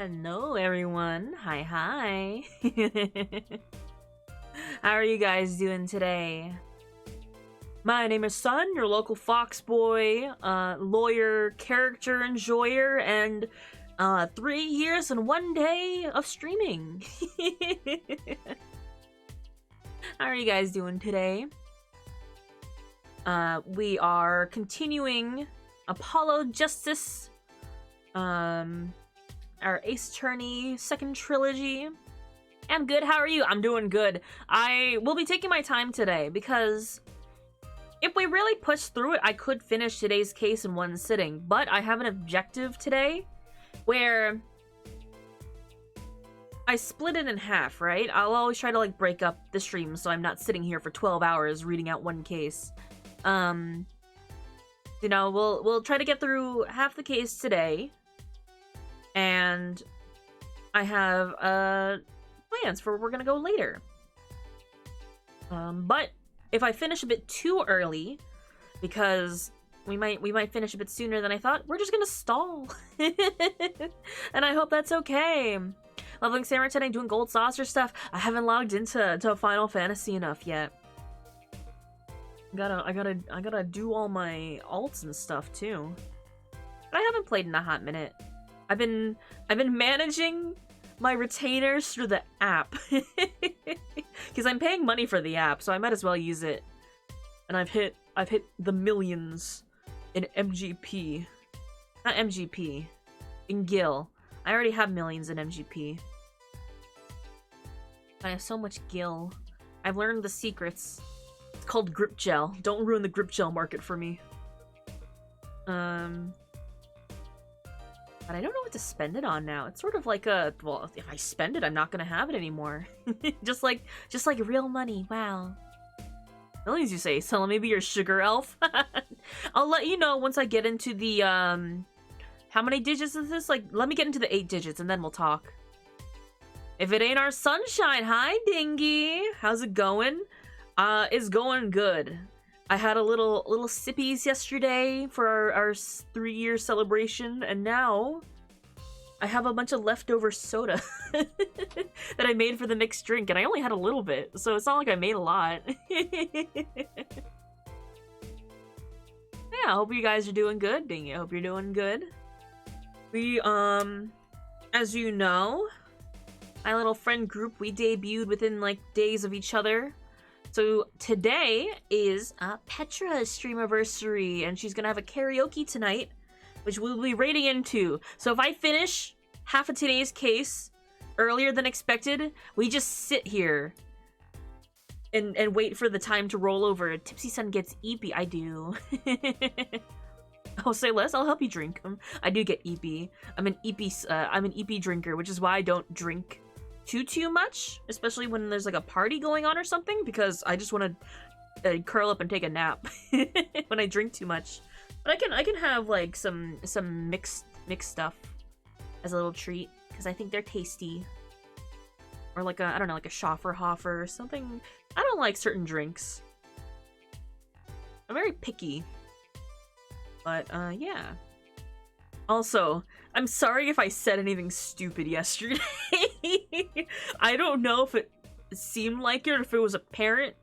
Hello, everyone. Hi, hi. How are you guys doing today? My name is Sun, your local Fox boy, lawyer, character enjoyer, and 3 years and 1 day of streaming. How are you guys doing today? We are continuing Apollo Justice, our Ace Attorney second trilogy. I'm good. How are you? I'm doing good. I will be taking my time today because if we really push through it, I could finish today's case in one sitting, but I have an objective today where I split it in half, right? I'll always try to like break up the stream so I'm not sitting here for 12 hours reading out one case. You know, we'll try to get through half the case today. And I have plans for where we're gonna go later. But if I finish a bit too early, because we might finish a bit sooner than I thought, we're just gonna stall. And I hope that's okay. Leveling Samurai today, doing gold saucer stuff. I haven't logged into Final Fantasy enough yet. I gotta do all my alts and stuff too. But I haven't played in a hot minute. I've been managing my retainers through the app because I'm paying money for the app, so I might as well use it. And I've hit the millions in MGP, not MGP, in Gil. I already have millions in MGP. I have so much Gil. I've learned the secrets. It's called grip gel. Don't ruin the grip gel market for me. But I don't know what to spend it on now. It's sort of like a, well, if I spend it, I'm not gonna have it anymore. just like real money. Wow. Millions, you say? So let me be your sugar elf. I'll let you know once I get into the how many digits is this? Like, let me get into the 8 digits and then we'll talk. If it ain't our sunshine, hi Dingy. How's it going? It's going good. I had a little sippies yesterday for our 3-year celebration, and now I have a bunch of leftover soda that I made for the mixed drink, and I only had a little bit, so it's not like I made a lot. Yeah, I hope you guys are doing good, Dingy. I hope you're doing good. We, as you know, my little friend group, we debuted within, like, days of each other. So today is Petra's streamiversary, and she's gonna have a karaoke tonight, which we'll be raiding into. So if I finish half of today's case earlier than expected, we just sit here and wait for the time to roll over. Tipsy Sun gets eepy. I do. I'll say less. I'll help you drink them. I do get eepy. I'm an eepy drinker, which is why I don't drink too much, especially when there's like a party going on or something, because I just want to curl up and take a nap when I drink too much. But I can have like some mixed stuff as a little treat because I think they're tasty. Or like I don't know, like a Schafferhofer or something. I don't like certain drinks. I'm very picky. But yeah. Also, I'm sorry if I said anything stupid yesterday. I don't know if it seemed like it or if it was apparent,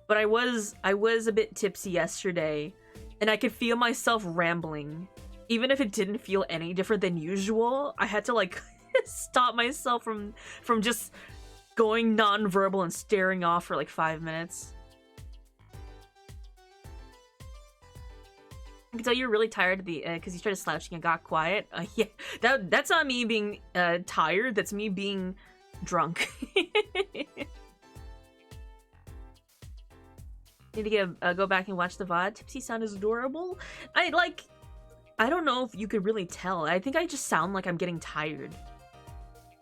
but I was a bit tipsy yesterday, and I could feel myself rambling. Even if it didn't feel any different than usual, I had to like stop myself from just going non-verbal and staring off for like 5 minutes. I can tell you're really tired because you started slouching and got quiet. Yeah, that's not me being tired. That's me being drunk. Need to go back and watch the VOD. Tipsy Sun is adorable. I don't know if you could really tell. I think I just sound like I'm getting tired.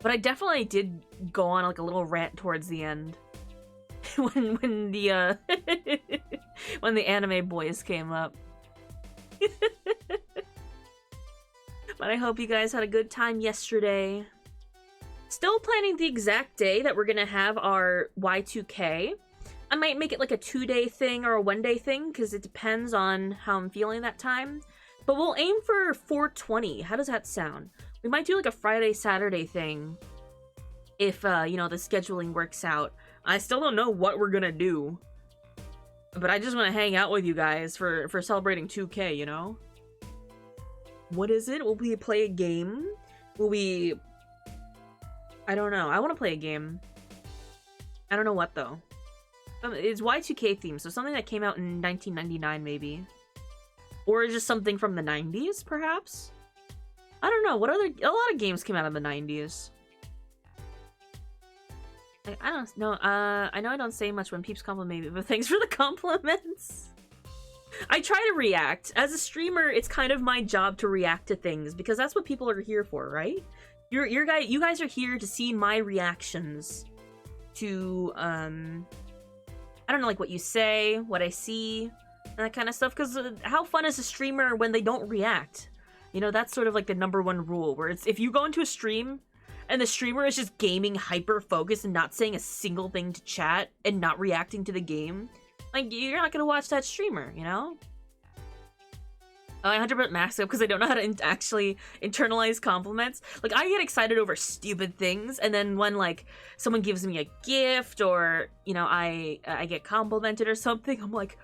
But I definitely did go on like a little rant towards the end. when the when the anime boys came up. But I hope you guys had a good time yesterday. Still planning the exact day that we're gonna have our Y2K. I might make it like a 2-day thing or a 1-day thing because it depends on how I'm feeling that time. But we'll aim for 420. How does that sound? We might do like a Friday, Saturday thing if, you know, the scheduling works out. I still don't know what we're gonna do. But I just want to hang out with you guys for celebrating 2K, you know? What is it? Will we play a game? Will we... I don't know. I want to play a game. I don't know what, though. It's Y2K themed, so something that came out in 1999, maybe. Or just something from the 90s, perhaps? I don't know. What other... A lot of games came out in the 90s. I don't know. I know I don't say much when peeps compliment me, but thanks for the compliments. I try to react. As a streamer, it's kind of my job to react to things because that's what people are here for, right? You guys are here to see my reactions to I don't know, like what you say, what I see, and that kind of stuff. Because how fun is a streamer when they don't react? You know, that's sort of like the #1 rule. Where it's if you go into a stream and the streamer is just gaming hyper-focused and not saying a single thing to chat and not reacting to the game, like, you're not gonna watch that streamer, you know? I 100% max up because I don't know how to actually internalize compliments. Like, I get excited over stupid things, and then when, like, someone gives me a gift or, you know, I get complimented or something, I'm like,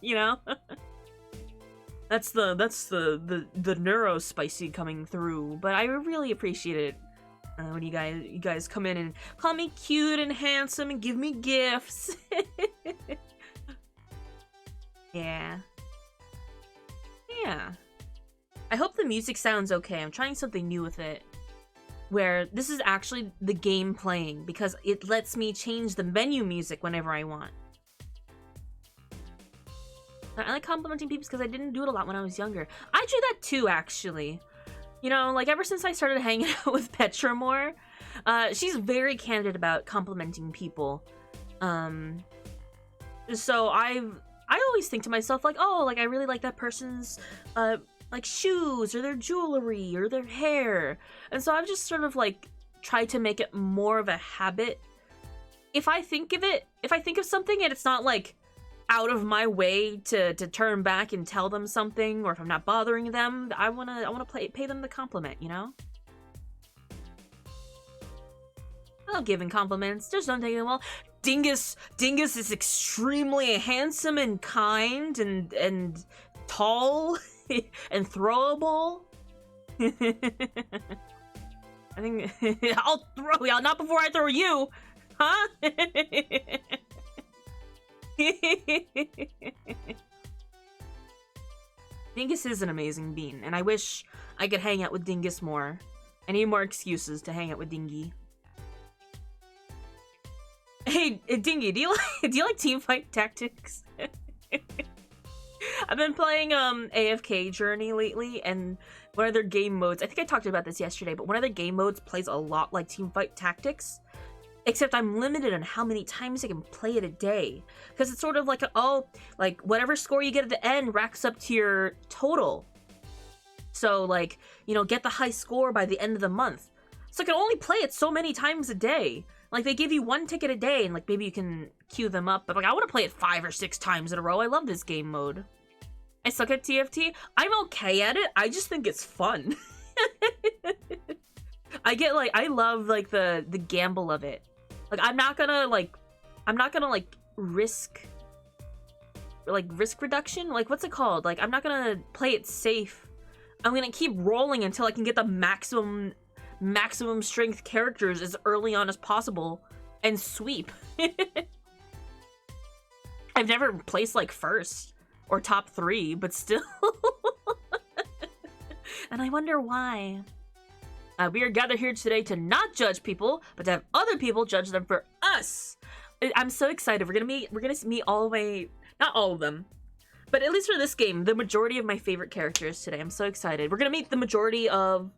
you know? That's the neurospicy coming through, but I really appreciate it when you guys come in and call me cute and handsome and give me gifts. Yeah. I hope the music sounds okay. I'm trying something new with it, where this is actually the game playing because it lets me change the menu music whenever I want. I like complimenting people because I didn't do it a lot when I was younger. I do that too, actually. You know, like ever since I started hanging out with Petra more, she's very candid about complimenting people. So I always think to myself like, oh, like I really like that person's like shoes or their jewelry or their hair. And so I've just sort of like tried to make it more of a habit. If I think of something and it's not like out of my way to turn back and tell them something, or if I'm not bothering them, I wanna pay them the compliment, you know? I love giving compliments, just don't take them well. Dingus is extremely handsome and kind and tall and throwable. I think I'll throw you, not before I throw you, huh? Dingus is an amazing bean, and I wish I could hang out with Dingus more. I need more excuses to hang out with Dingy. Hey, Dingy, do you like Teamfight Tactics? I've been playing AFK Journey lately, and one of their game modes, I think I talked about this yesterday, but one of their game modes plays a lot like Teamfight Tactics. Except I'm limited on how many times I can play it a day. Because it's sort of like, like, whatever score you get at the end racks up to your total. So, like, you know, get the high score by the end of the month. So I can only play it so many times a day. Like, they give you 1 ticket a day, and, like, maybe you can queue them up. But, like, I want to play it 5 or 6 times in a row. I love this game mode. I suck at TFT. I'm okay at it. I just think it's fun. I love, like, the gamble of it. Like, I'm not gonna risk reduction? Like, what's it called? Like, I'm not gonna play it safe. I'm gonna keep rolling until I can get the maximum strength characters as early on as possible and sweep. I've never placed, like, first or top 3, but still. And I wonder why. We are gathered here today to not judge people, but to have other people judge them for us. I'm so excited. We're gonna meet all the way, not all of them, but at least for this game, the majority of my favorite characters today. I'm so excited. We're gonna meet the majority of...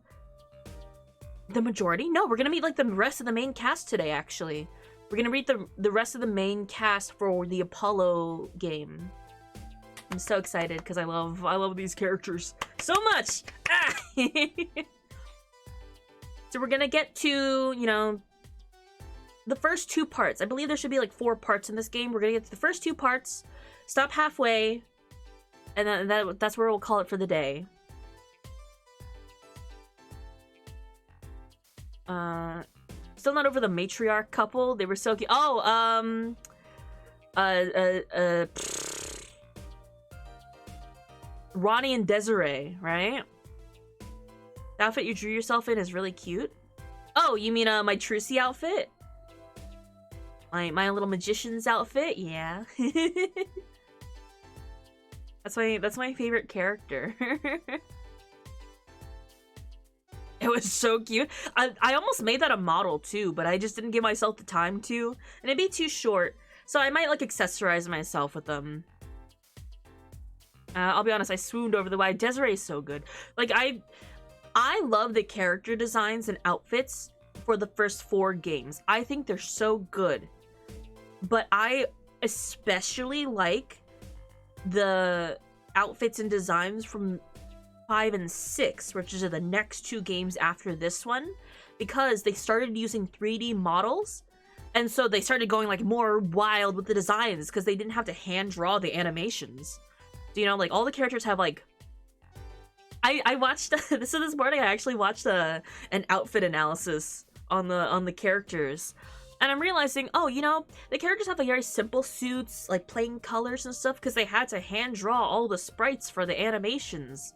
The majority? No, we're gonna meet, like, the rest of the main cast today, actually. We're gonna meet the rest of the main cast for the Apollo game. I'm so excited, because I love these characters so much! Ah! So we're gonna get to, you know, the first 2 parts. I believe there should be like 4 parts in this game. We're gonna get to the first 2 parts, stop halfway, and that's where we'll call it for the day. Still not over the matriarch couple. They were so cute. Oh, Ronnie and Desiree, right? The outfit you drew yourself in is really cute. Oh, you mean my Trucy outfit? My little magician's outfit? Yeah. That's my favorite character. It was so cute. I almost made that a model too, but I just didn't give myself the time to, and it'd be too short. So I might like accessorize myself with them. I'll be honest, I swooned over the why Desiree is so good. Like I love the character designs and outfits for the first 4 games. I think they're so good. But I especially like the outfits and designs from 5 and 6, which are the next 2 games after this one, because they started using 3D models, and so they started going like more wild with the designs because they didn't have to hand draw the animations. You know, like all the characters have like I watched so this morning I actually watched an outfit analysis on the characters, and I'm realizing, oh, you know, the characters have like very simple suits, like plain colors and stuff, because they had to hand draw all the sprites for the animations.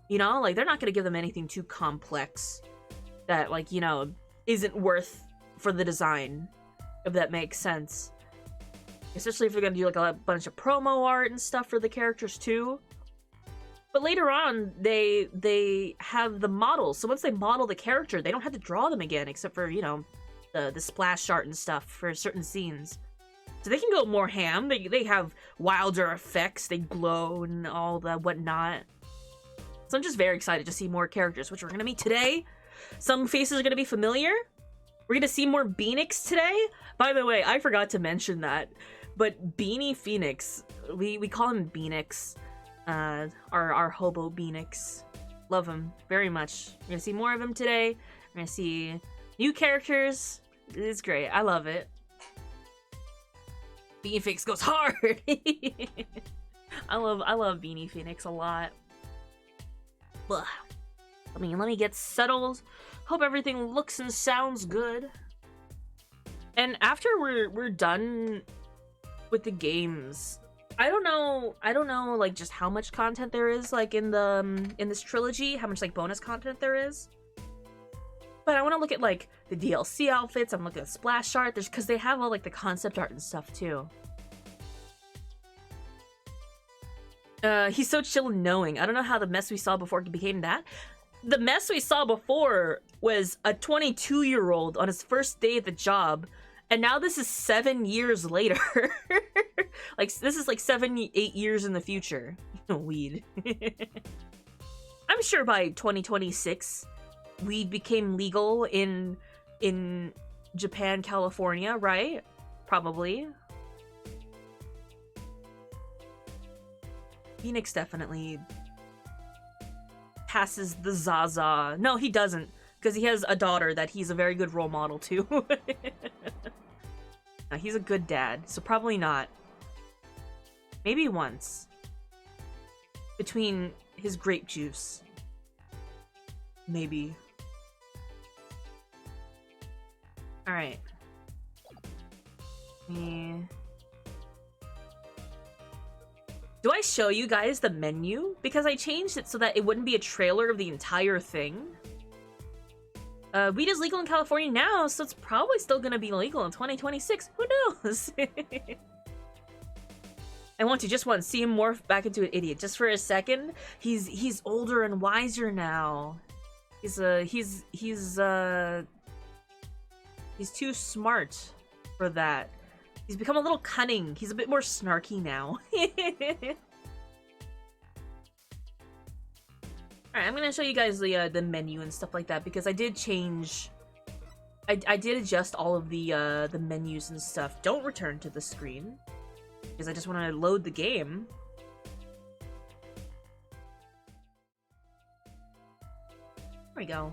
You know, like they're not gonna give them anything too complex that, like, you know, isn't worth for the design, if that makes sense. Especially if they're gonna do like a bunch of promo art and stuff for the characters too. But later on, they have the models. So once they model the character, they don't have to draw them again, except for, you know, the splash art and stuff for certain scenes. So they can go more ham. They have wilder effects. They glow and all that whatnot. So I'm just very excited to see more characters, which we're gonna meet today. Some faces are gonna be familiar. We're gonna see more Beanix today. By the way, I forgot to mention that, but Beanie Phoenix, we call him Beanix. Our hobo Beanix. Love him very much. We're gonna see more of him today. We're gonna see new characters. It's great. I love it. Beanie Phoenix goes hard. I love Beanie Phoenix a lot. Ugh. Let me get settled. Hope everything looks and sounds good. And after we're done with the games, I don't know like just how much content there is like in this trilogy, how much like bonus content there is. But I want to look at like the DLC outfits. I'm looking at splash art. There's because they have all like the concept art and stuff too. He's so chill and knowing. I don't know how the mess we saw before became that. The mess we saw before was a 22-year-old on his first day at the job, and now this is 7 years later. Like, this is like 7-8 years in the future. Weed. I'm sure by 2026, weed became legal in Japan, California, right? Probably. Phoenix definitely passes the Zaza. No, he doesn't, because he has a daughter that he's a very good role model to. No, he's a good dad, so probably not. Maybe once. Between his grape juice. Maybe. Alright. Do I show you guys the menu? Because I changed it so that it wouldn't be a trailer of the entire thing. Weed is legal in California now, so it's probably still gonna be legal in 2026. Who knows? I want to just once see him morph back into an idiot just for a second. He's older and wiser now. He's too smart for that. He's become a little cunning. He's a bit more snarky now. Alright, I'm gonna show you guys the menu and stuff like that, because I did change... I did adjust all of the menus and stuff. Don't return to the screen, because I just want to load the game. There we go.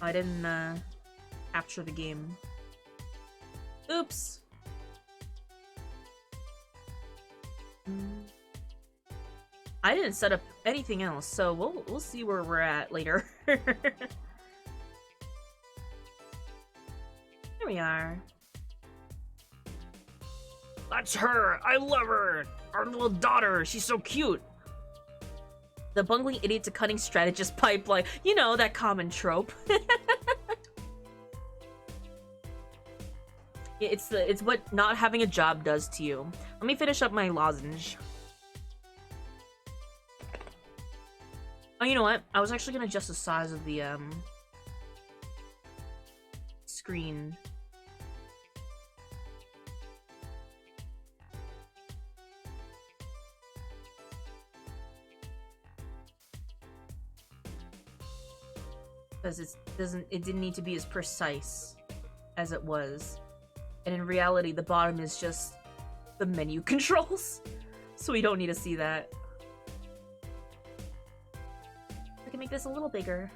I didn't capture the game. Oops. I didn't set up anything else, so we'll see where we're at later. we are. That's her! I love her! Our little daughter, she's so cute! The bungling idiot to cunning strategist pipeline. You know, that common trope. It's what not having a job does to you. Let me finish up my lozenge. Oh, you know what? I was actually gonna adjust the size of the screen. Because it didn't need to be as precise as it was. And in reality, the bottom is just the menu controls. So we don't need to see that. I can make this a little bigger.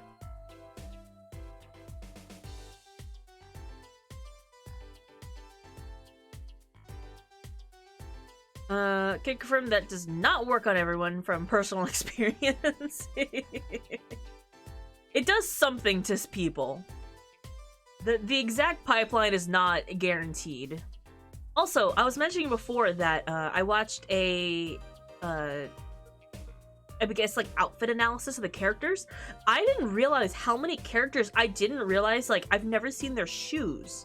Can confirm that does not work on everyone from personal experience. It does something to people. The exact pipeline is not guaranteed. Also, I was mentioning before that I watched a I guess like outfit analysis of the characters. I didn't realize how many characters I didn't realize, like, I've never seen their shoes.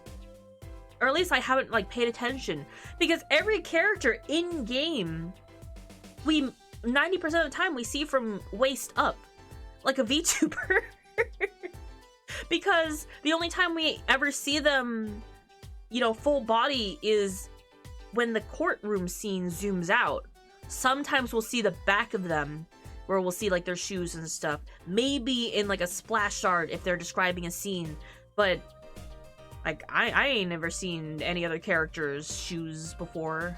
Or at least I haven't, like, paid attention. Because every character in game, 90% of the time we see from waist up. Like a VTuber. Because the only time we ever see them, you know, full body is when the courtroom scene zooms out. Sometimes we'll see the back of them, where we'll see, like, their shoes and stuff. Maybe in, like, a splash art if they're describing a scene. But, like, I ain't never seen any other character's shoes before.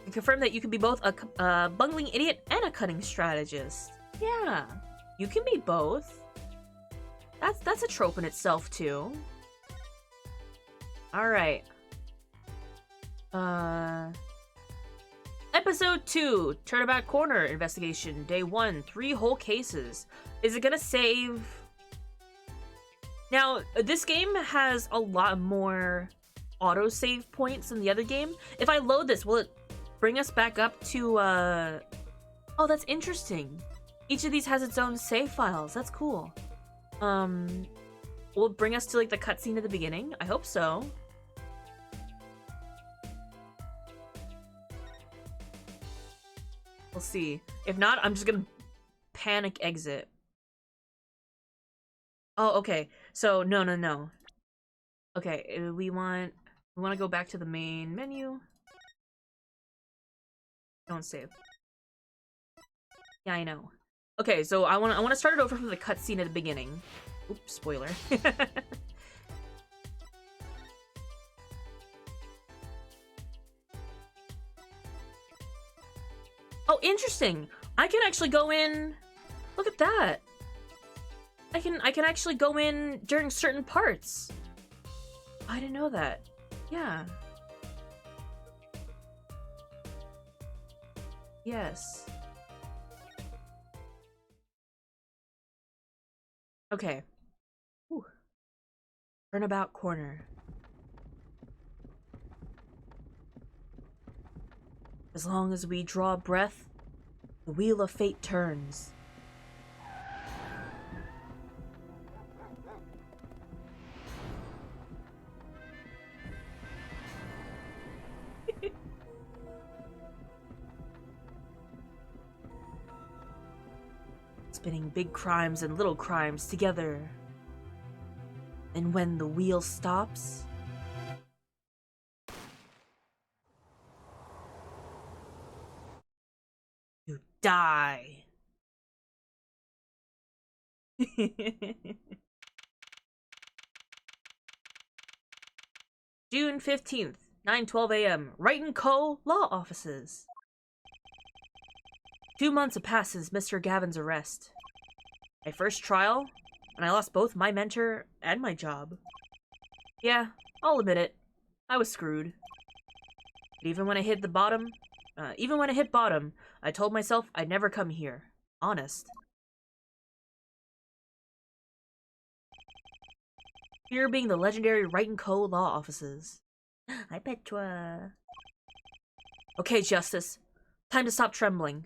You confirm that you can be both a bungling idiot and a cunning strategist. Yeah, you can be both. That's a trope in itself, too. Alright. Episode 2, Turnabout Corner Investigation, Day 1, 3 whole cases. Is it gonna save? Now, this game has a lot more autosave points than the other game. If I load this, will it bring us back up to, Oh, that's interesting. Each of these has its own save files. That's cool. Will it bring us to, like, the cutscene at the beginning? I hope so. We'll see. If not, I'm just gonna panic exit. Oh, okay. So, no. Okay, we want to go back to the main menu. Don't save. Yeah, I know. Okay, so I want to start it over from the cutscene at the beginning. Oops, spoiler. Oh, interesting. I can actually go in. Look at that. I can actually go in during certain parts. I didn't know that. Yeah. Yes. Okay. Ooh. Turnabout corner. As long as we draw breath, the wheel of fate turns. Spinning big crimes and little crimes together. And when the wheel stops, you die. June 15th, 9:12 a.m. Wright & Co. Law Offices. 2 months have passed since Mr. Gavin's arrest. My first trial, and I lost both my mentor and my job. Yeah, I'll admit it. I was screwed. But even when I hit bottom, I told myself I'd never come here. Honest. Here being the legendary Wright & Co. law offices. Hi, Petra. Okay, Justice. Time to stop trembling.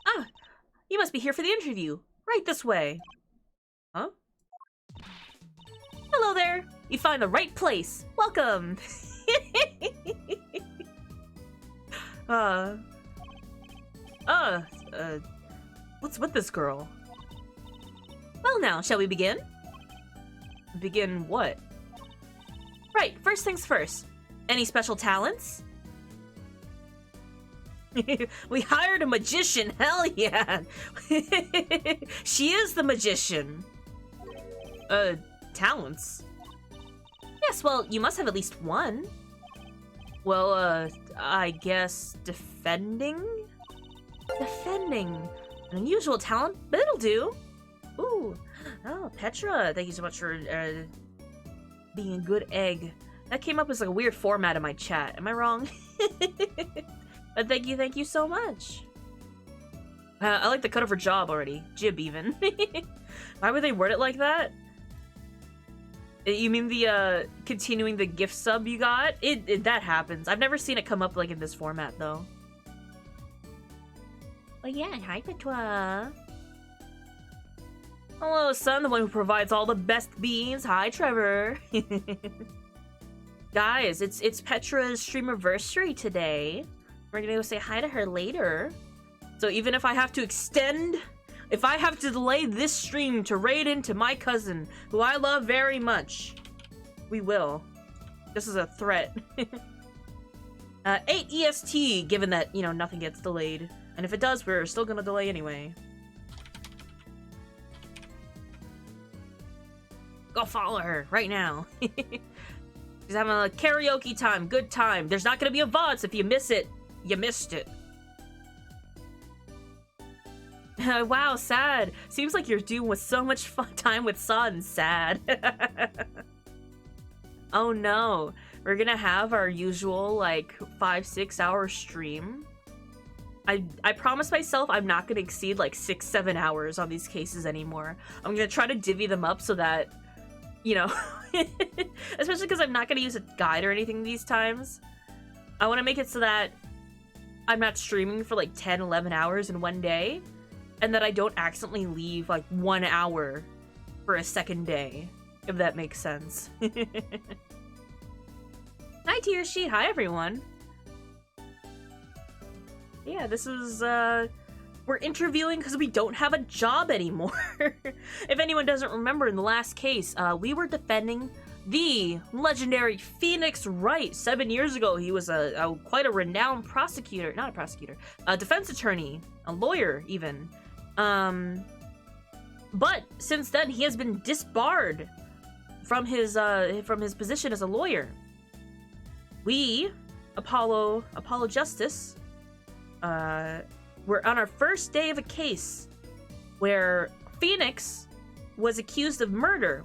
Ah, you must be here for the interview. Right this way. Huh? Hello there. You find the right place. Welcome. What's with this girl? Well now, shall we begin? Begin what? Right, first things first. Any special talents? We hired a magician, hell yeah! She is the magician. Talents? Yes, well, you must have at least one. Well, I guess defending? Defending. An unusual talent, but it'll do. Ooh. Oh, Petra, thank you so much for, being a good egg. That came up as like a weird format in my chat. Am I wrong? But thank you so much. I like the cut of her job already. Jib, even. Why would they word it like that? You mean the, continuing the gift sub you got? That happens. I've never seen it come up, like, in this format, though. Oh yeah, hi, Petra. Hello, son, the one who provides all the best beans. Hi, Trevor. Guys, it's Petra's streamiversary today. We're gonna go say hi to her later. So even if I have to if I have to delay this stream to raid into my cousin, who I love very much, we will. This is a threat. 8 EST, given that, you know, nothing gets delayed. And if it does, we're still gonna delay anyway. Go follow her right now. She's having a karaoke time, good time. There's not gonna be a VODs. If you miss it, you missed it. Wow, sad. Seems like you're doing with so much fun time with Sun. Sad. Oh no. We're gonna have our usual, like, 5-6 hour stream. I promised myself I'm not gonna exceed, like, 6-7 hours on these cases anymore. I'm gonna try to divvy them up so that, you know, especially because I'm not gonna use a guide or anything these times. I want to make it so that I'm not streaming for, like, 10-11 hours in one day. And that I don't accidentally leave, like, 1 hour for a second day, if that makes sense. Hi, Tier Sheet. Hi, everyone. Yeah, this is, we're interviewing because we don't have a job anymore. If anyone doesn't remember, in the last case, we were defending the legendary Phoenix Wright. 7 years ago, he was quite a renowned prosecutor. Not a prosecutor. A defense attorney. A lawyer, even. But since then, he has been disbarred from his position as a lawyer. We, Apollo Justice, we're on our first day of a case where Phoenix was accused of murder.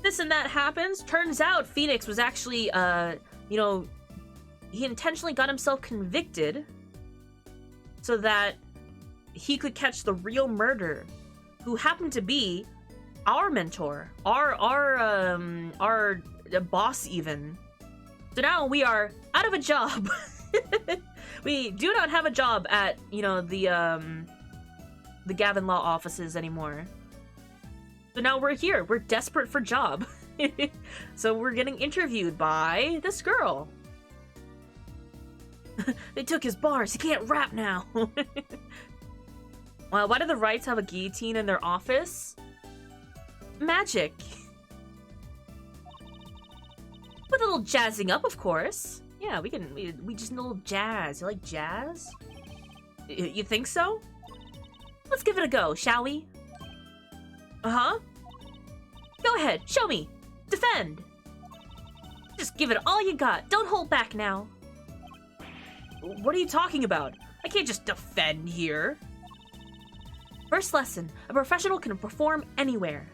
This and that happens. Turns out Phoenix was actually, you know, he intentionally got himself convicted so that he could catch the real murderer, who happened to be our mentor, our boss even. So now we are out of a job. We do not have a job at, you know, the Gavin Law offices anymore. So now we're here. We're desperate for job. So we're getting interviewed by this girl. They took his bars. He can't rap now. Well, why do the Wrights have a guillotine in their office? Magic. With a little jazzing up, of course. Yeah, we just need a little jazz. You like jazz? You think so? Let's give it a go, shall we? Uh-huh. Go ahead, show me. Defend. Just give it all you got. Don't hold back now. What are you talking about? I can't just defend here. First lesson, a professional can perform anywhere.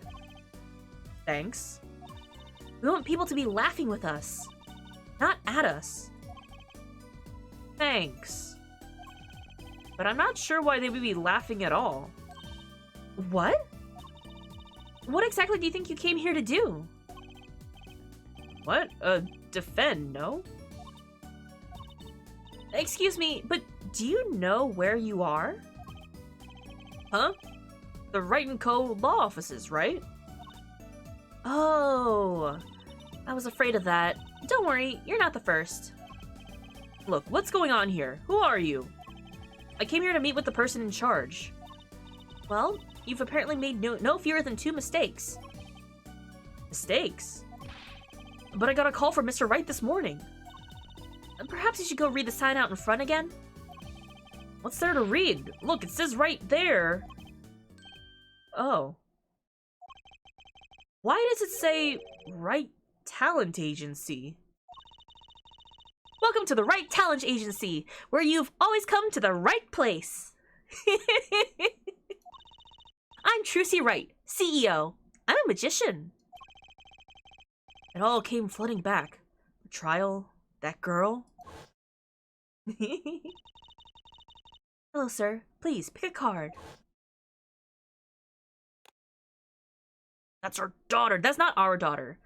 Thanks. We want people to be laughing with us, not at us. Thanks. But I'm not sure why they would be laughing at all. What? What exactly do you think you came here to do? What? Defend, no? Excuse me, but do you know where you are? Huh? The Wright & Co. law offices, right? Oh, I was afraid of that. Don't worry, you're not the first. Look, what's going on here? Who are you? I came here to meet with the person in charge. Well, you've apparently made no fewer than 2 mistakes. Mistakes? But I got a call from Mr. Wright this morning. Perhaps you should go read the sign out in front again? What's there to read? Look, it says right there. Oh. Why does it say Wright Talent Agency? Welcome to the Wright Talent Agency, where you've always come to the right place. I'm Trucy Wright, CEO. I'm a magician. It all came flooding back. The trial, that girl. Hello, sir. Please, pick a card. That's our daughter. That's not our daughter.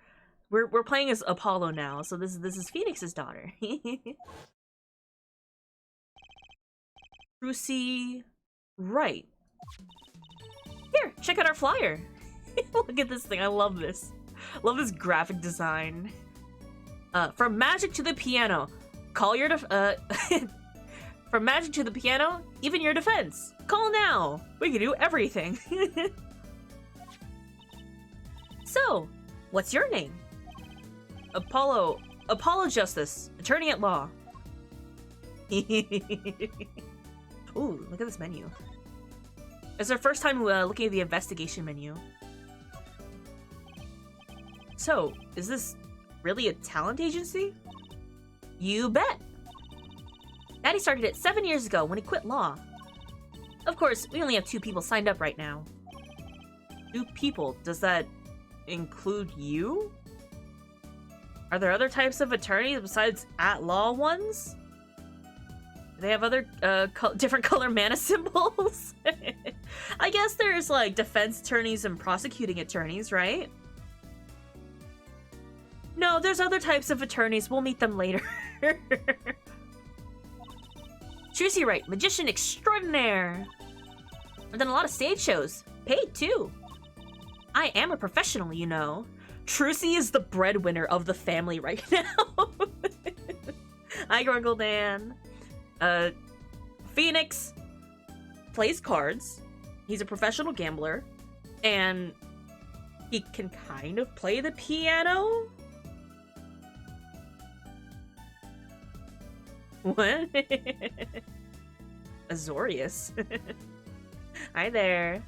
We're playing as Apollo now, so this is Phoenix's daughter. Trucy Wright. Here, check out our flyer. Look at this thing. I love this. Love this graphic design. From magic to the piano. Call your From magic to the piano, even your defense. Call now. We can do everything. So, what's your name? Apollo Justice, attorney at law. Ooh, look at this menu. It's our first time looking at the investigation menu. So, is this really a talent agency? You bet! Daddy started it 7 years ago when he quit law. Of course, we only have 2 people signed up right now. 2 people? Does that include you? Are there other types of attorneys besides at-law ones? Do they have other different color mana symbols? I guess there's like defense attorneys and prosecuting attorneys, right? No, there's other types of attorneys. We'll meet them later. Trucy Wright, magician extraordinaire. I've done a lot of stage shows. Paid too. I am a professional, you know. Trucy is the breadwinner of the family right now. Hi, Grungle Dan. Phoenix plays cards. He's a professional gambler. And he can kind of play the piano? What? Azorius. Hi there.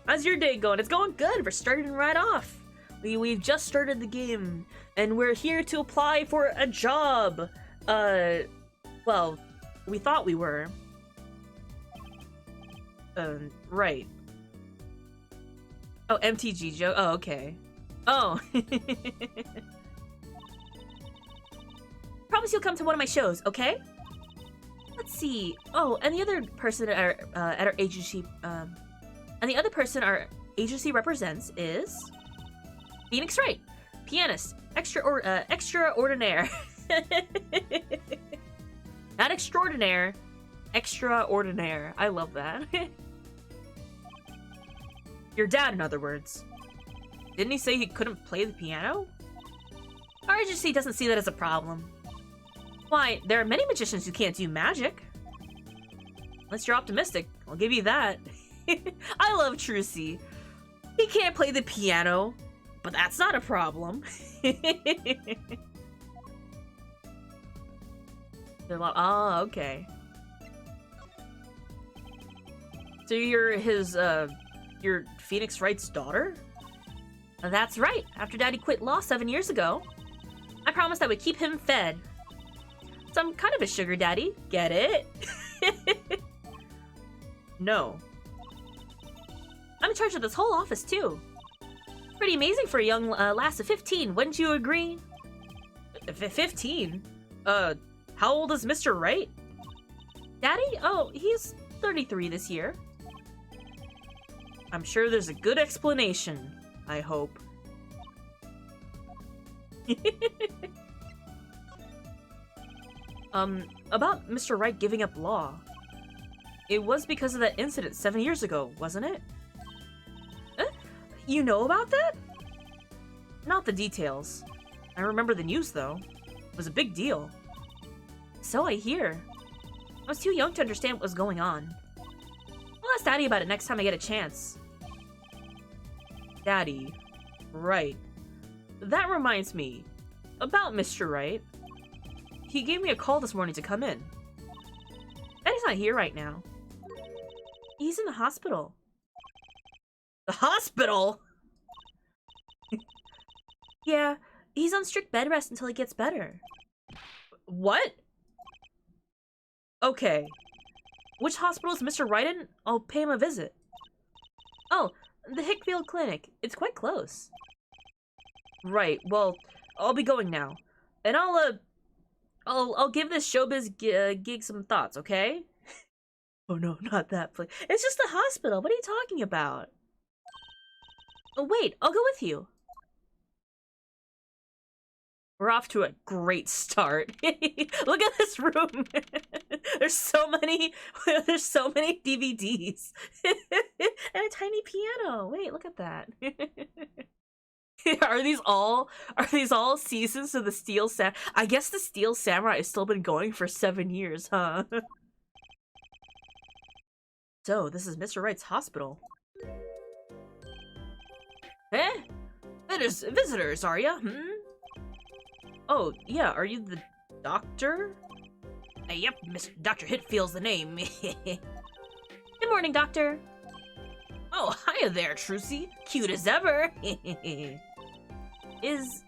How's your day going? It's going good. We're starting right off. We've just started the game, and we're here to apply for a job. Well, we thought we were. Right. Oh, MTG joke. Oh, okay. Oh. Promise you'll come to one of my shows, okay? Let's see. Oh, and the other person at our agency, and the other person our agency represents is Phoenix Wright, pianist, extraordinaire. Not extraordinaire, extraordinaire. I love that. Your dad, in other words. Didn't he say he couldn't play the piano? Our agency doesn't see that as a problem. Why, there are many magicians who can't do magic. Unless you're optimistic, I'll give you that. I love Trucy. He can't play the piano, but that's not a problem. Oh, okay. So you're you're Phoenix Wright's daughter? That's right. After Daddy quit law 7 years ago, I promised I would keep him fed. So I'm kind of a sugar daddy. Get it? No. I'm in charge of this whole office, too. Pretty amazing for a young lass of 15, wouldn't you agree? 15? How old is Mr. Wright? Daddy? Oh, he's 33 this year. I'm sure there's a good explanation. I hope. About Mr. Wright giving up law. It was because of that incident 7 years ago, wasn't it? You know about that? Not the details. I remember the news, though. It was a big deal. So I hear. I was too young to understand what was going on. I'll ask Daddy about it next time I get a chance. Daddy. Right. That reminds me. About Mr. Wright. He gave me a call this morning to come in. Daddy's not here right now. He's in the hospital. The hospital? Yeah, he's on strict bed rest until he gets better. What? Okay. Which hospital is Mr. Wright in? I'll pay him a visit. Oh, the Hickfield Clinic. It's quite close. Right, well, I'll be going now. And I'll give this showbiz gig some thoughts, okay? Oh no, not that place. It's just a hospital. What are you talking about? Oh wait, I'll go with you. We're off to a great start. Look at this room. There's so many DVDs. And a tiny piano. Wait, look at that. Are these all seasons of the Steel Samurai? I guess the Steel Samurai has still been going for 7 years, huh? So, this is Mr. Wright's hospital. Eh? Visitors, are ya? Oh, yeah, are you the doctor? Yep, Dr. Hitfield's the name. Good morning, doctor. Oh, hiya there, Trucy. Cute as ever. Is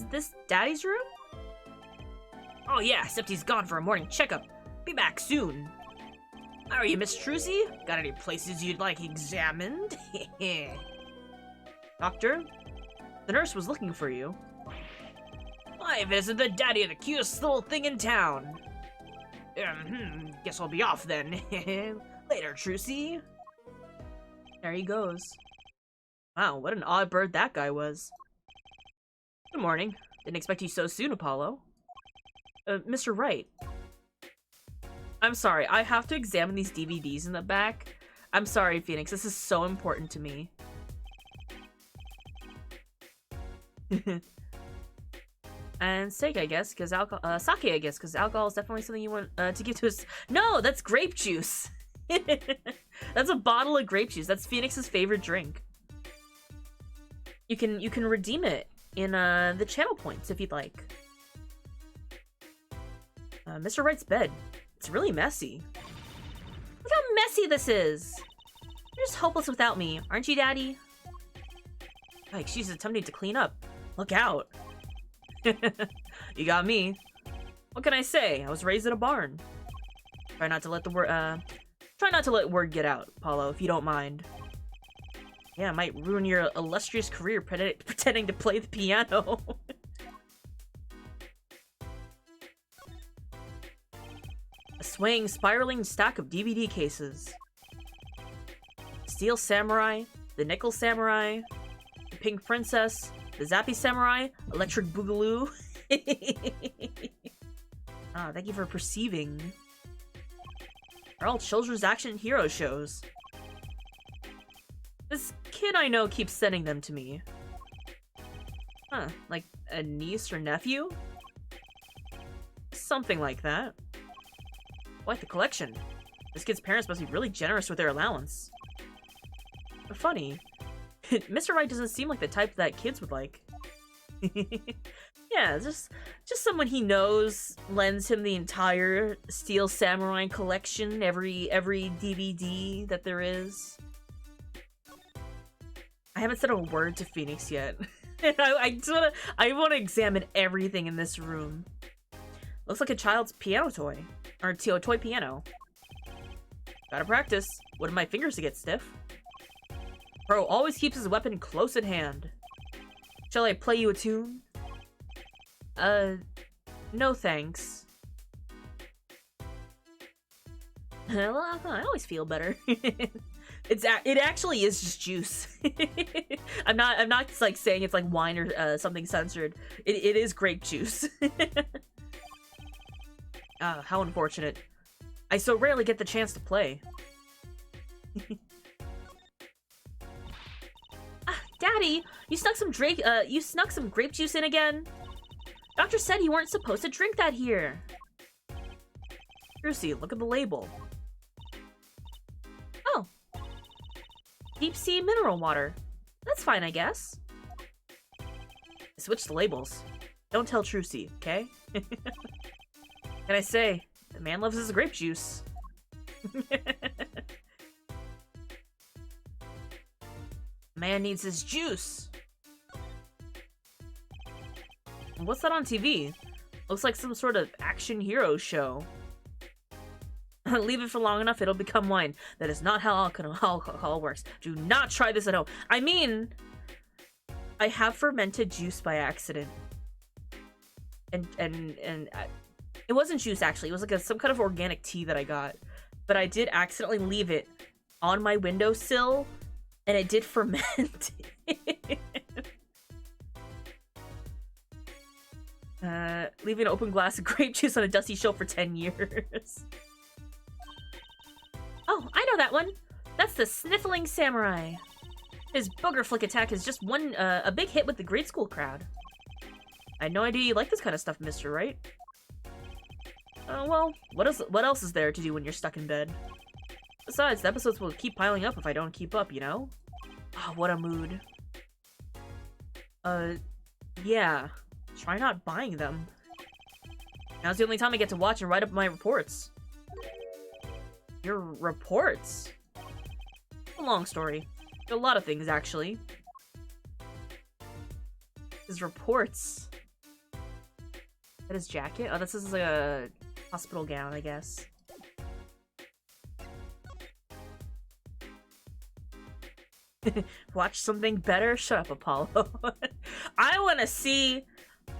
this Daddy's room? Oh yeah, except he's gone for a morning checkup. Be back soon. How are you, Miss Trucy? Got any places you'd like examined? Doctor, the nurse was looking for you. I visit the daddy of the cutest little thing in town. Guess I'll be off then. Later, Trucy. There he goes. Wow, what an odd bird that guy was. Good morning. Didn't expect you so soon, Apollo. Mr. Wright. I'm sorry, I have to examine these DVDs in the back. I'm sorry, Phoenix, this is so important to me. And sake, I guess, because alcohol, sake, I guess, because alcohol is definitely something you want to give to us. No, that's grape juice. That's a bottle of grape juice. That's Phoenix's favorite drink. You can redeem it in the channel points if you'd like. Mr. Wright's bed. It's really messy. Look how messy this is. You're just hopeless without me, aren't you, Daddy? Like, she's attempting to clean up. Look out. You got me. What can I say? I was raised in a barn. Try not to let word get out, Apollo, if you don't mind. Yeah, it might ruin your illustrious career pretending to play the piano. A swaying, spiraling stack of DVD cases. Steel Samurai, the Nickel Samurai, the Pink Princess, the Zappy Samurai, Electric Boogaloo. Ah, thank you for perceiving. They're all children's action hero shows. This kid I know keeps sending them to me. Huh, like a niece or nephew? Something like that. Quite the collection. This kid's parents must be really generous with their allowance. But funny, Mr. Wright doesn't seem like the type that kids would like. Yeah, just someone he knows lends him the entire Steel Samurai collection, every DVD that there is. I haven't said a word to Phoenix yet. I want to examine everything in this room. Looks like a child's piano toy. Or toy piano. Gotta practice. Wouldn't my fingers to get stiff. Pro always keeps his weapon close at hand. Shall I play you a tune? No thanks. Well, I always feel better. It actually is just juice. I'm not like saying it's like wine or something censored. It is grape juice. How unfortunate. I so rarely get the chance to play. Daddy, you snuck some grape juice in again? Doctor said you weren't supposed to drink that here. Trucy, look at the label. Oh. Deep sea mineral water. That's fine, I guess. Switch the labels. Don't tell Trucy, okay? Can I say, the man loves his grape juice. Man needs his juice. What's that on TV? Looks like some sort of action hero show. Leave it for long enough, it'll become wine. That is not how alcohol works. Do not try this at home. I mean, I have fermented juice by accident. And it wasn't juice, actually. It was like some kind of organic tea that I got. But I did accidentally leave it on my windowsill, and it did ferment. Leaving an open glass of grape juice on a dusty shelf for 10 years. Oh, I know that one. That's the Sniffling Samurai. His booger flick attack is just a big hit with the grade school crowd. I had no idea you like this kind of stuff, mister, right? Well, what else is there to do when you're stuck in bed? Besides, the episodes will keep piling up if I don't keep up, you know? Oh, what a mood. Yeah. Try not buying them. Now's the only time I get to watch and write up my reports. Your reports? A long story. A lot of things, actually. His reports. That his jacket? Oh, this is like a hospital gown, I guess. Watch something better? Shut up, Apollo. I want to see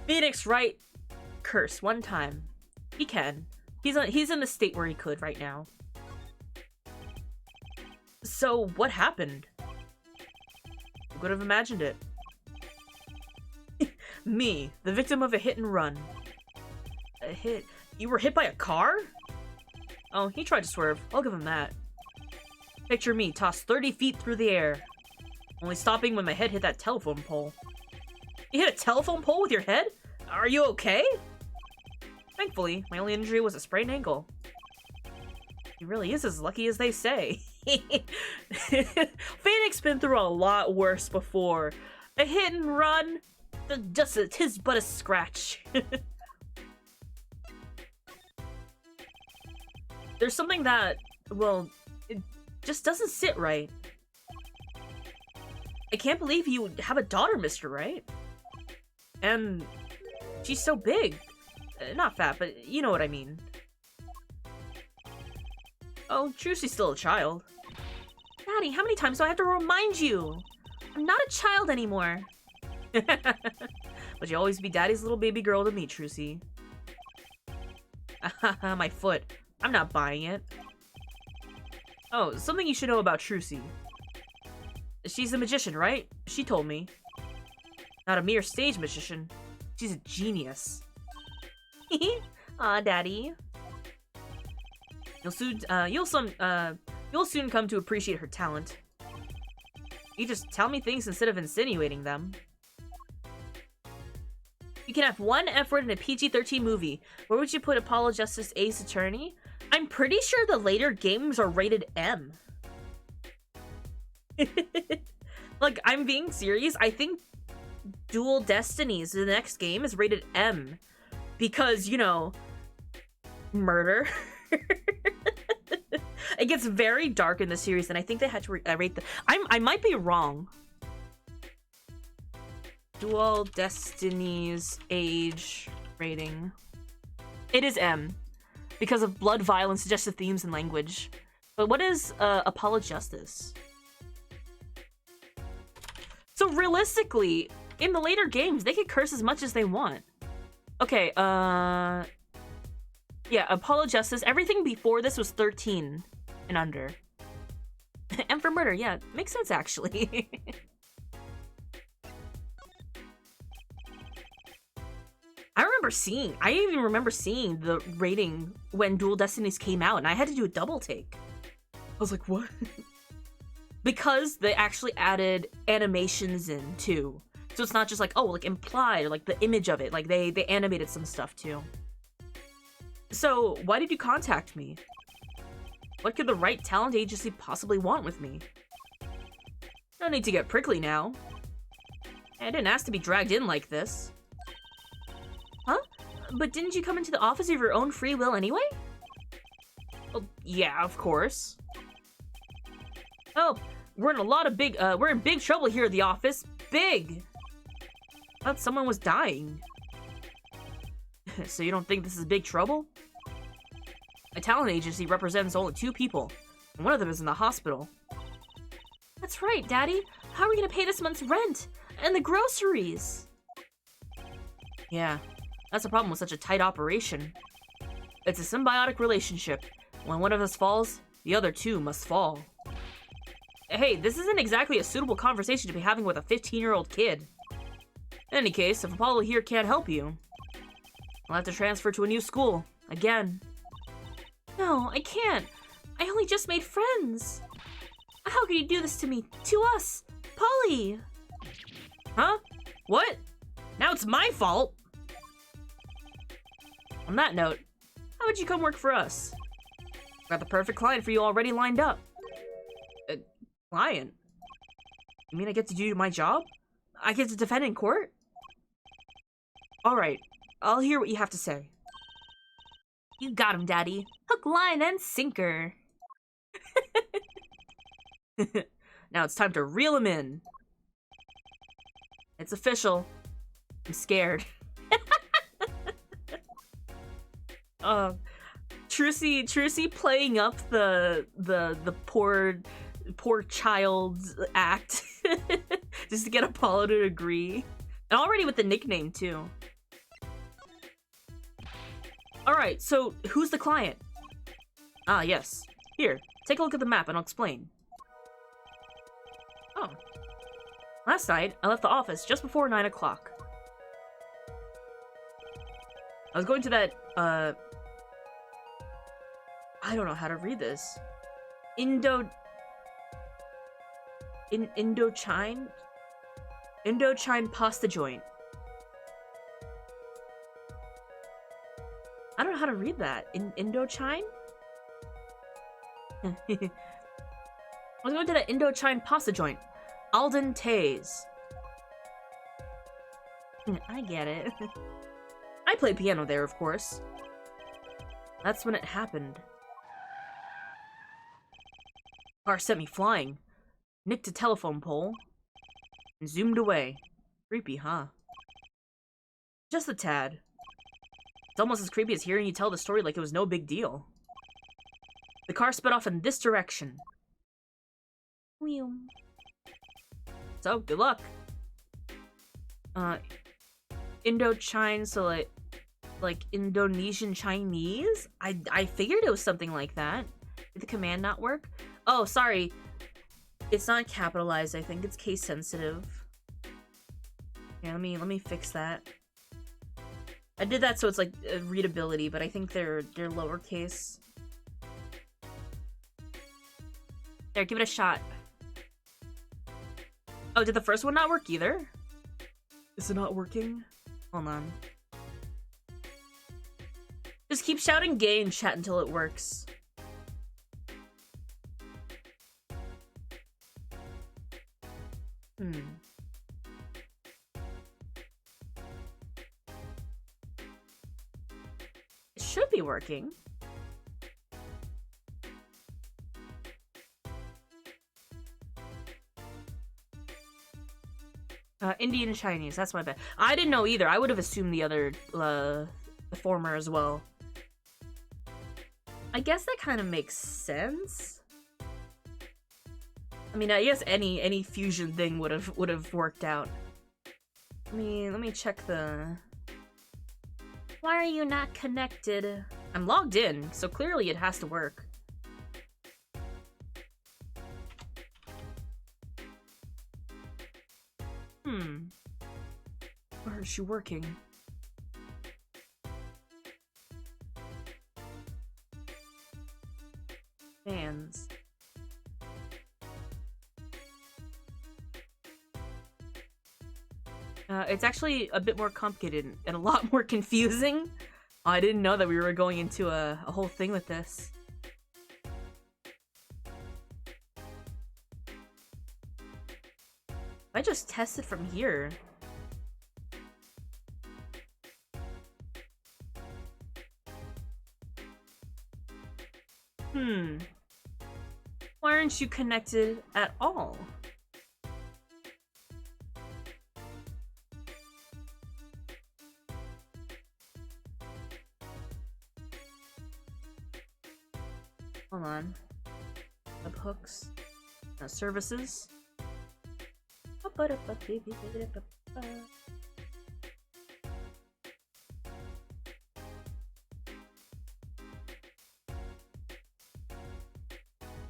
Phoenix write Curse one time. He can. He's in the state where he could right now. So, what happened? Who could have imagined it? Me, the victim of a hit and run. A hit? You were hit by a car? Oh, he tried to swerve. I'll give him that. Picture me tossed 30 feet through the air. Only stopping when my head hit that telephone pole. You hit a telephone pole with your head? Are you okay? Thankfully, my only injury was a sprained ankle. He really is as lucky as they say. Phoenix been through a lot worse before. A hit and run? Tis but a scratch. There's something that, well, it just doesn't sit right. I can't believe you have a daughter, Mr. Right? And she's so big. Not fat, but you know what I mean. Oh, Trucy's still a child. Daddy, how many times do I have to remind you? I'm not a child anymore. But you'll always be Daddy's little baby girl to me, Trucy. My foot. I'm not buying it. Oh, something you should know about Trucy. She's a magician, right? She told me. Not a mere stage magician. She's a genius. Aw, Daddy. You'll soon come to appreciate her talent. You just tell me things instead of insinuating them. You can have one F word in a PG-13 movie. Where would you put Apollo Justice Ace Attorney? I'm pretty sure the later games are rated M. Like, I'm being serious. I think Dual Destinies, the next game, is rated M. Because, you know, murder. It gets very dark in the series, and I think they had to rate the... I might be wrong. Dual Destinies age rating. It is M. Because of blood, violence, suggestive themes, and language. But what is Apollo Justice? So realistically, in the later games, they could curse as much as they want. Okay, yeah, Apollo Justice, everything before this was 13 and under. M for murder, yeah, makes sense actually. I even remember seeing the rating when Dual Destinies came out, and I had to do a double take. I was like, what? Because they actually added animations in, too. So it's not just like, oh, like implied, or like the image of it. Like they animated some stuff, too. So, why did you contact me? What could the right talent agency possibly want with me? No need to get prickly now. I didn't ask to be dragged in like this. Huh? But didn't you come into the office of your own free will anyway? Well, yeah, of course. Oh, we're in big trouble here at the office. Big! I thought someone was dying. So you don't think this is big trouble? A talent agency represents only 2 people, and one of them is in the hospital. That's right, Daddy. How are we gonna pay this month's rent? And the groceries? Yeah, that's the problem with such a tight operation. It's a symbiotic relationship. When one of us falls, the other 2 must fall. Hey, this isn't exactly a suitable conversation to be having with a 15-year-old kid. In any case, if Apollo here can't help you, I'll have to transfer to a new school. Again. No, I can't. I only just made friends. How could you do this to me? To us! Polly! Huh? What? Now it's my fault! On that note, how would you come work for us? Got the perfect client for you already lined up. Client? You mean I get to do my job? I get to defend in court? Alright, I'll hear what you have to say. You got him, Daddy. Hook, line, and sinker. Now it's time to reel him in. It's official. I'm scared. Trucy playing up the poor child's act just to get Apollo to agree. And already with the nickname too. Alright, so who's the client? Ah, yes. Here, take a look at the map and I'll explain. Oh. Last night, I left the office just before 9 o'clock. I was going to that, I don't know how to read this. Indochine pasta joint. I don't know how to read that. Indochine? I was going to that Indochine pasta joint. Alden Tays. I get it. I played piano there, of course. That's when it happened. Car sent me flying. Nicked a telephone pole. And zoomed away. Creepy, huh? Just a tad. It's almost as creepy as hearing you tell the story like it was no big deal. The car sped off in this direction. So, good luck. Indochine, so like Indonesian Chinese? I figured it was something like that. Did the command not work? Oh, sorry. It's not capitalized, I think it's case sensitive. Yeah, let me fix that. I did that so it's like readability, but I think they're lowercase. There, give it a shot. Oh, did the first one not work either? Is it not working? Hold on. Just keep shouting gay in chat until it works. It should be working. Indian Chinese, that's my bad. I didn't know either. I would have assumed the other, the former as well. I guess that kind of makes sense. I mean, I guess any fusion thing would have worked out. Let me check the. Why are you not connected? I'm logged in, so clearly it has to work. Where's she working? Fans. It's actually a bit more complicated and a lot more confusing. I didn't know that we were going into a whole thing with this. I just tested from here. Why aren't you connected at all? Hold on. Webhooks. Services.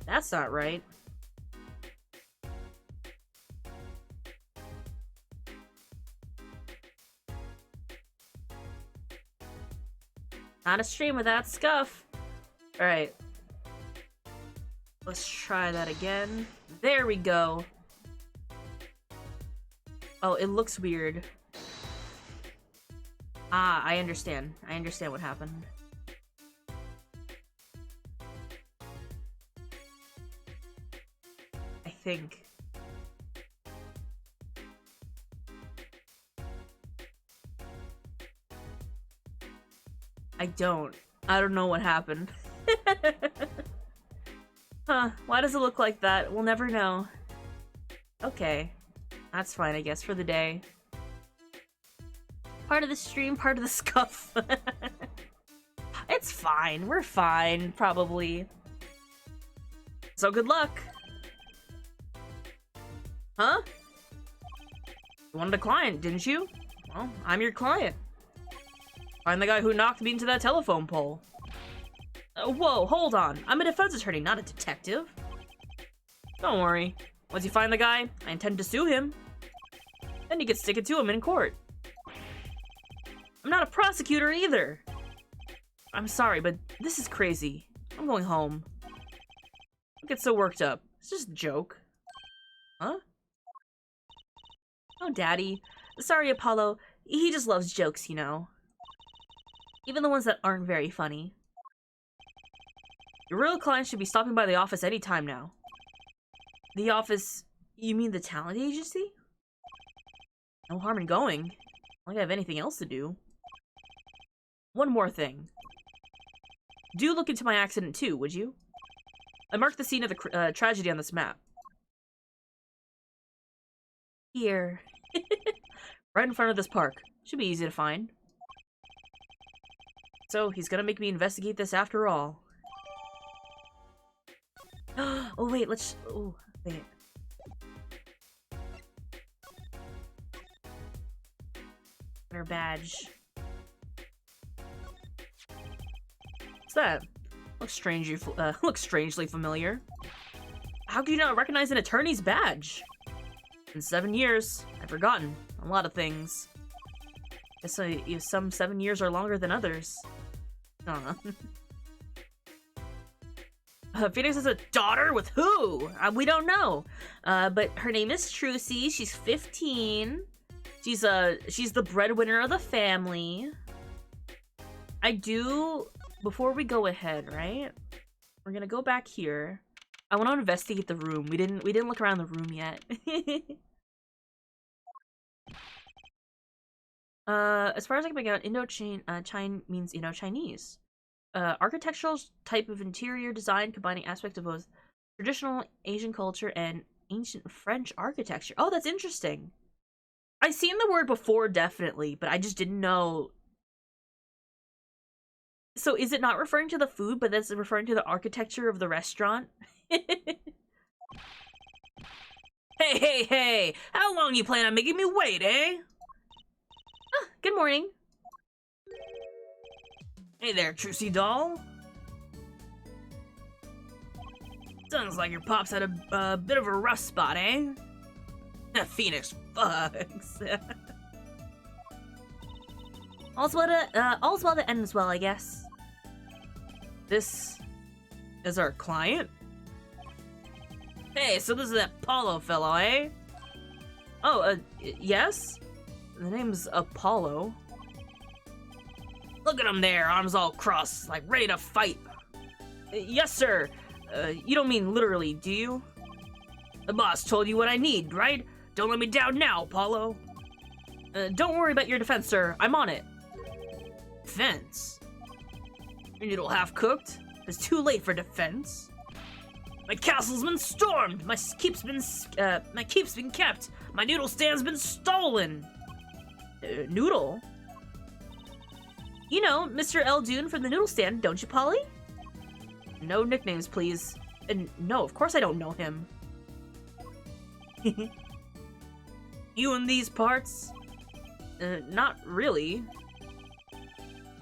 That's not right. Not a stream without scuff. Alright. Let's try that again. There we go. Oh, it looks weird. Ah, I understand. I understand what happened. I think. I don't know what happened. Huh, why does it look like that? We'll never know. Okay. That's fine, I guess, for the day. Part of the stream, part of the scuff. It's fine. We're fine, probably. So good luck. Huh? You wanted a client, didn't you? Well, I'm your client. Find the guy who knocked me into that telephone pole. Whoa, hold on. I'm a defense attorney, not a detective. Don't worry. Once you find the guy, I intend to sue him. Then you can stick it to him in court. I'm not a prosecutor either. I'm sorry, but this is crazy. I'm going home. Don't get so worked up. It's just a joke. Huh? Oh, Daddy. Sorry, Apollo. He just loves jokes, you know. Even the ones that aren't very funny. Your real client should be stopping by the office any time now. The office? You mean the talent agency? No harm in going. Like I have anything else to do. One more thing. Do look into my accident too, would you? I marked the scene of the tragedy on this map. Here. Right in front of this park. Should be easy to find. So, he's gonna make me investigate this after all. Oh, wait, let's... Oh, wait. Her badge. What's that? Looks strangely familiar. How can you not recognize an attorney's badge? In 7 years, I've forgotten a lot of things. Guess some 7 years are longer than others. I don't know. Phoenix has a daughter with who? We don't know. But her name is Trucy. She's 15. She's the breadwinner of the family. Before we go ahead, right? We're gonna go back here. I want to investigate the room. We didn't look around the room yet. As far as I can make out, Chine means Chinese. Architectural type of interior design combining aspects of both traditional Asian culture and ancient French architecture. Oh, that's interesting. I've seen the word before, definitely, but I just didn't know. So is it not referring to the food, but that's referring to the architecture of the restaurant? Hey! How long you plan on making me wait, eh? Ah, good morning. Hey there, Trucy doll. Sounds like your pop's had a bit of a rough spot, eh? Phoenix fucks. All's well that ends well, I guess. This is our client? Hey, so this is that Apollo fellow, eh? Oh, yes? The name's Apollo. Look at him there, arms all crossed, like ready to fight. Yes, sir. You don't mean literally, do you? The boss told you what I need, right? Don't let me down now, Apollo. Don't worry about your defense, sir. I'm on it. Defense? Your noodle half cooked? It's too late for defense. My castle's been stormed. My keep's been kept. My noodle stand's been stolen. Noodle? You know Mr. Eldoon from the noodle stand, don't you, Polly? No nicknames, please. And no, of course I don't know him. You in these parts? Not really.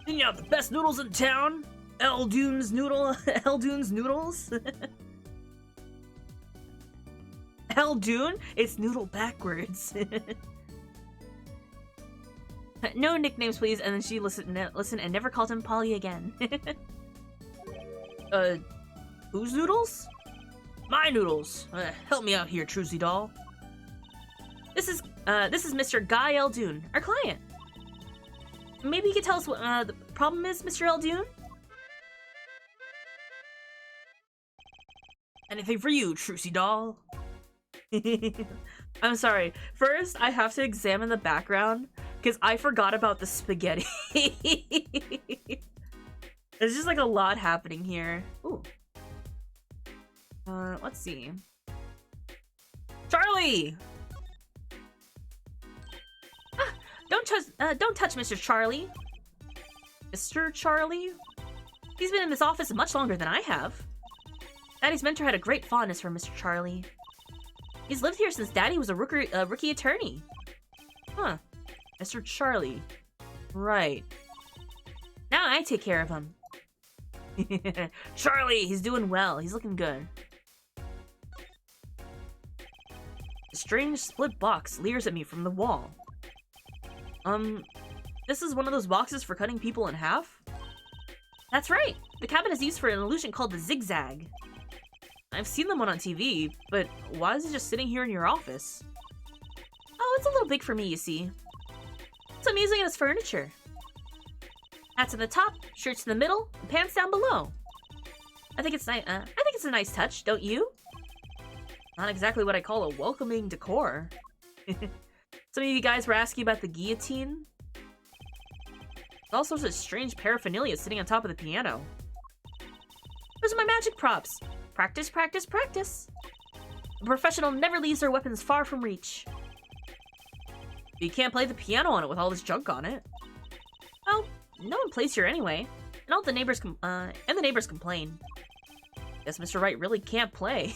You know the best noodles in town? Eldoon's Noodles? Eldoon? It's noodle backwards. No nicknames, please. And then she listened and never called him Polly again. Whose noodles? My noodles. Help me out here, Trucy doll. This is Mr. Guy Eldoon, our client. Maybe you could tell us what the problem is, Mr. Eldoon? Anything for you, Trucy doll. I'm sorry. First, I have to examine the background because I forgot about the spaghetti. There's just like a lot happening here. Ooh. Let's see. Charlie! Don't touch Mr. Charlie. Mr. Charlie? He's been in this office much longer than I have. Daddy's mentor had a great fondness for Mr. Charlie. He's lived here since Daddy was a rookie attorney. Huh. Mr. Charlie. Right. Now I take care of him. Charlie, he's doing well. He's looking good. A strange split box leers at me from the wall. This is one of those boxes for cutting people in half? That's right! The cabinet is used for an illusion called the zigzag. I've seen them on TV, but why is it just sitting here in your office? Oh, it's a little big for me, you see. So I'm using it as furniture. Hats in the top, shirts in the middle, and pants down below. I think it's nice. I think it's a nice touch, don't you? Not exactly what I call a welcoming decor. Some of you guys were asking about the guillotine. There's all sorts of strange paraphernalia sitting on top of the piano. Those are my magic props. Practice, practice, practice. A professional never leaves their weapons far from reach. You can't play the piano on it with all this junk on it. Oh, no one plays here anyway, and all the neighbors complain. Guess Mr. Wright really can't play.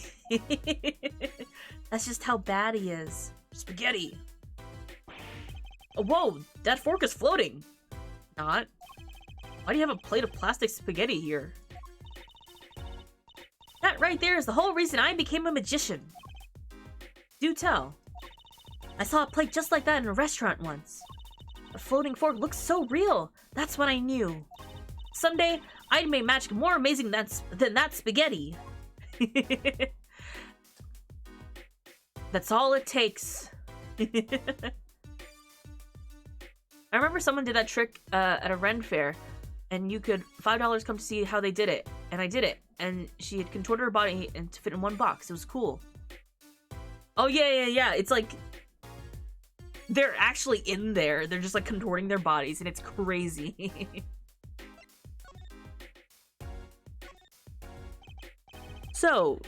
That's just how bad he is. Spaghetti. Oh, whoa, that fork is floating. Not. Why do you have a plate of plastic spaghetti here? That right there is the whole reason I became a magician. Do tell. I saw a plate just like that in a restaurant once. The floating fork looks so real. That's when I knew. Someday, I'd make magic more amazing than that spaghetti. That's all it takes. I remember someone did that trick at a Ren fair, and you could $5 come to see how they did it, and I did it, and she had contorted her body and to fit in one box. It was cool. Oh yeah. It's like they're actually in there. They're just like contorting their bodies, and it's crazy. So,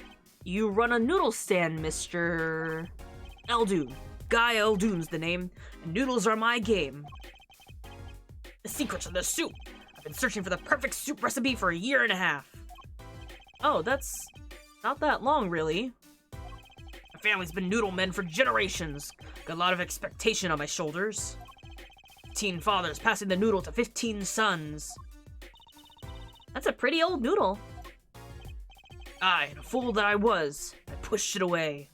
you run a noodle stand, Mr. Eldoon. Guy Eldoon's the name, and noodles are my game. The secret's in the soup. I've been searching for the perfect soup recipe for 1.5 years. Oh, that's not that long, really. My family's been noodle men for generations. Got a lot of expectation on my shoulders. 15 fathers passing the noodle to 15 sons. That's a pretty old noodle. I, the fool that I was, I pushed it away.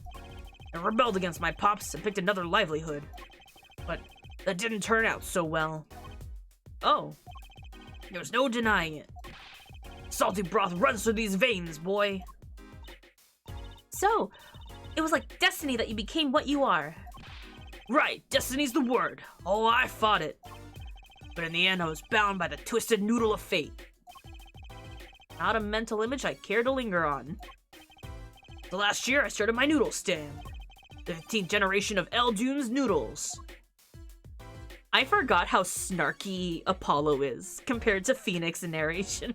I rebelled against my pops and picked another livelihood. But that didn't turn out so well. Oh. There's no denying it. Salty broth runs through these veins, boy. So, it was like destiny that you became what you are. Right, destiny's the word. Oh, I fought it. But in the end, I was bound by the twisted noodle of fate. Not a mental image I care to linger on. So last year, I started my noodle stand. The 15th generation of Eldune's noodles. I forgot how snarky Apollo is compared to Phoenix in narration.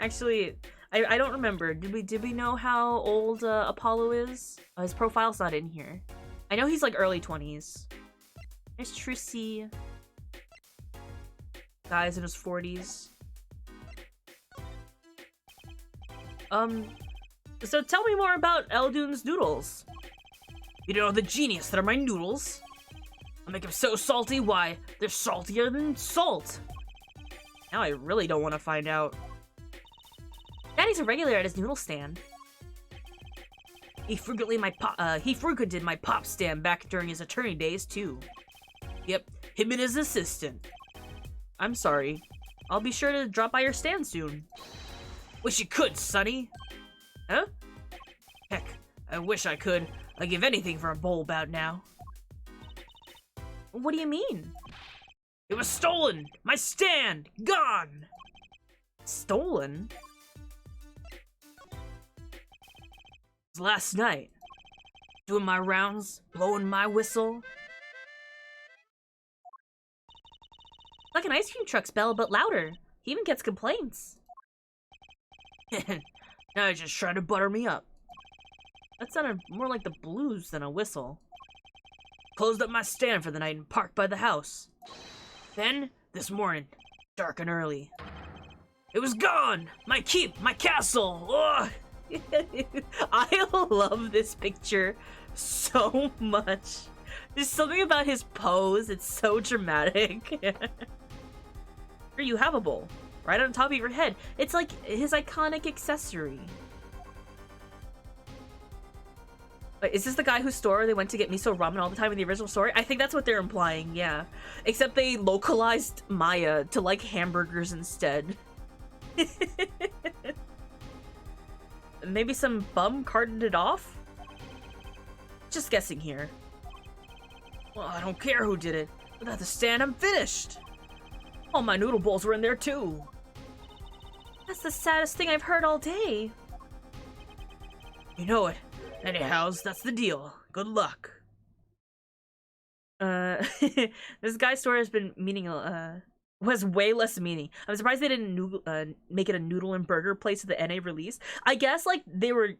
Actually, I don't remember. Did we know how old Apollo is? His profile's not in here. I know he's like early 20s. There's Trissy. Guy's in his 40s. So tell me more about Eldune's noodles. You know the genius that are my noodles? I make them so salty, why, they're saltier than salt. Now I really don't want to find out. Daddy's a regular at his noodle stand. He frequented my pop stand back during his attorney days, too. Yep, him and his assistant. I'm sorry. I'll be sure to drop by your stand soon. Wish you could, Sonny. Huh? Heck, I wish I could. I'd give anything for a bowl about now. What do you mean? It was stolen! My stand! Gone! Stolen? It was last night. Doing my rounds, blowing my whistle. Like an ice cream truck's bell, but louder. He even gets complaints. Now he's just trying to butter me up. That sounded more like the blues than a whistle. Closed up my stand for the night and parked by the house. Then, this morning, dark and early, it was gone! My keep, my castle! Ugh! I love this picture so much. There's something about his pose, it's so dramatic. Here you have a bowl, right on top of your head. It's like his iconic accessory. Wait, is this the guy whose store they went to get miso ramen all the time in the original story? I think that's what they're implying, yeah. Except they localized Maya to like hamburgers instead. Maybe some bum carted it off? Just guessing here. Well, I don't care who did it. Without the stand, I'm finished. All my noodle bowls were in there too. That's the saddest thing I've heard all day. You know it. Anyhows, that's the deal. Good luck. This guy's story has been was way less meaning. I'm surprised they didn't make it a noodle and burger place at the NA release. I guess like they were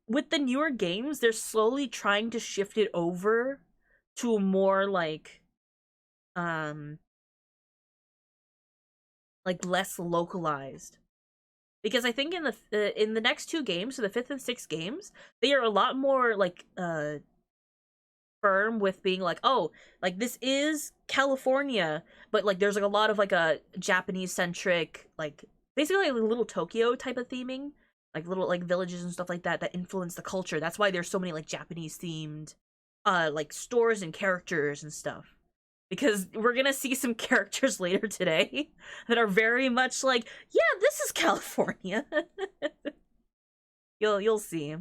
with the newer games, they're slowly trying to shift it over to a more like less localized. Because I think in the next two games, so the 5th and 6th games, they are a lot more like firm with being like, oh, like this is California, but like there's like a lot of like a Japanese centric, like basically like a little Tokyo type of theming, like little like villages and stuff like that that influence the culture. That's why there's so many like Japanese themed like stores and characters and stuff. Because we're gonna see some characters later today that are very much like, yeah, this is California. You'll see.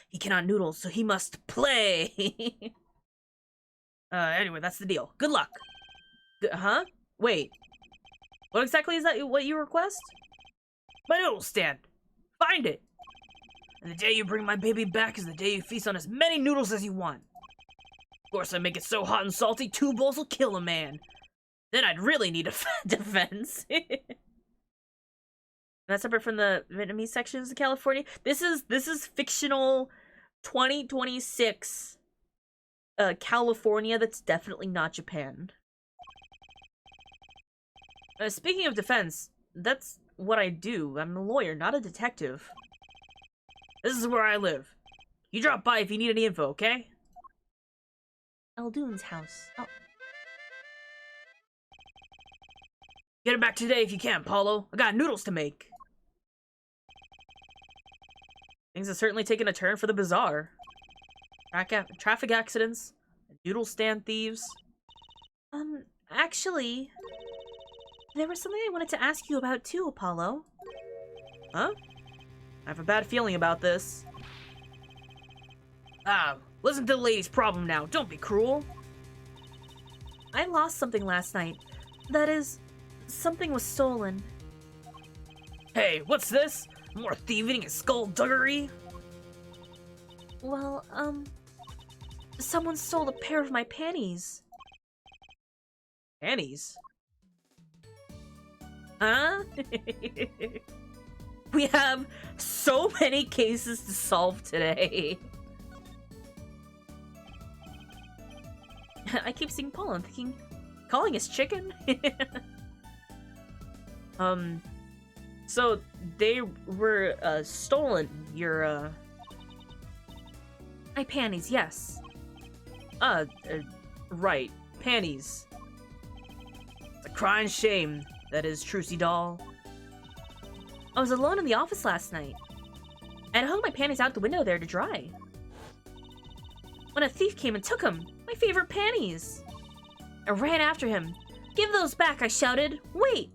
He cannot noodle, so he must play. Anyway, that's the deal. Good luck. Huh? Wait. What exactly is that? What you request? My noodle stand. Find it. And the day you bring my baby back is the day you feast on as many noodles as you want. Of course, I make it so hot and salty, 2 bowls will kill a man. Then I'd really need a defense. That's separate from the Vietnamese sections of California. This is fictional 2026 California that's definitely not Japan. Speaking of defense, that's what I do. I'm a lawyer, not a detective. This is where I live. You drop by if you need any info, okay? Eldune's house. Oh. Get it back today if you can, Paulo. I got noodles to make. Things have certainly taken a turn for the bizarre. Traffic accidents, Noodle stand thieves? Actually, there was something I wanted to ask you about too, Apollo. Huh? I have a bad feeling about this. Ah, listen to the lady's problem now. Don't be cruel. I lost something last night. That is, something was stolen. Hey, what's this? More thieving and skullduggery? Well, someone stole a pair of my panties. Panties? Huh? We have so many cases to solve today. I keep seeing Paul and thinking, calling us chicken? So they were, stolen, your, My panties, yes. right, panties. It's a crying shame, that is, Trucy doll. I was alone in the office last night. I had hung my panties out the window there to dry. When a thief came and took them, my favorite panties. I ran after him. Give those back, I shouted. Wait!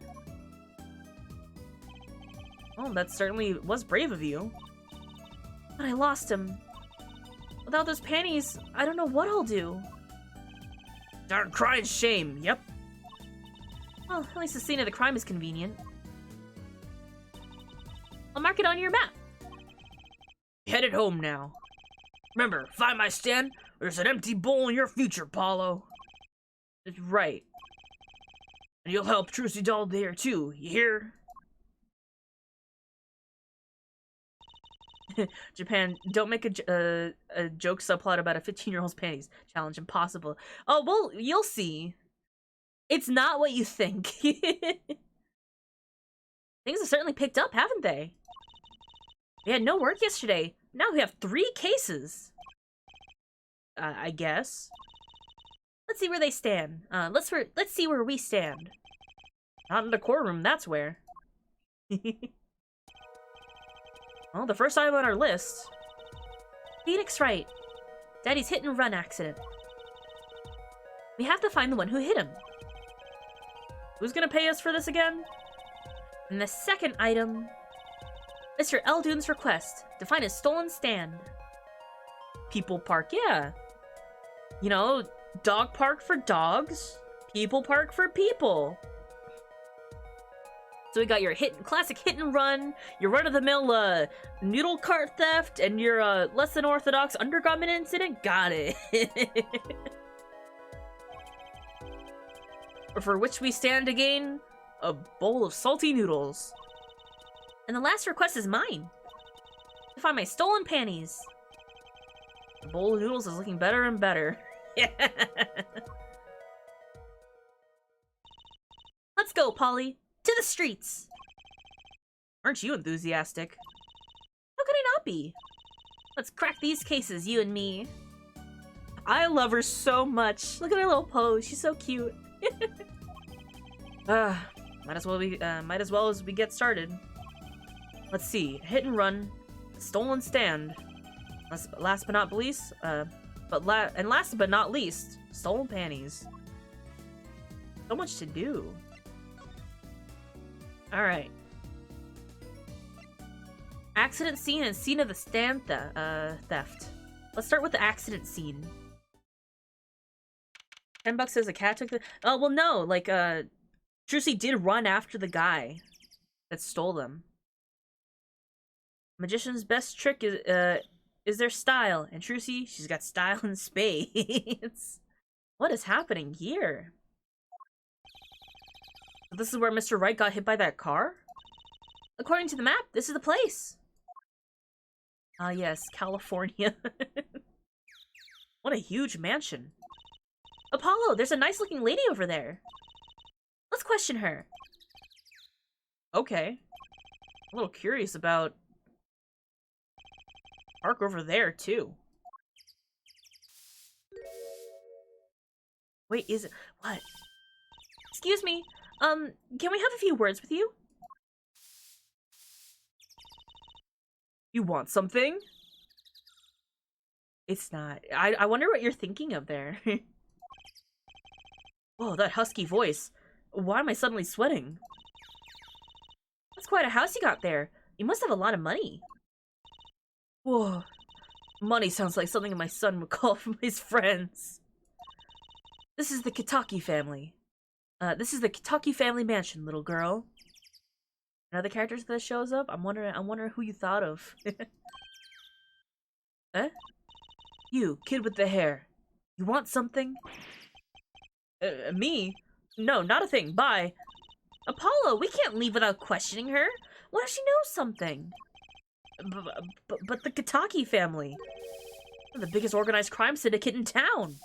Oh, that certainly was brave of you. But I lost him. Without those panties, I don't know what I'll do. Darn crying shame, yep. Well, at least the scene of the crime is convenient. I'll mark it on your map. Headed home now. Remember, find my stand, or there's an empty bowl in your future, Paulo. That's right. And you'll help Trucy doll there too, you hear? Japan, don't make a joke subplot about a 15-year-old's panties. Challenge impossible. Oh, well, you'll see. It's not what you think. Things have certainly picked up, haven't they? We had no work yesterday. Now we have 3 cases. I guess. Let's see where they stand. Let's see where we stand. Not in the courtroom, that's where. Well, the first item on our list. Phoenix Wright. Daddy's hit and run accident. We have to find the one who hit him. Who's gonna pay us for this again? And the second item, Mr. Eldoon's request to find a stolen stand. People park, yeah. You know, dog park for dogs, people park for people. So we got your classic hit and run, your run-of-the-mill noodle cart theft, and your less than orthodox undergarment incident. Got it. For which we stand to gain a bowl of salty noodles. And the last request is mine. To find my stolen panties. The bowl of noodles is looking better and better. Let's go, Polly. To the streets. Aren't you enthusiastic? How could I not be? Let's crack these cases, you and me. I love her so much. Look at her little pose. She's so cute. Might as well as we get started. Let's see. Hit and run, stolen stand. Last but not least, last but not least, stolen panties. So much to do. All right. Accident scene and scene of the stand theft. Let's start with the accident scene. $10 says a cat took the. Oh well, no. Like Trucy did run after the guy that stole them. Magician's best trick is their style, and Trucy, she's got style in spades. What is happening here? This is where Mr. Wright got hit by that car? According to the map, this is the place. Ah, yes, California. What a huge mansion. Apollo, there's a nice-looking lady over there. Let's question her. Okay. I'm a little curious about park over there, too. Wait, is it... What? Excuse me. Can we have a few words with you? You want something? It's not. I wonder what you're thinking of there. Whoa, that husky voice. Why am I suddenly sweating? That's quite a house you got there. You must have a lot of money. Whoa. Money sounds like something my son would call from his friends. This is the Kitaki family. This is the Kitaki family mansion, little girl. Another characters that shows up? I'm wondering who you thought of. Eh? You, kid with the hair. You want something? Me? No, not a thing. Bye. Apollo, we can't leave without questioning her. What if she knows something? But the Kitaki family. They're the biggest organized crime syndicate in town.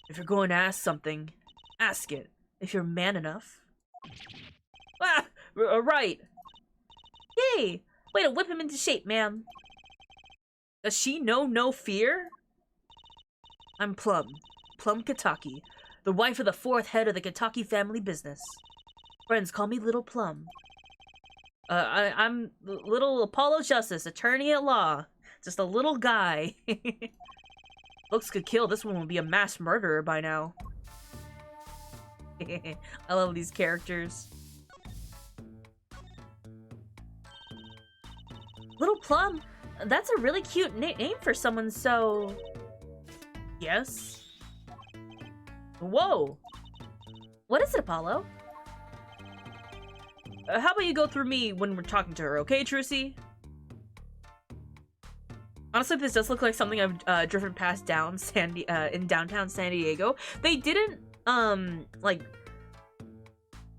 If you're going to ask something, ask it. If you're man enough. Ah! Right. Yay! Way to whip him into shape, ma'am. Does she know no fear? I'm Plum. Plum Kitaki. The wife of the 4th head of the Kitaki family business. Friends call me Little Plum. I'm Little Apollo Justice, attorney at law. Just a little guy. Looks could kill. This one would be a mass murderer by now. I love these characters. Little Plum, that's a really cute name for someone so... Yes? Whoa! What is it, Apollo? How about you go through me when we're talking to her, okay, Trucy? Honestly, this does look like something I've driven past in downtown San Diego. They didn't, like...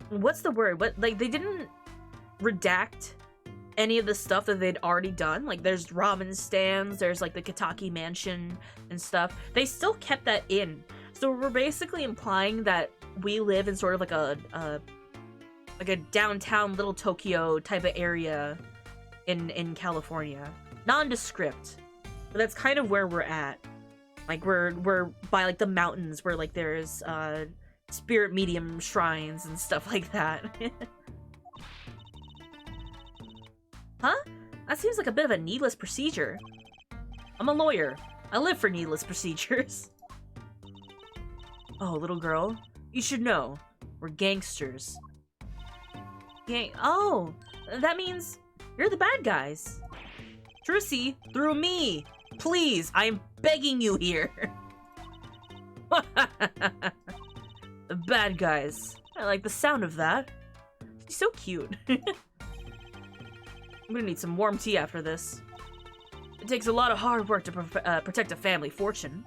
What's the word? They didn't redact any of the stuff that they'd already done. Like, there's ramen stands, there's, like, the Kitaki mansion and stuff. They still kept that in. So we're basically implying that we live in sort of like a downtown Little Tokyo type of area in California. Nondescript. But that's kind of where we're at. Like, we're by, like, the mountains where, like, there's, spirit medium shrines and stuff like that. Huh? That seems like a bit of a needless procedure. I'm a lawyer. I live for needless procedures. Oh, little girl. You should know. We're gangsters. Oh, that means you're the bad guys. Trucy, through me. Please, I'm begging you here. The bad guys. I like the sound of that. She's so cute. I'm gonna need some warm tea after this. It takes a lot of hard work to protect a family fortune.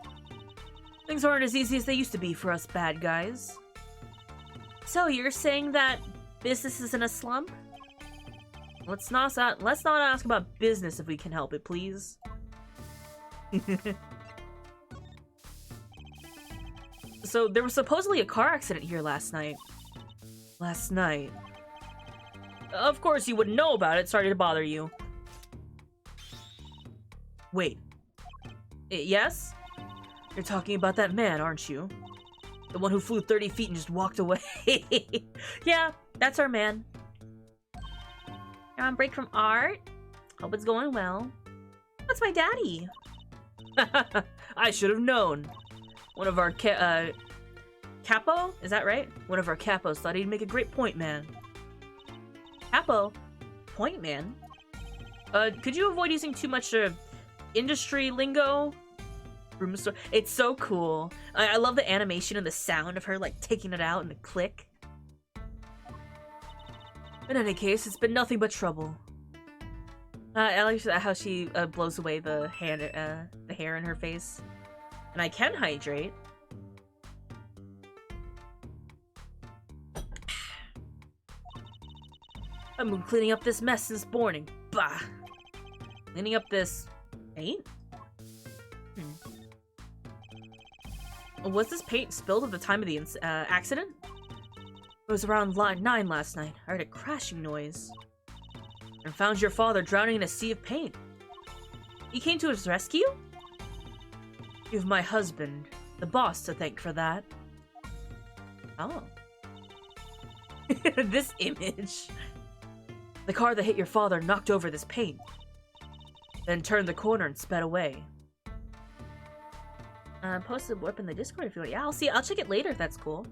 Things aren't as easy as they used to be for us bad guys. So you're saying that business is in a slump? Let's not ask about business if we can help it, please. So there was supposedly a car accident here last night. Last night. Of course you wouldn't know about it. Sorry to bother you. Wait. Yes? You're talking about that man, aren't you? The one who flew 30 feet and just walked away. Yeah, that's our man. You're on break from art? Hope it's going well. That's my daddy. I should have known. One of our capo? Is that right? One of our capos thought he'd make a great point man. Capo? Point man? Could you avoid using too much industry lingo? Room store. It's so cool. I love the animation and the sound of her like taking it out and the click. In any case, it's been nothing but trouble. I like how she blows away the hair in her face. And I can hydrate. I've been cleaning up this mess since morning. Bah! Cleaning up this paint? Was this paint spilled at the time of the accident? It was around line 9 last night. I heard a crashing noise. And found your father drowning in a sea of paint. He came to his rescue? You have my husband, the boss, to thank for that. Oh. This image. The car that hit your father knocked over this paint. then turned the corner and sped away. Posted warp in the Discord if you want. Yeah, I'll check it later if that's cool.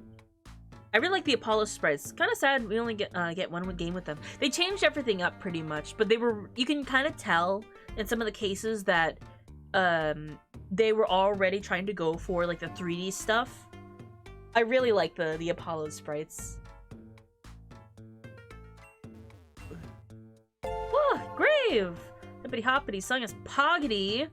I really like the Apollo sprites. Kind of sad we only get one game with them. They changed everything up pretty much, but you can kind of tell in some of the cases that they were already trying to go for like the 3D stuff. I really like the Apollo sprites. Whoa, Grave! Hippity hoppity sung us Poggity.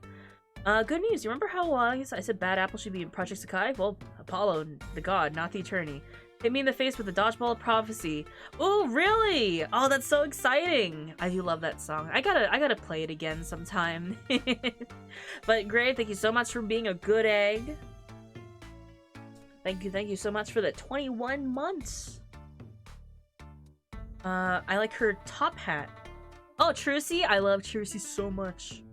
Good news. You remember how I said Bad Apple should be in Project Sakai? Well, Apollo, the god, not the attorney, hit me in the face with the dodgeball of prophecy. Oh, really? Oh, that's so exciting. I do love that song. I gotta play it again sometime. But Grave, thank you so much for being a good egg. Thank you so much for the 21 months. I like her top hat. Oh, Trucy? I love Trucy so much.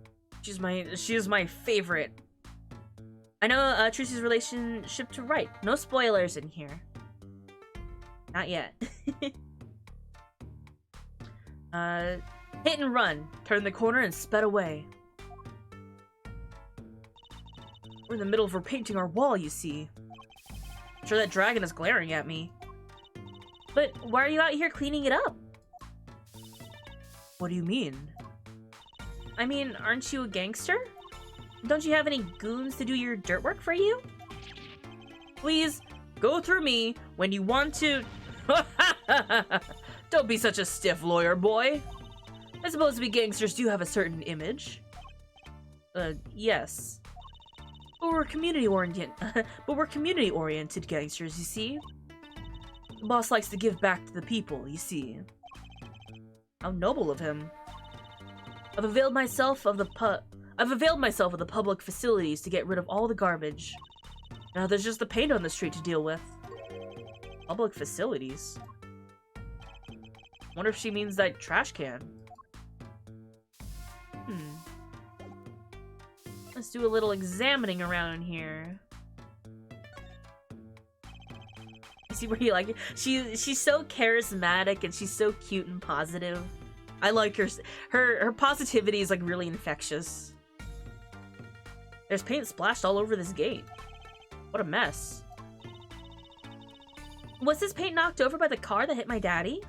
She is my favorite. I know Trucy's relationship to Wright. No spoilers in here. Not yet. Hit and run. Turned the corner and sped away. We're in the middle of repainting our wall, you see. I'm sure that dragon is glaring at me. But why are you out here cleaning it up? What do you mean? I mean, aren't you a gangster? Don't you have any goons to do your dirt work for you? Please, go through me when you want to... Don't be such a stiff lawyer boy. I suppose we gangsters do have a certain image. Yes. But we're community-oriented gangsters, you see? The boss likes to give back to the people, you see. How noble of him. I've availed myself of the public facilities to get rid of all the garbage. Now there's just the paint on the street to deal with. Public facilities? Wonder if she means that trash can. Let's do a little examining around here. See where you like it? She's so charismatic and she's so cute and positive. I like her. Her positivity is like really infectious. There's paint splashed all over this gate. What a mess. Was this paint knocked over by the car that hit my daddy?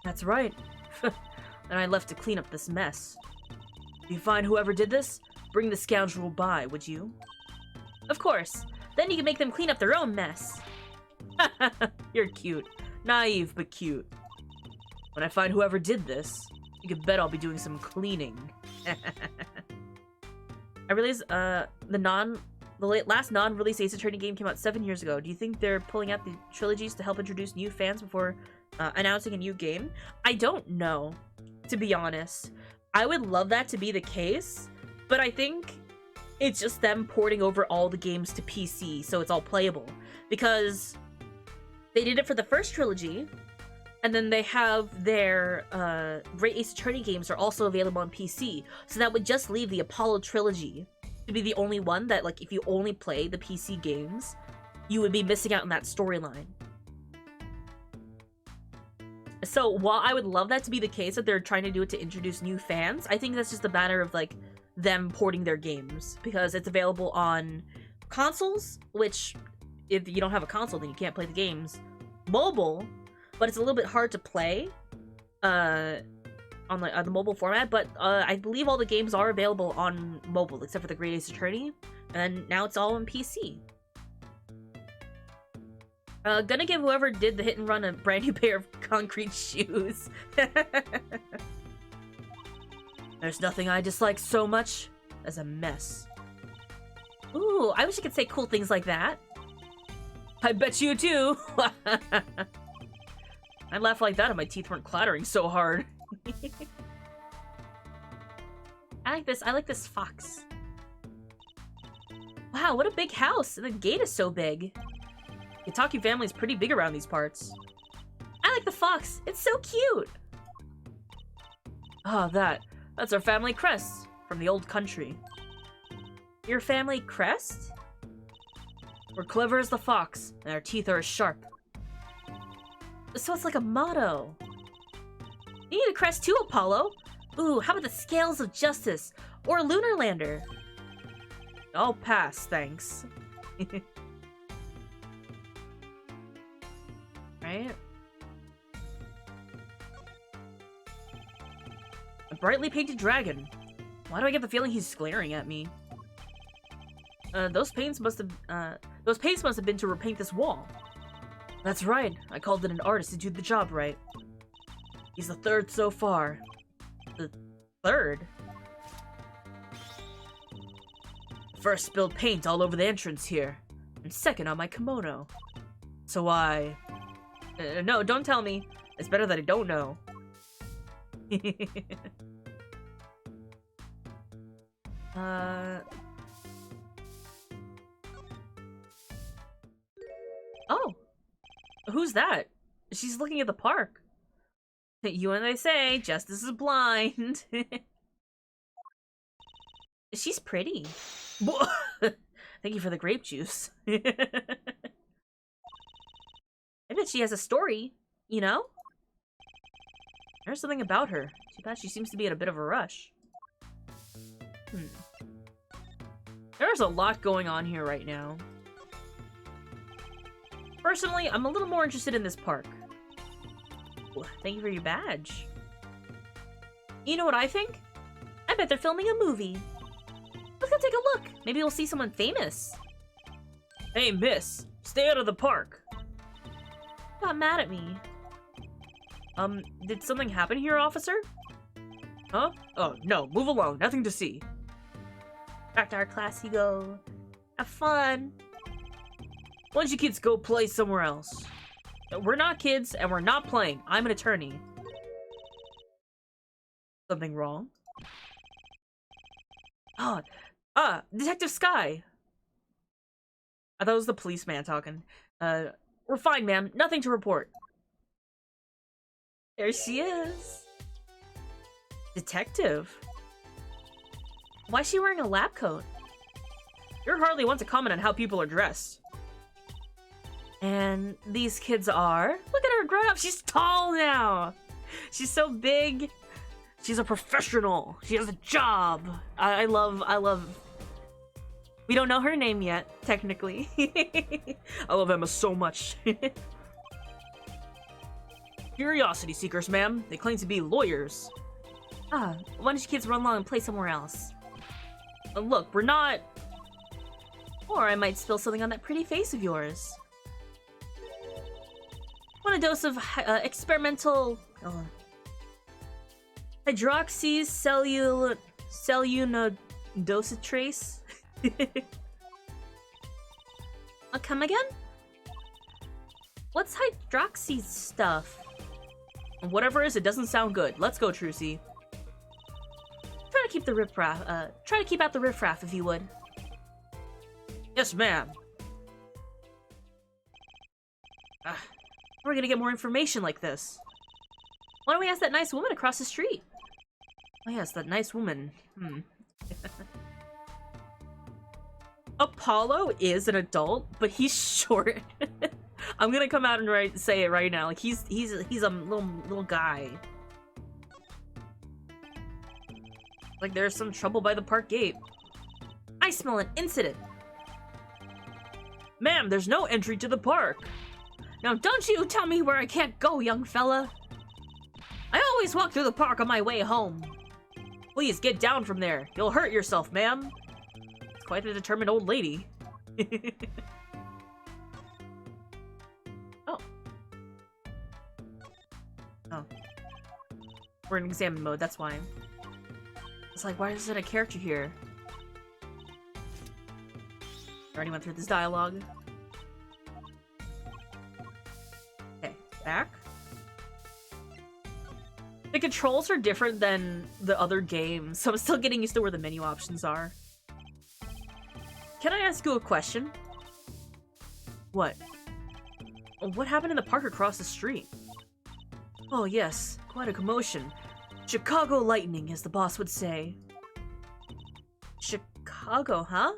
That's right. And I left to clean up this mess. If you find whoever did this, bring the scoundrel by, would you? Of course. Then you can make them clean up their own mess. You're cute. Naive, but cute. When I find whoever did this, you can bet I'll be doing some cleaning. I realize the last non-release Ace Attorney game came out 7 years ago. Do you think they're pulling out the trilogies to help introduce new fans before announcing a new game? I don't know, to be honest. I would love that to be the case, but I think it's just them porting over all the games to PC so it's all playable. Because they did it for the first trilogy, and then they have their Great Ace Attorney games are also available on PC. So that would just leave the Apollo trilogy to be the only one that, like, if you only play the PC games, you would be missing out on that storyline. So while I would love that to be the case, that they're trying to do it to introduce new fans, I think that's just a matter of, like, them porting their games. Because it's available on consoles, which, if you don't have a console, then you can't play the games. Mobile, but it's a little bit hard to play on the mobile format, but I believe all the games are available on mobile, except for the Great Ace Attorney, and now it's all on PC. Gonna give whoever did the hit and run a brand new pair of concrete shoes. There's nothing I dislike so much as a mess. Ooh, I wish I could say cool things like that. I bet you do! I'd laugh like that if my teeth weren't clattering so hard. I like this fox. Wow, what a big house! And the gate is so big. The Itachi family is pretty big around these parts. I like the fox! It's so cute! Ah, that's our family crest from the old country. Your family crest? We're clever as the fox, and our teeth are as sharp. So it's like a motto. You need a crest too, Apollo. Ooh, how about the Scales of Justice? Or Lunar Lander? I'll pass, thanks. Right? A brightly painted dragon. Why do I get the feeling he's glaring at me? Those paints must have been to repaint this wall. That's right. I called in an artist to do the job right. He's the third so far. The third? First spilled paint all over the entrance here, and second on my kimono. So no, don't tell me. It's better that I don't know. Oh! Who's that? She's looking at the park. You and I say, justice is blind. She's pretty. Thank you for the grape juice. I bet she has a story, you know? There's something about her. Too bad she seems to be in a bit of a rush. There's a lot going on here right now. Personally, I'm a little more interested in this park. Ooh, thank you for your badge. You know what I think? I bet they're filming a movie. Let's go take a look. Maybe we'll see someone famous. Hey, miss. Stay out of the park. Got mad at me. Did something happen here, officer? Huh? Oh, no. Move along. Nothing to see. Back to our class you go. Have fun. Why don't you kids go play somewhere else? We're not kids, and we're not playing. I'm an attorney. Something wrong? Detective Sky! I thought it was the policeman talking. We're fine, ma'am. Nothing to report. There she is. Detective? Why is she wearing a lab coat? You're hardly one to comment on how people are dressed. And these kids are... Look at her grown up. She's tall now. She's so big. She's a professional. She has a job. I love... We don't know her name yet, technically. I love Emma so much. Curiosity seekers, ma'am. They claim to be lawyers. Why don't you kids run along and play somewhere else? Look, we're not... Or I might spill something on that pretty face of yours. Want a dose of experimental hydroxycellulositrace? Come again? What's hydroxy stuff? Whatever it is, it doesn't sound good. Let's go, Trucy. Try to keep the riffraff. Try to keep out the riffraff, if you would. Yes, ma'am. We're gonna get more information like this. Why don't we ask that nice woman across the street? Oh yes, that nice woman. Apollo is an adult, but he's short. I'm gonna come out and say it right now. Like he's a little guy. Like there's some trouble by the park gate. I smell an incident. Ma'am, there's no entry to the park. Now don't you tell me where I can't go, young fella. I always walk through the park on my way home. Please get down from there. You'll hurt yourself, ma'am. It's quite a determined old lady. Oh. We're in examine mode, that's why. It's like, why is it a character here? I already went through this dialogue. Okay, back. The controls are different than the other games, so I'm still getting used to where the menu options are. Can I ask you a question? What? What happened in the park across the street? Oh yes, quite a commotion. Chicago lightning, as the boss would say. Chicago, huh?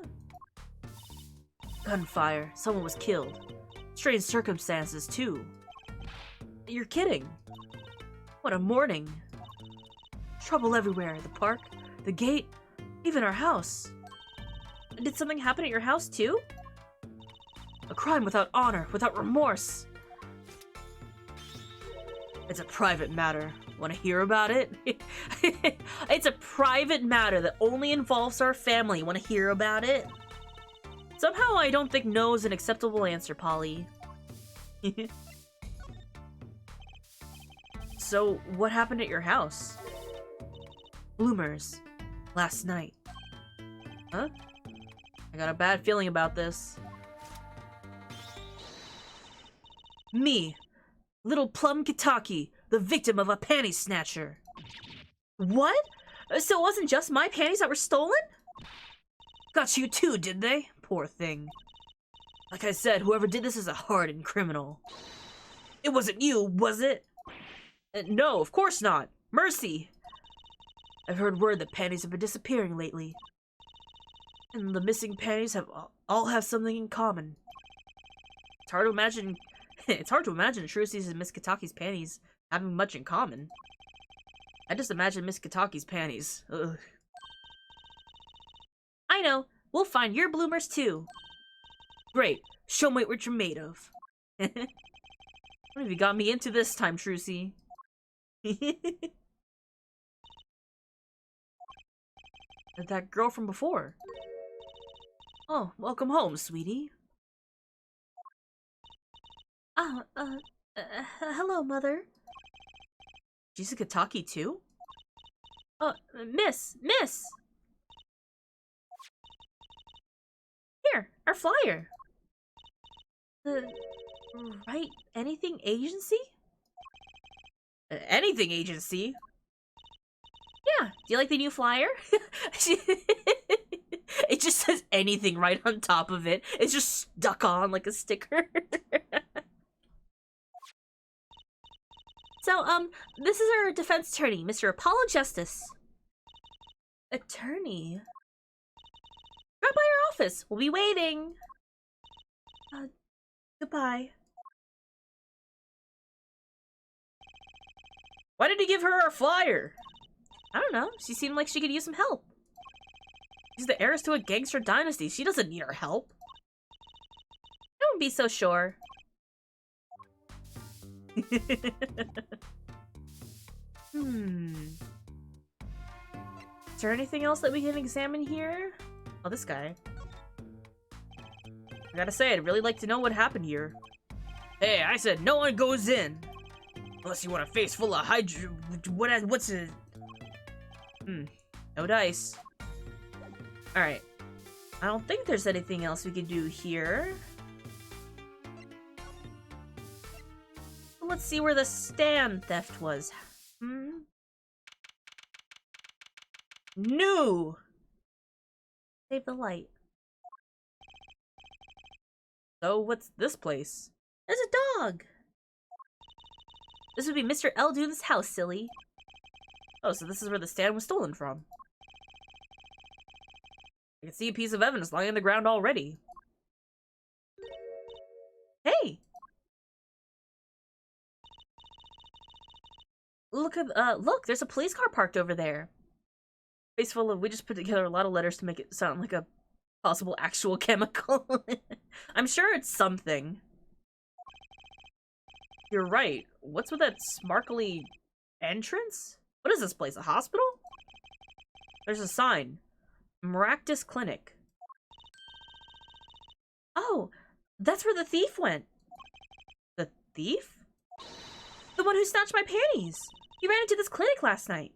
Gunfire. Someone was killed. Strange circumstances, too. You're kidding. What a morning. Trouble everywhere. The park, the gate, even our house. Did something happen at your house too? A crime without honor, without remorse. It's a private matter. Want to hear about it? It's a private matter that only involves our family. Want to hear about it? Somehow I don't think no is an acceptable answer, Polly. So, what happened at your house? Bloomers. Last night. Huh? I got a bad feeling about this. Me, little Plum Kitaki, the victim of a panty snatcher. What? So it wasn't just my panties that were stolen? Got you too, did they? Poor thing. Like I said, whoever did this is a hardened criminal. It wasn't you, was it? No, of course not. Mercy. I've heard word that panties have been disappearing lately. And the missing panties all have something in common. It's hard to imagine Trucy's and Miss Kitaki's panties having much in common. I just imagine Miss Kitaki's panties. Ugh. I know. We'll find your bloomers too. Great. Show me what you're made of. What have you got me into this time, Trucy? That girl from before. Oh, welcome home, sweetie. Hello, Mother. She's a Kitaki too? Miss! Here, our flyer. The Right Anything Agency? Anything Agency? Yeah, do you like the new flyer? It just says anything right on top of it. It's just stuck on like a sticker. So, this is our defense attorney, Mr. Apollo Justice. Attorney? Drop by our office. We'll be waiting. Goodbye. Why did he give her our flyer? I don't know. She seemed like she could use some help. She's the heiress to a gangster dynasty. She doesn't need our help. Don't be so sure. Is there anything else that we can examine here? Oh, this guy. I gotta say, I'd really like to know what happened here. Hey, I said no one goes in! Unless you want a face full of what's it? No dice. Alright. I don't think there's anything else we can do here. Let's see where the stand theft was. New! Save the light. So, what's this place? There's a dog! This would be Mr. Eldune's house, silly. Oh, so this is where the stand was stolen from. I can see a piece of evidence lying on the ground already. Hey! Look, there's a police car parked over there. Face full of, we just put together a lot of letters to make it sound like a possible actual chemical. I'm sure it's something. You're right. What's with that sparkly entrance? What is this place, a hospital? There's a sign. Maractus Clinic. Oh, that's where the thief went. The thief? The one who snatched my panties. He ran into this clinic last night.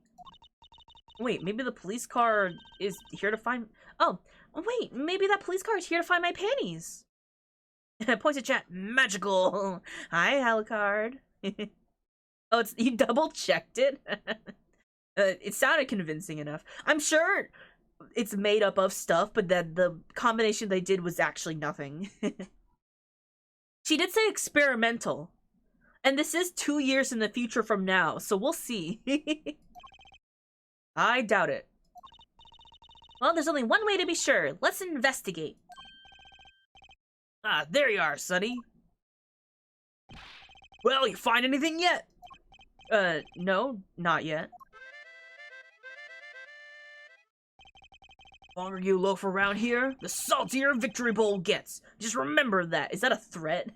Wait, maybe the police car is here to find... Oh, wait, maybe that police car is here to find my panties. Points at chat. Magical. Hi, Alucard. Oh, you double-checked it? It sounded convincing enough. I'm sure it's made up of stuff, but then the combination they did was actually nothing. She did say experimental. And this is 2 years in the future from now, so we'll see. I doubt it. Well, there's only one way to be sure. Let's investigate. Ah, there you are, Sonny. Well, you find anything yet? No, not yet. The longer you loaf around here, the saltier Victory Bowl gets. Just remember that. Is that a threat?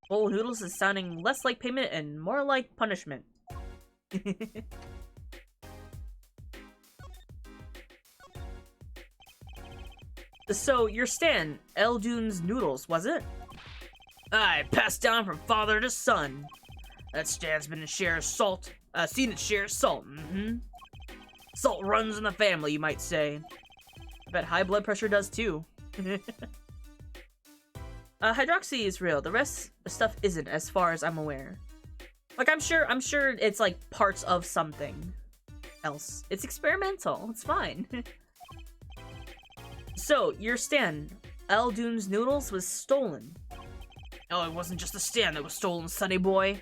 Bowl of noodles is sounding less like payment and more like punishment. So, your stand, Eldune's Noodles, was it? Aye, passed down from father to son. That stand's been seen its share of salt, Salt runs in the family, you might say. I bet high blood pressure does too. Hydroxy is real. The rest of the stuff isn't, as far as I'm aware. Like, I'm sure it's like parts of something else. It's experimental. It's fine. So, your stand, Eldune's Noodles, was stolen. Oh, it wasn't just the stand that was stolen, sonny boy.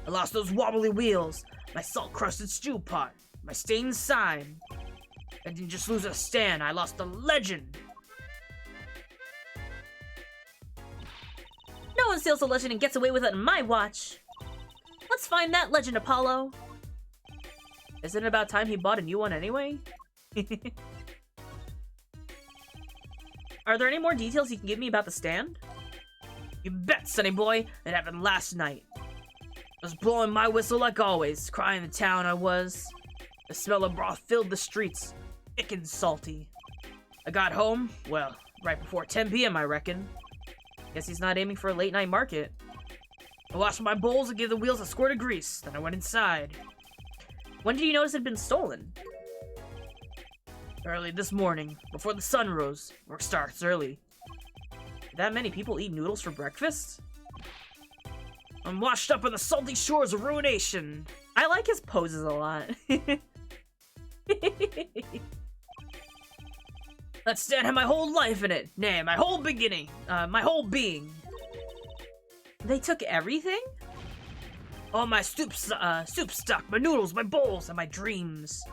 I lost those wobbly wheels, my salt-crusted stew pot, my stained sign. I didn't just lose a stand, I lost a legend. No one steals a legend and gets away with it on my watch. Let's find that legend, Apollo. Isn't it about time he bought a new one anyway? Are there any more details you can give me about the stand? You bet, sonny boy. It happened last night. I was blowing my whistle like always, crying the town I was. The smell of broth filled the streets, thick and salty. I got home, well, right before 10 p.m. I reckon. Guess he's not aiming for a late night market. I washed my bowls and gave the wheels a squirt of grease, then I went inside. When did you notice it had been stolen? Early this morning, before the sun rose. Work starts early. That many people eat noodles for breakfast? I'm washed up on the salty shores of ruination. I like his poses a lot. That stand had my whole life in it. Nay, my whole beginning. My whole being. They took everything? All my soup stock, my noodles, my bowls, and my dreams.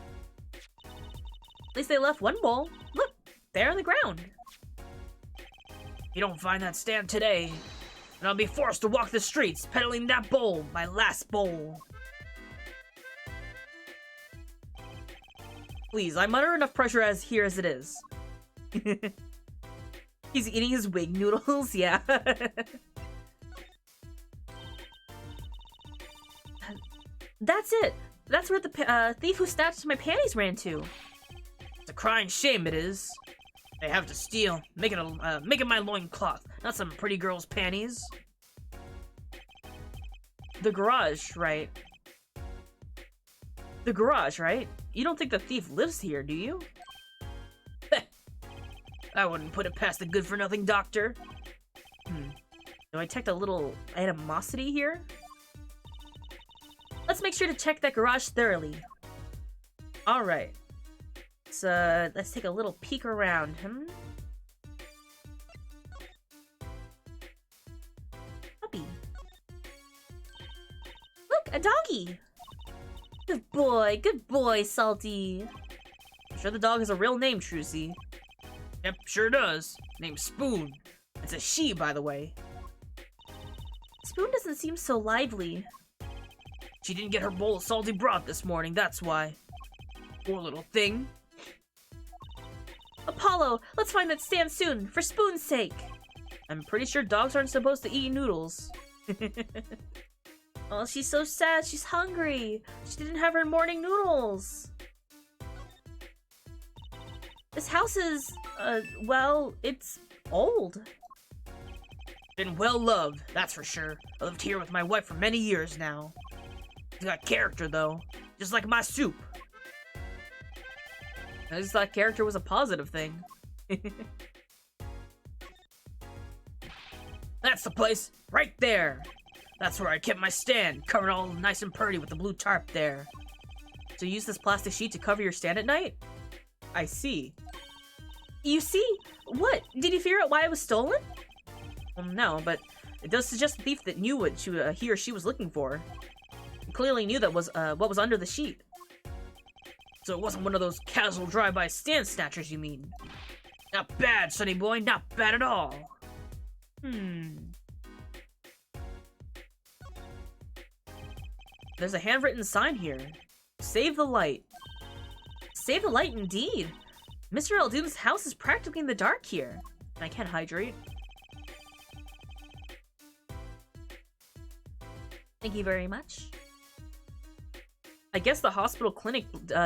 At least they left one bowl. Look, there on the ground. You don't find that stand today, and I'll be forced to walk the streets peddling that bowl, my last bowl. Please, I'm under enough pressure as it is. He's eating his wig noodles, yeah. That's it. That's where the thief who snatched my panties ran to. It's a crying shame, it is. They have to steal, make it my loincloth, not some pretty girl's panties. The garage, right? The garage, right? You don't think the thief lives here, do you? I wouldn't put it past the good-for-nothing doctor. Do I detect a little animosity here? Let's make sure to check that garage thoroughly. Alright. Let's take a little peek around. Puppy. Look, a doggy! Good boy, Salty. I'm sure the dog has a real name, Trucy. Yep, sure does. Name's Spoon. It's a she, by the way. Spoon doesn't seem so lively. She didn't get her bowl of salty broth this morning, that's why. Poor little thing. Apollo, let's find that stand soon, for Spoon's sake. I'm pretty sure dogs aren't supposed to eat noodles. Oh, she's so sad. She's hungry. She didn't have her morning noodles. This house is, well, it's old. Been well loved, that's for sure. I lived here with my wife for many years now. It's got character, though. Just like my soup. I just thought character was a positive thing. That's the place, right there. That's where I kept my stand, covered all nice and pretty with the blue tarp there. So you use this plastic sheet to cover your stand at night? I see. You see? What? Did you figure out why it was stolen? Well, no, but it does suggest the thief that knew what he or she was looking for. He clearly knew that was what was under the sheet. So it wasn't one of those casual drive-by stand snatchers, you mean? Not bad, sonny boy, not bad at all. There's a handwritten sign here. Save the light. Save the light indeed. Mr. Eldoon's house is practically in the dark here. And I can't hydrate. Thank you very much. I guess the hospital clinic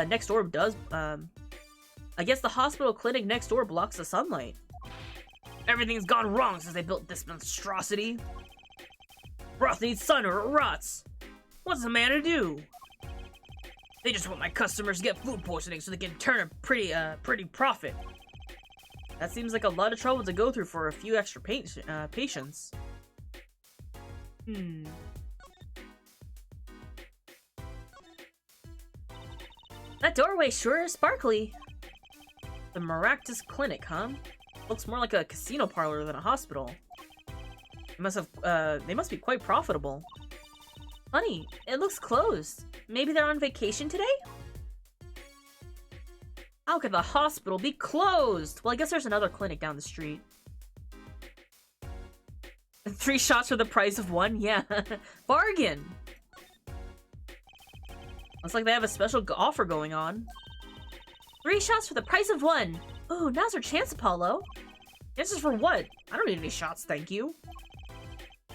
next door does, I guess the hospital clinic next door blocks the sunlight. Everything's gone wrong since they built this monstrosity. Broth needs sun or it rots. What's a man to do? They just want my customers to get food poisoning so they can turn a pretty profit. That seems like a lot of trouble to go through for a few extra patients. That doorway sure is sparkly. The Maractus Clinic, huh? Looks more like a casino parlor than a hospital. They must be quite profitable. Funny, it looks closed. Maybe they're on vacation today? How could the hospital be closed? Well, I guess there's another clinic down the street. 3 shots for the price of 1? Yeah. Bargain! Looks like they have a special offer going on. 3 shots for the price of 1! Oh, now's our chance, Apollo. This is for what? I don't need any shots, thank you.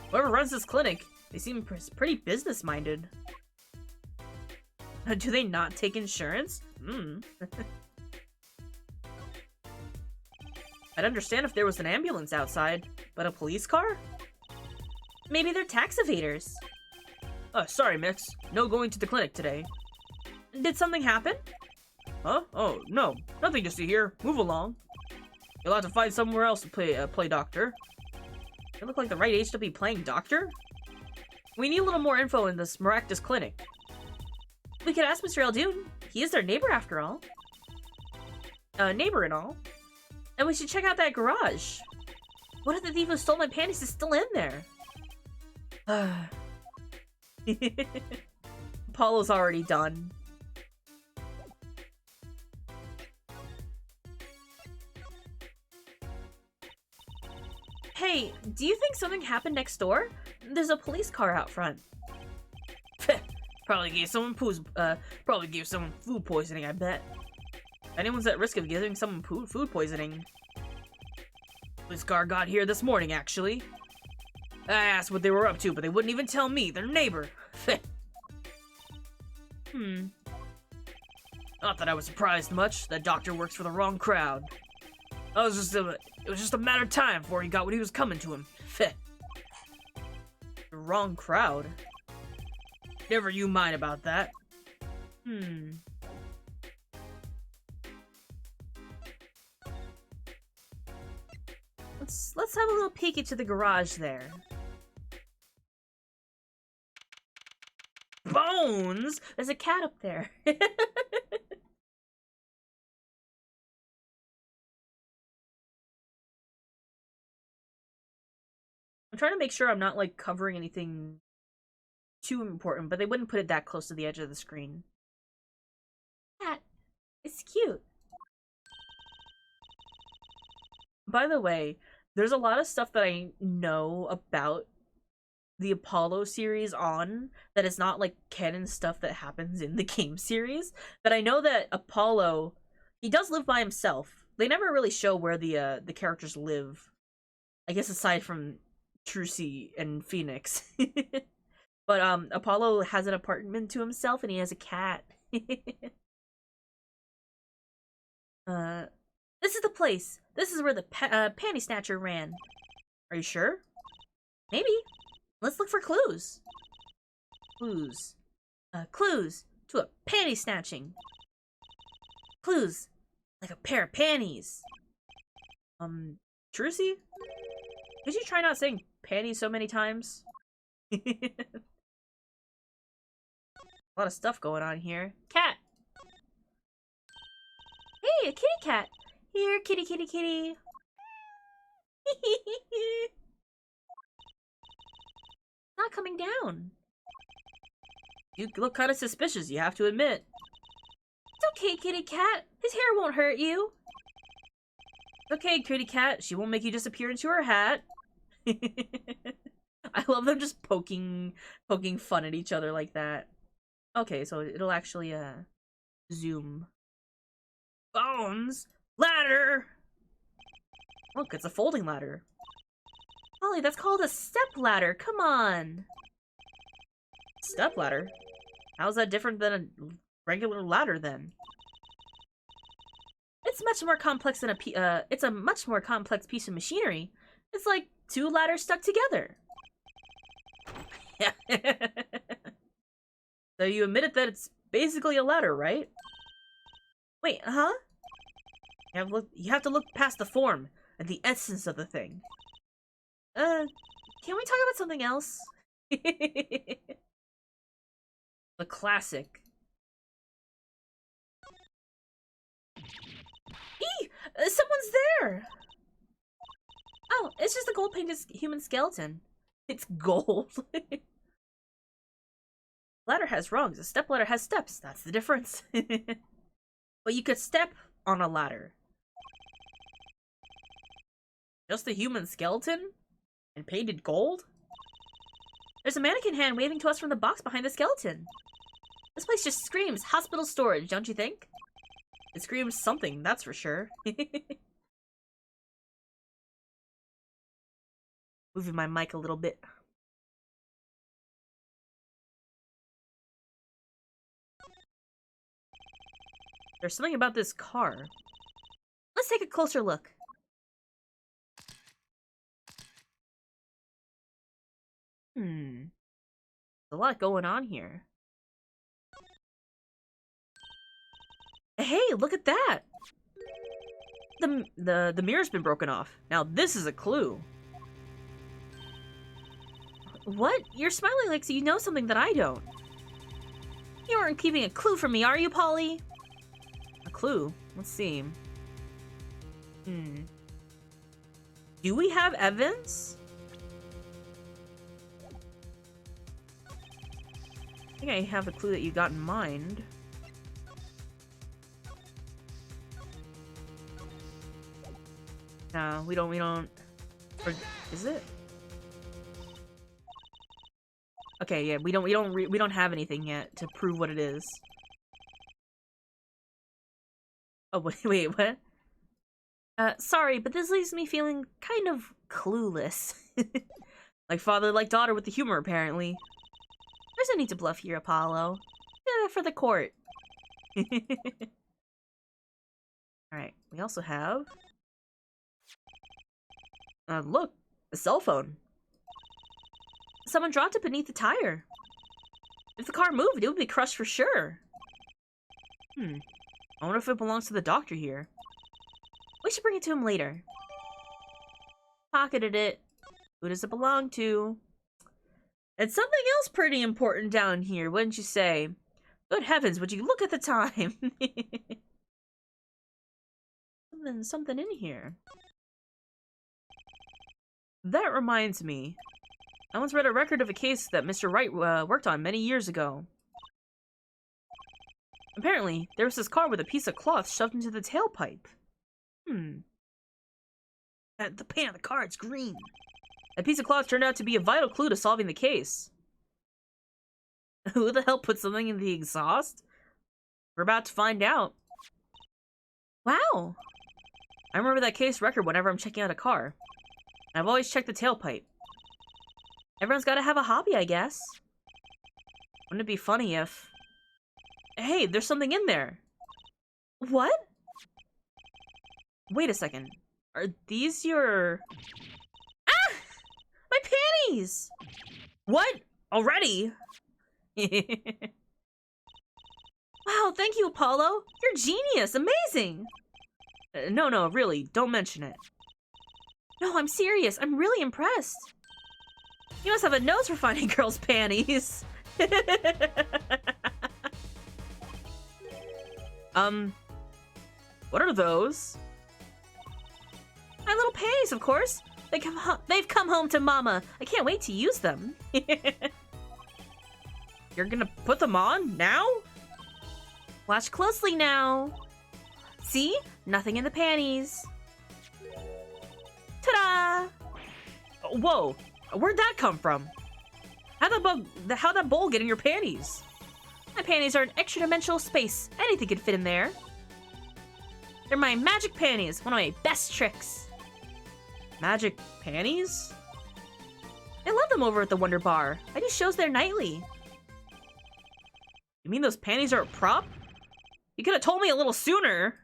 Whoever runs this clinic, they seem pretty business-minded. Do they not take insurance? I'd understand if there was an ambulance outside, but a police car? Maybe they're tax evaders. Sorry, Mix. No going to the clinic today. Did something happen? Huh? Oh, no. Nothing to see here. Move along. You'll have to find somewhere else to play doctor. You look like the right age to be playing doctor? We need a little more info in this Maractus Clinic. We could ask Mr. Eldoon. He is their neighbor after all. Neighbor and all. And we should check out that garage. What if the thief who stole my panties is still in there? Apollo's already done. Hey, do you think something happened next door? There's a police car out front. Probably gave someone food poisoning, I bet. Anyone's at risk of giving someone food poisoning. Police car got here this morning, actually. I asked what they were up to, but they wouldn't even tell me, their neighbor. Not that I was surprised much. That doctor works for the wrong crowd. It was just a matter of time before he got what he was coming to him. The wrong crowd? Never you mind about that. Let's have a little peek into the garage there. Bones! There's a cat up there. I'm trying to make sure I'm not, like, covering anything too important, but they wouldn't put it that close to the edge of the screen. Cat. It's cute. By the way, there's a lot of stuff that I know about the Apollo series on that is not, like, canon stuff that happens in the game series. But I know that Apollo, he does live by himself. They never really show where the characters live. I guess aside from Trucy and Phoenix. But Apollo has an apartment to himself and he has a cat. This is the place. This is where the panty snatcher ran. Are you sure? Maybe. Let's look for clues. Clues. Clues to a panty snatching. Clues. Like a pair of panties. Trucy? Could you try not saying panties so many times? A lot of stuff going on here. Cat! Hey, a kitty cat! Here, kitty, kitty, kitty! Not coming down. You look kind of suspicious, you have to admit. It's okay, kitty cat. His hair won't hurt you. It's okay, kitty cat. She won't make you disappear into her hat. I love them just poking fun at each other like that. Okay, so it'll actually zoom. Bones! Ladder! Look, it's a folding ladder. Polly, that's called a step ladder. Come on. Step ladder? How's that different than a regular ladder then? It's much more complex than it's a much more complex piece of machinery. It's like 2 ladders stuck together. So you admitted that it's basically a ladder, right? Wait, huh? You have to look past the form and the essence of the thing. Can we talk about something else? The classic. Someone's there! Oh, it's just a gold-painted human skeleton. It's gold. Ladder has rungs. A step ladder has steps. That's the difference. But you could step on a ladder. Just a human skeleton? And painted gold? There's a mannequin hand waving to us from the box behind the skeleton. This place just screams hospital storage, don't you think? It screams something, that's for sure. Moving my mic a little bit. There's something about this car. Let's take a closer look. There's a lot going on here. Hey, look at that! The mirror's been broken off. Now this is a clue. What? You're smiling like you know something that I don't. You aren't keeping a clue from me, are you, Polly? A clue? Let's see. Do we have evidence? I think I have the clue that you got in mind. No, we don't, or is it? Okay, yeah, we don't have anything yet to prove what it is. Oh, wait, what? Sorry, but this leaves me feeling kind of clueless. Like father, like daughter with the humor, apparently. There's no need to bluff here, Apollo. For the court. Alright, we also have... look, a cell phone. Someone dropped it beneath the tire. If the car moved, it would be crushed for sure. I wonder if it belongs to the doctor here. We should bring it to him later. Pocketed it. Who does it belong to? And something else pretty important down here, wouldn't you say? Good heavens, would you look at the time? Something in here. That reminds me. I once read a record of a case that Mr. Wright worked on many years ago. Apparently, there was this car with a piece of cloth shoved into the tailpipe. The paint on the car, it's green. That piece of cloth turned out to be a vital clue to solving the case. Who the hell put something in the exhaust? We're about to find out. Wow! I remember that case record whenever I'm checking out a car. I've always checked the tailpipe. Everyone's gotta have a hobby, I guess. Wouldn't it be funny if... Hey, there's something in there! What? Wait a second. Are these your... Ah! My panties! What? Already? Wow, thank you, Apollo! You're genius! Amazing! No, really, don't mention it. No, I'm serious. I'm really impressed. You must have a nose for finding girls' panties. What are those? My little panties, of course. They've come home to Mama. I can't wait to use them. You're gonna put them on now? Watch closely now. See? Nothing in the panties. Ta-da! Whoa! Where'd that come from? How'd that bowl get in your panties? My panties are an extra-dimensional space. Anything could fit in there. They're my magic panties, one of my best tricks. Magic panties? I love them over at the Wonder Bar. I do shows there nightly. You mean those panties are a prop? You could have told me a little sooner.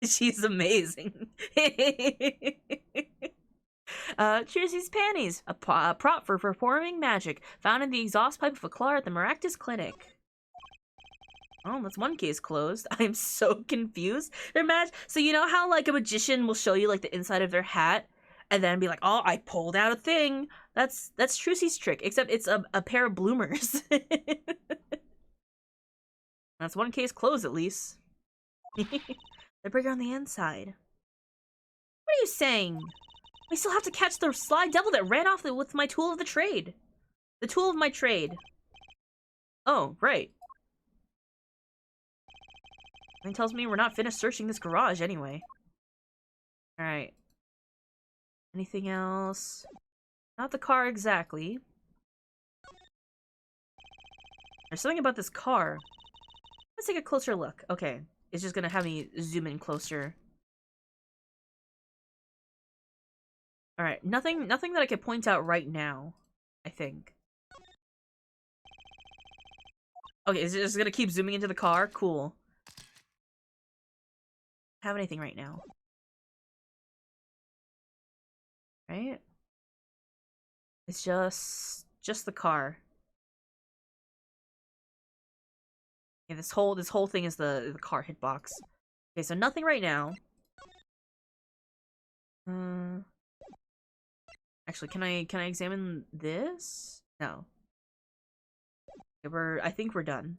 She's amazing. Trussy's panties, a prop for performing magic, found in the exhaust pipe of a Clara at the Maractus Clinic. Oh, that's one case closed. I'm so confused. They're so you know how like a magician will show you like the inside of their hat and then be like, oh, I pulled out a thing. That's Trussy's trick, except it's a pair of bloomers. That's one case closed at least. They're bigger on the inside. What are you saying? We still have to catch the sly devil that ran off with my tool of the trade. The tool of my trade. Oh, right. It tells me we're not finished searching this garage anyway. Alright. Anything else? Not the car exactly. There's something about this car. Let's take a closer look. Okay. It's just gonna have me zoom in closer. Alright, nothing that I could point out right now, I think. Okay, is it just gonna keep zooming into the car? Cool. Have anything right now. Right? It's just the car. Yeah, this whole thing is the car hitbox. Okay, so nothing right now. Actually, can I examine this? No. Okay, I think we're done.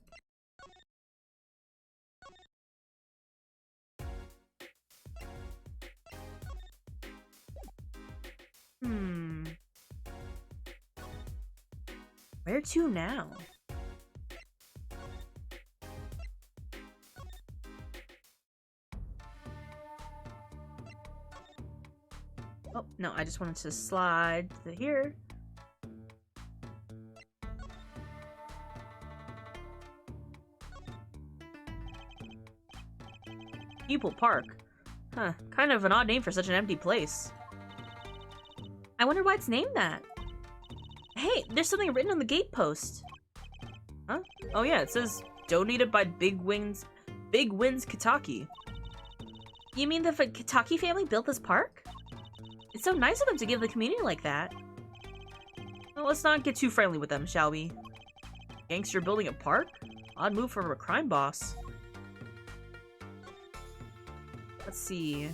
Where to now? Oh, no, I just wanted to slide to here. Pupil Park. Huh, kind of an odd name for such an empty place. I wonder why it's named that. Hey, there's something written on the gate post. Huh? Oh yeah, it says donated by Big Winds Kitaki. You mean the Kitaki family built this park? It's so nice of them to give the community like that. Well, let's not get too friendly with them, shall we? Gangster building a park? Odd move from a crime boss. Let's see.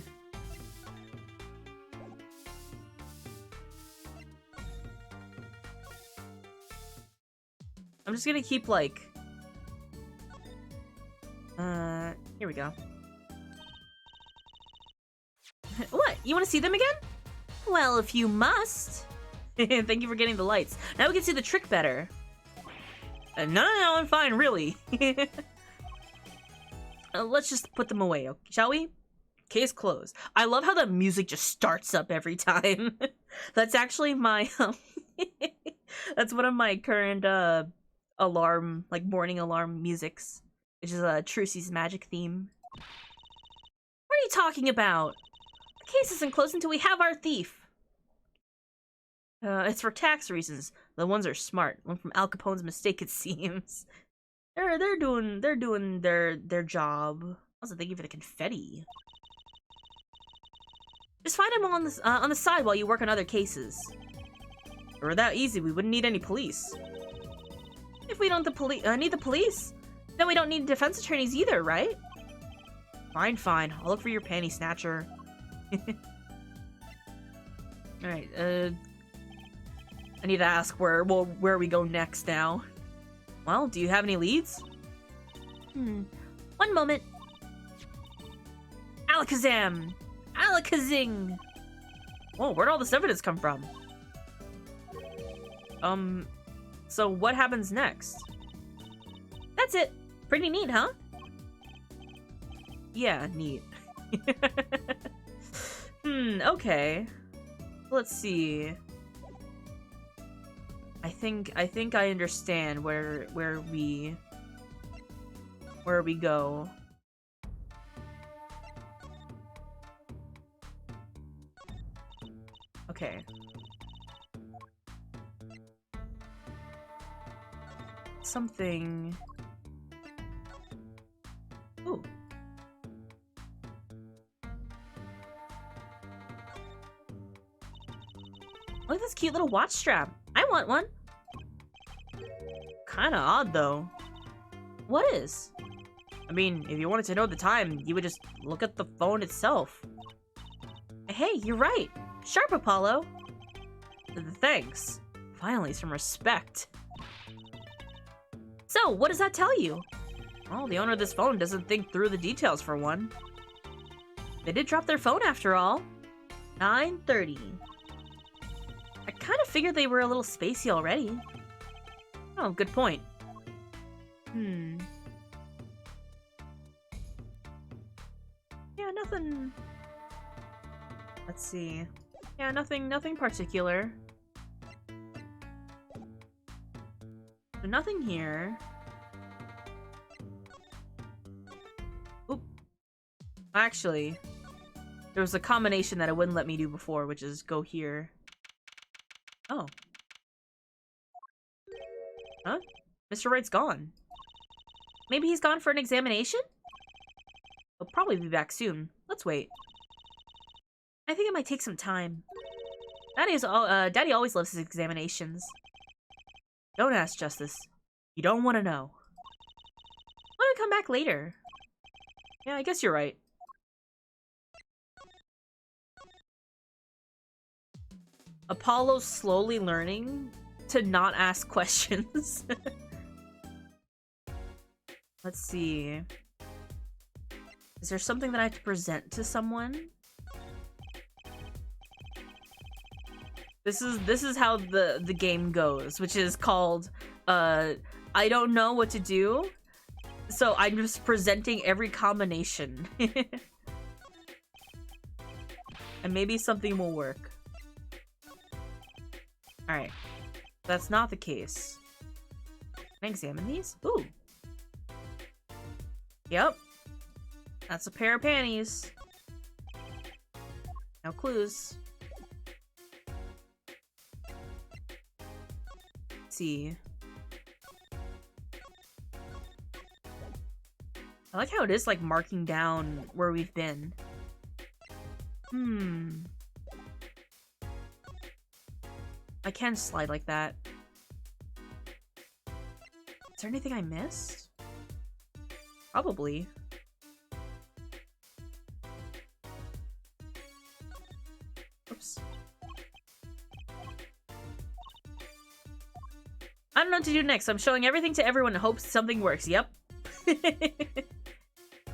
I'm just gonna keep, like... here we go. What? You want to see them again? Well, if you must. Thank you for getting the lights. Now we can see the trick better. No, I'm fine, really. Let's just put them away, shall we? Case closed. I love how the music just starts up every time. That's actually my... that's one of my current, alarm, like, morning alarm musics. Which is Trussy's magic theme. What are you talking about? The case isn't closed until we have our thief. It's for tax reasons. The ones are smart. One from Al Capone's mistake, it seems. They're doing their job. Also, thank you for the confetti. Just find him on the side while you work on other cases. If it were that easy, we wouldn't need any police. If we don't need the police, then we don't need defense attorneys either, right? Fine. I'll look for your panty snatcher. Alright, I need to ask where we go next now. Well, do you have any leads? One moment. Alakazam! Alakazing! Whoa, where'd all this evidence come from? So what happens next? That's it. Pretty neat, huh? Yeah, neat. Okay. Let's see. I think I understand where we where we go. Okay. Something... Ooh. Look at this cute little watch strap. I want one. Kinda odd, though. What is? I mean, if you wanted to know the time, you would just look at the phone itself. Hey, you're right. Sharp, Apollo. Thanks. Finally, some respect. So, what does that tell you? Well, the owner of this phone doesn't think through the details, for one. They did drop their phone, after all. 9:30. I kind of figured they were a little spacey already. Oh, good point. Yeah, nothing... Let's see. Yeah, nothing particular. So nothing here. Oop. Actually, there was a combination that it wouldn't let me do before, which is go here. Oh. Huh? Mr. Wright's gone. Maybe he's gone for an examination? He'll probably be back soon. Let's wait. I think it might take some time. Daddy always loves his examinations. Don't ask, Justice. You don't want to know. Why don't we come back later? Yeah, I guess you're right. Apollo's slowly learning to not ask questions. Let's see. Is there something that I have to present to someone? This is how the game goes, which is called I don't know what to do, so I'm just presenting every combination. And maybe something will work. Alright. That's not the case. Can I examine these? Ooh. Yep. That's a pair of panties. No clues. Let's see. I like how it is like marking down where we've been. I can slide like that. Is there anything I missed? Probably. Oops. I don't know what to do next. I'm showing everything to everyone in hopes something works. Yep.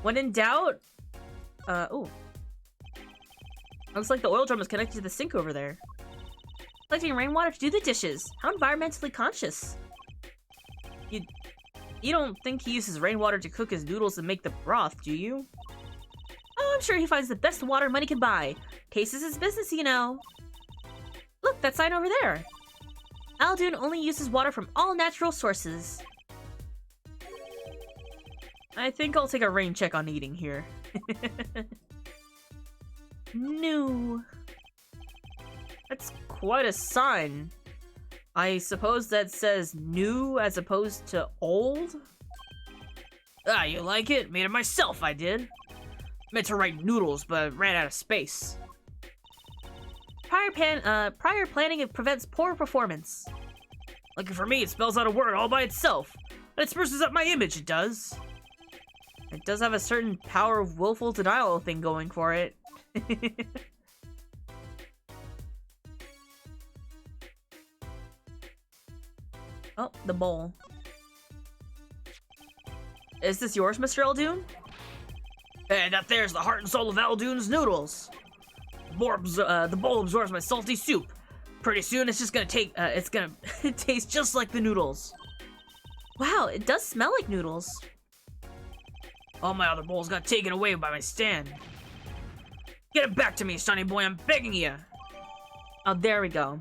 When in doubt... ooh. Looks like the oil drum is connected to the sink over there. Collecting rainwater to do the dishes. How environmentally conscious. You don't think he uses rainwater to cook his noodles and make the broth, do you? Oh, I'm sure he finds the best water money can buy. Taste is his business, you know. Look, that sign over there. Aldoon only uses water from all natural sources. I think I'll take a rain check on eating here. New. That's quite a sign. I suppose that says new as opposed to old? Ah, you like it? Made it myself, I did. Meant to write noodles, but ran out of space. Prior planning prevents poor performance. Lucky for me, it spells out a word all by itself. And it spruces up my image, it does. It does have a certain power of willful denial thing going for it. Oh, the bowl. Is this yours, Mr. Aldoon? Hey, that there's the heart and soul of Aldoon's noodles. The bowl absorbs my salty soup. Pretty soon, it's just gonna it's gonna taste just like the noodles. Wow, it does smell like noodles. All my other bowls got taken away by my stand. Get it back to me, Sonny boy, I'm begging you. Oh, there we go.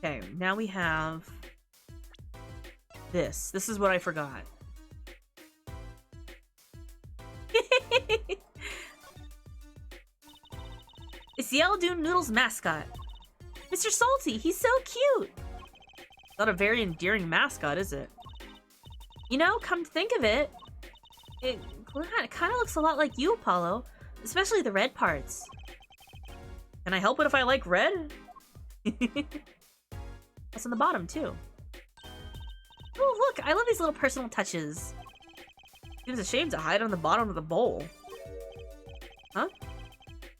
Okay, now we have This is what I forgot. It's the Eldoon Noodles mascot. Mr. Salty, he's so cute! Not a very endearing mascot, is it? You know, come to think of it, it kind of looks a lot like you, Apollo. Especially the red parts. Can I help it if I like red? That's on the bottom, too. Oh, look! I love these little personal touches. Seems a shame to hide on the bottom of the bowl. Huh?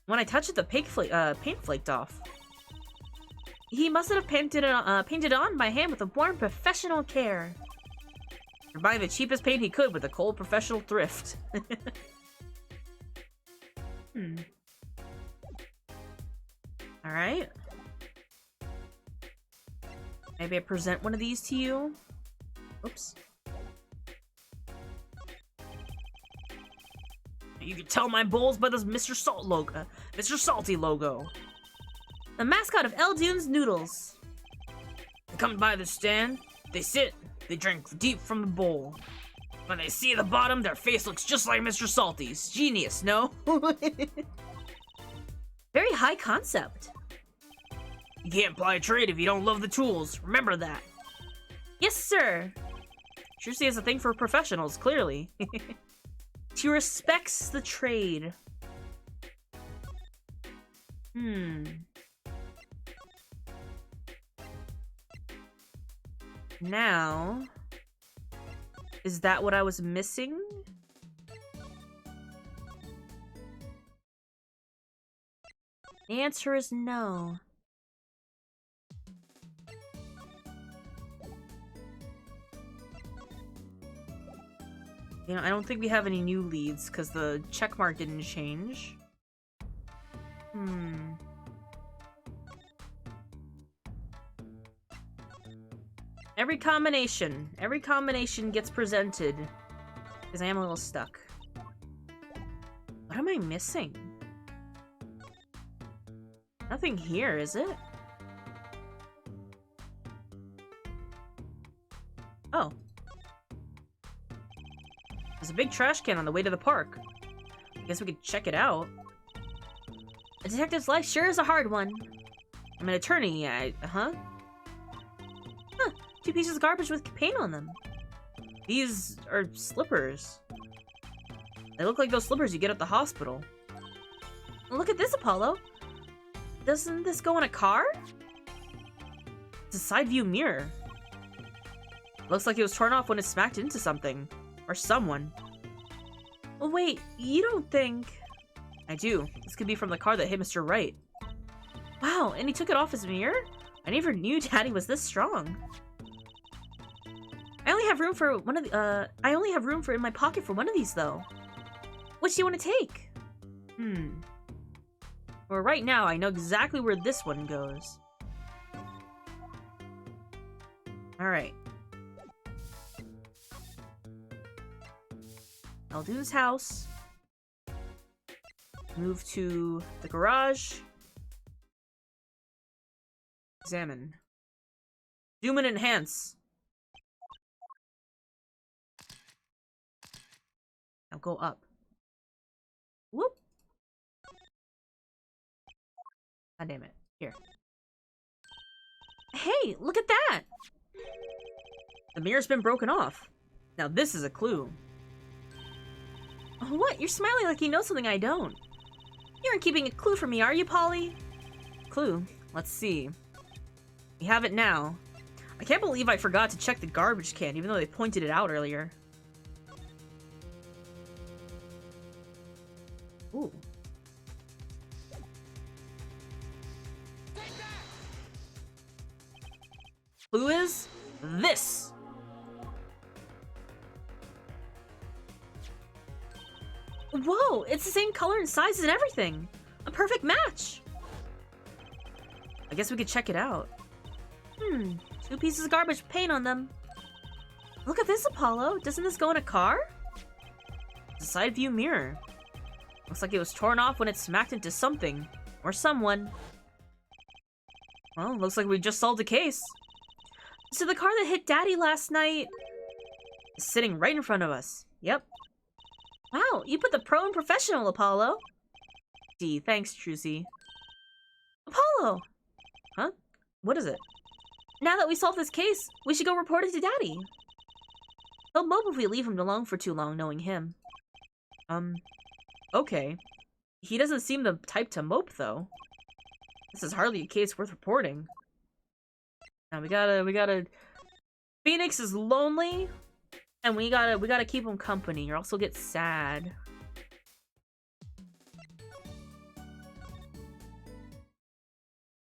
When I touched it, the paint flaked off. He must have painted on by hand with a warm professional care. You're buying the cheapest paint he could with a cold professional thrift. Alright. Maybe I present one of these to you? Oops. You can tell my bowls by this Mr. Salty logo. The mascot of Eldoon's Noodles. They come by the stand, they sit, they drink deep from the bowl. When they see the bottom, their face looks just like Mr. Salty's. Genius, no? Very high concept. You can't apply a trade if you don't love the tools. Remember that. Yes, sir. She has a thing for professionals, clearly. She respects the trade. Now, is that what I was missing? The answer is no. You know, I don't think we have any new leads because the checkmark didn't change. Every combination gets presented. Because I am a little stuck. What am I missing? Nothing here, is it? Oh. There's a big trash can on the way to the park. I guess we could check it out. A detective's life sure is a hard one. I'm an attorney, huh? 2 pieces of garbage with paint on them. These are slippers. They look like those slippers you get at the hospital. Look at this, Apollo. Doesn't this go in a car? It's a side view mirror. Looks like it was torn off when it smacked into something. Or someone. Well, wait, you don't think... I do. This could be from the car that hit Mr. Wright. Wow, and he took it off his mirror? I never knew Daddy was this strong. I only have room for one of the, I only have room for in my pocket for one of these, though. Which do you want to take? Well, right now, I know exactly where this one goes. Alright. Eldoon's house. Move to the garage. Examine. Zoom and enhance. Now go up. Whoop. God damn it. Here. Hey, look at that! The mirror's been broken off. Now this is a clue. What? You're smiling like you know something I don't. You aren't keeping a clue from me, are you, Polly? Clue? Let's see. We have it now. I can't believe I forgot to check the garbage can, even though they pointed it out earlier. Ooh. Clue is this. Whoa, it's the same color and size and everything. A perfect match. I guess we could check it out. 2 pieces of garbage with paint on them. Look at this, Apollo. Doesn't this go in a car? It's a side view mirror. Looks like it was torn off when it smacked into something. Or someone. Well, looks like we just solved a case. So the car that hit Daddy last night... Sitting right in front of us. Yep. Wow, you put the pro and professional, Apollo. D, thanks, Trucy. Apollo! Huh? What is it? Now that we solved this case, we should go report it to Daddy. He'll mope if we leave him alone for too long, knowing him. Okay. He doesn't seem the type to mope, though. This is hardly a case worth reporting. Now we gotta... Phoenix is lonely, and we gotta keep him company, or else he'll get sad.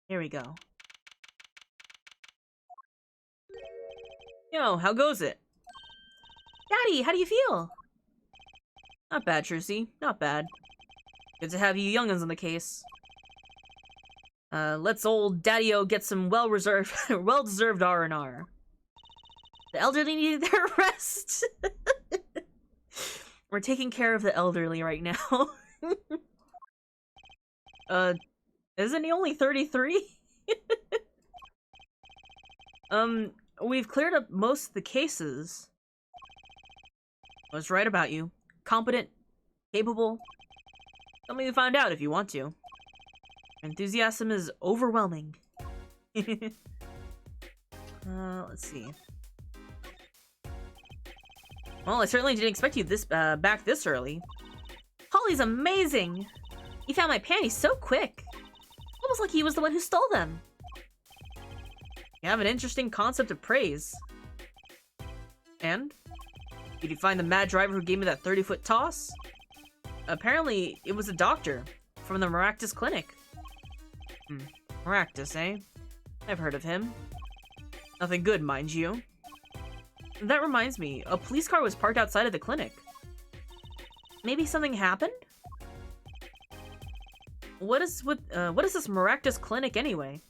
Here we go. Yo, how goes it? Daddy, how do you feel? Not bad, Trucy. Not bad. Good to have you young'uns on the case. Let's old Daddy-O get some well-deserved R&R. The elderly need their rest. We're taking care of the elderly right now. Isn't he only 33? We've cleared up most of the cases. I was right about you. Competent, capable. Tell me to find out if you want to. Enthusiasm is overwhelming. Let's see. Well, I certainly didn't expect you back this early. Holly's amazing! He found my panties so quick. Almost like he was the one who stole them. You have an interesting concept of praise. And? Did you find the mad driver who gave me that 30-foot toss? Apparently, it was a doctor from the Maractus Clinic. Maractus, eh? I've heard of him. Nothing good, mind you. That reminds me, a police car was parked outside of the clinic. Maybe something happened? What is this Maractus Clinic anyway?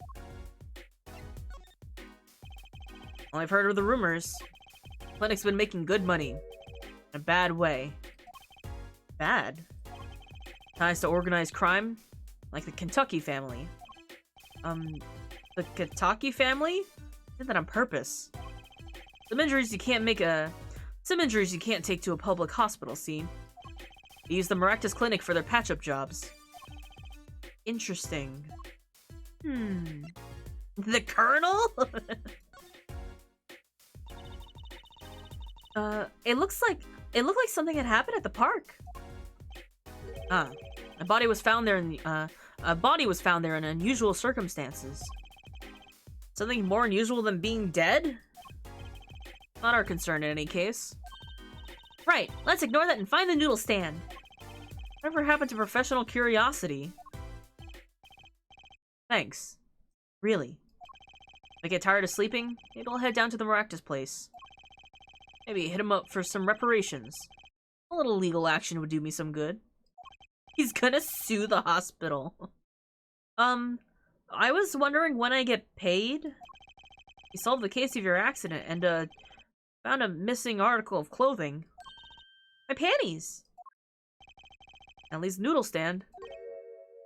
Well, I've heard of the rumors. Clinic's been making good money. In a bad way. Bad? Ties to organized crime? Like the Kentucky family. The Kentucky family? Did that on purpose. Some injuries you can't take to a public hospital, see? They use the Maractus Clinic for their patch-up jobs. Interesting. The Colonel? It looked like something had happened at the park. A body was found there in unusual circumstances. Something more unusual than being dead? Not our concern in any case. Right, let's ignore that and find the noodle stand. Whatever happened to professional curiosity? Thanks. Really. If I get tired of sleeping, maybe I'll head down to the Maractus place. Maybe hit him up for some reparations. A little legal action would do me some good. He's gonna sue the hospital. I was wondering when I get paid. You solved the case of your accident and, found a missing article of clothing. My panties! At least noodle stand.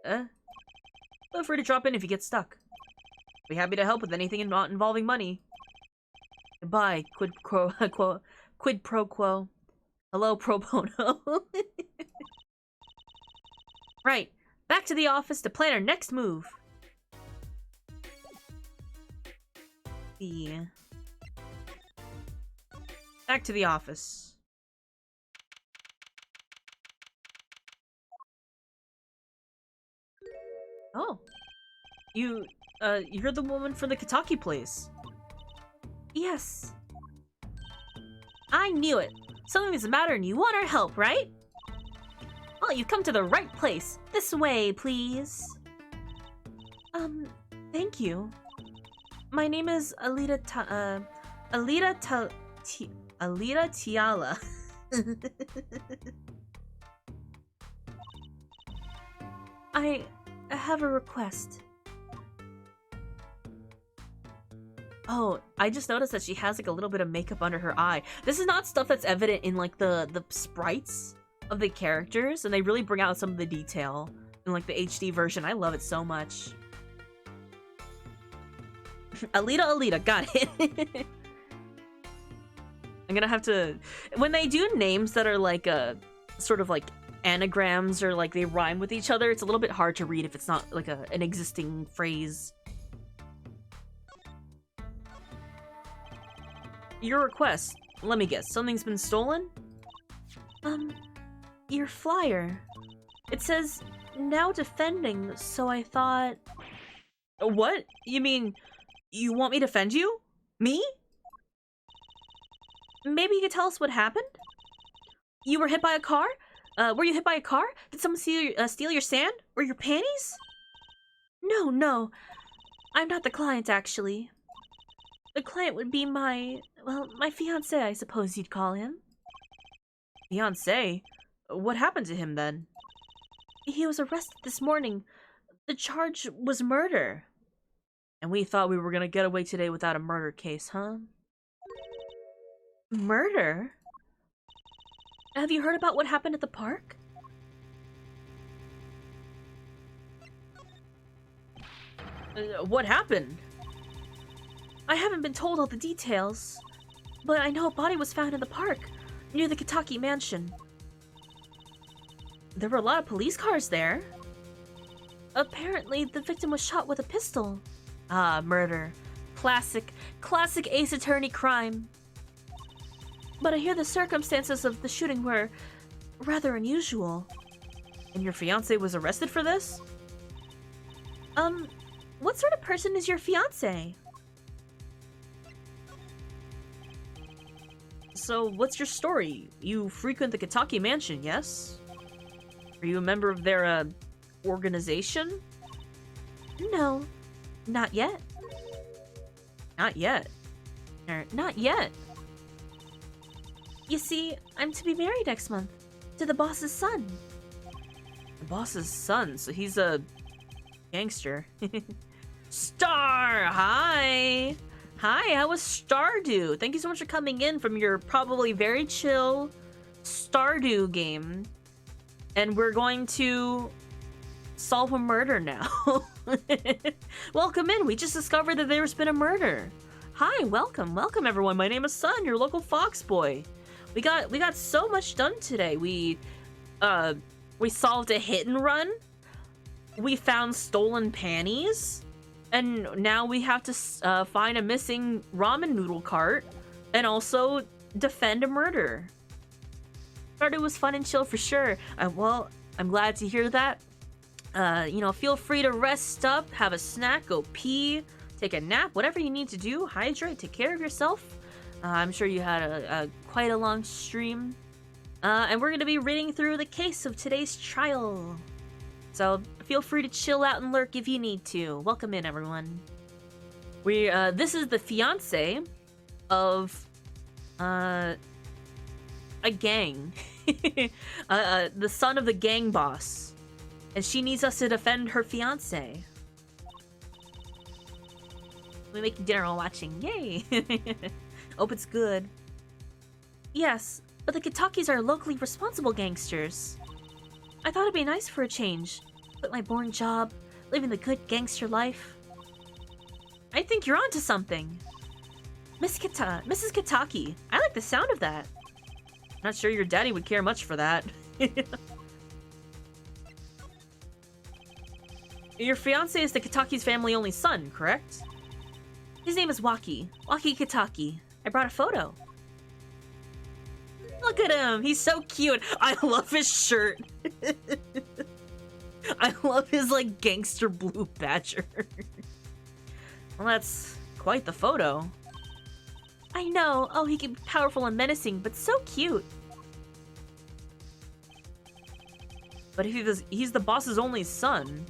Feel free to drop in if you get stuck. Be happy to help with anything not involving money. Goodbye, quid pro quo. Hello, pro bono. Right, back to the office to plan our next move. Yeah. Back to the office. Oh. You're the woman from the Kentucky place. Yes. I knew it. Something's the matter and you want our help, right? Well, you've come to the right place. This way, please. Thank you. My name is Alita Tiala. I have a request. Oh, I just noticed that she has like a little bit of makeup under her eye. This is not stuff that's evident in like the sprites of the characters, and they really bring out some of the detail in like the HD version. I love it so much. Alita, got it. I'm gonna have to... When they do names that are like sort of like anagrams or like they rhyme with each other, it's a little bit hard to read if it's not like an existing phrase. Your request. Let me guess, something's been stolen? Your flyer. It says, now defending, so I thought... What? You mean, you want me to defend you? Me? Maybe you could tell us what happened? You were hit by a car? Were you hit by a car? Did someone steal your sand? Or your panties? No. I'm not the client, actually. The client would be my fiancé, I suppose you'd call him. Fiancé? What happened to him, then? He was arrested this morning. The charge was murder. And we thought we were gonna get away today without a murder case, huh? Murder? Have you heard about what happened at the park? What happened? I haven't been told all the details, but I know a body was found in the park, near the Kitaki mansion. There were a lot of police cars there. Apparently, the victim was shot with a pistol. Ah, murder. Classic Ace Attorney crime. But I hear the circumstances of the shooting were rather unusual. And your fiancé was arrested for this? What sort of person is your fiancé? So, what's your story? You frequent the Kitaki mansion, yes? Are you a member of their, organization? No, not yet. Not yet? Not yet. You see, I'm to be married next month, to the boss's son. The boss's son? So he's a gangster. Star! Hi! Hi, how was Stardew? Thank you so much for coming in from your probably very chill Stardew game. And we're going to solve a murder now. Welcome in. We just discovered that there's been a murder. Hi, welcome everyone. My name is Sun, your local fox boy. We got so much done today. We solved a hit and run. We found stolen panties. And now we have to find a missing ramen noodle cart and also defend a murder. Stardew was fun and chill for sure. Well, I'm glad to hear that. Feel free to rest up, have a snack, go pee, take a nap, whatever you need to do. Hydrate, take care of yourself. I'm sure you had a quite a long stream. And we're going to be reading through the case of today's trial. So feel free to chill out and lurk if you need to. Welcome in, everyone. This is the fiancé of a gang. The son of the gang boss. And she needs us to defend her fiancé. We making dinner while watching. Yay! Hope it's good. Yes, but the Kitakis are locally responsible gangsters. I thought it'd be nice for a change. Quit my boring job, living the good gangster life. I think you're onto something. Mrs. Kitaki. I like the sound of that. Not sure your daddy would care much for that. Your fiancé is the Kitaki's family only son, correct? His name is Waki Kitaki. I brought a photo. Look at him! He's so cute! I love his shirt! I love his, like, gangster blue badger. Well, that's quite the photo. I know! Oh, he can be powerful and menacing, but so cute! But if he's the boss's only son.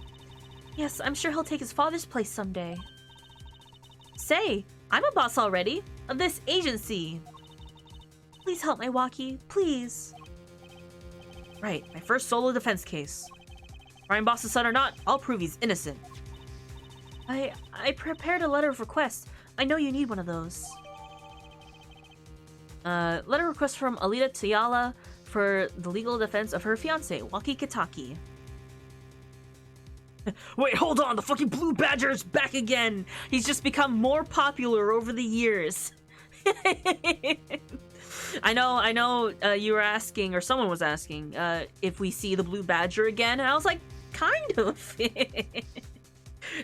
Yes, I'm sure he'll take his father's place someday. Say, I'm a boss already, of this agency. Please help my Waki, please. Right, my first solo defense case. Crime boss's son or not, I'll prove he's innocent. I prepared a letter of request. I know you need one of those. Letter request from Alita Tayala for the legal defense of her fiancé, Waki Kitaki. Wait, hold on! The fucking blue badger is back again! He's just become more popular over the years. I know, you were asking, or someone was asking, if we see the blue badger again, and I was like, kind of.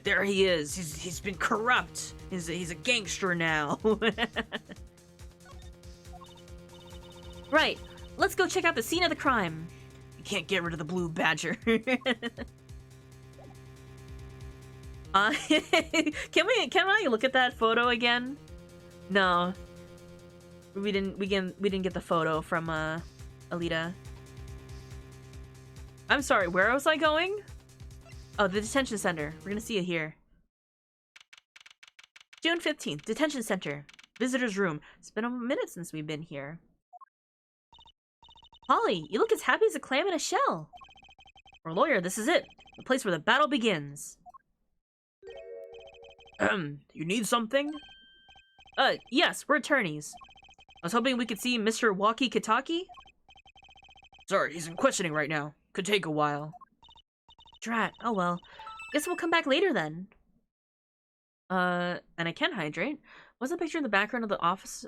There he is. He's been corrupt. He's a gangster now. Right. Let's go check out the scene of the crime. You can't get rid of the blue badger. Can I look at that photo again? No. We didn't get the photo from Alita. I'm sorry, where was I going? Oh, the detention center. We're gonna see it here. June 15th, detention center. Visitor's room. It's been a minute since we've been here. Polly, you look as happy as a clam in a shell. For a lawyer, this is it. The place where the battle begins. You need something? Yes, we're attorneys. I was hoping we could see Mr. Walkie Kitaki. Sorry, he's in questioning right now. Could take a while. Drat, oh well. Guess we'll come back later then. And I can hydrate. What's the picture in the background of the office?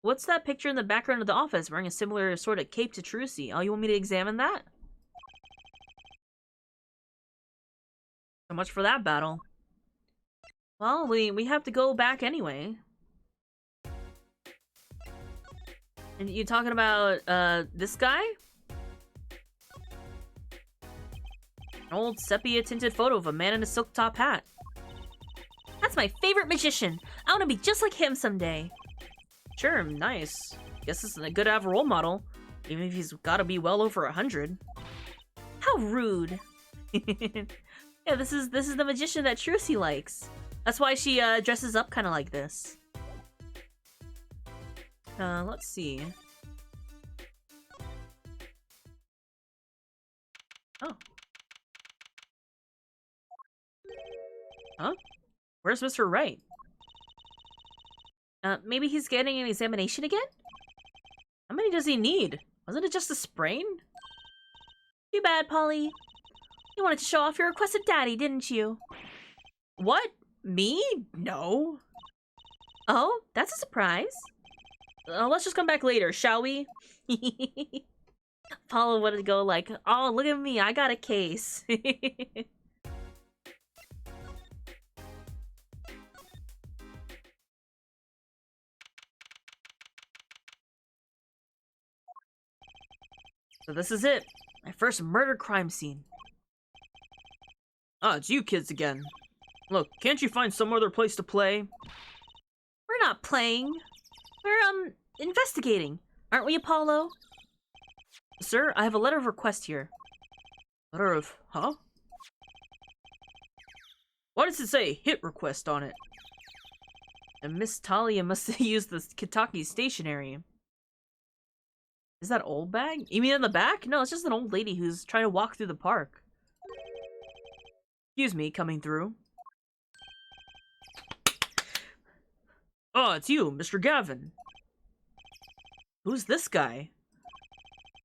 What's that picture in the background of the office wearing a similar sort of cape to Trucy? Oh, you want me to examine that? So much for that battle. Well, we have to go back anyway. And you talking about, this guy? An old sepia-tinted photo of a man in a silk top hat. That's my favorite magician. I want to be just like him someday. Sure, nice. Guess this is a good to have a role model, even if he's got to be well over 100. How rude. Yeah, this is the magician that Trucy likes. That's why she dresses up kind of like this. Let's see. Oh. Huh? Where's Mr. Wright? Maybe he's getting an examination again? How many does he need? Wasn't it just a sprain? Too bad, Polly. You wanted to show off your requested daddy, didn't you? What? Me? No. Oh, that's a surprise. Let's just come back later, shall we? Paula would go like, oh, look at me, I got a case. So this is it. My first murder crime scene. Ah, it's you kids again. Look, can't you find some other place to play? We're not playing. We're, investigating. Aren't we, Apollo? Sir, I have a letter of request here. Letter of... huh? Why does it say hit request on it? And Miss Talia must have used the Kitaki stationery. Is that old bag? You mean in the back? No, it's just an old lady who's trying to walk through the park. Excuse me, coming through. Oh, it's you, Mr. Gavin. Who's this guy?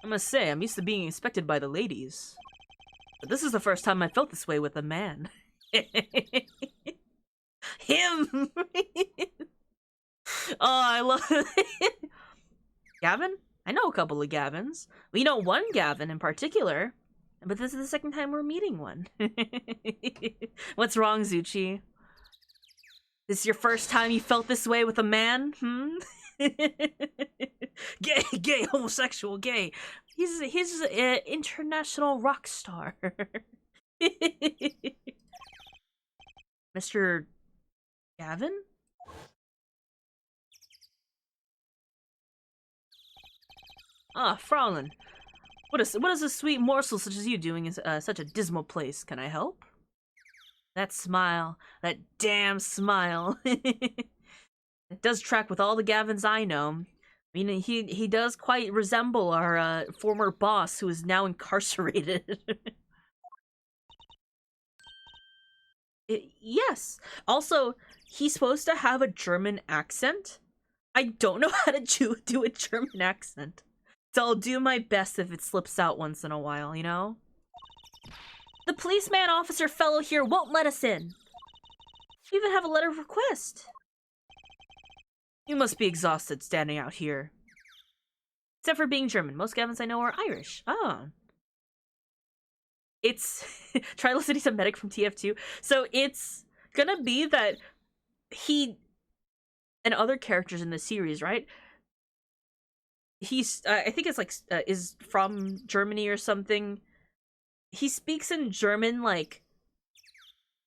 I must say, I'm used to being inspected by the ladies. But this is the first time I felt this way with a man. Him! Oh, I love it. Gavin? I know a couple of Gavins. We know one Gavin in particular. But this is the second time we're meeting one. What's wrong, Zuchi? This is your first time you felt this way with a man? Gay, homosexual, gay. He's an international rock star. Mr. Gavin? Ah, Fraulein. What is a sweet morsel such as you doing in such a dismal place? Can I help? That smile. That damn smile. It does track with all the Gavins I know. I mean, he does quite resemble our former boss who is now incarcerated. Yes. Also, he's supposed to have a German accent. I don't know how to do a German accent. So I'll do my best if it slips out once in a while, you know? The policeman officer fellow here won't let us in. We even have a letter of request. You must be exhausted standing out here. Except for being German. Most Gavins I know are Irish. Oh. It's... Try listening to Medic from TF2. So it's gonna be that he... and other characters in the series, right? He's... I think it's like... is from Germany or something. He speaks in German, like...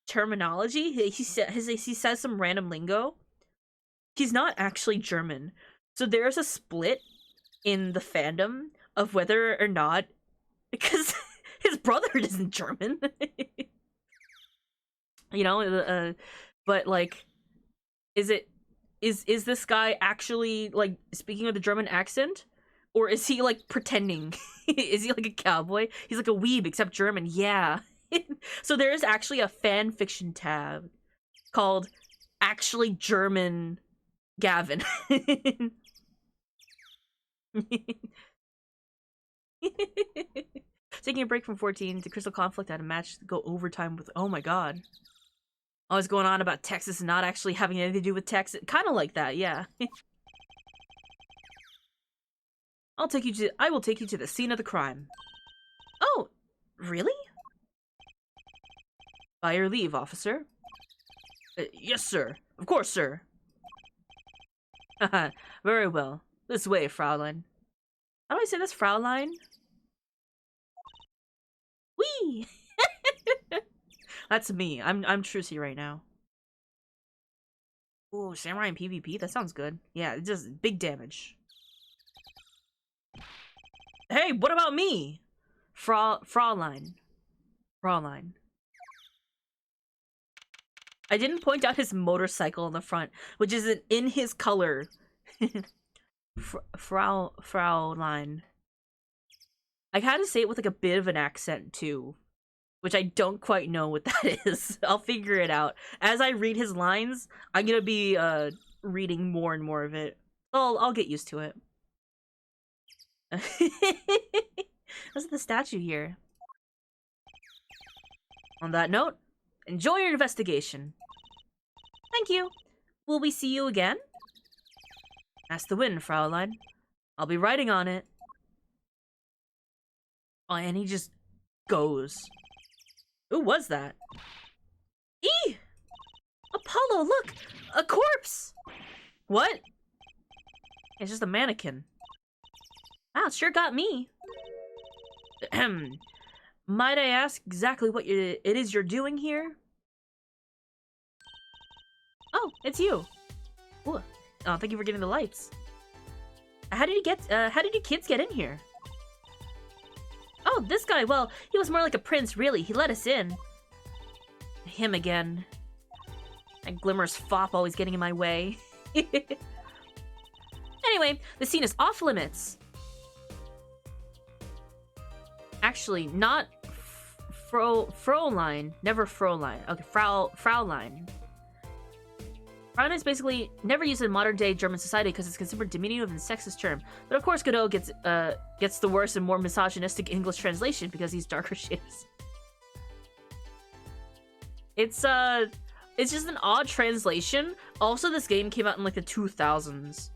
terminology. He says some random lingo. He's not actually German. So there's a split in the fandom of whether or not, because his brother isn't German. You know, but like, is this guy actually like speaking with a German accent, or is he like pretending? Is he like a cowboy? He's like a weeb except German. Yeah. So there is actually a fan fiction tab called "Actually German Gavin." Taking a break from 14 to Crystal Conflict had a match to go overtime with. Oh my god. I was going on about Texas and not actually having anything to do with Texas. Kind of like that, yeah. I will take you to the scene of the crime. Oh, really? By your leave, officer. Yes, sir. Of course, sir. Haha, very well. This way, Fraulein. How do I say this, Fraulein? Whee! That's me. I'm Trucy right now. Ooh, Samurai and PvP? That sounds good. Yeah, it does big damage. Hey, what about me? Fraulein. Fraulein. I didn't point out his motorcycle in the front, which isn't in his color. Fraulein. I had to say it with like a bit of an accent too, which I don't quite know what that is. I'll figure it out. As I read his lines, I'm gonna be reading more and more of it. I'll get used to it. What's the statue here? On that note, enjoy your investigation. Thank you. Will we see you again? Ask the wind, Fraulein. I'll be writing on it. Oh, and he just goes. Who was that? Eee! Apollo, look! A corpse! What? It's just a mannequin. Wow, it sure got me. Ahem. Might I ask exactly what it is you're doing here? Oh, it's you. Ooh. Oh, thank you for getting the lights. How did you kids get in here? Oh, this guy, well, he was more like a prince, really. He let us in. Him again. And Glimmer's fop always getting in my way. Anyway, the scene is off limits. Actually, not Fraulein. Never Fraulein. Okay, Fraulein. Fraulein is basically never used in modern-day German society because it's considered diminutive and sexist term. But of course, Godot gets the worse and more misogynistic English translation because he's darker shades. It's just an odd translation. Also, this game came out in like the 2000s.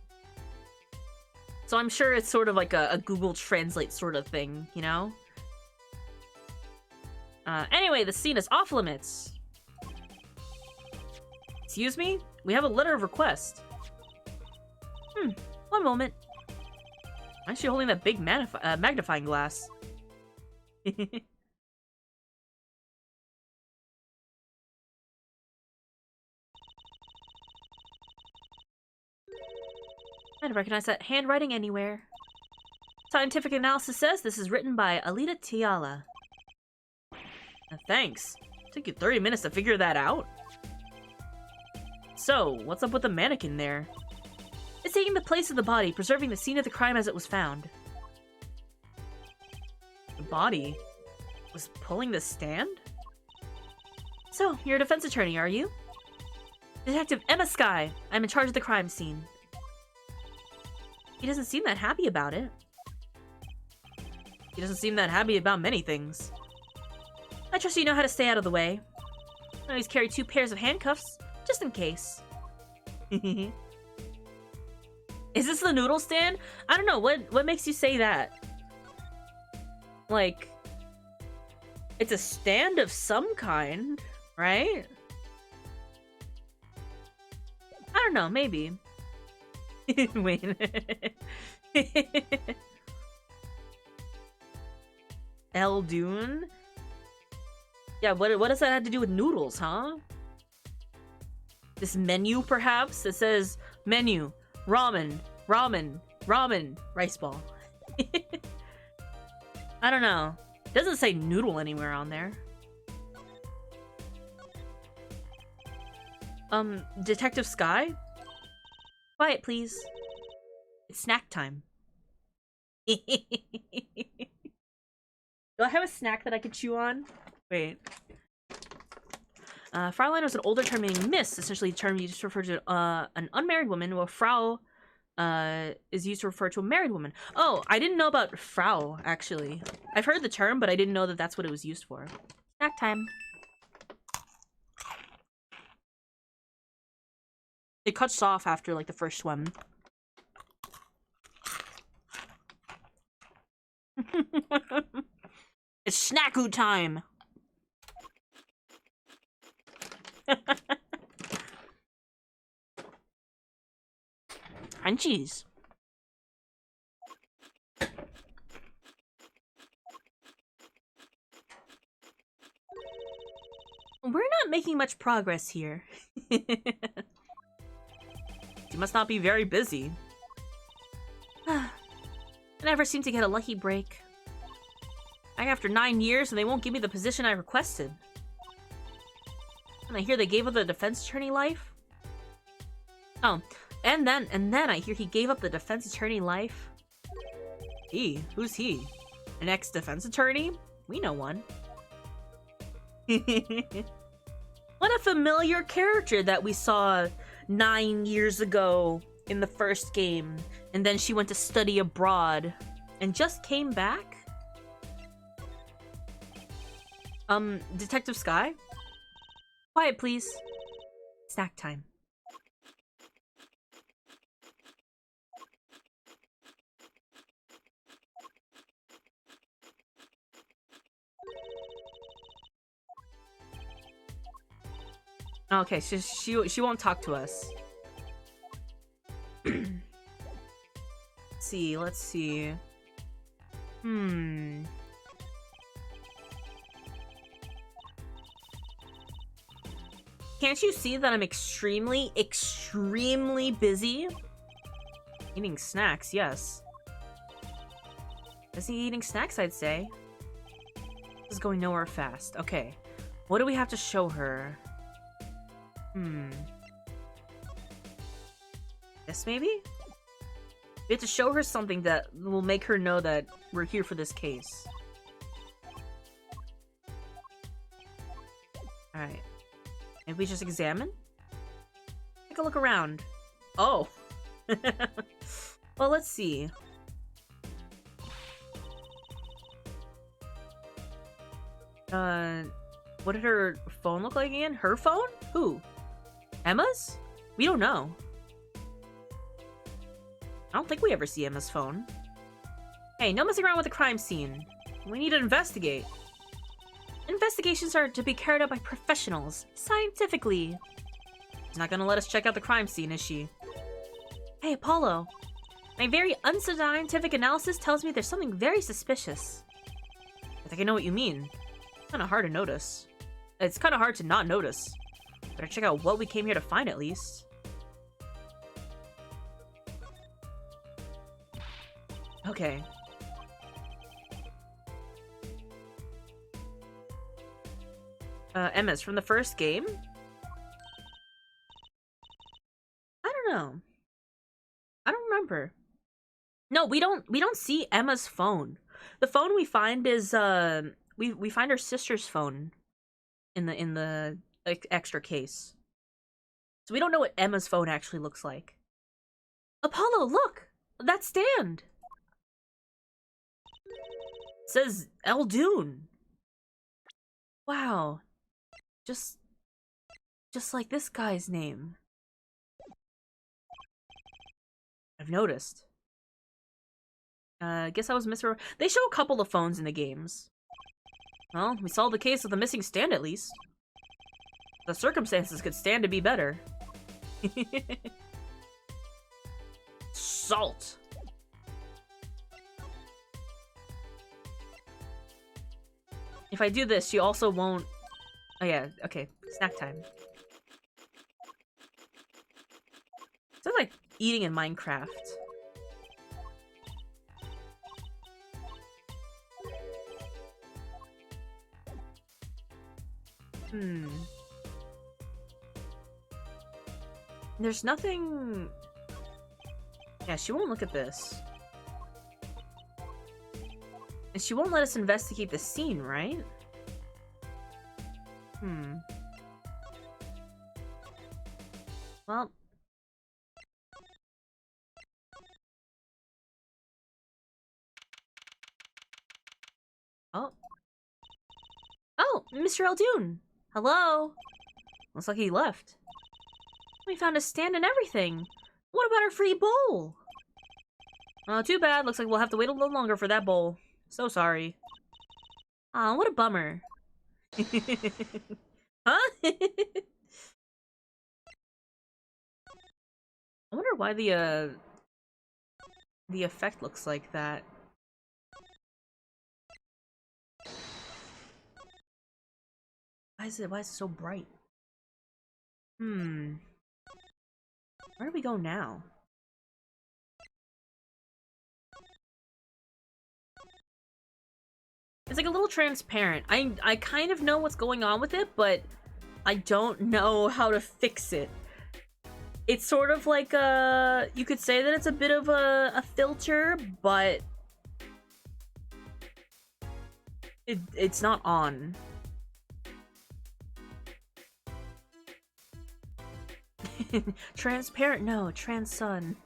So I'm sure it's sort of like a Google Translate sort of thing, you know? Anyway, the scene is off limits. Excuse me? We have a letter of request. One moment. I'm actually holding that big magnifying glass. I don't recognize that handwriting anywhere. Scientific analysis says this is written by Alita Tiala. Thanks. Took you 30 minutes to figure that out? So, what's up with the mannequin there? It's taking the place of the body, preserving the scene of the crime as it was found. The body was pulling the stand? So, you're a defense attorney, are you? Detective Emma Skye. I'm in charge of the crime scene. He doesn't seem that happy about it. He doesn't seem that happy about many things. I trust you know how to stay out of the way. I always carry 2 pairs of handcuffs, just in case. Is this the noodle stand? I don't know. What makes you say that? Like, it's a stand of some kind, right? I don't know. Maybe. Wait. Eldoon? Yeah, what does that have to do with noodles, huh? This menu, perhaps? It says menu, ramen, ramen, ramen, rice ball. I don't know. It doesn't say noodle anywhere on there. Detective Sky? Quiet, please. It's snack time. Do I have a snack that I could chew on? Wait. Fraulein was an older term meaning miss, essentially a term used to refer to an unmarried woman, while Frau is used to refer to a married woman. Oh, I didn't know about Frau, actually. I've heard the term, but I didn't know that that's what it was used for. Snack time. It cuts off after, like, the first swim. It's snackoo time! Crunchies. We're not making much progress here. You must not be very busy. I never seem to get a lucky break. After 9 years and they won't give me the position I requested. And I hear they gave up the defense attorney life. Oh, and then I hear he gave up the defense attorney life. He? Who's he? An ex-defense attorney? We know one. What a familiar character that we saw 9 years ago in the first game. And then she went to study abroad and just came back? Detective Sky? Quiet, please. Snack time. Okay, she won't talk to us. Let's see. Can't you see that I'm extremely busy? Eating snacks, yes. Is he eating snacks, I'd say? This is going nowhere fast. Okay. What do we have to show her? This maybe? We have to show her something that will make her know that we're here for this case. Alright. Maybe we just examine? Take a look around. Oh. Well, let's see. What did her phone look like again? Her phone? Who? Emma's? We don't know. I don't think we ever see Emma's phone. Hey, no messing around with the crime scene. We need to investigate. Investigations are to be carried out by professionals, scientifically. She's not gonna let us check out the crime scene, is she? Hey, Apollo. My very unscientific analysis tells me there's something very suspicious. I think I know what you mean. It's kind of hard to notice. It's kind of hard to not notice. Better check out what we came here to find, at least. Okay. Emma's from the first game? I don't know. I don't remember. No, we don't see Emma's phone. The phone we find is we find her sister's phone in the like, extra case. So we don't know what Emma's phone actually looks like. Apollo, look! That stand! It says Eldoon. Wow. Just like this guy's name. I've noticed. Guess I was Mr. They show a couple of phones in the games. Well, we solved the case of the missing stand at least. The circumstances could stand to be better. Salt. If I do this, she also won't... Oh yeah, okay. Snack time. Sounds like eating in Minecraft. There's nothing... Yeah, she won't look at this. And she won't let us investigate the scene, right? Well... Oh. Oh, Mr. Eldoon! Hello? Looks like he left. We found a stand and everything. What about our free bowl? Oh, too bad. Looks like we'll have to wait a little longer for that bowl. So sorry. Aw, what a bummer. Huh? I wonder why the effect looks like that. Why is it so bright? Where do we go now? It's like a little transparent. I kind of know what's going on with it, but I don't know how to fix it. It's sort of like a... You could say that it's a bit of a filter, but... It's not on. Transparent? No, trans sun.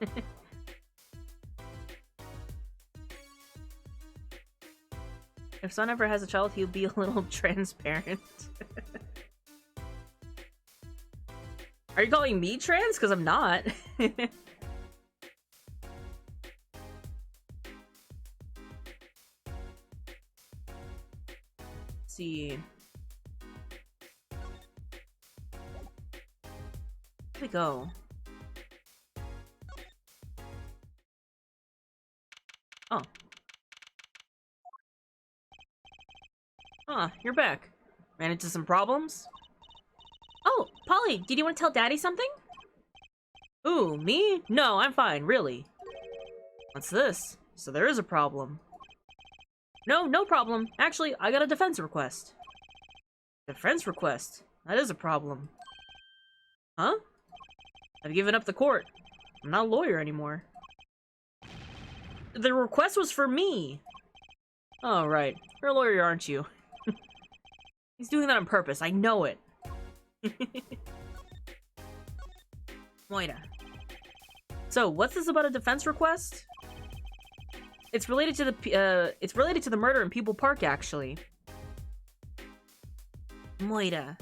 If Sun ever has a child, he'll be a little transparent. Are you calling me trans? Because I'm not. Let's see. Where'd we go? Oh. Ah, you're back. Ran into some problems? Oh, Polly, did you want to tell Daddy something? Ooh, me? No, I'm fine, really. What's this? So there is a problem. No, no problem. Actually, I got a defense request. Defense request? That is a problem. Huh? I've given up the court. I'm not a lawyer anymore. The request was for me. Oh, right. You're a lawyer, aren't you? He's doing that on purpose. I know it. Moira. So, what's this about a defense request? It's related to the murder in People Park, actually. Moira.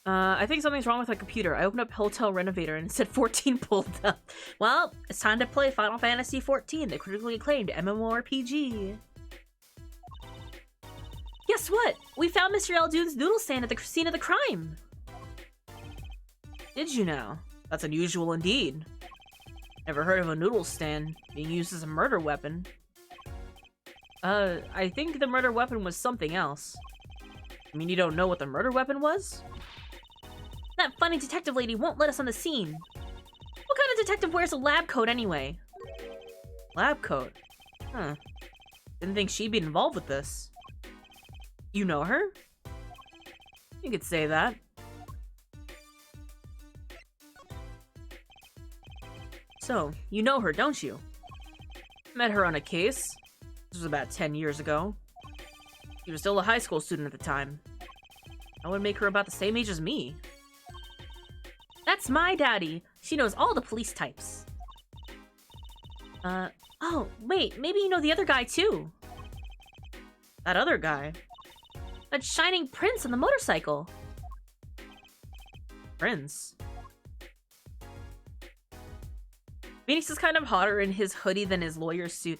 I think something's wrong with my computer. I opened up Hotel Renovator and it said 14 pulled up. Well, it's time to play Final Fantasy XIV, the critically acclaimed MMORPG. Guess what? We found Mr. Eldoon's noodle stand at the scene of the crime. Did you know? That's unusual indeed. Never heard of a noodle stand being used as a murder weapon. I think the murder weapon was something else. I mean, you don't know what the murder weapon was? That funny detective lady won't let us on the scene. What kind of detective wears a lab coat anyway? Lab coat? Huh. Didn't think she'd be involved with this. You know her? You could say that. So, you know her, don't you? Met her on a case. This was about 10 years ago. She was still a high school student at the time. I would make her about the same age as me. That's my daddy. She knows all the police types. Oh, wait, maybe you know the other guy too. That other guy? That shining prince on the motorcycle. Prince? Phoenix is kind of hotter in his hoodie than his lawyer suit.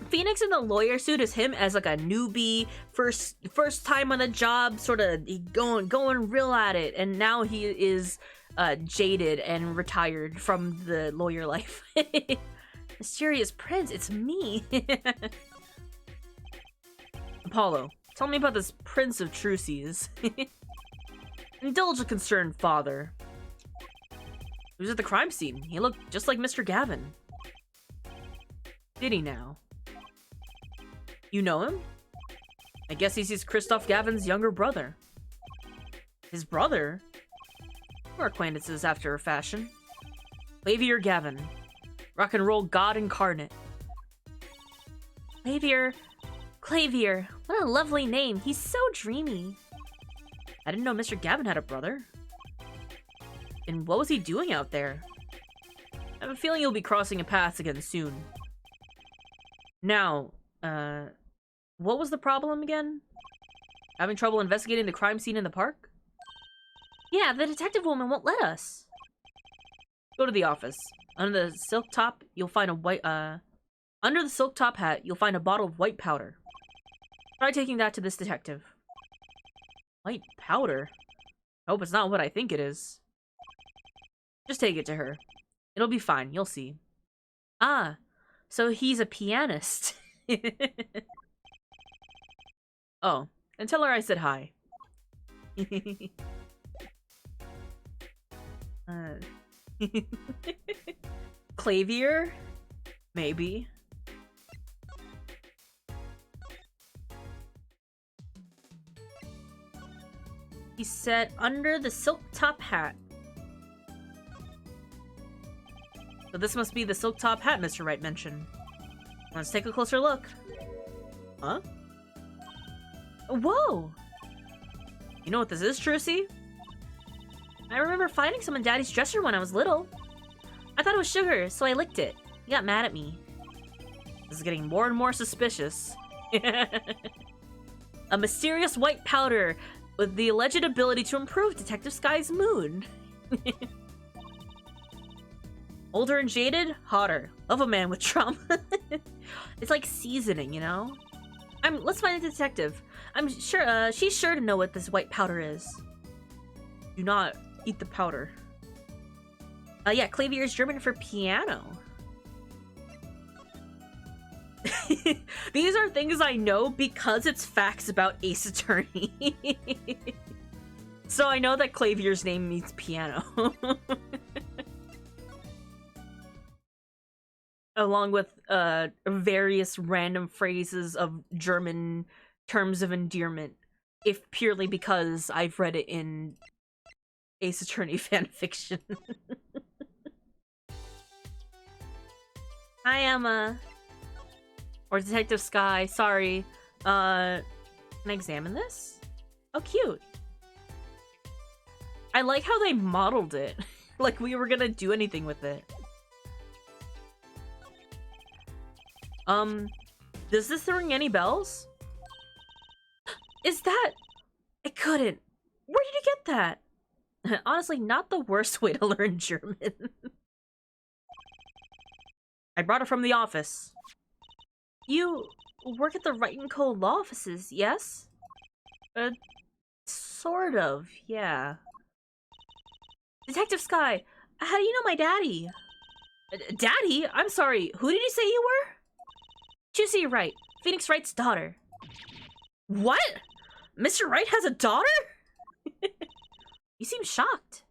Phoenix in the lawyer suit is him as like a newbie, first time on the job, sort of going real at it, and now he is jaded and retired from the lawyer life. Mysterious prince, it's me. Apollo, tell me about this Prince of Trucies. Indulge a concerned father. He was at the crime scene. He looked just like Mr. Gavin. Did he now? You know him? I guess he's Christoph Gavin's younger brother. His brother? We're acquaintances after a fashion. Clavier Gavin. Rock and roll god incarnate. Clavier. What a lovely name. He's so dreamy. I didn't know Mr. Gavin had a brother. And what was he doing out there? I have a feeling you'll be crossing a path again soon. Now, what was the problem again? Having trouble investigating the crime scene in the park? Yeah, the detective woman won't let us. Go to the office. Under the silk top, you'll find a under the silk top hat, you'll find a bottle of white powder. Try taking that to this detective. White powder? I hope it's not what I think it is. Just take it to her. It'll be fine, you'll see. Ah, so he's a pianist. Oh, and tell her I said hi. Clavier? Maybe. He said under the silk top hat. So this must be the silk top hat Mr. Wright mentioned. Let's take a closer look. Huh? Whoa! You know what this is, Trucy? I remember finding some in Daddy's dresser when I was little. I thought it was sugar, so I licked it. He got mad at me. This is getting more and more suspicious. A mysterious white powder with the alleged ability to improve Detective Sky's mood. Older and jaded, hotter. Love a man with trauma. It's like seasoning, you know? Let's find the detective. I'm sure, she's sure to know what this white powder is. Do not eat the powder. Yeah, Clavier is German for piano. These are things I know because it's facts about Ace Attorney. So I know that Clavier's name means piano. Along with various random phrases of German terms of endearment, if purely because I've read it in Ace Attorney fanfiction. Hi, Emma. Or Detective Sky, sorry. Can I examine this? Oh, cute. I like how they modeled it. Like we were gonna do anything with it. Does this ring any bells? Is that... I couldn't. Where did you get that? Honestly, not the worst way to learn German. I brought it from the office. You work at the Wright & Co. law offices, yes? Sort of, yeah. Detective Sky, how do you know my daddy? Daddy? I'm sorry, who did you say you were? Juicy Wright, Phoenix Wright's daughter. What? Mr. Wright has a daughter? You seem shocked.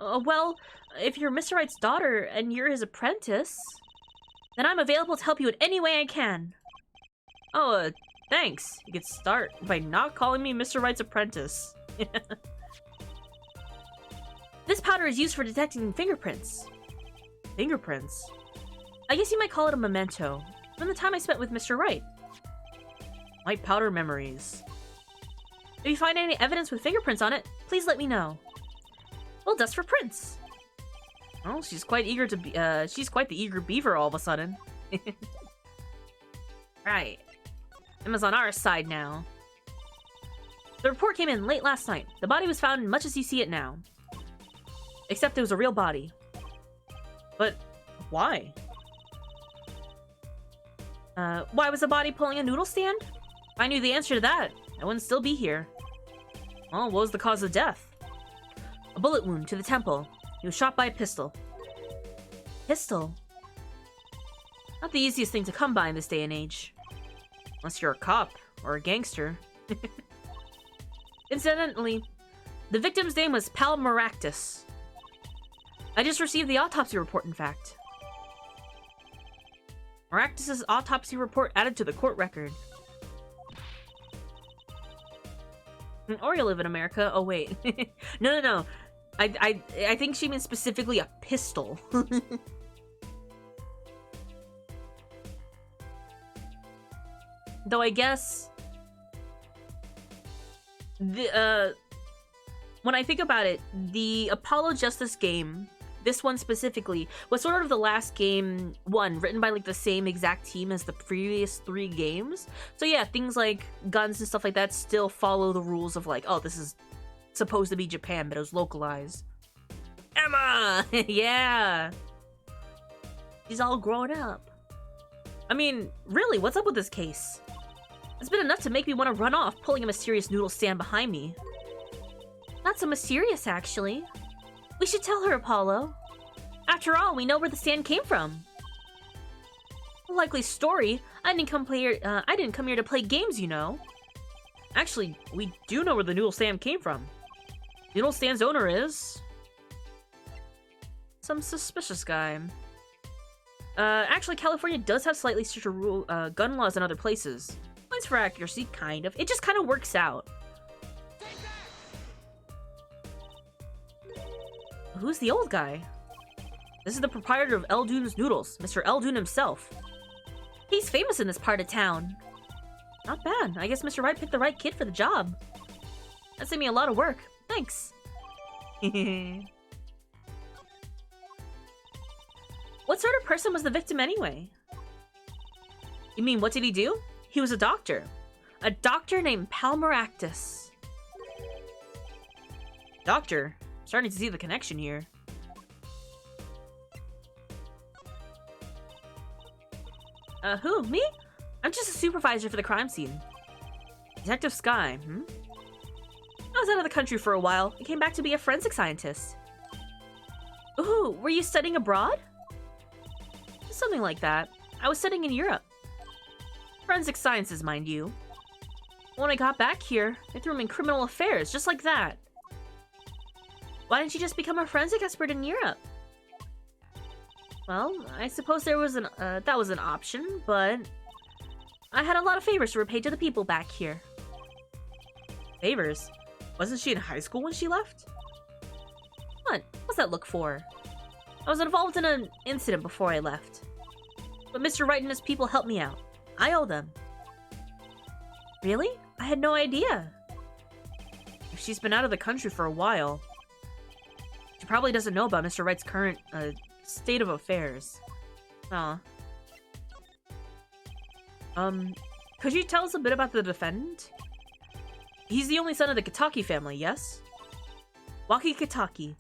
Well, if you're Mr. Wright's daughter and you're his apprentice, then I'm available to help you in any way I can. Oh, thanks. You could start by not calling me Mr. Wright's apprentice. This powder is used for detecting fingerprints. Fingerprints? I guess you might call it a memento. From the time I spent with Mr. Wright. White powder memories. If you find any evidence with fingerprints on it, please let me know. Well, dust for prints. Oh, she's quite eager to be, she's quite the eager beaver all of a sudden. Right. Emma's on our side now. The report came in late last night. The body was found much as you see it now. Except it was a real body. But why? Why was the body pulling a noodle stand? If I knew the answer to that, I wouldn't still be here. Well, what was the cause of death? A bullet wound to the temple. He was shot by a pistol. Pistol? Not the easiest thing to come by in this day and age. Unless you're a cop or a gangster. Incidentally, the victim's name was Pal Maractus. I just received the autopsy report, in fact. Maractus's autopsy report added to the court record. Or you live in America. Oh, wait. No. I think she means specifically a pistol. Though I guess... when I think about it, the Apollo Justice game, this one specifically, was sort of the last game, written by like the same exact team as the previous 3 games. So yeah, things like guns and stuff like that still follow the rules of like, oh, this is supposed to be Japan, but it was localized. Emma! Yeah! She's all grown up. I mean, really, what's up with this case? It's been enough to make me want to run off, pulling a mysterious noodle stand behind me. Not so mysterious, actually. We should tell her, Apollo. After all, we know where the stand came from. A likely story. I didn't come here to play games, you know. Actually, we do know where the noodle stand came from. The noodle stand's owner is... some suspicious guy. Actually, California does have slightly stricter gun laws than other places. Points for accuracy, kind of. It just kind of works out. Who's the old guy? This is the proprietor of Eldune's Noodles, Mr. Eldune himself. He's famous in this part of town. Not bad. I guess Mr. Wright picked the right kid for the job. That saved me a lot of work. Thanks. What sort of person was the victim anyway? You mean, what did he do? He was a doctor. A doctor named Pal Maractus. Doctor? Starting to see the connection here. Who? Me? I'm just a supervisor for the crime scene. Detective Sky, I was out of the country for a while and came back to be a forensic scientist. Ooh, were you studying abroad? Something like that. I was studying in Europe. Forensic sciences, mind you. When I got back here, they threw me in criminal affairs, just like that. Why didn't you just become a forensic expert in Europe? Well, I suppose there was that was an option, but I had a lot of favors to repay to the people back here. Favors? Wasn't she in high school when she left? What? What's that look for? I was involved in an incident before I left. But Mr. Wright and his people helped me out. I owe them. Really? I had no idea. If she's been out of the country for a while, she probably doesn't know about Mr. Wright's current, state of affairs. Aw. Could you tell us a bit about the defendant? He's the only son of the Kitaki family, yes? Waki Kitaki.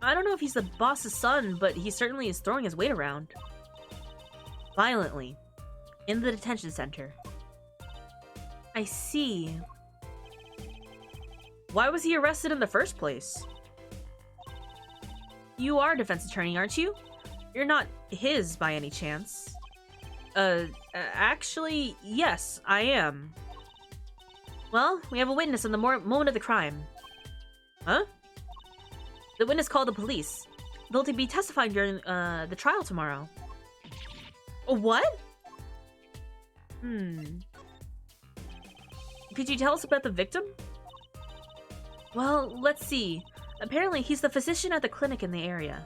I don't know if he's the boss's son, but he certainly is throwing his weight around. Violently. In the detention center. I see. Why was he arrested in the first place? You are a defense attorney, aren't you? You're not his by any chance. Actually, yes, I am. Well, we have a witness in the moment of the crime. Huh? The witness called the police. They'll be testifying during the trial tomorrow. What? Could you tell us about the victim? Well, let's see. Apparently, he's the physician at the clinic in the area.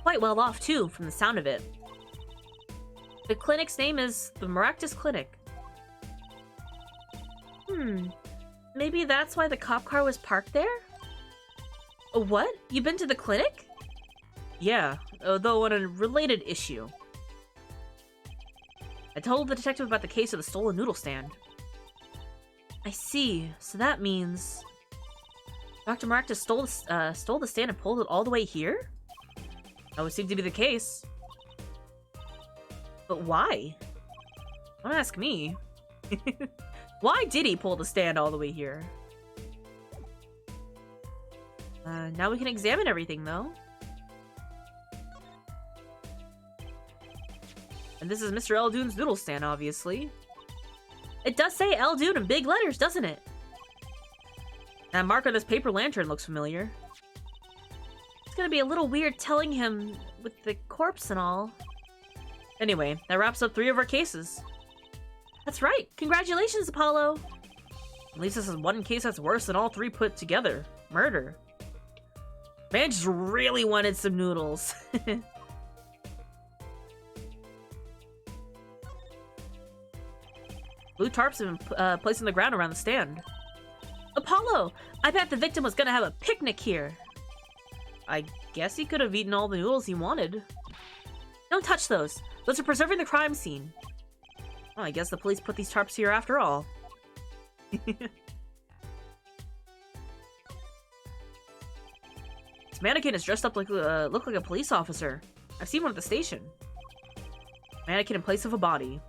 Quite well off, too, from the sound of it. The clinic's name is the Maractus Clinic. Maybe that's why the cop car was parked there? What? You've been to the clinic? Yeah, though on a related issue. I told the detective about the case of the stolen noodle stand. I see. So that means... Dr. Maractus stole the stand and pulled it all the way here? That would seem to be the case. But why? Don't ask me. Why did he pull the stand all the way here? Now we can examine everything, though. And this is Mr. Eldune's noodle stand, obviously. It does say Eldune in big letters, doesn't it? That mark on this paper lantern looks familiar. It's gonna be a little weird telling him with the corpse and all. Anyway, that wraps up 3 of our cases. That's right! Congratulations, Apollo! At least this is one case that's worse than all 3 put together. Murder. Man just really wanted some noodles. Blue tarps have been placed on the ground around the stand. Apollo! I bet the victim was gonna have a picnic here. I guess he could have eaten all the noodles he wanted. Don't touch those. Those are preserving the crime scene. Well, I guess the police put these tarps here after all. This mannequin is dressed up like look like a police officer. I've seen one at the station. Mannequin in place of a body.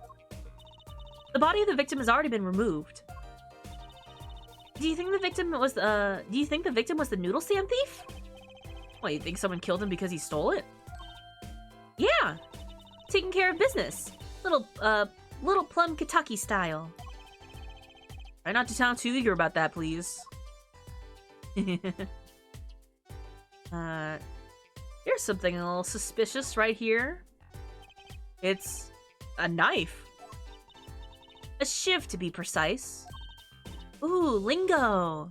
The body of the victim has already been removed. Do you think the victim was the noodle stand thief? What, you think someone killed him because he stole it? Yeah! Taking care of business. Little Plum Kentucky style. Try not to sound too eager about that, please. Here's something a little suspicious right here. It's a knife. A shiv, to be precise. Ooh, lingo!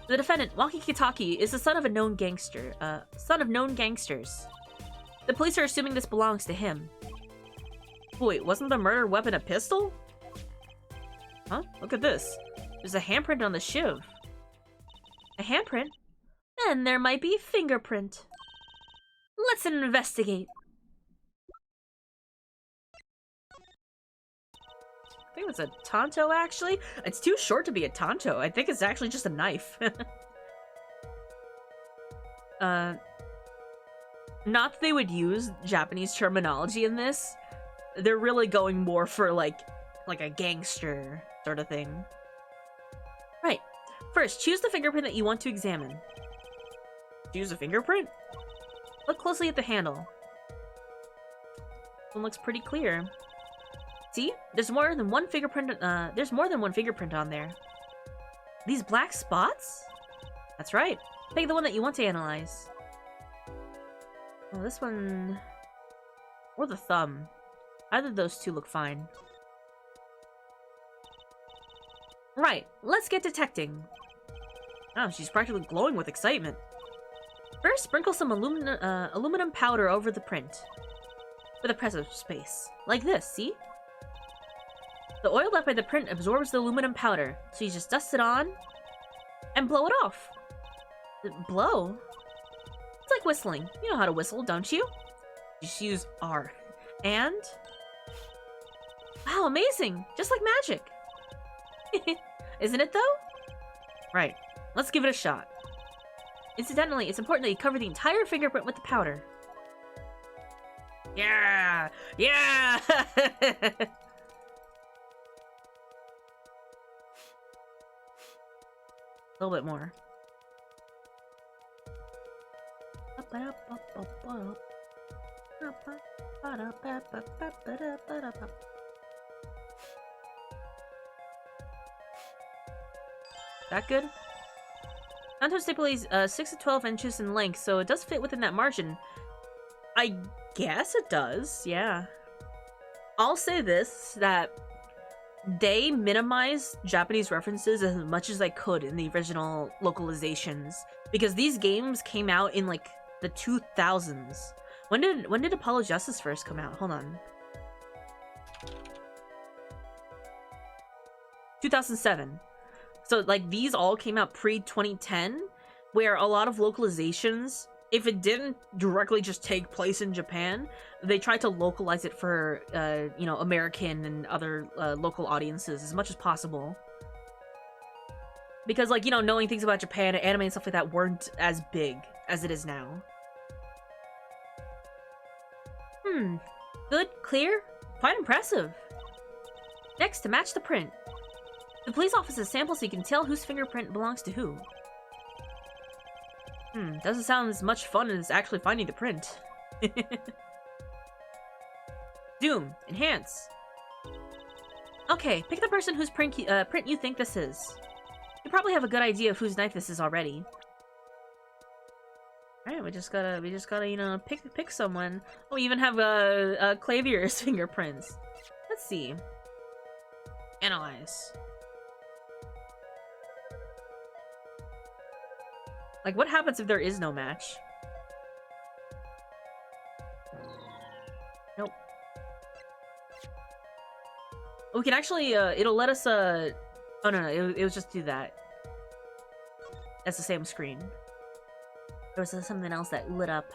The defendant, Waki Kitaki, is the son of known gangsters. The police are assuming this belongs to him. Wait, wasn't the murder weapon a pistol? Huh? Look at this. There's a handprint on the shiv. A handprint? Then there might be a fingerprint. Let's investigate. I think it's a tanto, actually. It's too short to be a tanto. I think it's actually just a knife. Not that they would use Japanese terminology in this. They're really going more for like a gangster sort of thing. Right. First, choose the fingerprint that you want to examine. Choose a fingerprint? Look closely at the handle. This one looks pretty clear. See? There's more than one fingerprint on there. These black spots? That's right. Pick the one that you want to analyze. Well, this one... or the thumb. Either of those two look fine. Right, let's get detecting. Oh, she's practically glowing with excitement. First, sprinkle some aluminum powder over the print. With a press of space. Like this, see? The oil left by the print absorbs the aluminum powder, so you just dust it on and blow it off. Blow? It's like whistling. You know how to whistle, don't you? Just use R. And... wow, amazing! Just like magic! Isn't it, though? Right. Let's give it a shot. Incidentally, it's important that you cover the entire fingerprint with the powder. Yeah! Yeah! A little bit more. That good? Tanto stipulates 6 to 12 inches in length, so it does fit within that margin. I guess it does, yeah. I'll say this, that they minimized Japanese references as much as they could in the original localizations, because these games came out in like the 2000s. When did Apollo Justice first come out? Hold on. 2007. So like these all came out pre-2010, where a lot of localizations, if it didn't directly just take place in Japan, they tried to localize it for you know, American and other local audiences as much as possible. Because like, you know, knowing things about Japan, anime and stuff like that weren't as big as it is now. Good, clear, quite impressive. Next, to match the print. The police officer's sample so you can tell whose fingerprint belongs to who. Doesn't sound as much fun as actually finding the print. Zoom, enhance. Okay, pick the person whose print you think this is. You probably have a good idea of whose knife this is already. Alright, we just gotta, you know, pick someone. Oh, we even have Clavier's fingerprints. Let's see. Analyze. Like, what happens if there is no match? Nope. We can actually, it'll let us, oh, no, it'll just do that. That's the same screen. There was something else that lit up.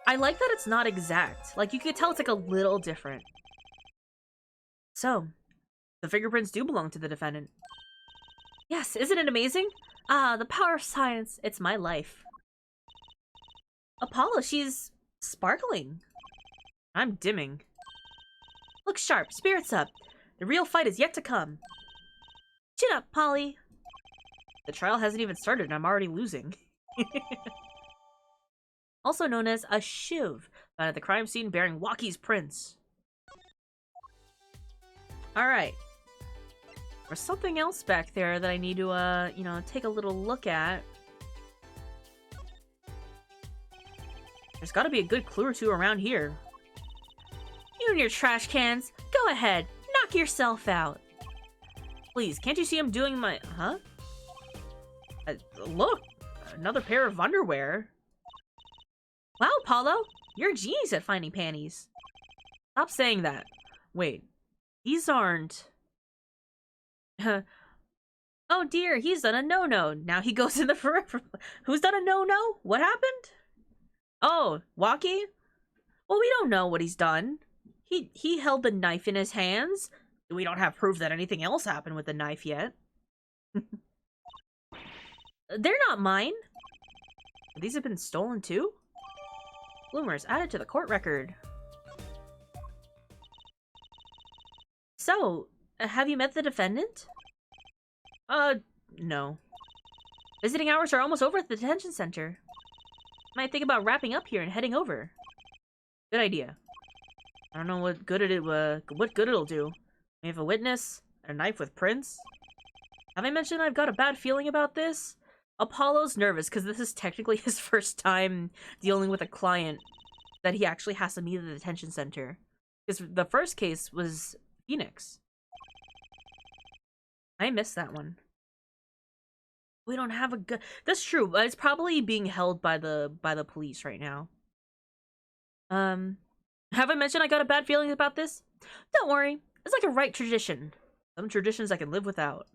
I like that it's not exact. Like, you could tell it's like a little different. So, the fingerprints do belong to the defendant. Yes, isn't it amazing? Ah, the power of science. It's my life. Apollo, she's sparkling. I'm dimming. Look sharp, spirits up. The real fight is yet to come. Chin up, Polly. The trial hasn't even started and I'm already losing. Also known as a shiv, found at the crime scene bearing Waukie's prints. Alright. There's something else back there that I need to, you know, take a little look at. There's gotta be a good clue or two around here. You and your trash cans, go ahead, knock yourself out. Please, can't you see I'm doing my... Huh? Look! Another pair of underwear. Wow, Paulo! You're a genius at finding panties. Stop saying that. Wait. These aren't... Oh dear, he's done a no-no. Now he goes in the forever... Who's done a no-no? What happened? Oh, Waukie? Well, we don't know what he's done. He held the knife in his hands. We don't have proof that anything else happened with the knife yet. They're not mine. These have been stolen too? Bloomers added to the court record. So, have you met the defendant? No. Visiting hours are almost over at the detention center. Might think about wrapping up here and heading over. Good idea. I don't know what good it'll do. We have a witness, a knife with prints. Have I mentioned I've got a bad feeling about this? Apollo's nervous because this is technically his first time dealing with a client that he actually has to meet at the detention center. Because the first case was Phoenix. I missed that one. We don't have a good... That's true, but it's probably being held by the police right now. Have I mentioned I got a bad feeling about this? Don't worry. It's like a right tradition. Some traditions I can live without.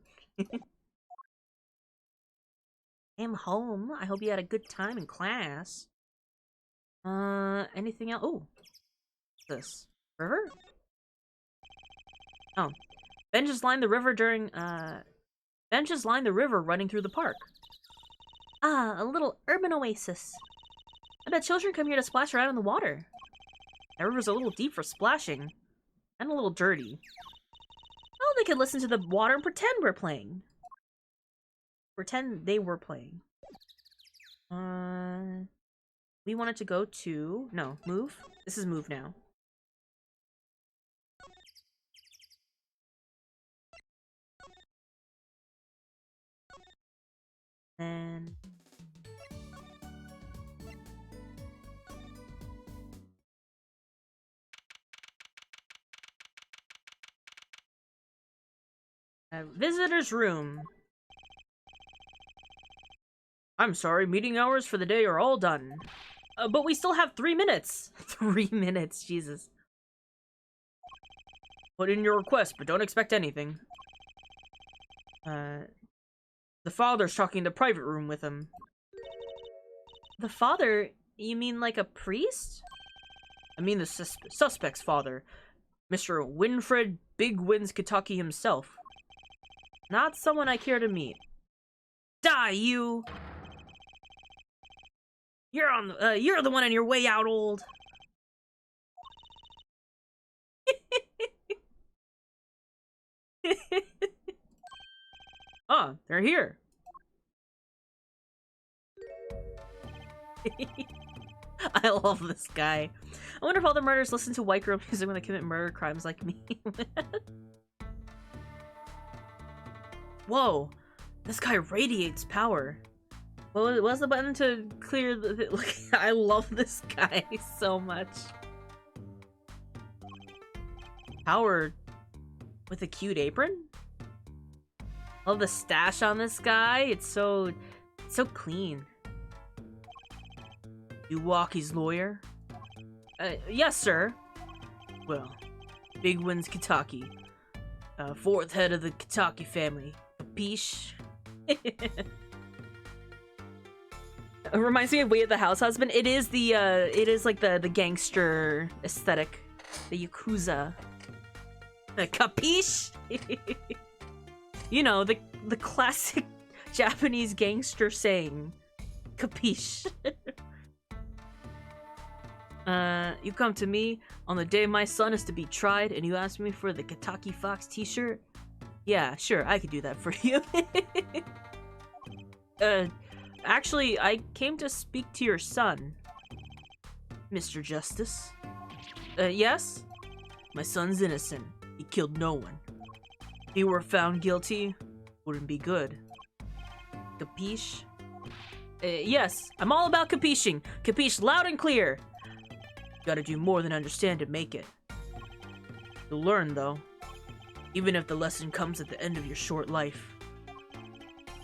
I'm home. I hope you had a good time in class. Anything else? Oh. What's this? River? Oh. Benches line the river during, benches line the river running through the park. Ah, a little urban oasis. I bet children come here to splash around in the water. That river's a little deep for splashing. And a little dirty. Oh, they could listen to the water and pretend we're playing. Pretend they were playing. We wanted to go to... No, move? This is move now. And... visitor's room. I'm sorry, meeting hours for the day are all done. But we still have 3 minutes. 3 minutes, Jesus. Put in your request, but don't expect anything. The father's talking in the private room with him. The father? You mean like a priest? I mean the suspect's father. Mr. Winfred Big Wins Kentucky himself. Not someone I care to meet. Die, you! You're the one on your way out, old. Oh, they're here. I love this guy. I wonder if all the murderers listen to white girl music when they commit murder crimes like me. Whoa, this guy radiates power. What's the button to clear the... Look, I love this guy so much. Power with a cute apron? Love the stash on this guy. It's so clean. You Walkie's lawyer? Yes, sir. Well, Big Wins Kitaki. Fourth head of the Kitaki family. Capiche? It reminds me of Way of the House Husband. It is the, it is like the gangster aesthetic. The Yakuza. Capiche? You know, the classic Japanese gangster saying. Capiche? You come to me on the day my son is to be tried, and you ask me for the Kitaki Fox t-shirt? Yeah, sure, I could do that for you. Actually, I came to speak to your son, Mr. Justice. Yes? My son's innocent. He killed no one. If he were found guilty, wouldn't be good. Capiche? Yes, I'm all about capiching. Capiche loud and clear. Gotta do more than understand to make it. You'll learn, though. Even if the lesson comes at the end of your short life.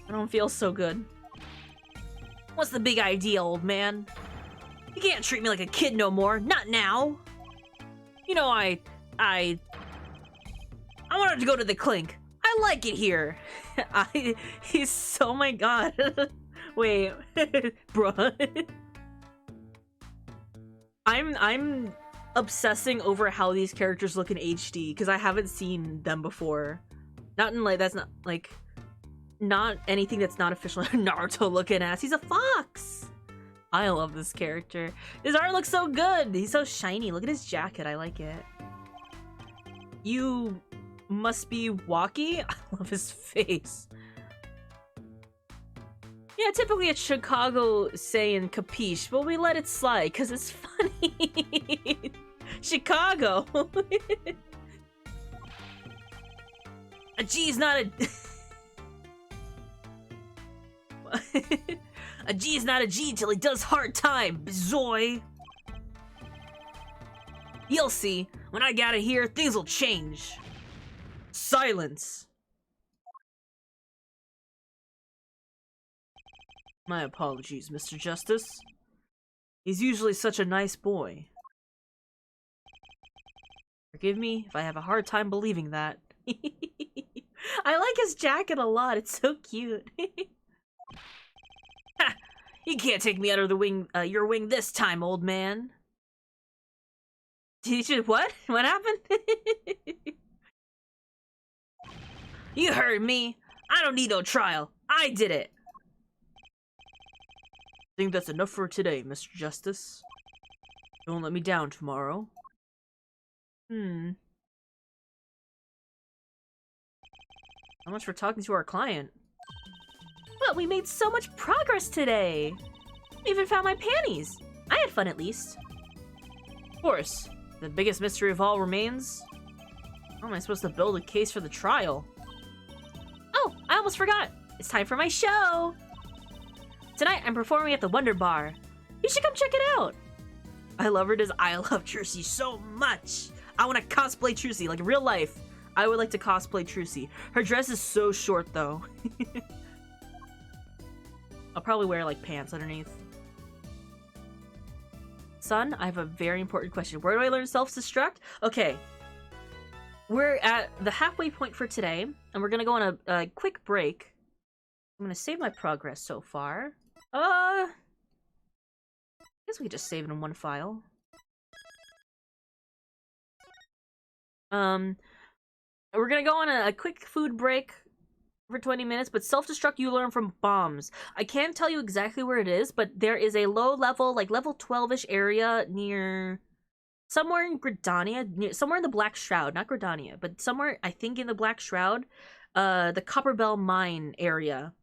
I don't feel so good. What's the big idea, old man? You can't treat me like a kid no more. Not now. You know, I wanted to go to the Clink. I like it here. He's so, oh my god. Wait, bruh. I'm obsessing over how these characters look in HD because I haven't seen them before. Not in like that's not like not anything that's not official Naruto looking ass. He's a fox. I love this character. His art looks so good. He's so shiny. Look at his jacket. I like it. You must be Walkie. I love his face. Yeah, typically it's Chicago saying capiche, but we let it slide because it's funny. Chicago. A G's not a... A G's not a G till he does hard time, bizoy. You'll see. When I get out of here, things will change. Silence. My apologies, Mr. Justice. He's usually such a nice boy. Forgive me if I have a hard time believing that. I like his jacket a lot. It's so cute. Ha! You can't take me under the wing, your wing this time, old man. Did you what? What happened? You heard me. I don't need no trial. I did it. I think that's enough for today, Mr. Justice. Don't let me down tomorrow. How much for talking to our client? But we made so much progress today! I even found my panties! I had fun at least. Of course. The biggest mystery of all remains. How am I supposed to build a case for the trial? Oh, I almost forgot! It's time for my show! Tonight, I'm performing at the Wonder Bar. You should come check it out. I love her. I love Trucy so much. I want to cosplay Trucy, like real life. I would like to cosplay Trucy. Her dress is so short, though. I'll probably wear, like, pants underneath. Son, I have a very important question. Where do I learn self-destruct? Okay. We're at the halfway point for today, and we're gonna go on a quick break. I'm gonna save my progress so far. I guess we could just save it in one file. We're gonna go on a quick food break for 20 minutes, but self-destruct you learn from bombs. I can't tell you exactly where it is, but there is a low level, like level 12-ish area near somewhere in Gridania, somewhere in the Black Shroud, not Gridania, but somewhere I think in the Black Shroud, the Copperbell Mine area.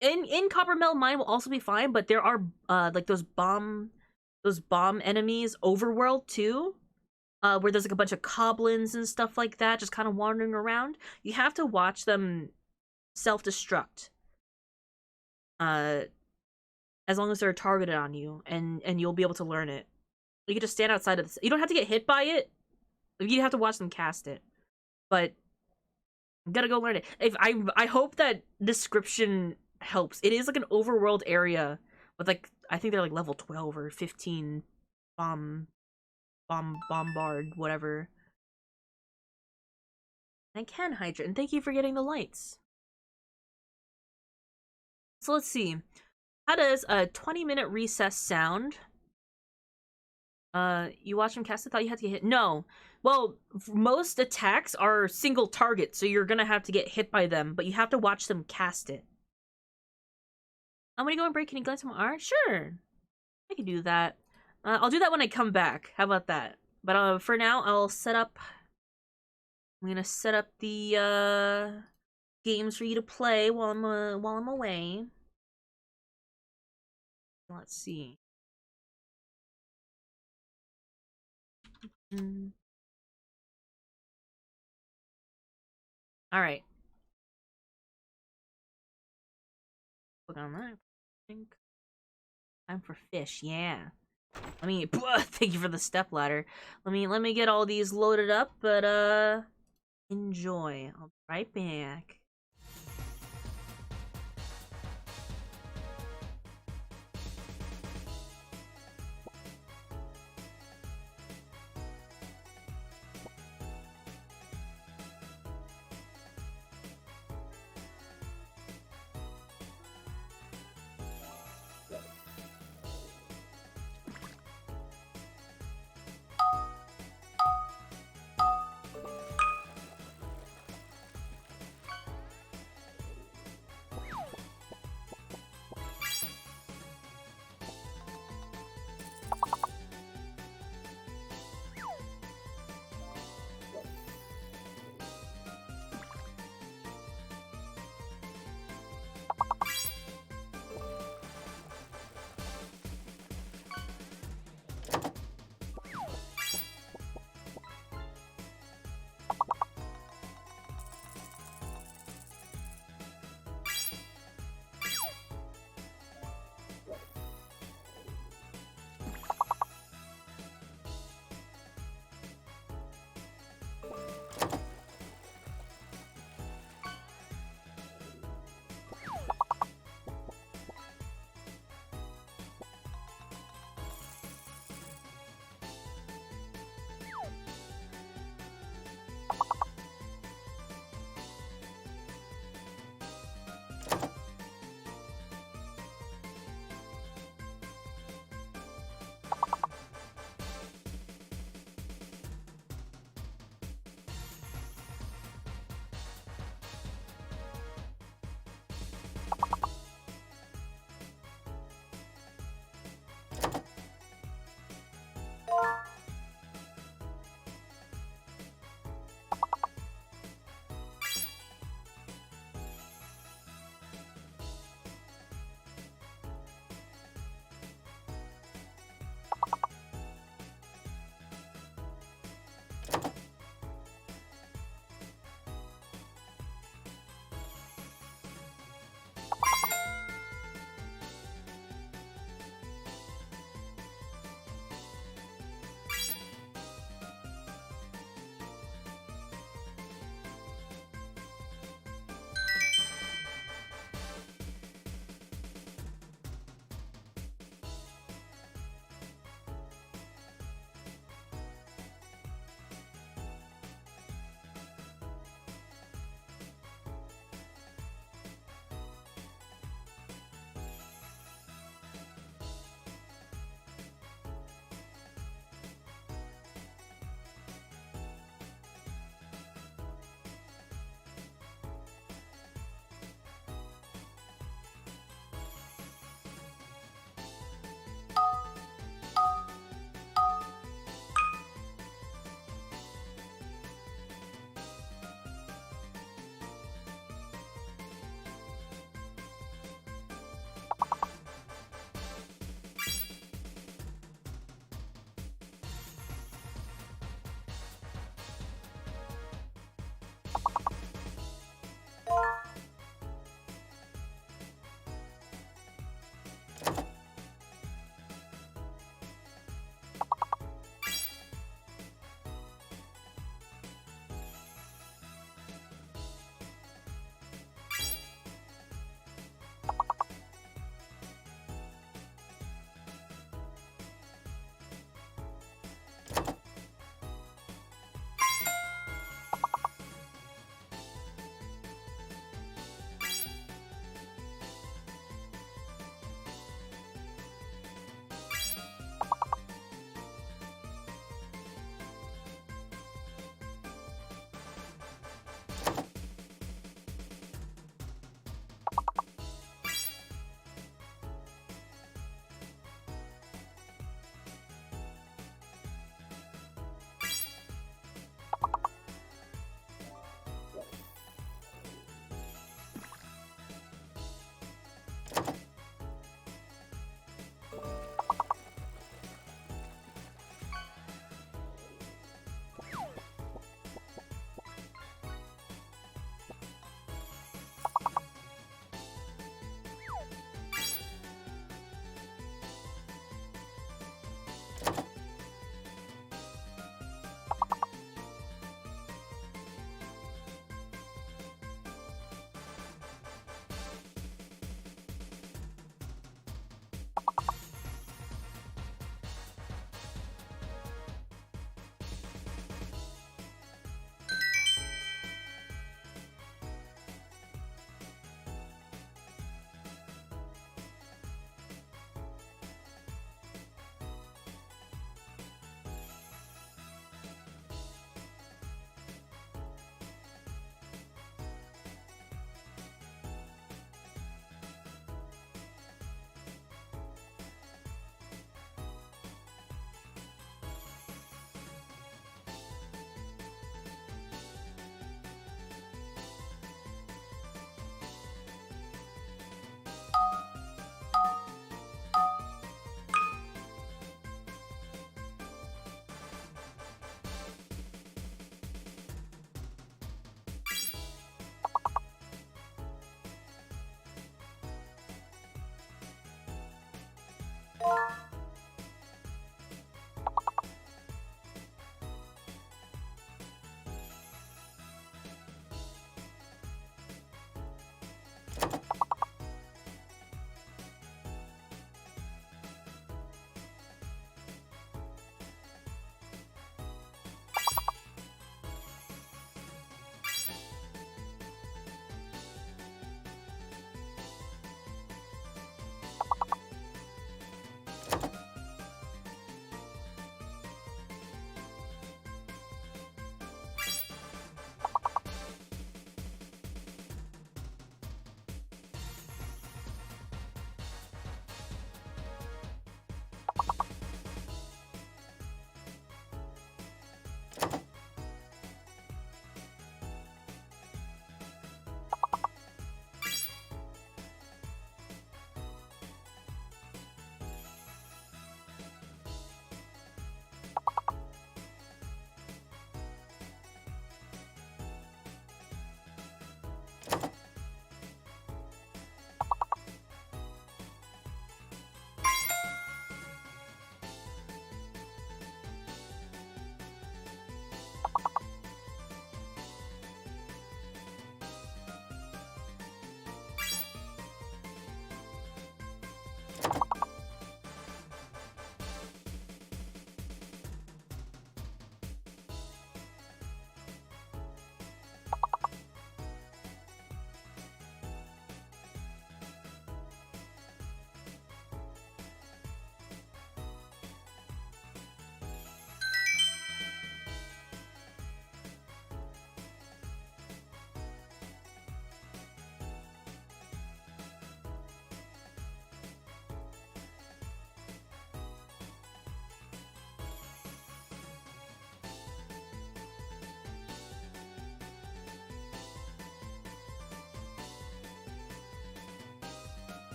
In Copperbell Mine will also be fine, but there are like those bomb enemies overworld too. Where there's like a bunch of goblins and stuff like that, just kind of wandering around. You have to watch them self-destruct. As long as they're targeted on you, and you'll be able to learn it. You can just stand outside of this. You don't have to get hit by it. You have to watch them cast it. But you gotta go learn it. I hope that description helps. It is like an overworld area with like I think they're like level 12 or 15 bombard, whatever. I can, Hydra, and thank you for getting the lights. So let's see. How does a 20-minute recess sound? You watch him cast it? Thought you had to get hit? No. Well, most attacks are single target, so you're gonna have to get hit by them, but you have to watch them cast it. I'm gonna go and break. Can you glance at my art? Sure. I can do that. I'll do that when I come back. How about that? But for now, I'll set up... I'm gonna set up the, games for you to play while I'm away. Let's see. Alright. Click on that. I think. Time for fish, yeah. Let me thank you for the step ladder. Let me get all these loaded up, but enjoy. I'll be right back.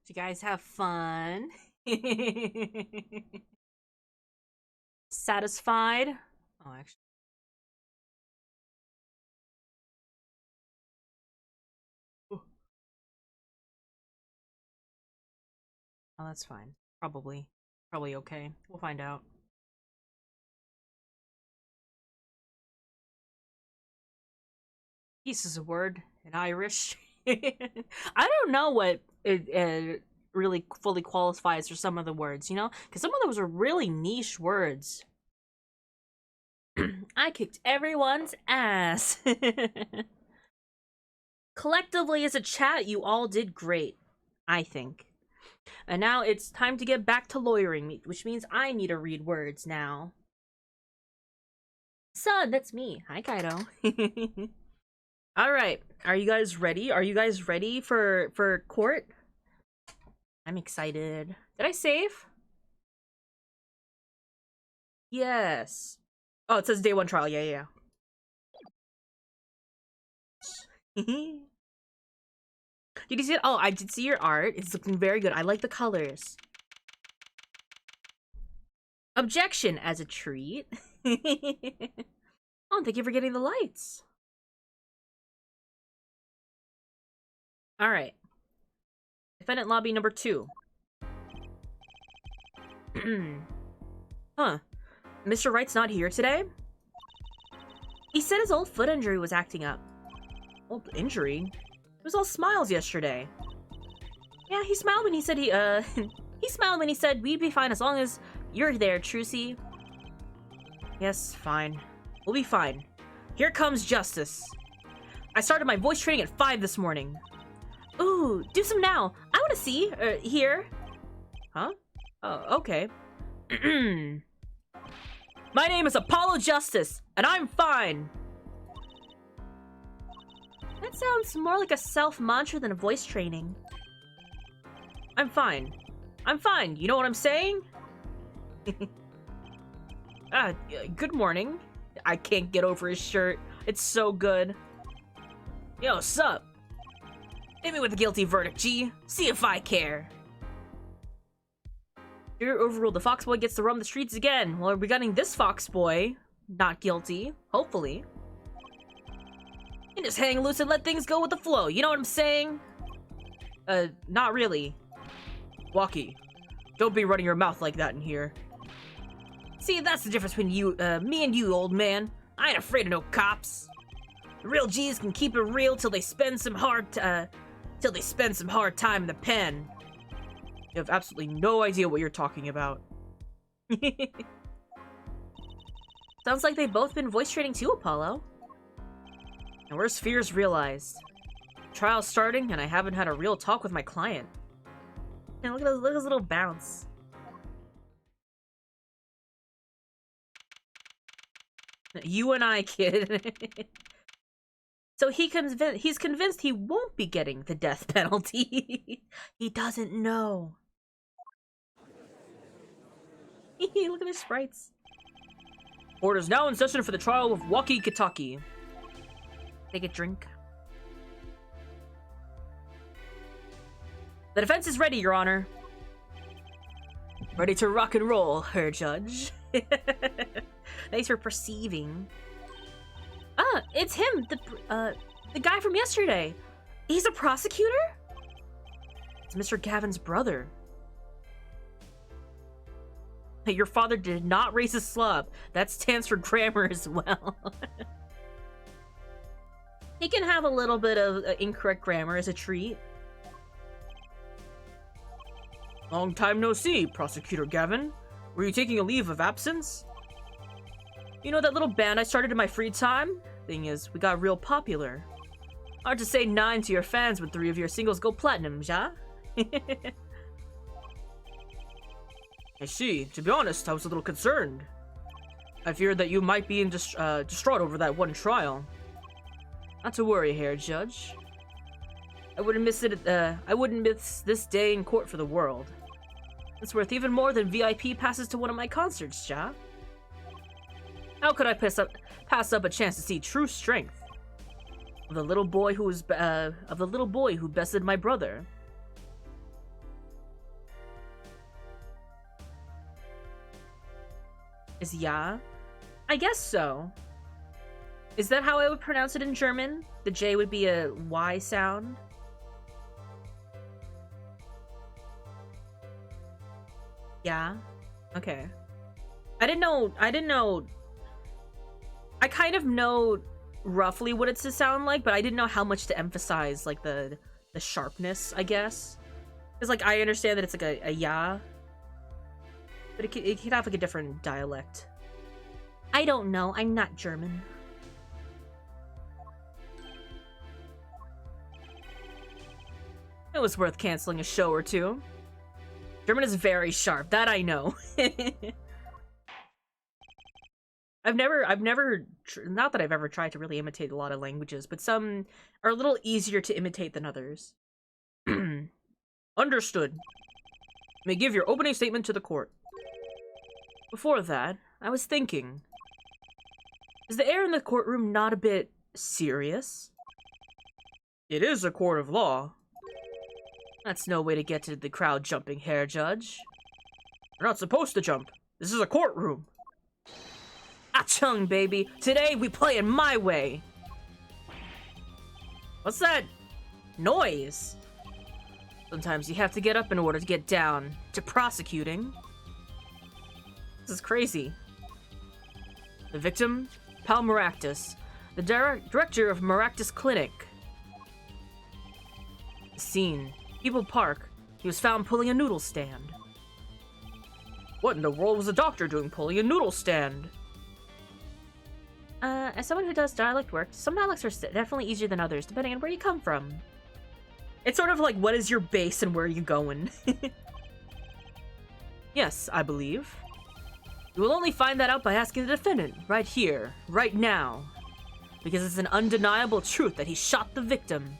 Did you guys have fun? Satisfied? Oh, actually. Oh, that's fine. Probably. Probably okay. We'll find out. Peace is a word in Irish. I don't know what it really fully qualifies for some of the words, you know? Because some of those are really niche words. I kicked everyone's ass. Collectively, as a chat, you all did great. I think. And now it's time to get back to lawyering, which means I need to read words now. Son, that's me. Hi, Kaido. All right, are you guys ready? Are you guys ready for court? I'm excited. Did I save? Yes. Oh, it says day one trial. Yeah, yeah. Did you see it? Oh, I did see your art. It's looking very good. I like the colors. Objection as a treat. Oh, thank you for getting the lights. Alright. Defendant lobby number 2. Huh. Mr. Wright's not here today? He said his old foot injury was acting up. Old injury? It was all smiles yesterday. Yeah, he smiled when he said he smiled when he said we'd be fine as long as you're there, Trucy. Yes, fine. We'll be fine. Here comes justice. I started my voice training at 5 this morning. Ooh, do some now. I want to see. Here. Huh? Oh, okay. My name is Apollo Justice, and I'm fine. That sounds more like a self-mantra than a voice training. I'm fine. I'm fine. You know what I'm saying? Good morning. I can't get over his shirt. It's so good. Yo, sup? Hit me with a guilty verdict, G. See if I care. You're overruled. The Fox Boy gets to roam the streets again. Well, we're getting this Fox Boy not guilty. Hopefully. And just hang loose and let things go with the flow. You know what I'm saying? Not really. Walkie, don't be running your mouth like that in here. See, that's the difference between you, me and you, old man. I ain't afraid of no cops. The real G's can keep it real till they spend some hard time in the pen. You have absolutely no idea what you're talking about. Sounds like they've both been voice training too, Apollo. And where's fears realized? Trial's starting, and I haven't had a real talk with my client. And look at his little bounce. You and I, kid. So he's convinced he won't be getting the death penalty. He doesn't know. Look at the sprites. Court is now in session for the trial of Walkie Kitaki. Take a drink. The defense is ready, Your Honor. Ready to rock and roll, Her Judge. Thanks for perceiving. Ah, it's him, the guy from yesterday. He's a prosecutor? It's Mr. Gavin's brother. Your father did not raise a slub. That stands for grammar as well. He can have a little bit of incorrect grammar as a treat. Long time no see, Prosecutor Gavin. Were you taking a leave of absence? You know that little band I started in my free time? Thing is, we got real popular. Hard to say 9 to your fans when 3 of your singles go platinum, ja? I see. To be honest, I was a little concerned. I feared that you might be distraught over that one trial. Not to worry, Hair Judge. I wouldn't miss it. I wouldn't miss this day in court for the world. It's worth even more than VIP passes to one of my concerts, ja? How could I pass up a chance to see true strength of the little boy who bested my brother? Is ja? I guess so. Is that how I would pronounce it in German? The J would be a Y sound? Yeah? Okay. I didn't know. I kind of know roughly what it's to sound like, but I didn't know how much to emphasize, like, the sharpness, I guess. Because, like, I understand that it's like a ya, but it could have, like, a different dialect. I don't know. I'm not German. It was worth canceling a show or two. German is very sharp, that I know. I've never, not that I've ever tried to really imitate a lot of languages, but some are a little easier to imitate than others. Understood. You may give your opening statement to the court. Before that, I was thinking, is the air in the courtroom not a bit serious? It is a court of law. That's no way to get to the crowd jumping, Hair Judge. You're not supposed to jump. This is a courtroom. Ah-chung, baby. Today we play it my way. What's that noise? Sometimes you have to get up in order to get down to prosecuting. This is crazy. The victim, Pal Maractus, the director of Maractus Clinic. The scene, People Park. He was found pulling a noodle stand. What in the world was the doctor doing pulling a noodle stand? As someone who does dialect work, some dialects are definitely easier than others, depending on where you come from. It's sort of like, what is your base and where are you going? Yes, I believe. You will only find that out by asking the defendant, right here, right now. Because it's an undeniable truth that he shot the victim.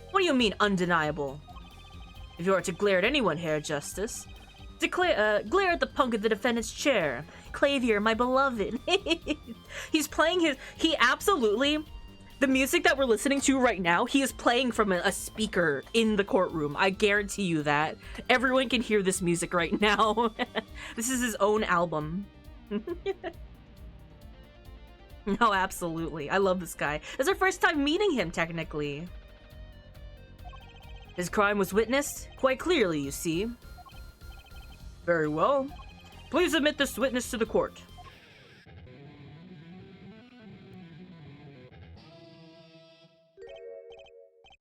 What do you mean, undeniable? If you are to glare at anyone, Hair Justice, glare at the punk of the defendant's chair. Clavier, my beloved. He's playing he absolutely, the music that we're listening to right now, he is playing from a speaker in the courtroom. I guarantee you that. Everyone can hear this music right now. This is his own album. No, absolutely. I love this guy. It's our first time meeting him, technically. His crime was witnessed quite clearly, you see. Very well. Please admit this witness to the court.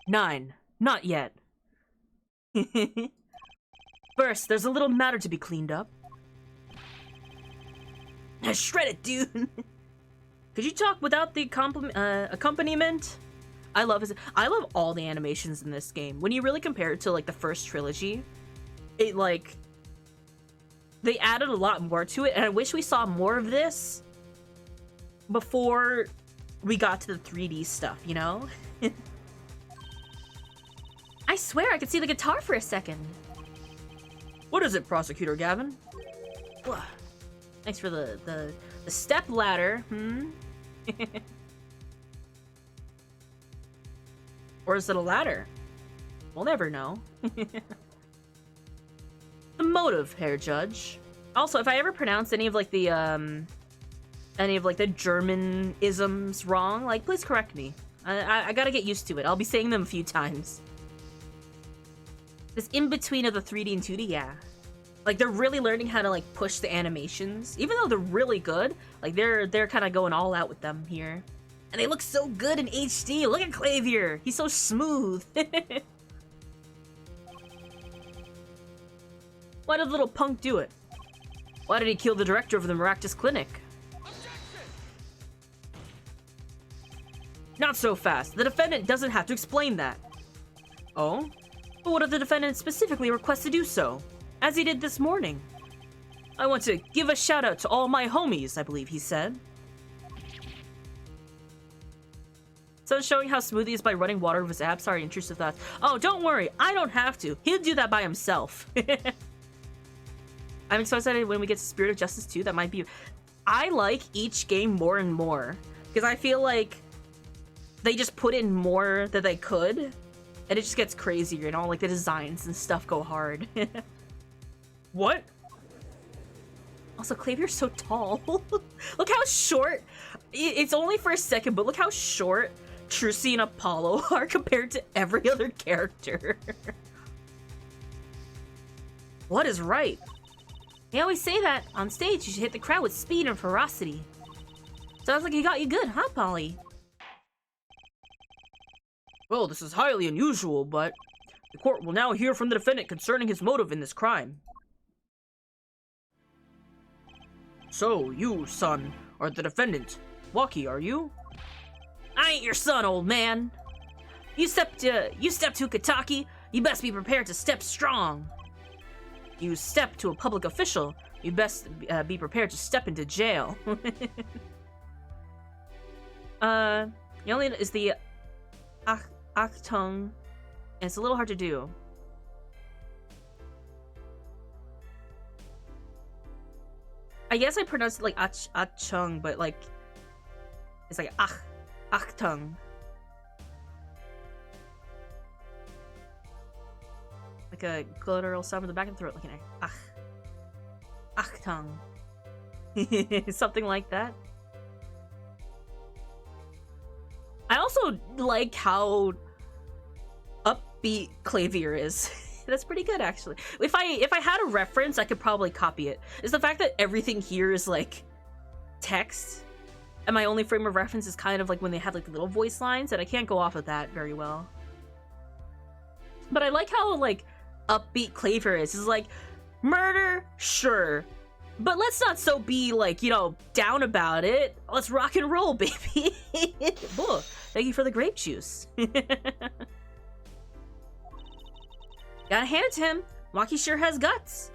Nine. Not yet. First, there's a little matter to be cleaned up. Shred it, dude. Could you talk without the accompaniment? I love all the animations in this game. When you really compare it to like the first trilogy, it like they added a lot more to it, and I wish we saw more of this before we got to the 3D stuff, you know? I swear I could see the guitar for a second. What is it, Prosecutor Gavin? Thanks for the step ladder, Or is it a ladder? We'll never know. The motive, Hair Judge. Also, if I ever pronounce any of like the German isms wrong, like please correct me. I gotta get used to it. I'll be saying them a few times. This in between of the 3D and 2D, yeah. Like they're really learning how to like push the animations, even though they're really good. Like they're kind of going all out with them here, and they look so good in HD. Look at Clavier; he's so smooth. Why did little punk do it? Why did he kill the director of the Maractus Clinic? Not so fast. The defendant doesn't have to explain that. Oh? But what if the defendant specifically requests to do so? As he did this morning. I want to give a shout out to all my homies, I believe he said. So showing how smooth he is by running water with his abs. Sorry, intrusive thoughts. Oh, don't worry. I don't have to. He'll do that by himself. I'm so excited when we get to Spirit of Justice 2. That might be... I like each game more and more. Because I feel like they just put in more that they could. And it just gets crazier, you know? Like the designs and stuff go hard. What? Also, Clavier's so tall. Look how short... It's only for a second, but look how short Trucy and Apollo are compared to every other character. What is right? They always say that on stage you should hit the crowd with speed and ferocity. Sounds like he got you good, huh, Polly? Well, this is highly unusual, but the court will now hear from the defendant concerning his motive in this crime. So, you, son, are the defendant. Waki, are you? I ain't your son, old man. You step to Kataki, you best be prepared to step strong. You step to a public official, you best be prepared to step into jail. The only is the Achtung, and it's a little hard to do. I guess I pronounced it like Achung, but like it's like Achtung. like a guttural sound in the back of the throat, like an ach. Ach tongue. Something like that. I also like how upbeat Clavier is. That's pretty good, actually. If I had a reference, I could probably copy it. Is the fact that everything here is like text, and my only frame of reference is kind of like when they have like the little voice lines, and I can't go off of that very well. But I like how like upbeat Clavier is. It's like murder, sure, but let's not so be like, you know, down about it. Let's rock and roll, baby. Whoa, thank you for the grape juice. Gotta hand it to him. Maki sure has guts.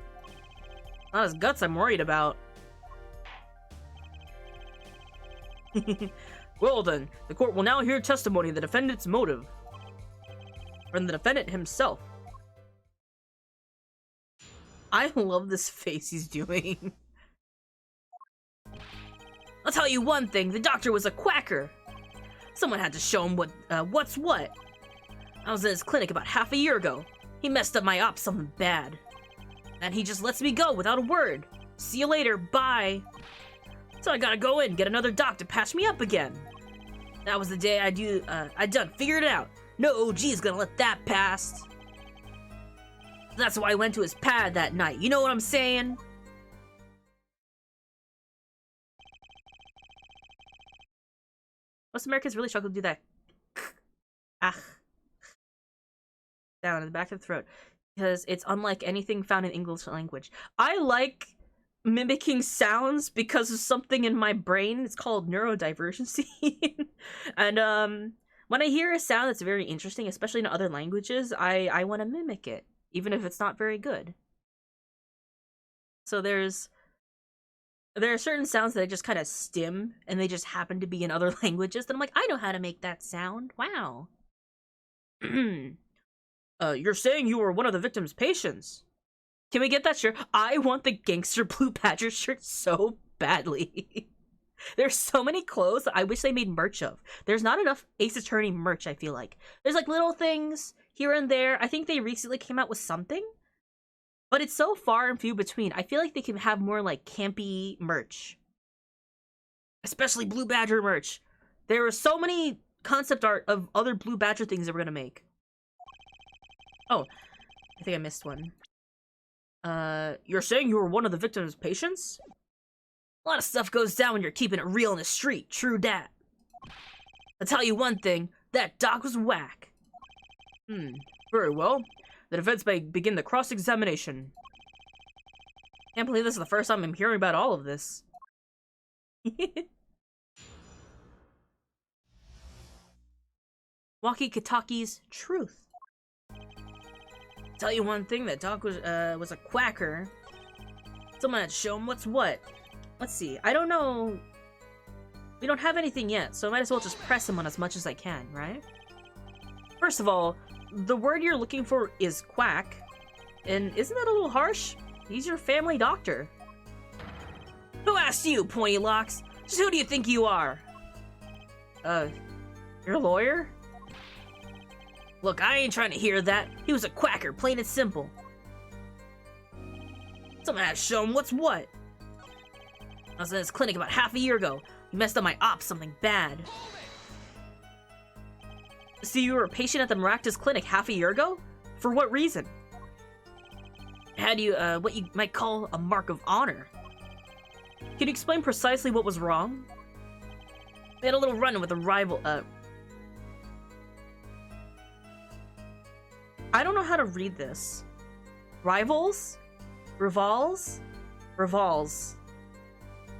Not his guts I'm worried about. Well then, the court will now hear testimony of the defendant's motive. From the defendant himself. I love this face he's doing. I'll tell you one thing, the doctor was a quacker. Someone had to show him what's what. I was in his clinic about half a year ago. He messed up my op something bad. And he just lets me go without a word. See you later, bye. So I gotta go in, get another doc to patch me up again. That was the day I done figured it out. No OG's gonna let that pass. That's why I went to his pad that night. You know what I'm saying? Most Americans really struggle to do that down in the back of the throat because it's unlike anything found in English language. I like mimicking sounds because of something in my brain. It's called neurodivergency. And when I hear a sound that's very interesting, especially in other languages, I want to mimic it, even if it's not very good. So there are certain sounds that I just kind of stim, and they just happen to be in other languages, that I'm like, I know how to make that sound. Wow. You're saying you were one of the victim's patients. Can we get that shirt? I want the Gangster Blue Badger shirt so badly. There's so many clothes that I wish they made merch of. There's not enough Ace Attorney merch, I feel like. There's like little things here and there. I think they recently came out with something, but it's so far and few between. I feel like they can have more like campy merch. Especially Blue Badger merch. There are so many concept art of other Blue Badger things that we're gonna make. Oh, I think I missed one. You're saying you were one of the victim's patients? A lot of stuff goes down when you're keeping it real in the street, true dat. I'll tell you one thing, that doc was whack. Very well. The defense may begin the cross-examination. Can't believe this is the first time I'm hearing about all of this. Walkie-Kataki's truth. Tell you one thing, that doc was a quacker. Someone had to show him what's what. Let's see, I don't know. We don't have anything yet, so I might as well just press him on as much as I can, right? First of all, the word you're looking for is quack. And isn't that a little harsh? He's your family doctor. Who asked you, Pointy Locks? Just who do you think you are? You're a lawyer? Look, I ain't trying to hear that. He was a quacker, plain and simple. Someone had to show him what's what. I was in his clinic about half a year ago. He messed up my op something bad. So you were a patient at the Maractus clinic half a year ago? For what reason? Had you, what you might call a mark of honor. Can you explain precisely what was wrong? We had a little run with a rival, I don't know how to read this. Rivals? Rivals? Rivals.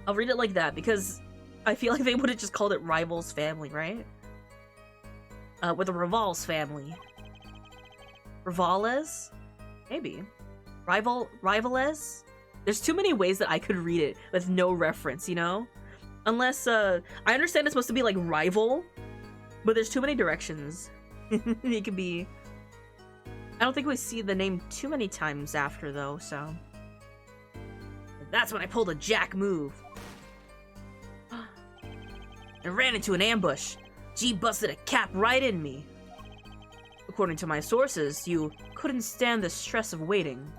I'll read it like that because I feel like they would have just called it Rivals Family, right? With the Rivals family. Rivales? Maybe. Rivales? There's too many ways that I could read it with no reference, you know? Unless, I understand it's supposed to be like rival, but there's too many directions. It could be... I don't think we see the name too many times after, though, so... That's when I pulled a jack move. And ran into an ambush. G busted a cap right in me. According to my sources, you couldn't stand the stress of waiting,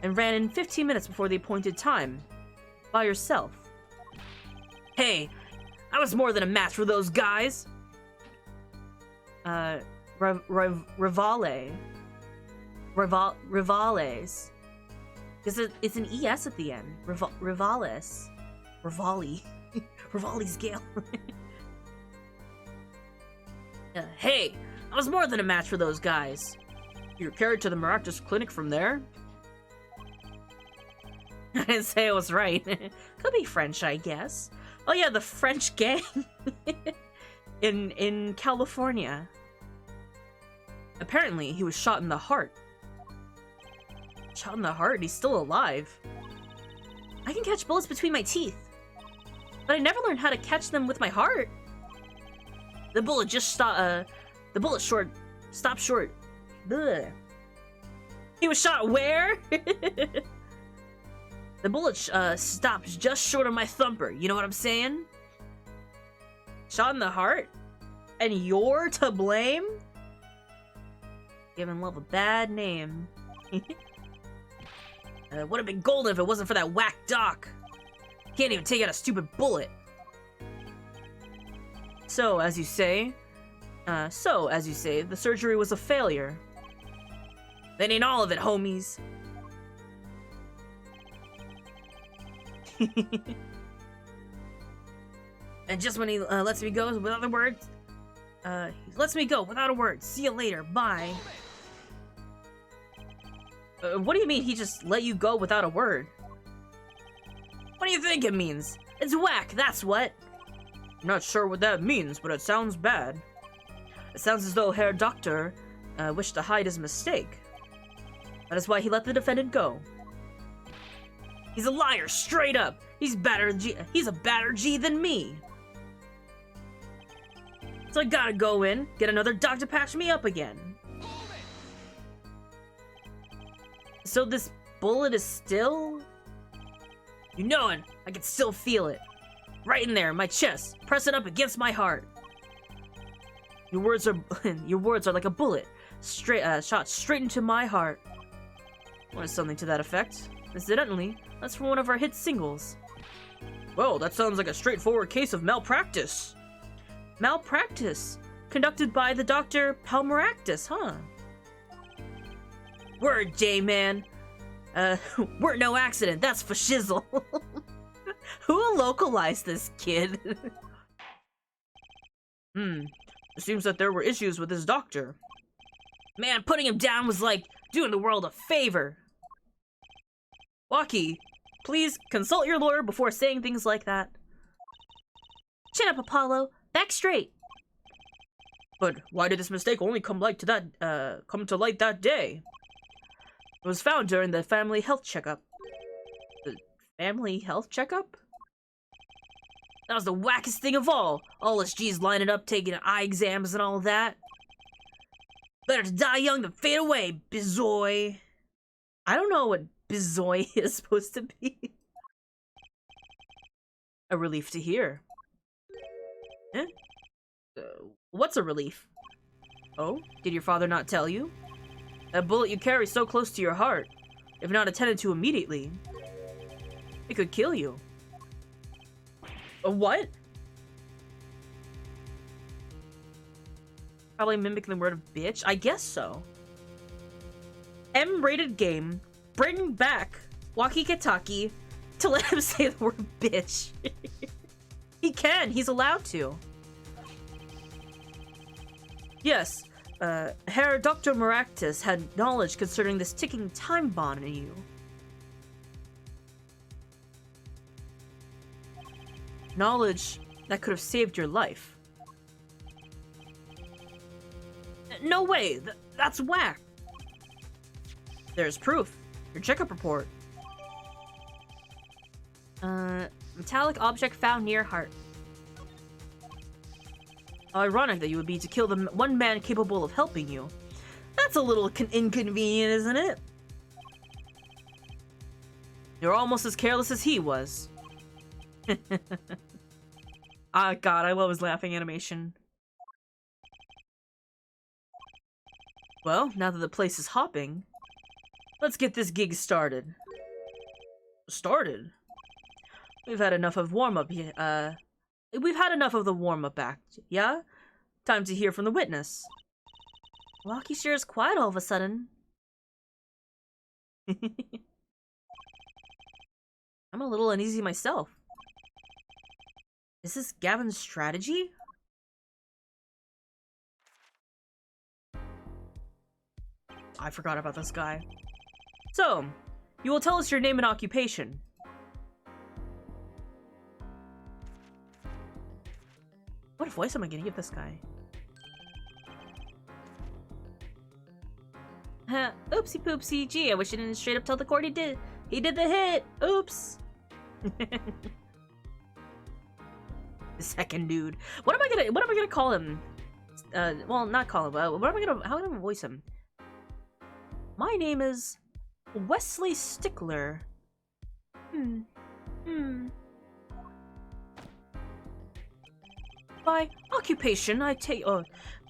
and ran in 15 minutes before the appointed time, by yourself. Hey, I was more than a match for those guys! Rivales. It's an ES at the end. Rivales. Rivali. Rivali's Gale. Hey, I was more than a match for those guys. You're carried to the Maractus clinic from there? I didn't say I was right. Could be French, I guess. Oh yeah, the French gang in California. Apparently, he was shot in the heart. Shot in the heart? He's still alive. I can catch bullets between my teeth, but I never learned how to catch them with my heart. The bullet just stopped. The bullet stopped short. Ugh. He was shot where? The bullet stopped just short of my thumper. You know what I'm saying? Shot in the heart? And you're to blame? Giving love a bad name. Would have been golden if it wasn't for that whack doc. Can't even take out a stupid bullet. So, as you say, the surgery was a failure. That ain't all of it, homies. And just when he lets me go without a word, he lets me go without a word. See you later. Bye. What do you mean he just let you go without a word? What do you think it means? It's whack, that's what. I'm not sure what that means, but it sounds bad. It sounds as though Herr Doctor wished to hide his mistake. That is why he let the defendant go. He's a liar, straight up. He's a badder G than me. So I gotta go in, get another doc to patch me up again. So this bullet is still... You knowin', I can still feel it. Right in there, my chest, pressing up against my heart. Your words are like a bullet, shot straight into my heart. Or something to that effect. Incidentally, that's from one of our hit singles. Well, that sounds like a straightforward case of malpractice. Malpractice? Conducted by the Dr. Palmeractus, huh? Word, J-Man. We're no accident, that's for shizzle. Who localized this kid? It seems that there were issues with his doctor. Man, putting him down was like doing the world a favor. Waki, please consult your lawyer before saying things like that. Chin up, Apollo. Back straight. But why did this mistake only come to light that day? It was found during the family health checkup. The family health checkup? That was the wackest thing of all. All us G's lining up, taking eye exams and all that. Better to die young than fade away, bizoy. I don't know what bizoy is supposed to be. A relief to hear. Eh? What's a relief? Oh? Did your father not tell you? That bullet you carry so close to your heart, if not attended to immediately, it could kill you. A what? Probably mimicking the word of bitch? I guess so. M-rated game. Bring back Waki Kitaki to let him say the word bitch. He can. He's allowed to. Yes. Herr Dr. Maractus had knowledge concerning this ticking time bomb in you. Knowledge that could have saved your life. No way! That's whack! There's proof. Your checkup report. Metallic object found near heart. How ironic that you would be to kill the one man capable of helping you. That's a little inconvenient, isn't it? You're almost as careless as he was. Ah, God, I love his laughing animation. Well, now that the place is hopping, let's get this gig started. Started? We've had enough of warm-up, we've had enough of the warm-up act, yeah? Time to hear from the witness. Rocky sure is quiet all of a sudden. I'm a little uneasy myself. Is this Gavin's strategy? I forgot about this guy. So, you will tell us your name and occupation. What voice am I gonna give this guy? Oopsie poopsie. Gee, I wish I didn't straight up tell the court he did the hit. Oops. The second dude. What am I gonna call him? Well, not call him, but how am I gonna voice him? My name is Wesley Stickler. By occupation, I take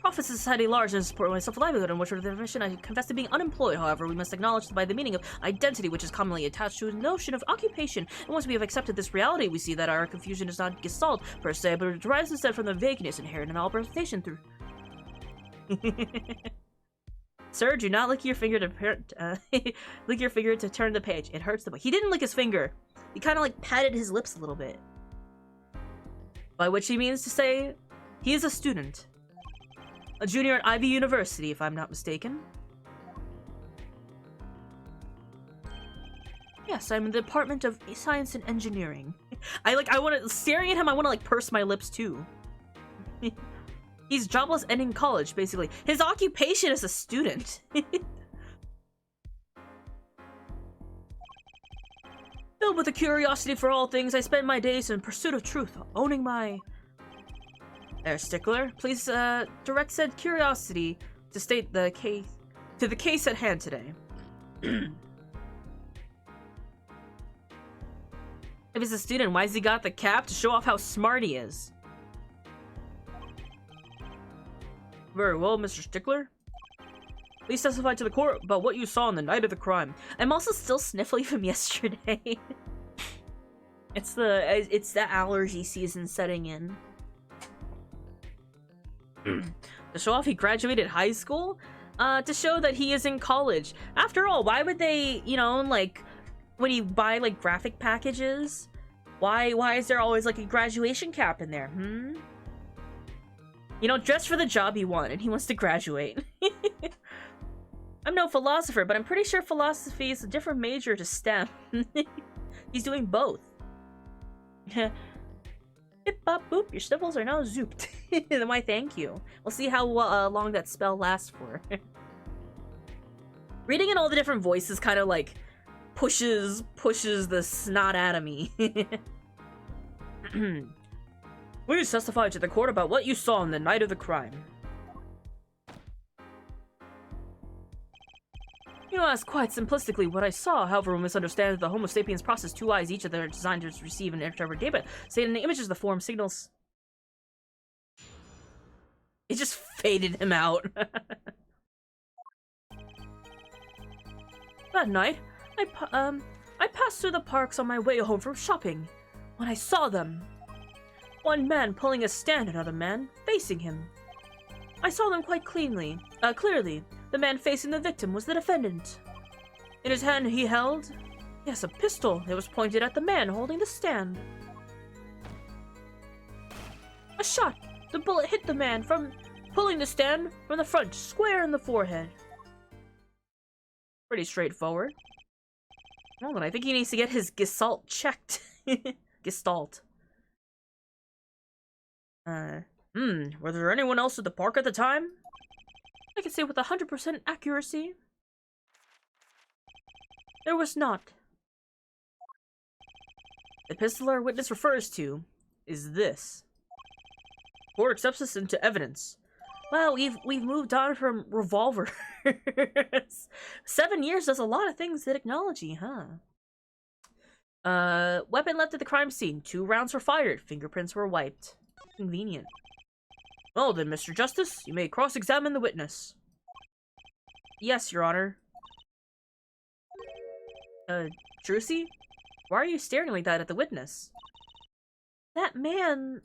profits in society large and support myself a livelihood, in which definition I confess to being unemployed. However, we must acknowledge by the meaning of identity, which is commonly attached to a notion of occupation. And once we have accepted this reality, we see that our confusion is not gestalt per se, but it derives instead from the vagueness inherent in all presentation through. Sir, do not lick your finger to lick your finger to turn the page. It hurts the. He didn't lick his finger. He kind of like patted his lips a little bit. By which he means to say, he is a student. A junior at Ivy University, if I'm not mistaken. Yes, I'm in the Department of Science and Engineering. Staring at him, I want to like purse my lips too. He's jobless and in college, basically. His occupation is a student. Filled with a curiosity for all things, I spend my days in pursuit of truth, owning my... There, Stickler. Please, direct said curiosity to state the case... to the case at hand today. If he's a student, why's he got the cap? To show off how smart he is. Very well, Mr. Stickler. Please testify to the court about what you saw on the night of the crime. I'm also still sniffly from yesterday. It's the allergy season setting in. To show off he graduated high school? To show that he is in college. After all, why would they, you know, like, when you buy, like, graphic packages, why is there always, like, a graduation cap in there, You know, dress for the job he wanted. He wants to graduate. I'm no philosopher, but I'm pretty sure philosophy is a different major to STEM. He's doing both. Hip bop boop, your sniffles are now zooped. Why, thank you. We'll see how long that spell lasts for. Reading in all the different voices kind of like pushes the snot out of me. Please testify to the court about what you saw on the night of the crime. You know, ask quite simplistically what I saw. However, we misunderstand that the Homo sapiens process two eyes, each of them are designed to receive and interpret data. Say in the images, the form signals. It just faded him out. That night, I passed through the parks on my way home from shopping when I saw them. One man pulling a stand, another man facing him. I saw them quite clearly. The man facing the victim was the defendant. In his hand he held, yes, a pistol. It was pointed at the man holding the stand. A shot. The bullet hit the man from pulling the stand from the front, square in the forehead. Pretty straightforward. Well, then I think he needs to get his gestalt checked. Gestalt. Was there anyone else at the park at the time? I can say with 100% accuracy. There was not. The pistol our witness refers to is this. Court accepts this into evidence. Wow, we've moved on from revolvers. 7 years does a lot of things to technology, huh? Weapon left at the crime scene. 2 rounds were fired. Fingerprints were wiped. Convenient. Well then, Mr. Justice, you may cross-examine the witness. Yes, Your Honor. Drucy? Why are you staring like that at the witness? That man...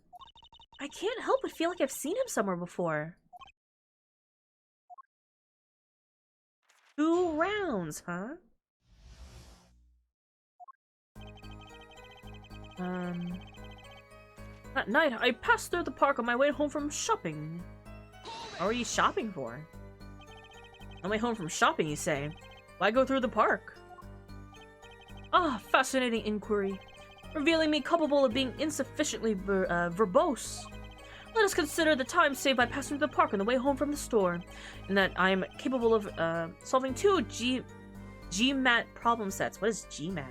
I can't help but feel like I've seen him somewhere before. 2 rounds, huh? That night, I passed through the park on my way home from shopping. What were you shopping for? On my way home from shopping, you say? Why go through the park? Ah, fascinating inquiry. Revealing me culpable of being insufficiently verbose. Let us consider the time saved by passing through the park on the way home from the store, and that I am capable of solving 2 GMAT problem sets. What is GMAT?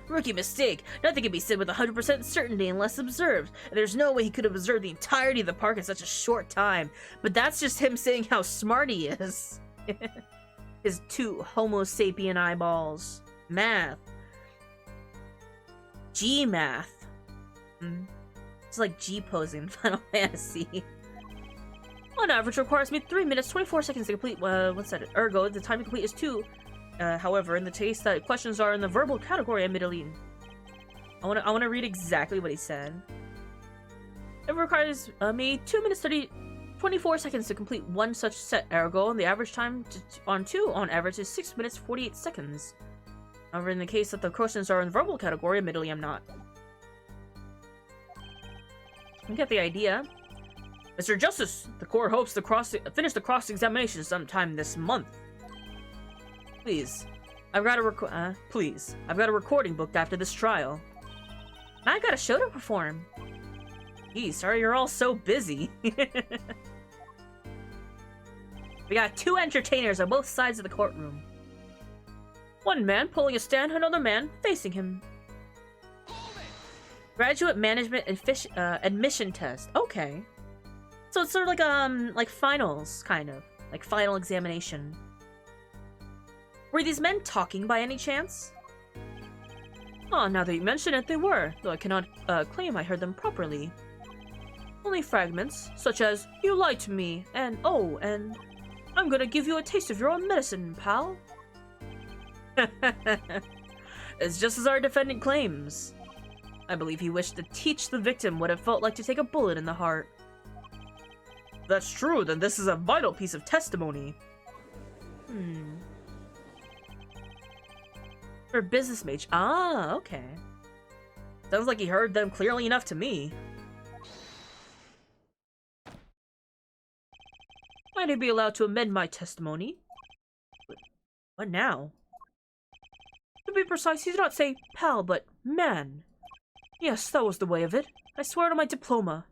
Rookie mistake. Nothing can be said with 100% certainty unless observed. And there's no way he could have observed the entirety of the park in such a short time. But that's just him saying how smart he is. His 2 Homo sapien eyeballs. Math. G-math. It's like G-posing in Final Fantasy. On average, requires me 3 minutes, 24 seconds to complete, what's that? Ergo, the time to complete is 2. However, in the case that questions are in the verbal category, admittedly. I wanna read exactly what he said. It requires me 2 minutes 24 seconds to complete 1 such set. Ergo, and the average time on 2 on average is 6 minutes 48 seconds. However, in the case that the questions are in the verbal category, admittedly I'm not. You get the idea. Mr. Justice, the court hopes to finish the cross-examination sometime this month. Please, I've got a recording booked after this trial. I got a show to perform. Gee, sorry you're all so busy. We got 2 entertainers on both sides of the courtroom. One man pulling a stand, another man facing him. Graduate management admission test. Okay. So it's sort of like finals, kind of. Like final examination. Were these men talking by any chance? Oh, now that you mention it, they were, though I cannot claim I heard them properly. Only fragments, such as, you lied to me, and oh, and I'm gonna give you a taste of your own medicine, pal. It's just as our defendant claims. I believe he wished to teach the victim what it felt like to take a bullet in the heart. If that's true, then this is a vital piece of testimony. For business mage. Ah, okay. Sounds like he heard them clearly enough to me. Might I be allowed to amend my testimony? What now? To be precise, he did not say pal, but man. Yes, that was the way of it. I swear to my diploma.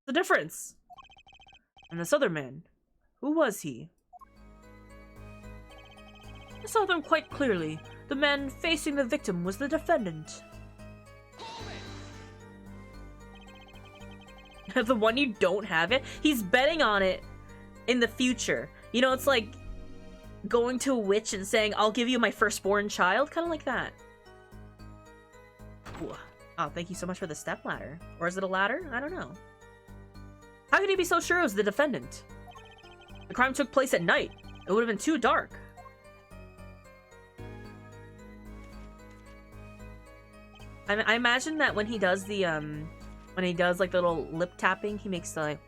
The difference. And this other man. Who was he? I saw them quite clearly. The man facing the victim was the defendant. The one you don't have it? He's betting on it in the future. You know, it's like going to a witch and saying, I'll give you my firstborn child. Kind of like that. Ooh. Oh, thank you so much for the step ladder. Or is it a ladder? I don't know. How could he be so sure it was the defendant? The crime took place at night. It would have been too dark. I imagine that when he does the, like, the little lip tapping, he makes the, like,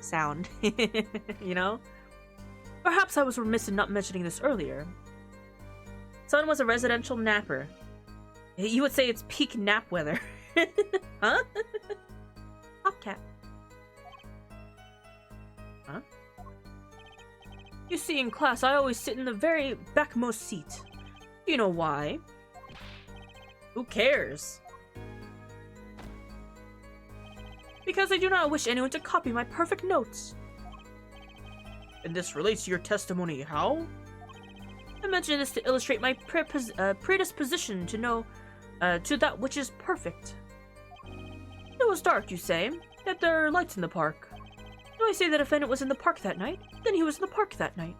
sound. You know? Perhaps I was remiss in not mentioning this earlier. Son was a residential napper. You would say it's peak nap weather. Huh? Hopcat. Huh? You see, in class, I always sit in the very backmost seat. You know why? Who cares? Because I do not wish anyone to copy my perfect notes. And this relates to your testimony, how? I mention this to illustrate my predisposition to know, to that which is perfect. It was dark, you say, yet there are lights in the park. Do I say the defendant was in the park that night? Then he was in the park that night.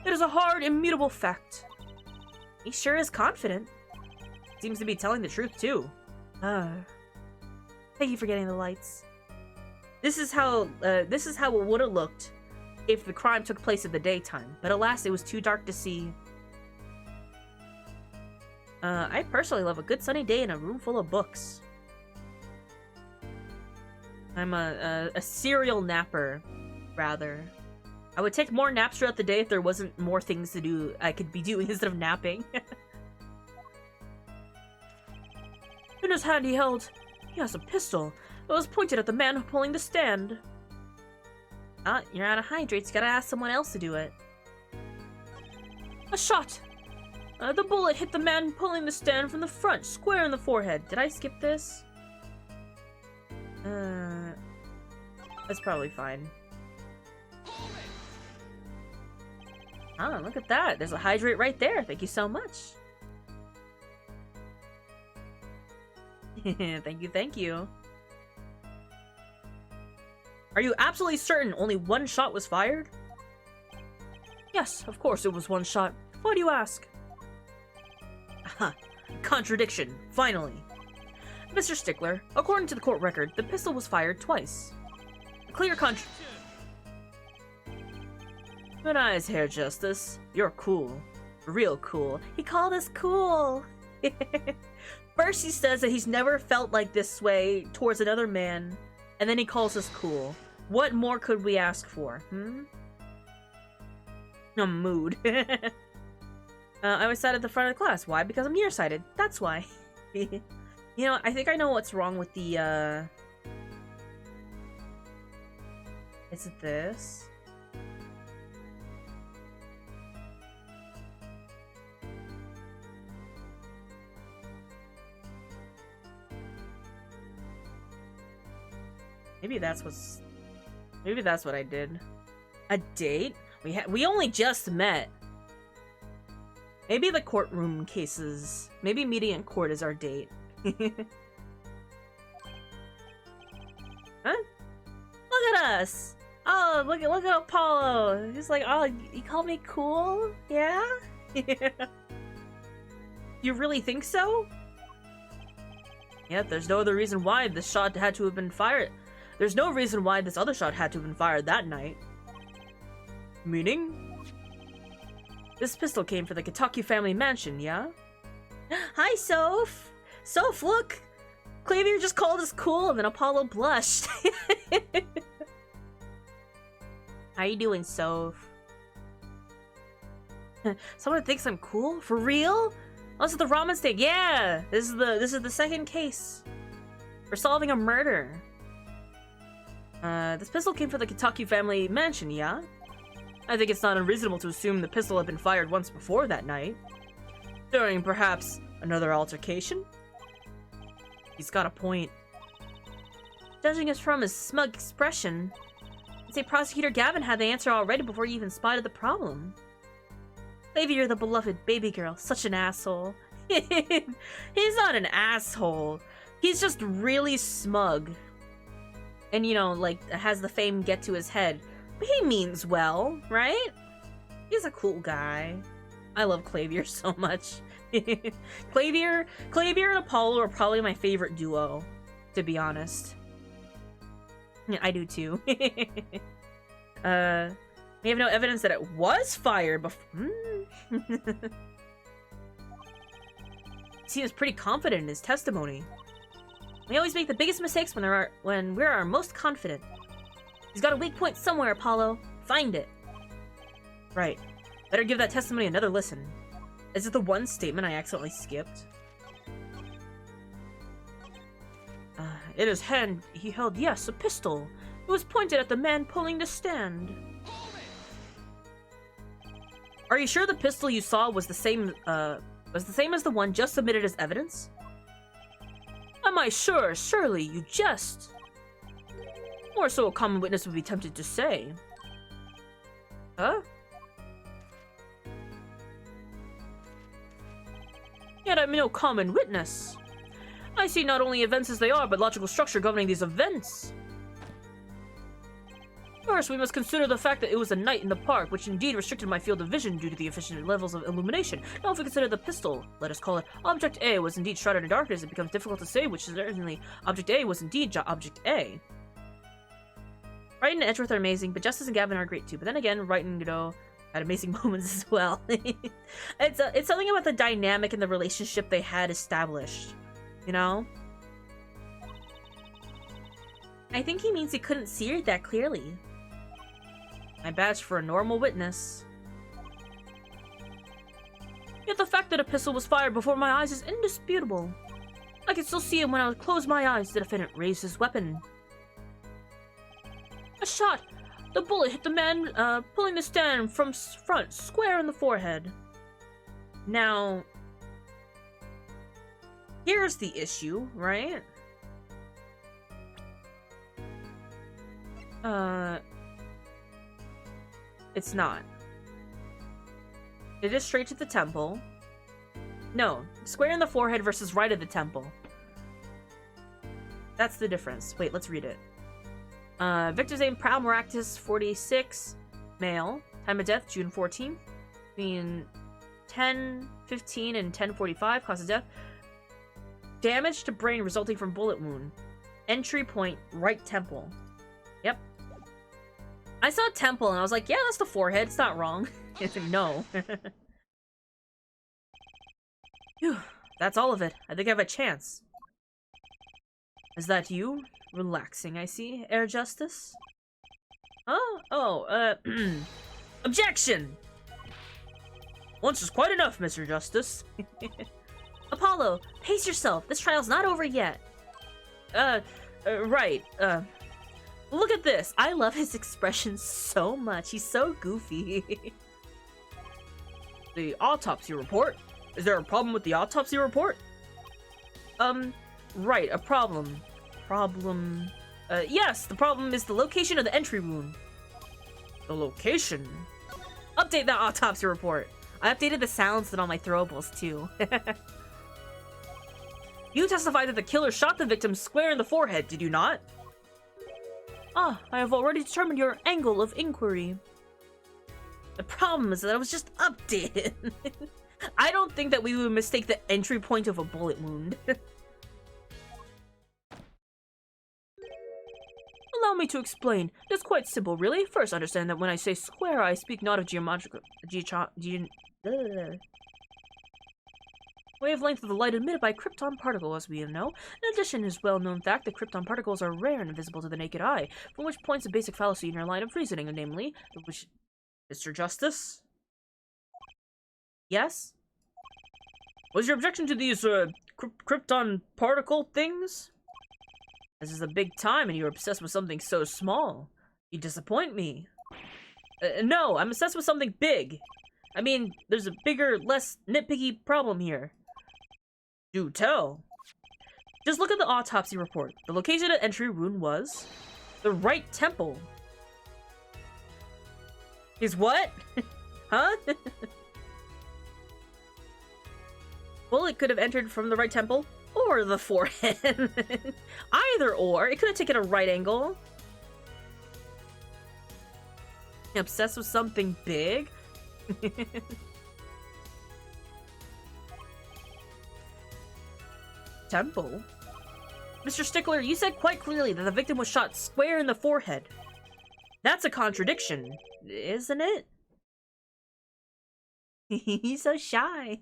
It is a hard, immutable fact. He sure is confident. Seems to be telling the truth, too. Thank you for getting the lights. This is how it would have looked if the crime took place in the daytime, but alas, it was too dark to see. I personally love a good sunny day in a room full of books. I'm a serial napper, rather. I would take more naps throughout the day if there wasn't more things to do I could be doing instead of napping. In his hand he has a pistol. It was pointed at the man pulling the stand. Ah, you're out of hydrates. Gotta ask someone else to do it. A shot! The bullet hit the man pulling the stand from the front, square in the forehead. Did I skip this? That's probably fine. Ah, look at that. There's a hydrate right there. Thank you so much. Thank you. Are you absolutely certain only one shot was fired? Yes, of course it was one shot. Why do you ask? Aha, contradiction, finally. Mr. Stickler, according to the court record, the pistol was fired twice. A clear Good eyes, Hair Justice. You're cool. Real cool. He called us cool. First he says that he's never felt like this way towards another man, and then he calls us cool. What more could we ask for, A mood. I was sat at the front of the class. Why? Because I'm nearsighted. That's why. You know, I think I know what's wrong with the, Is it this? Maybe that's what I did. A date? We only just met. Maybe the courtroom cases. Maybe meeting in court is our date. Huh? Look at us! Oh, look at Apollo. He's like, oh, you called me cool? Yeah? You really think so? Yeah, there's no other reason why this shot had to have been fired. There's no reason why this other shot had to have been fired that night. Meaning? This pistol came for the Kotaku family mansion, yeah? Hi, Soph! Soph, look! Clavier just called us cool and then Apollo blushed. How you doing, Soph? Someone thinks I'm cool? For real? Oh, this is the ramen steak. Yeah! This is the second case. We're solving a murder. This pistol came from the Kotaku family mansion, yeah? I think it's not unreasonable to assume the pistol had been fired once before that night. During, perhaps, another altercation? He's got a point. Judging us from his smug expression, I'd say Prosecutor Gavin had the answer already before he even spotted the problem. Maybe you're the beloved baby girl, such an asshole. He's not an asshole. He's just really smug. And, you know, like, has the fame get to his head. But he means well, right? He's a cool guy. I love Clavier so much. Clavier and Apollo are probably my favorite duo, to be honest. Yeah, I do too. We have no evidence that it was fired before. He seems pretty confident in his testimony. We always make the biggest mistakes when we're our most confident. He's got a weak point somewhere, Apollo. Find it. Right. Better give that testimony another listen. Is it the one statement I accidentally skipped? In his hand, he held, yes, a pistol. It was pointed at the man pulling the stand. Are you sure the pistol you saw was the same as the one just submitted as evidence? Am I sure? Surely, you jest. Or so a common witness would be tempted to say. Huh? Yet I'm no common witness. I see not only events as they are, but logical structure governing these events. First, we must consider the fact that it was a night in the park, which indeed restricted my field of vision due to the efficient levels of illumination. Now, if we consider the pistol, let us call it Object A, was indeed shrouded in darkness, it becomes difficult to say which certainly Object A was indeed Object A. Wright and Edgeworth are amazing, but Justice and Gavin are great too. But then again, Wright and Godot had amazing moments as well. It's something about the dynamic and the relationship they had established, you know? I think he means he couldn't see it that clearly. My badge for a normal witness. Yet the fact that a pistol was fired before my eyes is indisputable. I could still see him when I would close my eyes. The defendant raised his weapon. A shot! The bullet hit the man pulling the stand from front, square in the forehead. Now, here's the issue, right? It's not. It is straight to the temple. No, square in the forehead versus right of the temple. That's the difference. Wait, let's read it. Victor's name, Prowl Maractus, 46, male. Time of death, June 14th. Between 10:15 and 10:45, cause of death. Damage to brain resulting from bullet wound. Entry point, right temple. Yep. I saw temple and I was like, yeah, that's the forehead. It's not wrong. No. Phew, that's all of it. I think I have a chance. Is that you? Relaxing, I see. Air Justice? Objection! Once is quite enough, Mr. Justice. Apollo, pace yourself. This trial's not over yet. Right. Look at this. I love his expression so much. He's so goofy. The autopsy report? Is there a problem with the autopsy report? Right, a problem. Yes, the problem is the location of the entry wound. The location? Update that autopsy report. I updated the sounds on all my throwables, too. You testified that the killer shot the victim square in the forehead, did you not? Ah, I have already determined your angle of inquiry. The problem is that it was just updated. I don't think that we would mistake the entry point of a bullet wound. Allow me to explain. It's quite simple, really. First, understand that when I say square, I speak not of wavelength of the light emitted by krypton particle, as we know. In addition, it is well-known fact that krypton particles are rare and invisible to the naked eye, from which points a basic fallacy in your line of reasoning, namely, which... Mr. Justice? Yes? What's your objection to these, krypton particle things? This is a big time and you're obsessed with something so small. You disappoint me. No, I'm obsessed with something big. I mean, there's a bigger, less nitpicky problem here. Do tell. Just look at the autopsy report. The location of entry wound was the right temple. Is what? Huh? Bullet could have entered from the right temple or the forehead. Either or. It could have taken a right angle. Obsessed with something big? Temple? Mr. Stickler, you said quite clearly that the victim was shot square in the forehead. That's a contradiction, isn't it? He's so shy.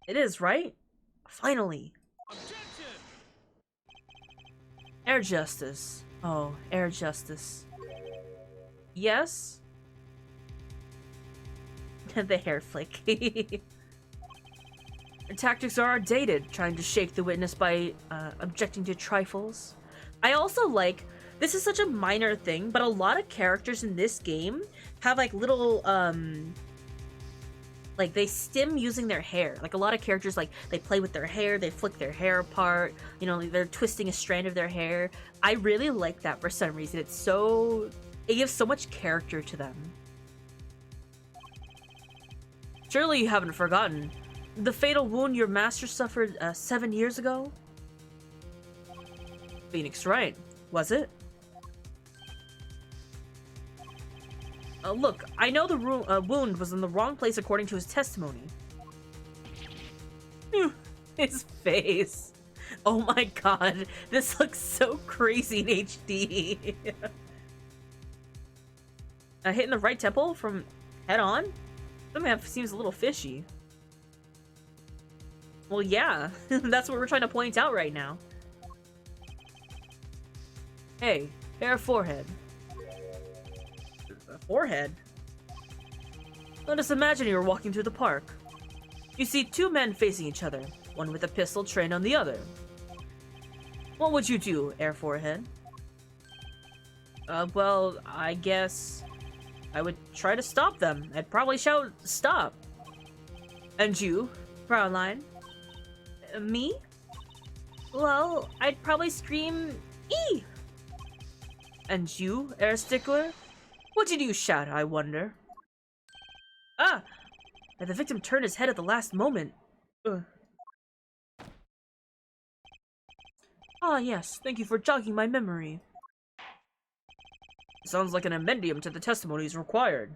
It is, right? Finally. Objection! Air Justice. Oh, Air Justice. Yes? The hair flick. Their tactics are outdated, trying to shake the witness by objecting to trifles. I also like, this is such a minor thing, but a lot of characters in this game have like little, like they stim using their hair. Like a lot of characters, like they play with their hair, they flick their hair apart, you know, they're twisting a strand of their hair. I really like that for some reason. It's so, it gives so much character to them. Surely you haven't forgotten the fatal wound your master suffered 7 years ago? Phoenix Wright, was it? Look, I know the wound was in the wrong place according to his testimony. His face. Oh my god, this looks so crazy in HD. Hitting the right temple from head on? Something that seems a little fishy. Well, yeah, that's what we're trying to point out right now. Hey, fair forehead. Forehead? Let us imagine you're walking through the park. You see two men facing each other, one with a pistol trained on the other. What would you do, Air Forehead? Well, I guess I would try to stop them. I'd probably shout, "Stop!" And you, Fraulein? Me? Well, I'd probably scream, "E!" And you, Air Stickler? What did you shout, I wonder? Ah! And the victim turned his head at the last moment. Ugh. Ah, yes, thank you for jogging my memory. Sounds like an amendment to the testimonies required.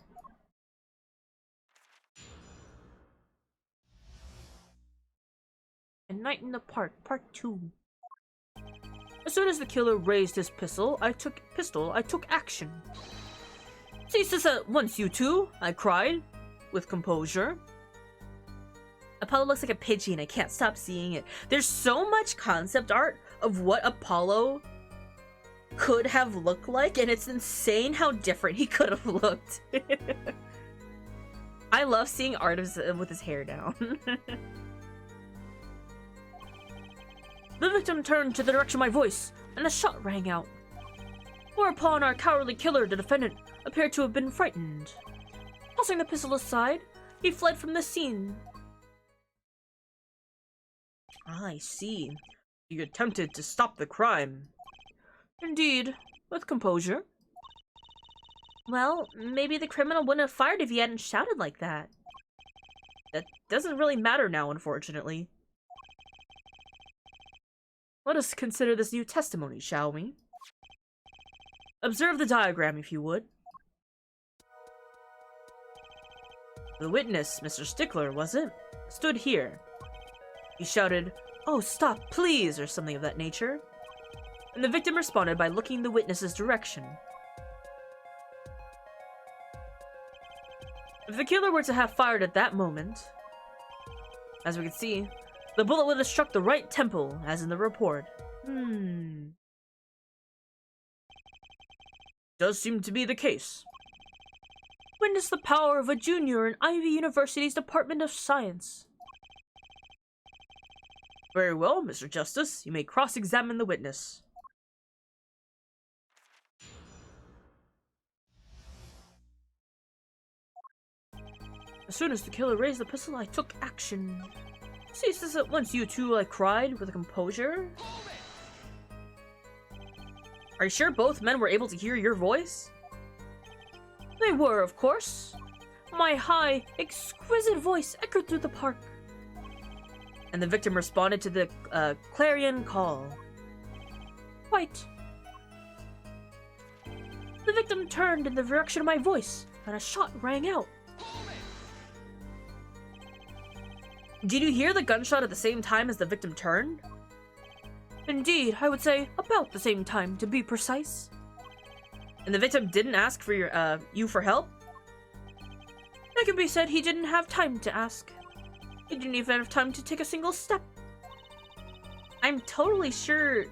A Night in the Park, Part 2. As soon as the killer raised his pistol, I took action. Cease this at once, you two, I cried, with composure. Apollo looks like a pigeon, I can't stop seeing it. There's so much concept art of what Apollo could have looked like, and it's insane how different he could have looked. I love seeing art with his hair down. The victim turned to the direction of my voice, and a shot rang out. Whereupon our cowardly killer, the defendant, appeared to have been frightened. Tossing the pistol aside, he fled from the scene. I see. You attempted to stop the crime. Indeed, with composure. Well, maybe the criminal wouldn't have fired if he hadn't shouted like that. That doesn't really matter now, unfortunately. Let us consider this new testimony, shall we? Observe the diagram, if you would. The witness, Mr. Stickler, was it? Stood here. He shouted, "Oh, stop, please," or something of that nature. And the victim responded by looking the witness's direction. If the killer were to have fired at that moment, as we can see, the bullet would have struck the right temple, as in the report. Does seem to be the case. Witness the power of a junior in Ivy University's Department of Science. Very well, Mr. Justice. You may cross-examine the witness. As soon as the killer raised the pistol, I took action. Cease this at once, you two, I cried with composure. Are you sure both men were able to hear your voice? They were, of course. My high, exquisite voice echoed through the park. And the victim responded to the clarion call. Quite. The victim turned in the direction of my voice, and a shot rang out. Did you hear the gunshot at the same time as the victim turned? Indeed, I would say about the same time, to be precise. And the victim didn't ask for you for help? It can be said he didn't have time to ask. He didn't even have time to take a single step. I'm totally sure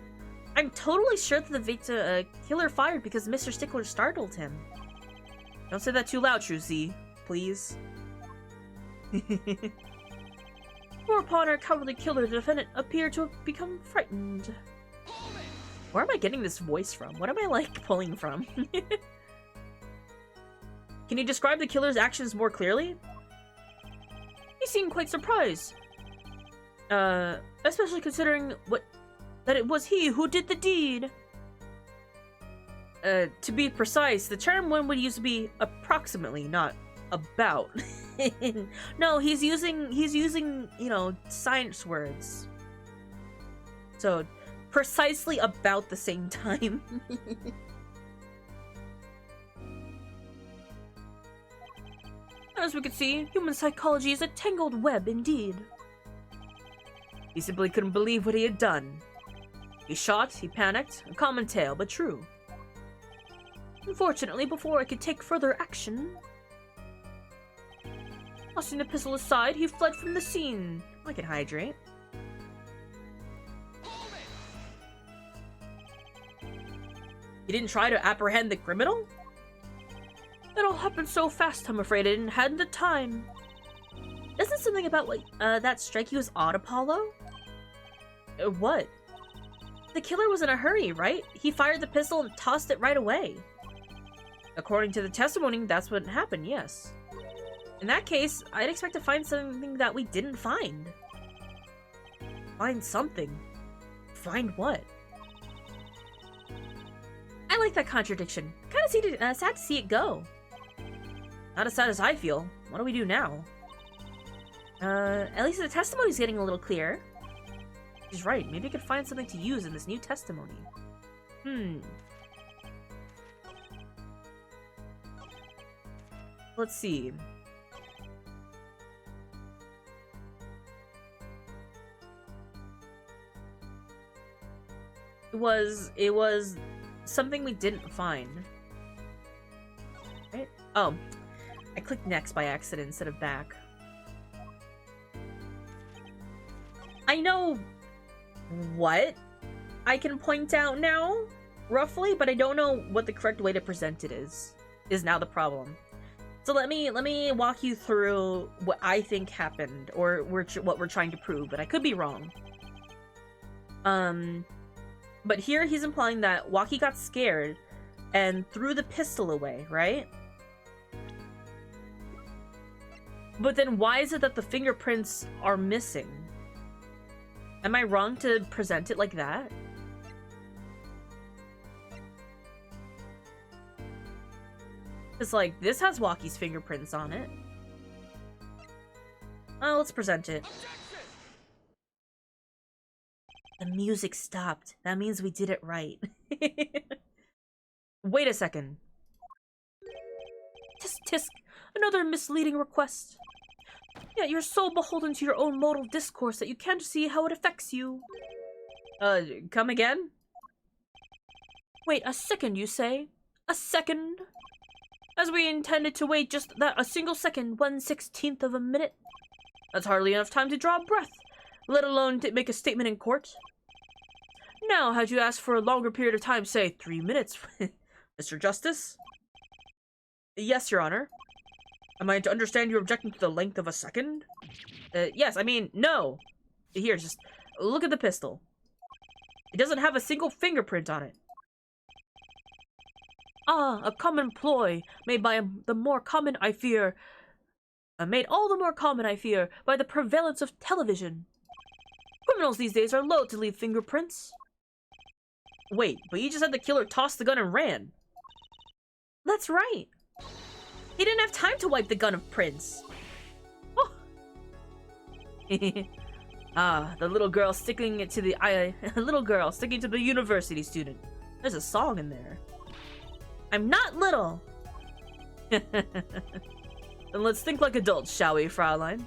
that the victim killer fired because Mr. Stickler startled him. Don't say that too loud, True Z, please. Whereupon our cowardly killer, the defendant, appeared to have become frightened. Where am I getting this voice from? What am I, like, pulling from? Can you describe the killer's actions more clearly? He seemed quite surprised. Especially considering that it was he who did the deed. To be precise, the term one would use to be approximately, not about. No, he's using, you know, science words. So, precisely about the same time. As we can see, human psychology is a tangled web indeed. He simply couldn't believe what he had done. He shot, he panicked, a common tale, but true. Unfortunately, before I could take further action... Tossing the pistol aside, he fled from the scene. I can hydrate. He didn't try to apprehend the criminal? That all happened so fast, I'm afraid I didn't have the time. Isn't something about, like, that strike use odd, Apollo? What? The killer was in a hurry, right? He fired the pistol and tossed it right away. According to the testimony, that's what happened, yes. In that case, I'd expect to find something that we didn't find. Find something? Find what? I like that contradiction. Kinda sad to see it go. Not as sad as I feel. What do we do now? At least the testimony's getting a little clearer. She's right. Maybe I could find something to use in this new testimony. Let's see. It was something we didn't find. Right? Oh. I clicked next by accident instead of back. I know what I can point out now, roughly, but I don't know what the correct way to present it is now the problem. So let me walk you through what I think happened, or what we're trying to prove, but I could be wrong. But here he's implying that Waki got scared and threw the pistol away, right? But then why is it that the fingerprints are missing? Am I wrong to present it like that? It's like, this has Waki's fingerprints on it. Oh, let's present it. The music stopped. That means we did it right. Wait a second. Tisk tisk, another misleading request. Yet you're so beholden to your own modal discourse that you can't see how it affects you. Come again? Wait a second, you say? A second? As we intended to wait just that a single second, 1/16th of a minute. That's hardly enough time to draw a breath, let alone to make a statement in court. Now, had you asked for a longer period of time, say 3 minutes, Mr. Justice? Yes, Your Honor. Am I to understand you're objecting to the length of a second? Yes, I mean, no. Here, just look at the pistol. It doesn't have a single fingerprint on it. Ah, a common ploy, made by the more common, I fear. Made all the more common, I fear, by the prevalence of television. Criminals these days are loath to leave fingerprints. Wait, but you just said the killer tossed the gun and ran. That's right. He didn't have time to wipe the gun of prints. Oh. Ah, the little girl sticking it to the little girl sticking to the university student. There's a song in there. I'm not little. Then let's think like adults, shall we, Fraulein?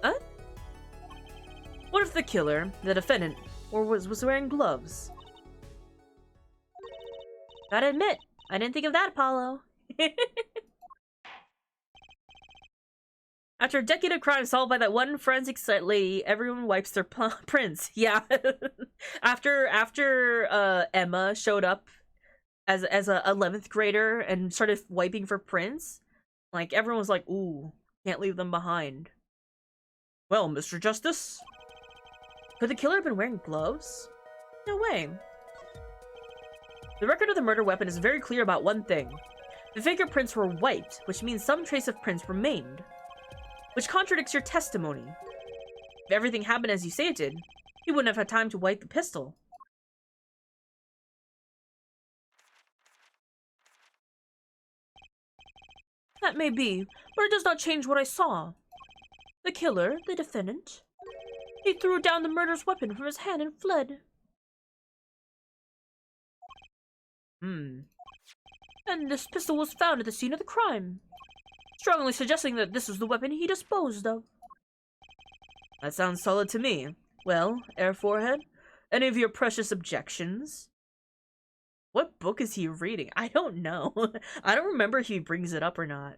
Huh? What if the killer, the defendant, was wearing gloves? Gotta admit, I didn't think of that, Apollo. After a decade of crime solved by that one forensic lady, everyone wipes their prints. Yeah. after Emma showed up as a 11th grader and started wiping for prints, like, everyone was like, ooh, can't leave them behind. Well, Mr. Justice? Could the killer have been wearing gloves? No way. The record of the murder weapon is very clear about one thing. The fingerprints were wiped, which means some trace of prints remained. Which contradicts your testimony. If everything happened as you say it did, he wouldn't have had time to wipe the pistol. That may be, but it does not change what I saw. The killer, the defendant, he threw down the murderous weapon from his hand and fled. And this pistol was found at the scene of the crime, strongly suggesting that this was the weapon he disposed of. That sounds solid to me. Well, Air Forehead, any of your precious objections? What book is he reading? I don't know. I don't remember if he brings it up or not.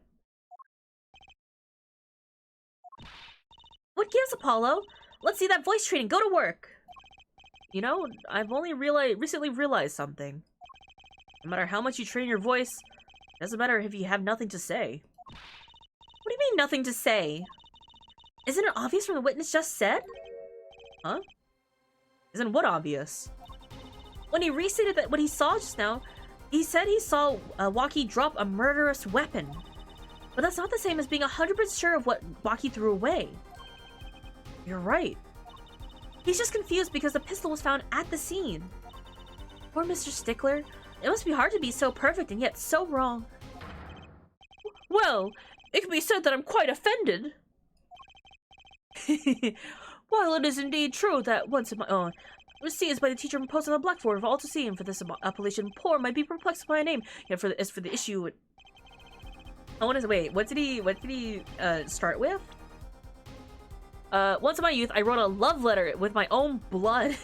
What gives, Apollo? Let's see that voice training. Go to work. You know, I've only recently realized something. No matter how much you train your voice, it doesn't matter if you have nothing to say. What do you mean, nothing to say? Isn't it obvious from the witness just said? Huh? Isn't what obvious? When he restated that what he saw just now, he said he saw Waki drop a murderous weapon. But that's not the same as being 100% sure of what Waki threw away. You're right. He's just confused because the pistol was found at the scene. Poor Mr. Stickler. It must be hard to be so perfect and yet so wrong. Well, it can be said that I'm quite offended. While it is indeed true that once was seized by the teacher and posted on the blackboard for all to see, and for this appellation poor might be perplexed by a name. Yet as for the issue, I want to wait. What did he start with? Once in my youth, I wrote a love letter with my own blood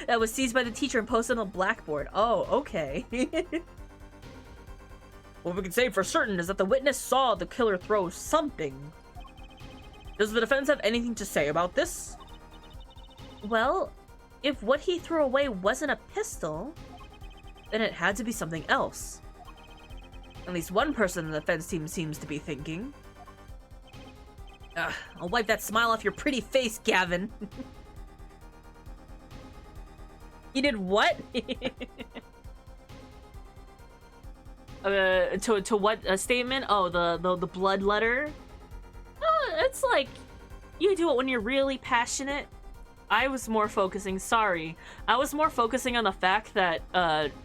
that was seized by the teacher and posted on the blackboard. Oh, okay. What we can say for certain is that the witness saw the killer throw something. Does the defense have anything to say about this? Well, if what he threw away wasn't a pistol, then it had to be something else. At least one person in the defense team seems to be thinking. I'll wipe that smile off your pretty face, Gavin. You did what? To what statement? Oh, the blood letter. It's like you do it when you're really passionate. I was more focusing. Sorry, I was more focusing on the fact that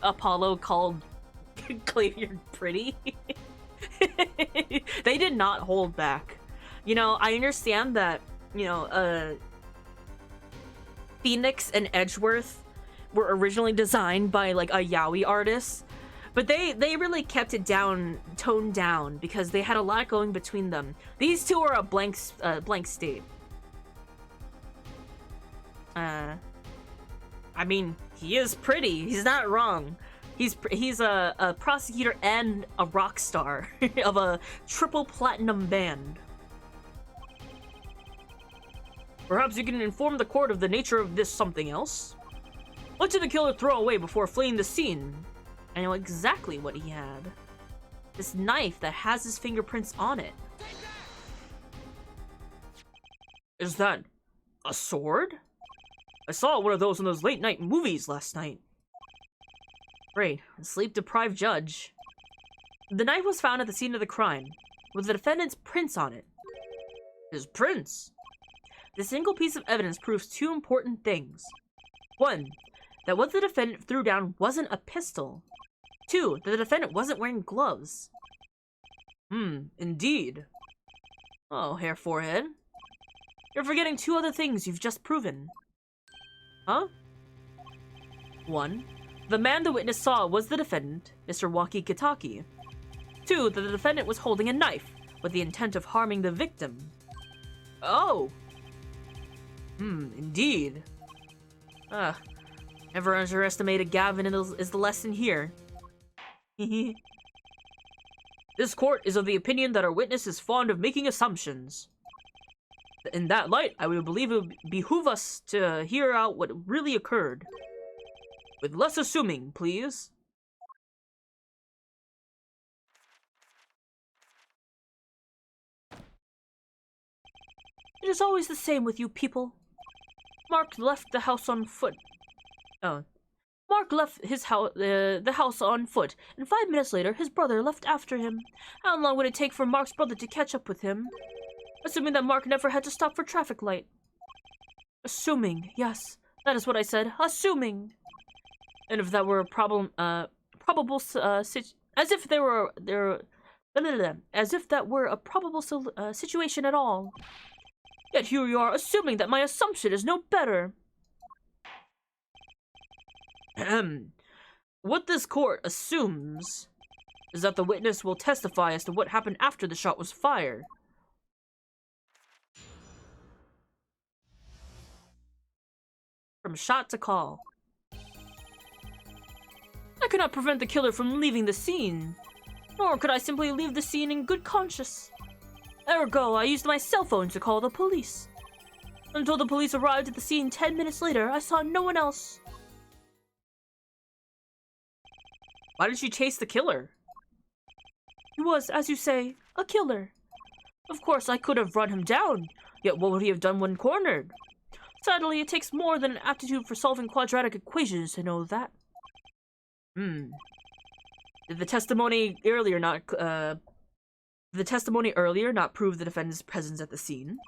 Apollo called Clavier pretty. They did not hold back. You know, I understand that, you know, Phoenix and Edgeworth were originally designed by, like, a yaoi artist, but they really kept it toned down, because they had a lot going between them. These two are a blank state. I mean, he is pretty. He's not wrong. He's a prosecutor and a rock star of a triple platinum band. Perhaps you can inform the court of the nature of this something else? What did the killer throw away before fleeing the scene? I know exactly what he had. This knife that has his fingerprints on it. Is that a sword? I saw one of those in those late night movies last night. Great, a sleep-deprived judge. The knife was found at the scene of the crime, with the defendant's prints on it. His prints? The single piece of evidence proves two important things. 1. That what the defendant threw down wasn't a pistol. 2. That the defendant wasn't wearing gloves. Indeed. Oh, Hair Forehead. You're forgetting two other things you've just proven. Huh? 1. The man the witness saw was the defendant, Mr. Waki Kitaki. 2. That the defendant was holding a knife, with the intent of harming the victim. Oh! Indeed. Never underestimated Gavin is the lesson here. This court is of the opinion that our witness is fond of making assumptions. In that light, I would believe it would behoove us to hear out what really occurred. With less assuming, please. It is always the same with you people. Mark left the house on foot. Mark left the house on foot, and 5 minutes later, his brother left after him. How long would it take for Mark's brother to catch up with him? Assuming that Mark never had to stop for traffic light. Assuming, yes, that is what I said. Assuming. And if that were a probable situation at all. Yet here you are assuming that my assumption is no better. What this court assumes is that the witness will testify as to what happened after the shot was fired. from shot to call. I could not prevent the killer from leaving the scene, nor could I simply leave the scene in good conscience. Ergo, I used my cell phone to call the police. Until the police arrived at the scene 10 minutes later, I saw no one else. Why did you chase the killer? He was, as you say, a killer. Of course, I could have run him down, yet what would he have done when cornered? Sadly, it takes more than an aptitude for solving quadratic equations to know that. Did the testimony earlier not prove the defendant's presence at the scene?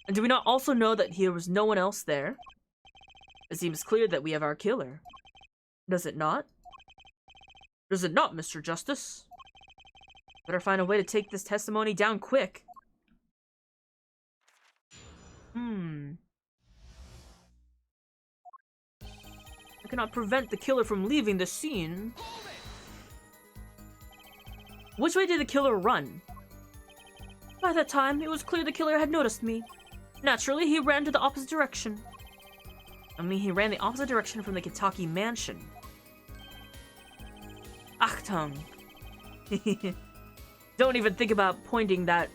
And do we not also know that there was no one else there? It seems clear that we have our killer. Does it not? Does it not, Mr. Justice? Better find a way to take this testimony down quick. I cannot prevent the killer from leaving the scene. Which way did the killer run? By that time, it was clear the killer had noticed me. Naturally, he ran to the opposite direction. I mean, he ran the opposite direction from the Kitaki mansion. Achtung. Don't even think about pointing out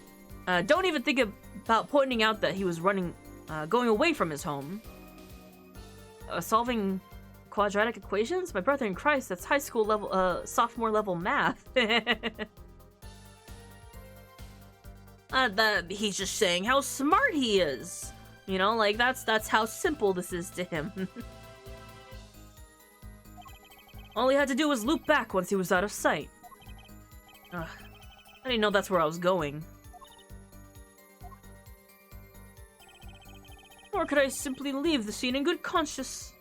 that he was running, going away from his home. Solving quadratic equations? My brother in Christ, that's high school level, sophomore level math. That he's just saying how smart he is. You know, like that's how simple this is to him. All he had to do was loop back once he was out of sight. Ugh, I didn't know that's where I was going. Or could I simply leave the scene in good conscience?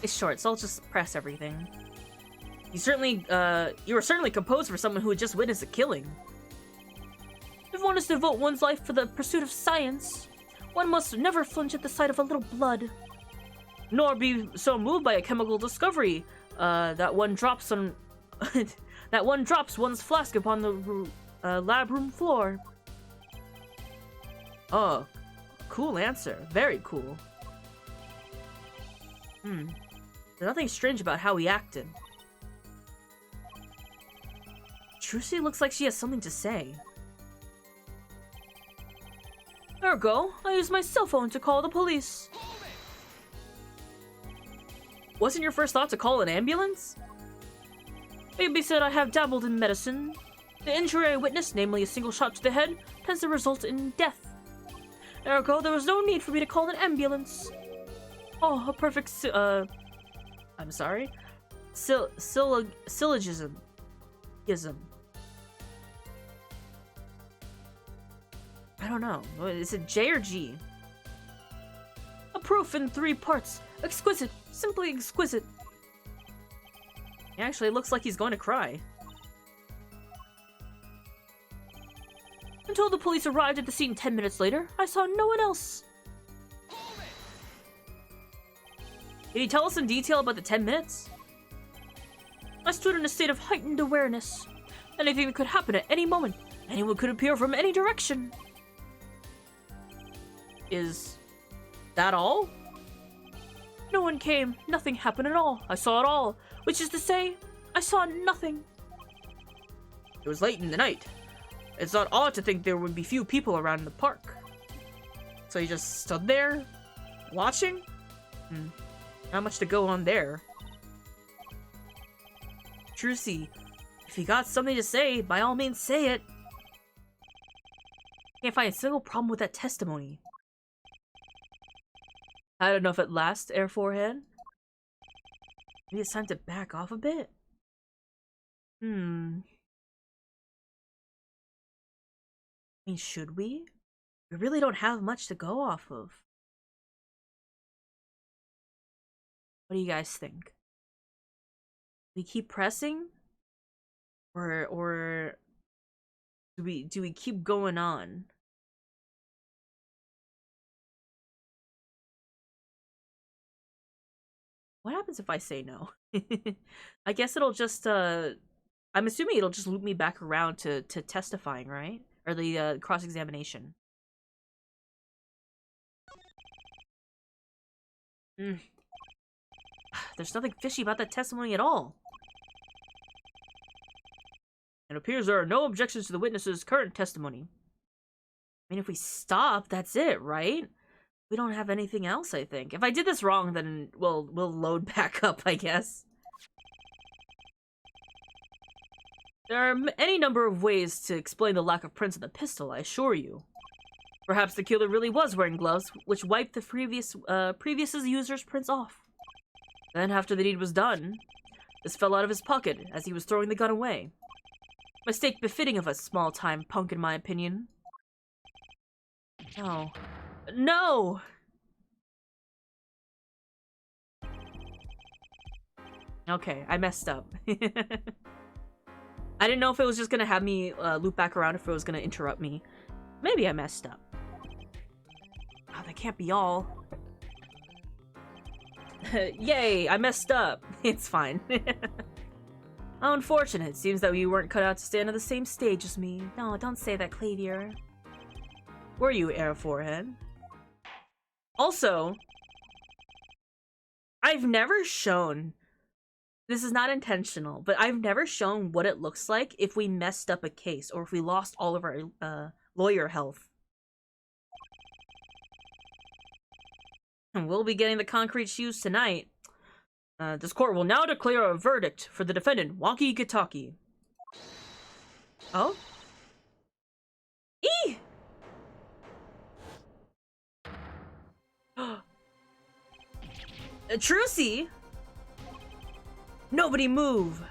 It's short, so I'll just press everything. You were certainly composed for someone who had just witnessed a killing. If one is to devote one's life for the pursuit of science, one must never flinch at the sight of a little blood, nor be so moved by a chemical discovery that one drops one's flask upon the lab room floor. Oh, cool answer. Very cool. There's nothing strange about how he acted. Trucy looks like she has something to say. Ergo, I used my cell phone to call the police. Wasn't your first thought to call an ambulance? Baby said I have dabbled in medicine. The injury I witnessed, namely a single shot to the head, tends to result in death. Ergo, there was no need for me to call an ambulance. Oh, a perfect I'm sorry? Syllogism. I don't know. Is it J or G? A proof in 3 parts. Exquisite. Simply exquisite. Actually, it looks like he's going to cry. Until the police arrived at the scene 10 minutes later, I saw no one else. Can you tell us in detail about the 10 minutes? I stood in a state of heightened awareness. Anything could happen at any moment. Anyone could appear from any direction. Is that all? No one came. Nothing happened at all. I saw it all. Which is to say, I saw nothing. It was late in the night. It's not odd to think there would be few people around the park. So you just stood there, watching? Not much to go on there. Trucy, if you got something to say, by all means say it. Can't find a single problem with that testimony. I don't know if it lasts, Air Forehead. Maybe it's time to back off a bit? I mean, should we? We really don't have much to go off of. What do you guys think? We keep pressing? Or do we keep going on? What happens if I say no? I guess it'll just I'm assuming it'll just loop me back around to testifying, right? Or the cross-examination. There's nothing fishy about that testimony at all. It appears there are no objections to the witness's current testimony. I mean, if we stop, that's it, right? We don't have anything else, I think. If I did this wrong, then we'll load back up, I guess. There are any number of ways to explain the lack of prints on the pistol, I assure you. Perhaps the killer really was wearing gloves, which wiped the previous user's prints off. Then, after the deed was done, this fell out of his pocket as he was throwing the gun away. Mistake befitting of a small-time punk, in my opinion. No. No! Okay, I messed up. I didn't know if it was just gonna have me loop back around, if it was gonna interrupt me. Maybe I messed up. Oh, that can't be all. Yay, I messed up. It's fine. How unfortunate. Seems that you weren't cut out to stand on the same stage as me. No, don't say that, Clavier. Were you, Air Forehead? Also, I've never shown... This is not intentional, but I've never shown what it looks like if we messed up a case or if we lost all of our lawyer health. And we'll be getting the concrete shoes tonight. This court will now declare a verdict for the defendant, Wonky Kitaki. Oh? Eee! Trucy! Nobody move!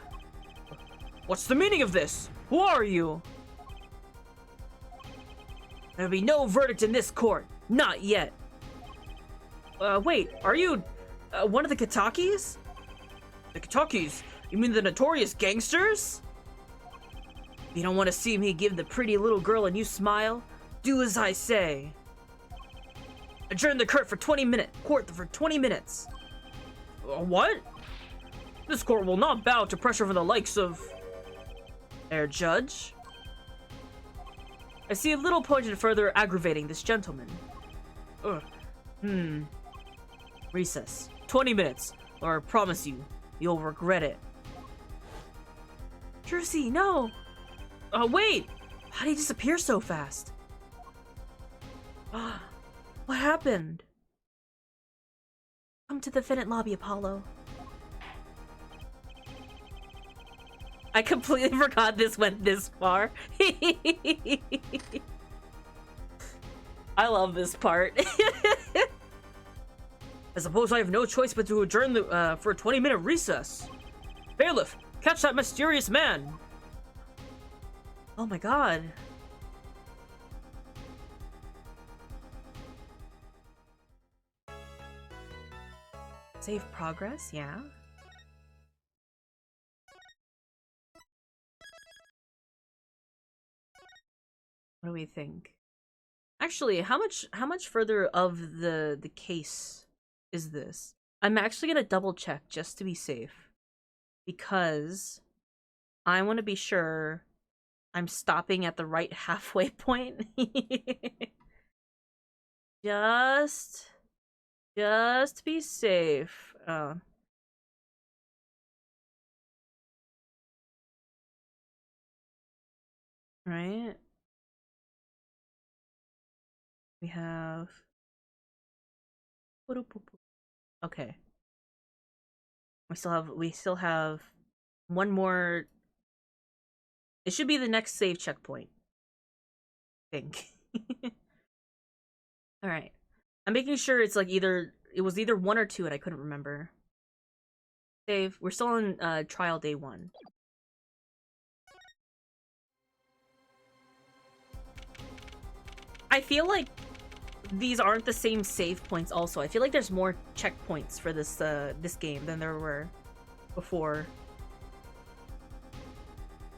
What's the meaning of this? Who are you? There'll be no verdict in this court. Not yet. Wait, are you one of the Kitakis? The Kitakis? You mean the notorious gangsters? If you don't want to see me give the pretty little girl a new smile, do as I say. Adjourn the court for 20 minutes. What? This court will not bow to pressure from the likes of... Air Judge? I see a little point in further aggravating this gentleman. Recess. 20 minutes, or I promise you, you'll regret it. Trucy, no! Wait! How did he disappear so fast? What happened? Come to the defendant lobby, Apollo. I completely forgot this went this far. I love this part. I suppose I have no choice but to adjourn for a 20-minute recess. Bailiff, catch that mysterious man! Oh my god. Save progress, yeah. What do we think? Actually, how much further of the case is this? I'm actually gonna double check just to be safe, because I want to be sure I'm stopping at the right halfway point. Just to be safe. Right? We have... Okay. We still have one more. It should be the next save checkpoint, I think. All right. I'm making sure it's like it was either 1 or 2 and I couldn't remember. Save. We're still on trial day 1. I feel like these aren't the same save points also. I feel like there's more checkpoints for this this game than there were before.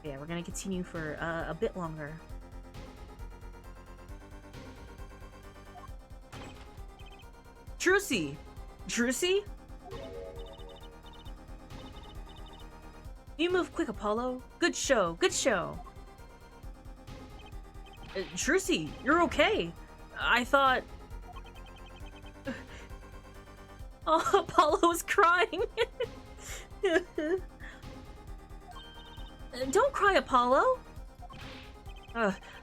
Yeah, we're gonna continue for a bit longer. Trucy! Trucy? You move quick, Apollo. Good show, good show. Trucy, you're okay. I thought... Oh, Apollo's crying. Don't cry, Apollo.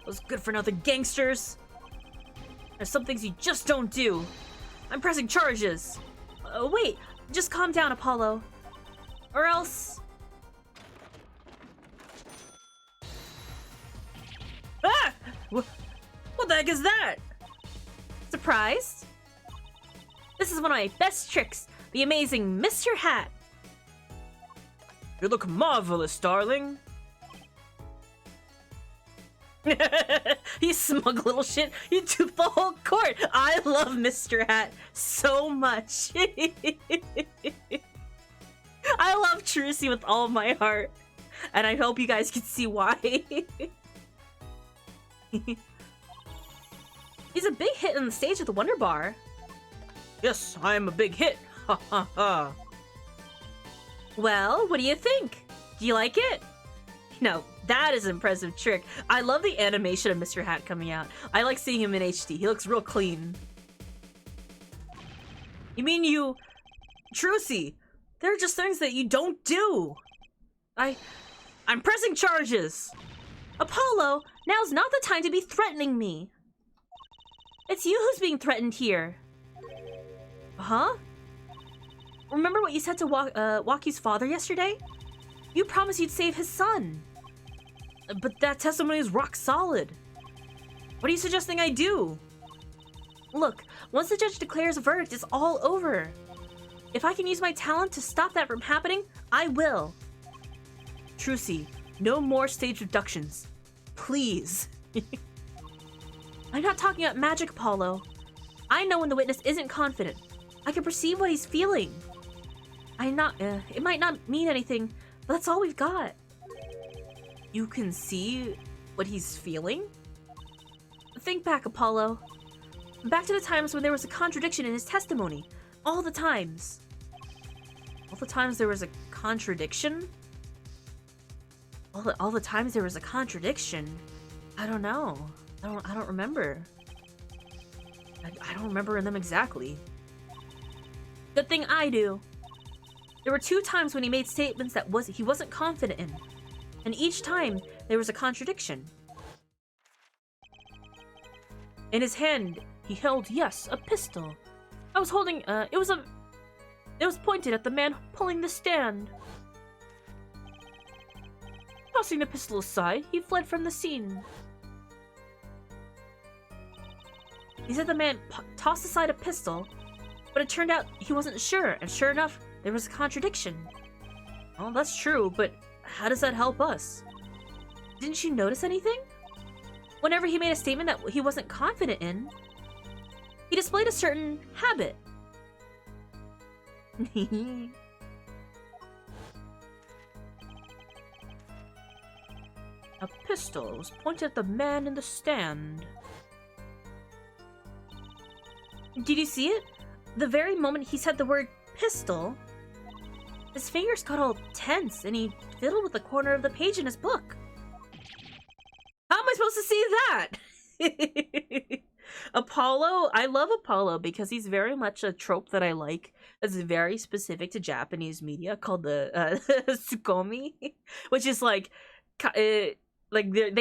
Those good-for-nothing gangsters. There's some things you just don't do. I'm pressing charges. Wait, just calm down, Apollo. Or else... Ah! What the heck is that? Surprised? This is one of my best tricks, the amazing Mr. Hat. You look marvelous, darling. You smug little shit. You duped the whole court. I love Mr. Hat so much. I love Trucy with all my heart. And I hope you guys can see why. He's a big hit on the stage at the Wonder Bar. Yes, I am a big hit. Ha ha ha. Well, what do you think? Do you like it? No, that is an impressive trick. I love the animation of Mr. Hat coming out. I like seeing him in HD. He looks real clean. You mean you... Trucy, there are just things that you don't do. I'm pressing charges. Apollo, now's not the time to be threatening me. It's you who's being threatened here. Huh? Remember what you said to Waki's father yesterday? You promised you'd save his son. But that testimony is rock solid. What are you suggesting I do? Look, once the judge declares a verdict, it's all over. If I can use my talent to stop that from happening, I will. Trucy, no more stage reductions. Please. I'm not talking about magic, Apollo. I know when the witness isn't confident. I can perceive what he's feeling. It might not mean anything, but that's all we've got. You can see what he's feeling? Think back, Apollo. Back to the times when there was a contradiction in his testimony. All the times. All the times there was a contradiction? All the times there was a contradiction? I don't know. I don't remember. I don't remember them exactly. Good thing I do. There were 2 times when he made statements that he wasn't confident in. And each time, there was a contradiction. In his hand, he held, yes, a pistol. I was holding, it was pointed at the man pulling the stand. Tossing the pistol aside, he fled from the scene. He said the man tossed aside a pistol, but it turned out he wasn't sure, and sure enough, there was a contradiction. Well, that's true, but how does that help us? Didn't you notice anything? Whenever he made a statement that he wasn't confident in, he displayed a certain habit. A pistol was pointed at the man in the stand. Did you see it? The very moment he said the word pistol, his fingers got all tense and he fiddled with the corner of the page in his book. How am I supposed to see that? Apollo, I love Apollo because he's very much a trope that I like. That's very specific to Japanese media called the tsukomi, which is like they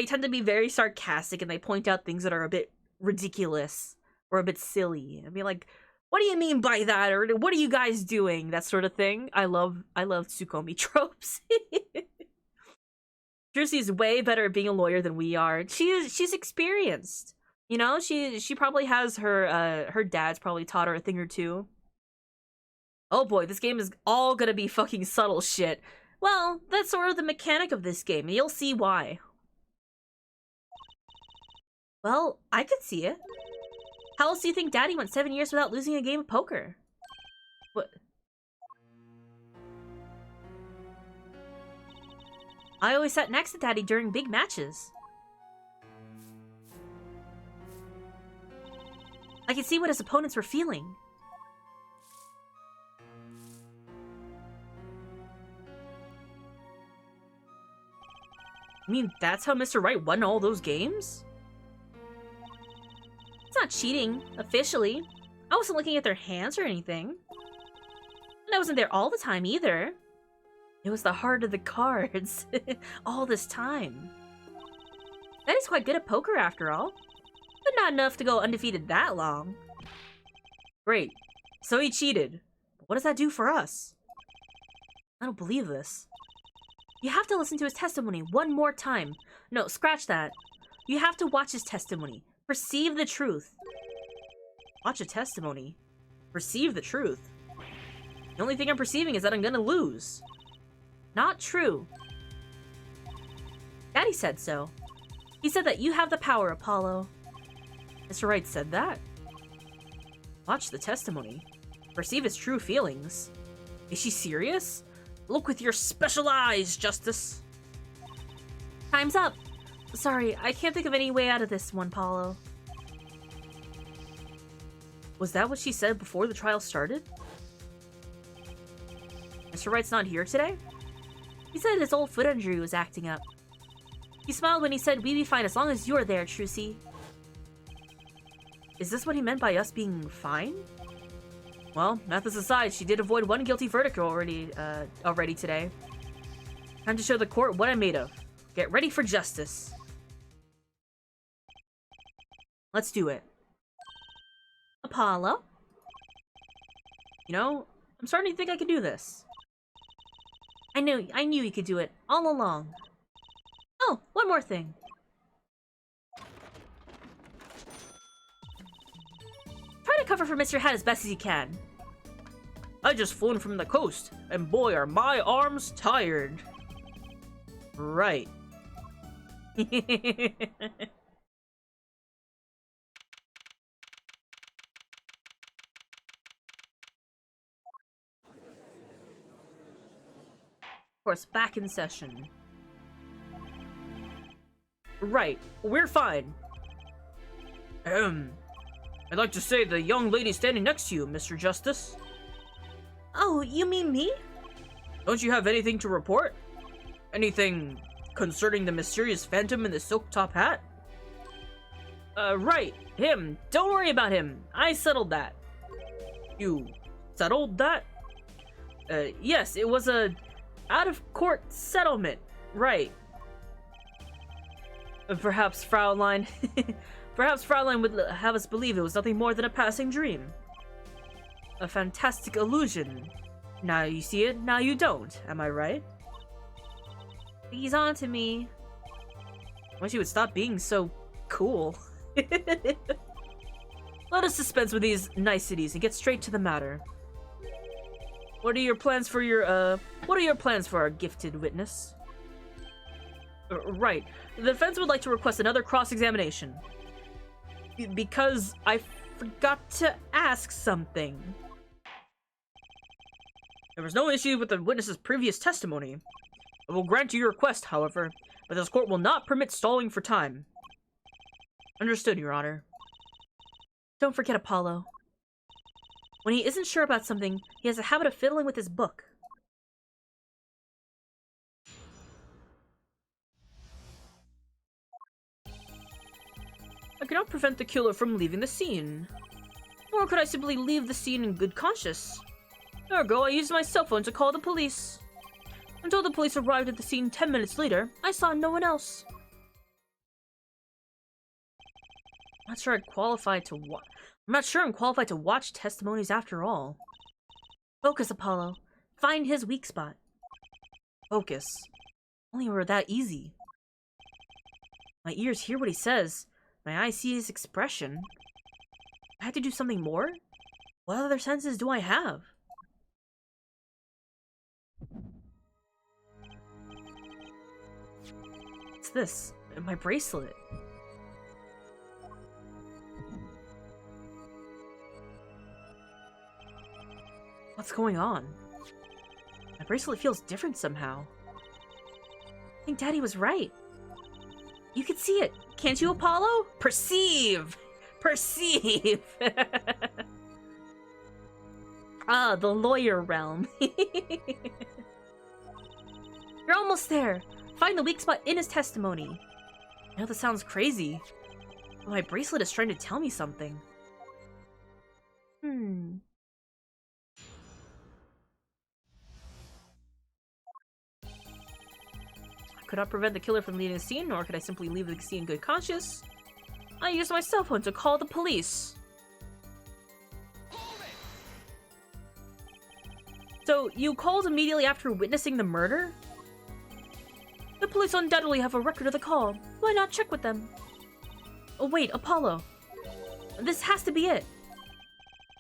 tend to be very sarcastic and they point out things that are a bit ridiculous or a bit silly. I mean, like, what do you mean by that? Or what are you guys doing? That sort of thing. I love tsukomi tropes. Trucy is way better at being a lawyer than we are. She's experienced. You know, she probably has her dad's probably taught her a thing or two. Oh boy, this game is all gonna be fucking subtle shit. Well, that's sort of the mechanic of this game, and you'll see why. Well, I could see it. How else do you think Daddy went 7 years without losing a game of poker? What? I always sat next to Daddy during big matches. I could see what his opponents were feeling. I mean, that's how Mr. Right won all those games? It's not cheating, officially. I wasn't looking at their hands or anything. I wasn't there all the time either. It was the heart of the cards. All this time. Daddy's quite good at poker after all. But not enough to go undefeated that long. Great. So he cheated. What does that do for us? I don't believe this. You have to listen to his testimony one more time. No, scratch that. You have to watch his testimony. Perceive the truth. Watch a testimony. Perceive the truth. The only thing I'm perceiving is that I'm gonna lose. Not true. Daddy said so. He said that you have the power, Apollo. Mr. Wright said that. Watch the testimony. Perceive his true feelings. Is she serious? Look with your special eyes, Justice. Time's up. Sorry, I can't think of any way out of this one, Apollo. Was that what she said before the trial started? Mr. Wright's not here today? He said his old foot injury was acting up. He smiled when he said we'd be fine as long as you're there, Trucy. Is this what he meant by us being fine? Well, Mathis aside, she did avoid one guilty verdict already today. Time to show the court what I'm made of. Get ready for justice. Let's do it. Apollo? You know, I'm starting to think I could do this. I knew you could do it all along. Oh, one more thing. Try to cover for Mr. Hat as best as you can. I just flew in from the coast, and boy are my arms tired. Right. Of course, back in session. Right, we're fine. I'd like to say the young lady standing next to you, Mr. Justice. Oh, you mean me? Don't you have anything to report? Anything concerning the mysterious phantom in the silk top hat? Right, him. Don't worry about him. I settled that. You settled that? Yes, it was a out-of-court settlement. Right. Perhaps Fraulein... Perhaps Fraulein would have us believe it was nothing more than a passing dream. A fantastic illusion. Now you see it, now you don't. Am I right? He's on to me. I wish he would stop being so cool. Let us dispense with these niceties and get straight to the matter. What are your plans for our gifted witness? Right. The defense would like to request another cross-examination. Because I forgot to ask something. There was no issue with the witness's previous testimony. I will grant you your request, however, but this court will not permit stalling for time. Understood, Your Honor. Don't forget Apollo. When he isn't sure about something, he has a habit of fiddling with his book. I cannot prevent the killer from leaving the scene. Nor could I simply leave the scene in good conscience. Ergo, I used my cell phone to call the police. Until the police arrived at the scene 10 minutes later, I saw no one else. I'm not sure I'm qualified to watch testimonies after all. Focus, Apollo. Find his weak spot. Focus. Only were that easy. My ears hear what he says. My eyes see his expression. I have to do something more? What other senses do I have? What's this? My bracelet. What's going on? My bracelet feels different somehow. I think Daddy was right. You can see it. Can't you, Apollo? Perceive! Perceive! Ah, the lawyer realm. You're almost there. Find the weak spot in his testimony. I know this sounds crazy, but my bracelet is trying to tell me something. could not prevent the killer from leaving the scene, nor could I simply leave the scene in good conscience. I used my cell phone to call the police. So, you called immediately after witnessing the murder? The police undoubtedly have a record of the call. Why not check with them? Oh wait, Apollo. This has to be it.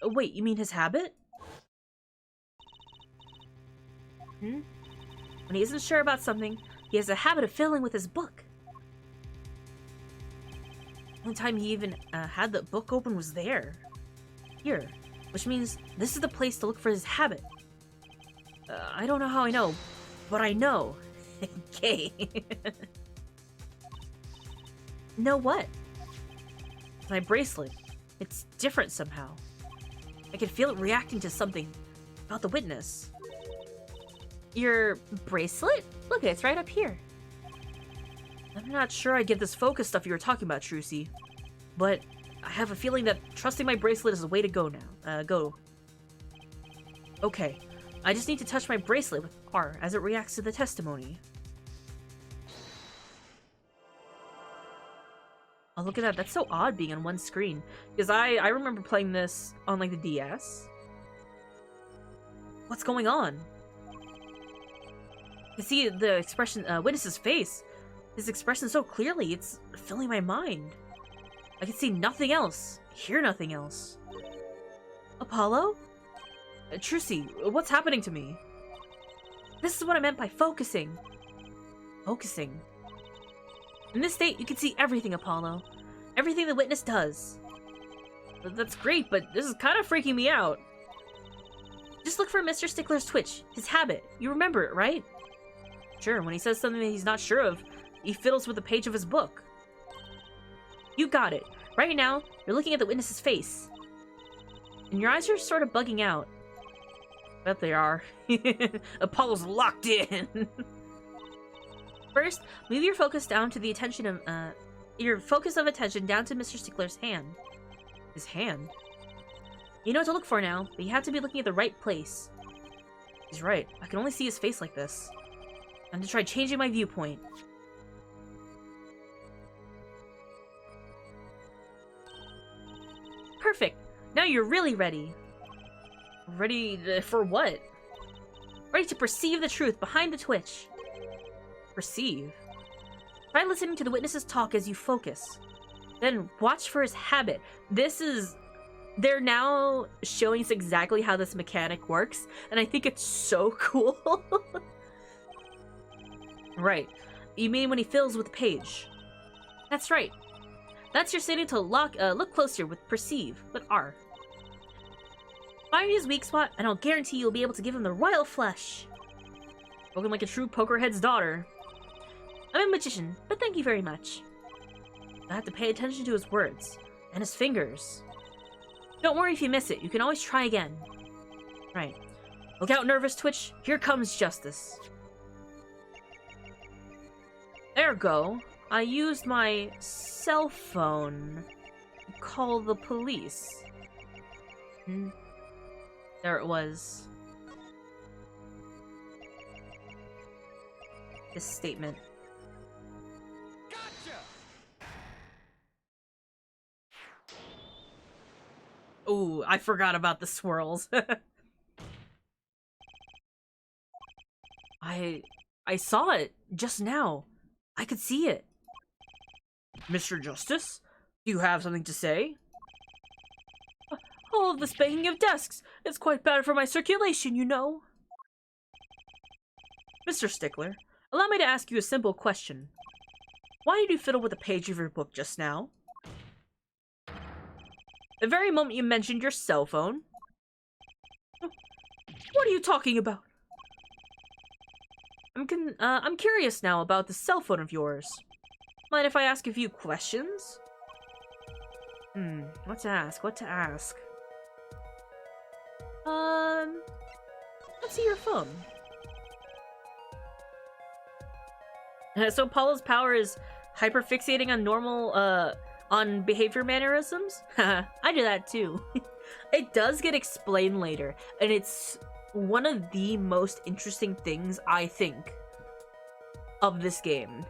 Oh wait, you mean his habit? When he isn't sure about something, he has a habit of fiddling with his book. One time he even had the book open was there. Here. Which means this is the place to look for his habit. I don't know how I know, but I know. Okay. Know what? My bracelet. It's different somehow. I can feel it reacting to something about the witness. Your bracelet? Look, it's right up here. I'm not sure I get this focus stuff you were talking about, Trucy. But I have a feeling that trusting my bracelet is the way to go now. Go. Okay. I just need to touch my bracelet with R as it reacts to the testimony. Oh, look at that. That's so odd being on one screen. Because I remember playing this on, like, the DS. What's going on? You see the expression, witness's face. His expression so clearly, it's filling my mind. I can see nothing else, hear nothing else. Apollo? Trucy, what's happening to me? This is what I meant by focusing. Focusing. In this state, you can see everything, Apollo. Everything the witness does. That's great, but this is kind of freaking me out. Just look for Mr. Stickler's twitch, his habit. You remember it, right? Sure, when he says something that he's not sure of, he fiddles with the page of his book. You got it. Right now, you're looking at the witness's face. And your eyes are sort of bugging out. Bet they are. Apollo's locked in. First, move your focus down to the attention of, your focus of attention down to Mr. Stickler's hand. His hand? You know what to look for now, but you have to be looking at the right place. He's right. I can only see his face like this. I'm to try changing my viewpoint. Perfect. Now you're really ready. Ready for what? Ready to perceive the truth behind the twitch. Perceive? Try listening to the witness's talk as you focus. Then watch for his habit. They're now showing us exactly how this mechanic works, and I think it's so cool. Right. You mean when he fills with the page? That's right. That's your setting to look closer with perceive, with R. Find his weak spot, and I'll guarantee you'll be able to give him the royal flush. Spoken like a true pokerhead's daughter. I'm a magician, but thank you very much. I have to pay attention to his words, and his fingers. Don't worry if you miss it, you can always try again. Right. Look out, nervous twitch, here comes justice. Ergo, I used my cell phone to call the police. There it was. This statement. Gotcha! Ooh, I forgot about the swirls. I saw it just now. I could see it. Mr. Justice, do you have something to say? All of this banging of desks. It's quite bad for my circulation, you know. Mr. Stickler, allow me to ask you a simple question. Why did you fiddle with the page of your book just now? The very moment you mentioned your cell phone. What are you talking about? I'm curious now about the cell phone of yours. Mind if I ask a few questions? What to ask? Let's see your phone. So Apollo's power is hyperfixating on normal, on behavior mannerisms? I do that too. It does get explained later, and it's one of the most interesting things, I think, of this game.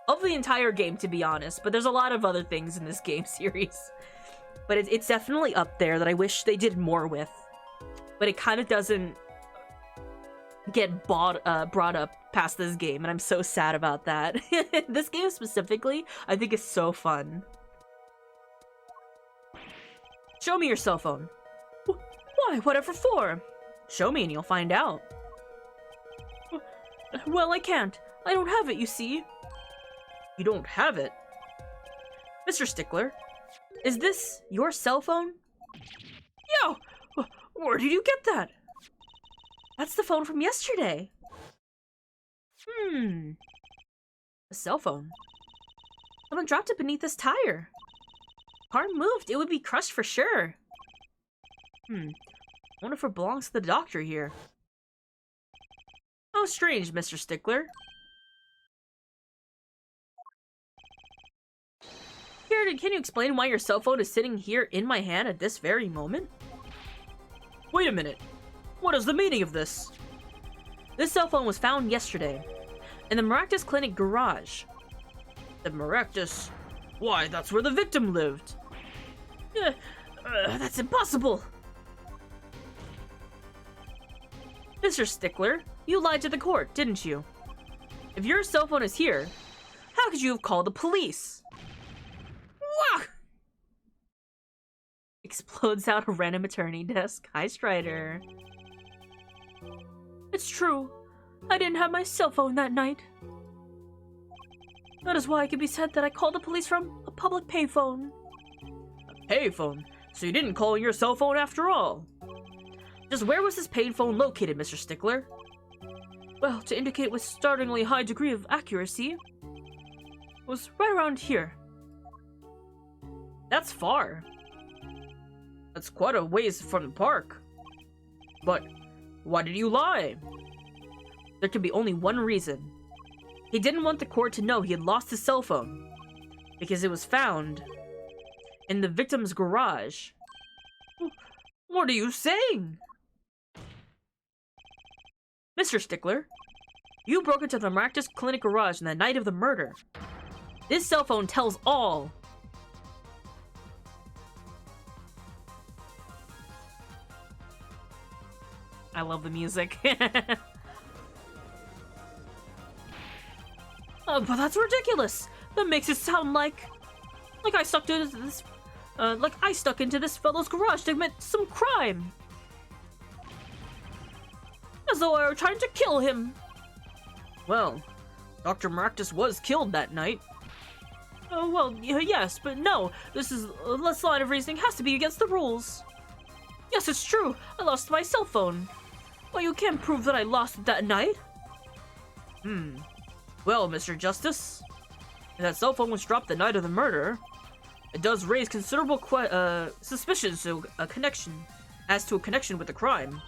Of the entire game, to be honest, but there's a lot of other things in this game series. But it's definitely up there that I wish they did more with. But it kind of doesn't get brought up past this game, and I'm so sad about that. This game specifically, I think is so fun. Show me your cell phone. Why? Whatever for? Show me and you'll find out. Well, I can't. I don't have it, you see. You don't have it? Mr. Stickler, is this your cell phone? Yo! Where did you get that? That's the phone from yesterday. A cell phone. Someone dropped it beneath this tire. Car moved. It would be crushed for sure. I wonder if it belongs to the doctor here. How strange, Mr. Stickler. Here, can you explain why your cell phone is sitting here in my hand at this very moment? Wait a minute. What is the meaning of this? This cell phone was found yesterday in the Maractus Clinic garage. The Maractus? Why, that's where the victim lived. That's impossible. Mr. Stickler, you lied to the court, didn't you? If your cell phone is here, how could you have called the police? Wah! Explodes out a random attorney desk. Hi, Strider. It's true. I didn't have my cell phone that night. That is why it can be said that I called the police from a public payphone. A payphone? So you didn't call your cell phone after all? Just where was this payphone located, Mr. Stickler? Well, to indicate with startlingly high degree of accuracy, it was right around here. That's far. That's quite a ways from the park. But why did you lie? There could be only one reason. He didn't want the court to know he had lost his cell phone, because it was found in the victim's garage. What are you saying? Mr. Stickler, you broke into the Maractus Clinic garage on the night of the murder. This cell phone tells all. I love the music. Oh, but that's ridiculous. That makes it sound like I stuck into this, like I stuck into this fellow's garage to commit some crime. As though I were trying to kill him. Well, Dr. Maractus was killed that night. Oh, well, yes, but no. This line of reasoning has to be against the rules. Yes, it's true. I lost my cell phone. Well, you can't prove that I lost it that night. Well, Mr. Justice, if that cell phone was dropped the night of the murder, it does raise considerable suspicions to a connection with the crime.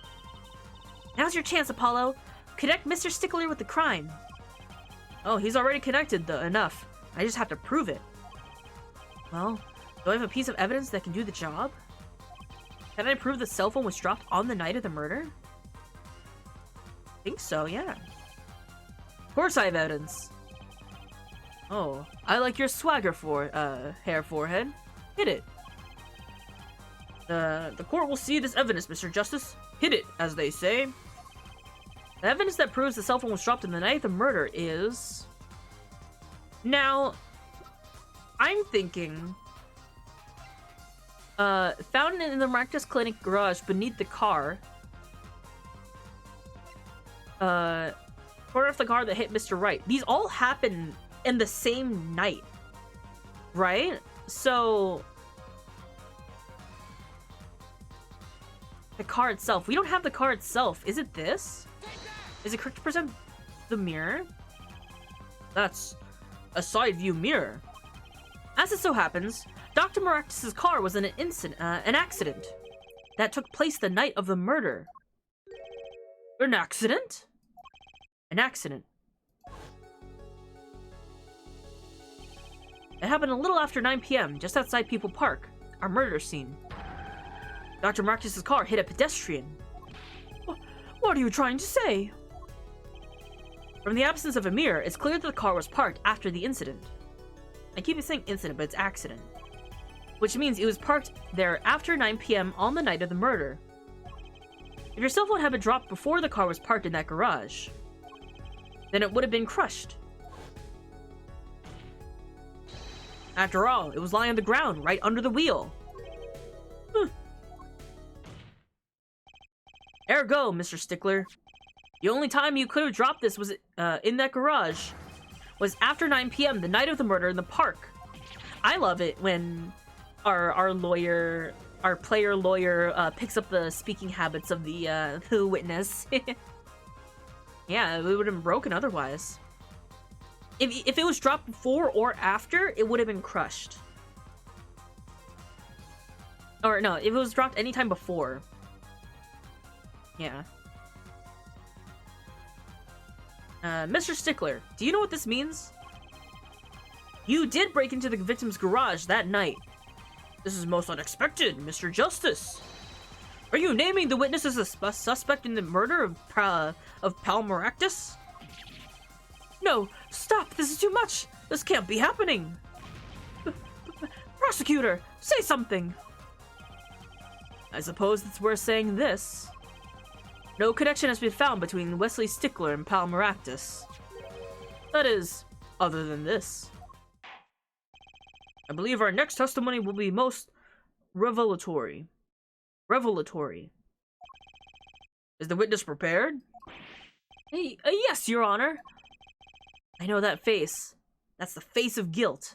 Now's your chance, Apollo. Connect Mr. Stickler with the crime. Oh, he's already connected, enough. I just have to prove it. Well, do I have a piece of evidence that can do the job? Can I prove the cell phone was dropped on the night of the murder? I think so, yeah. Of course I have evidence. Oh, I like your swagger hair forehead. Hit it. The court will see this evidence, Mr. Justice. Hit it, as they say. The evidence that proves the cell phone was dropped in the night of the murder is... Now, I'm thinking... found in the Maractus Clinic garage beneath the car. Corner of the car that hit Mr. Wright. These all happen in the same night, right? So... the car itself. We don't have the car itself. Is it this? Is it correct to present the mirror? That's a side view mirror. As it so happens, Dr. Maractus' car was in an accident that took place the night of the murder. An accident? An accident. It happened a little after 9 p.m., just outside People Park, our murder scene. Dr. Maractus' car hit a pedestrian. What are you trying to say? From the absence of a mirror, it's clear that the car was parked after the incident. I keep saying incident, but it's accident. Which means it was parked there after 9 p.m. on the night of the murder. If your cell phone had been dropped before the car was parked in that garage, then it would have been crushed. After all, it was lying on the ground, right under the wheel. Ergo, Mr. Stickler, the only time you could have dropped this was in that garage was after 9 p.m. the night of the murder in the park. I love it when our player lawyer picks up the speaking habits of the witness. Yeah, it would have been broken otherwise. If it was dropped before or after, it would have been crushed. Or no, if it was dropped anytime before. Yeah. Mr. Stickler, do you know what this means? You did break into the victim's garage that night. This is most unexpected, Mr. Justice. Are you naming the witness as a suspect in the murder of Pal Maractus? No, stop, this is too much. This can't be happening. Prosecutor, say something. I suppose it's worth saying this. No connection has been found between Wesley Stickler and Pal Maractus. That is, other than this. I believe our next testimony will be most revelatory. Is the witness prepared? Yes, Your Honor. I know that face. That's the face of guilt.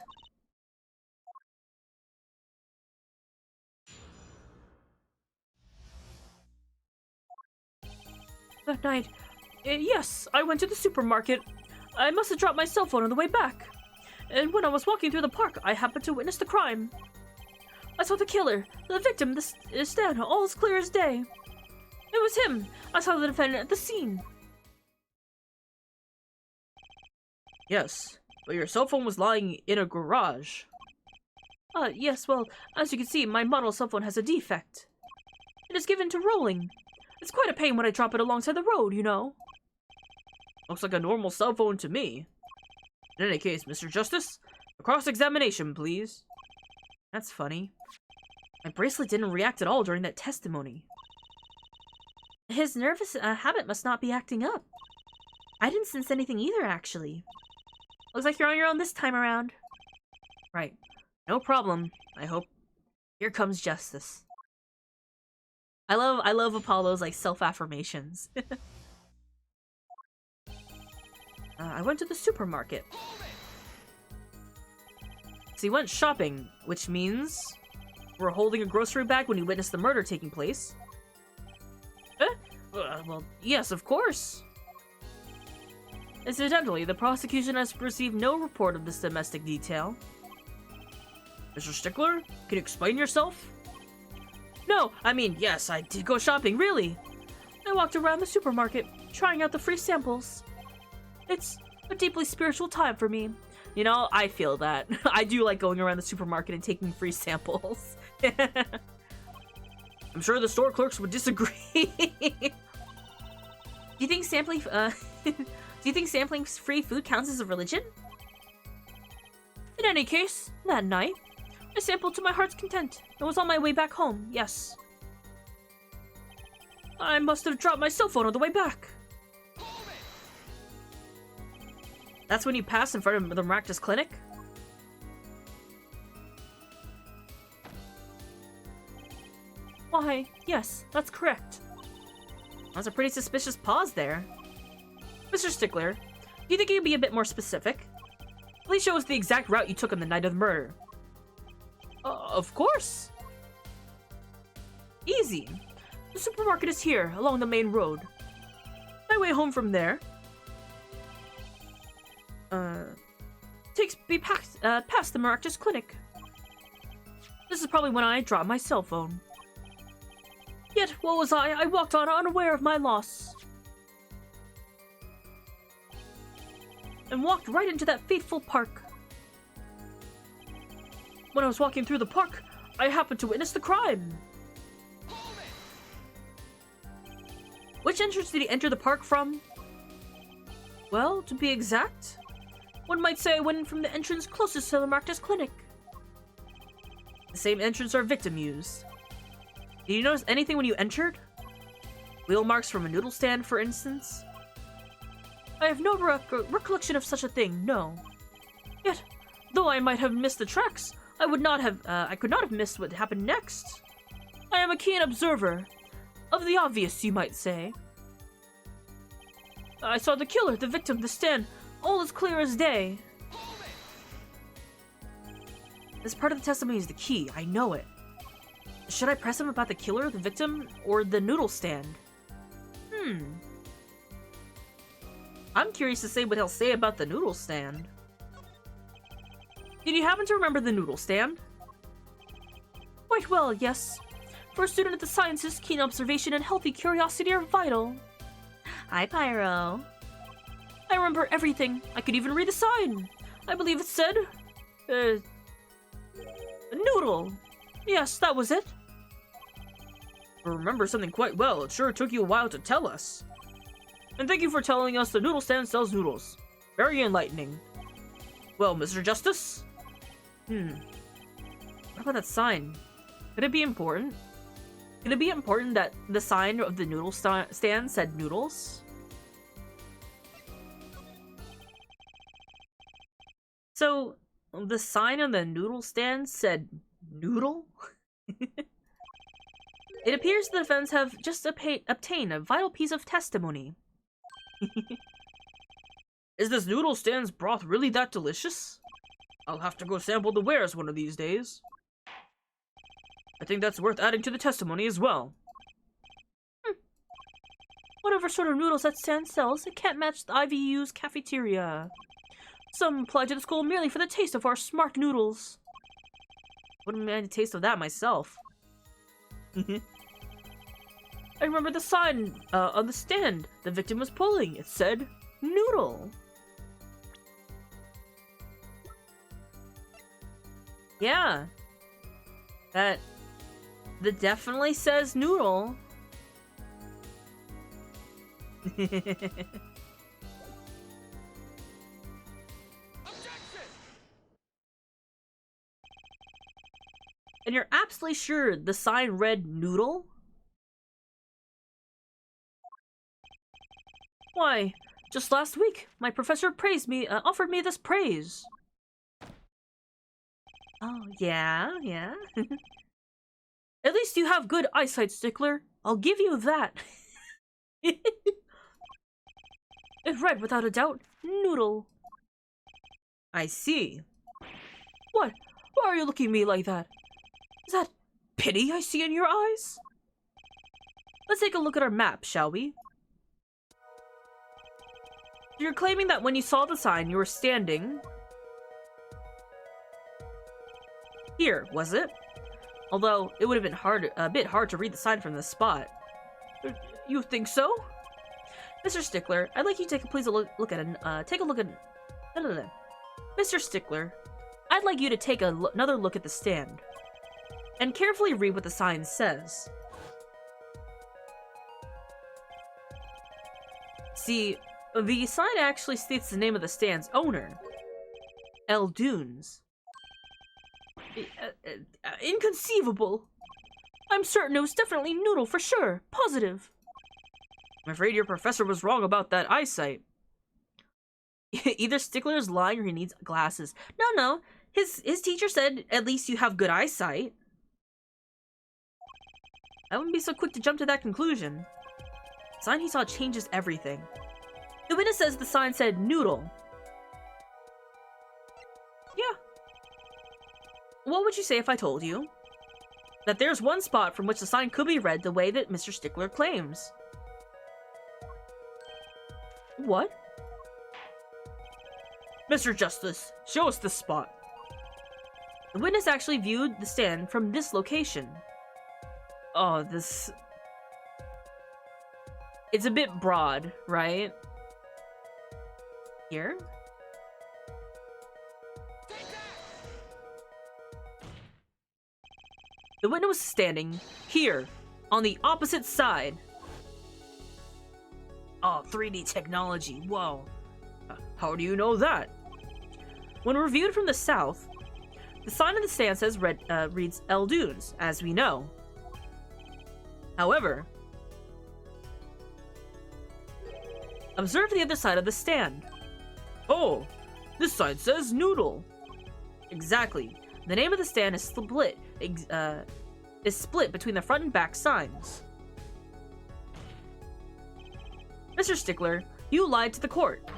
That night, yes, I went to the supermarket. I must have dropped my cell phone on the way back. And when I was walking through the park, I happened to witness the crime. I saw the killer, the victim, the stand, all as clear as day. It was him. I saw the defendant at the scene. Yes, but your cell phone was lying in a garage. Yes, well, as you can see, my model cell phone has a defect. It is given to rolling. It's quite a pain when I drop it alongside the road, you know. Looks like a normal cell phone to me. In any case, Mr. Justice, a cross-examination, please. That's funny. My bracelet didn't react at all during that testimony. His nervous habit must not be acting up. I didn't sense anything either, actually. Looks like you're on your own this time around. Right. No problem, I hope. Here comes justice. I love Apollo's, like, self-affirmations. I went to the supermarket. So he went shopping, which means we're holding a grocery bag when he witnessed the murder taking place. Well, yes, of course. Incidentally, the prosecution has received no report of this domestic detail. Mr. Stickler, can you explain yourself? No, I mean, yes, I did go shopping, really. I walked around the supermarket, trying out the free samples. It's a deeply spiritual time for me. You know, I feel that. I do like going around the supermarket and taking free samples. I'm sure the store clerks would disagree. Do you think sampling free food counts as a religion? In any case, that night, I sampled to my heart's content and was on my way back home, yes. I must have dropped my cell phone on the way back. That's when you passed in front of the Maractus Clinic? Why, yes, that's correct. That's a pretty suspicious pause there. Mr. Stickler, do you think you could be a bit more specific? Please show us the exact route you took on the night of the murder. Of course. Easy. The supermarket is here, along the main road. My way home from there takes me past the Maractus Clinic. This is probably when I dropped my cell phone. Yet, what was I? I walked on unaware of my loss. And walked right into that fateful park. When I was walking through the park, I happened to witness the crime. Which entrance did he enter the park from? Well, to be exact, one might say I went from the entrance closest to the Marctus Clinic. The same entrance our victim used. Did you notice anything when you entered? Wheel marks from a noodle stand, for instance? I have no recollection of such a thing, no. Yet, though I might have missed the tracks, I could not have missed what happened next. I am a keen observer. Of the obvious, you might say. I saw the killer, the victim, the stand, all as clear as day. This part of the testimony is the key, I know it. Should I press him about the killer, the victim, or the noodle stand? I'm curious to see what he'll say about the noodle stand. Did you happen to remember the noodle stand? Quite well, yes. For a student of the sciences, keen observation and healthy curiosity are vital. Hi, Pyro. I remember everything. I could even read the sign. I believe it said... noodle. Yes, that was it. I remember something quite well. It sure took you a while to tell us. And thank you for telling us the noodle stand sells noodles. Very enlightening. Well, Mr. Justice? What about that sign? Could it be important? Could it be important that the sign of the noodle stand said noodles? So, the sign on the noodle stand said noodle? It appears the defense have just obtained a vital piece of testimony. Is this noodle stand's broth really that delicious? I'll have to go sample the wares one of these days. I think that's worth adding to the testimony as well. Whatever sort of noodles that stand sells, it can't match the IVU's cafeteria. Some apply to the school merely for the taste of our smart noodles. Wouldn't mind a taste of that myself. I remember the sign on the stand the victim was pulling. It said, noodle. Yeah. That definitely says noodle. And you're absolutely sure the sign read noodle? Why, just last week, my professor praised me, offered me this praise. Oh, yeah. At least you have good eyesight, Stickler. I'll give you that. It read without a doubt, noodle. I see. What? Why are you looking at me like that? Is that pity I see in your eyes? Let's take a look at our map, shall we? You're claiming that when you saw the sign, you were standing... here, was it? Although, it would have been a bit hard to read the sign from this spot. You think so? Mr. Stickler, I'd like you to take Mr. Stickler, I'd like you to take another look at the stand. And carefully read what the sign says. See, the sign actually states the name of the stand's owner. Eldunes. Inconceivable! I'm certain it was definitely Noodle for sure. Positive. I'm afraid your professor was wrong about that eyesight. Either Stickler is lying or he needs glasses. No. His teacher said, at least you have good eyesight. I wouldn't be so quick to jump to that conclusion. The sign he saw changes everything. The witness says the sign said noodle. Yeah. What would you say if I told you that there's one spot from which the sign could be read the way that Mr. Stickler claims? What? Mr. Justice, show us this spot. The witness actually viewed the stand from this location. Oh, this... It's a bit broad, right? Here? The witness was standing here, on the opposite side. Oh, 3D technology, whoa. How do you know that? When reviewed from the south, the sign of the stand says reads El Dunes, as we know. However, observe the other side of the stand. Oh, this side says Noodle. Exactly. The name of the stand is split between the front and back signs. Mr. Stickler, you lied to the court.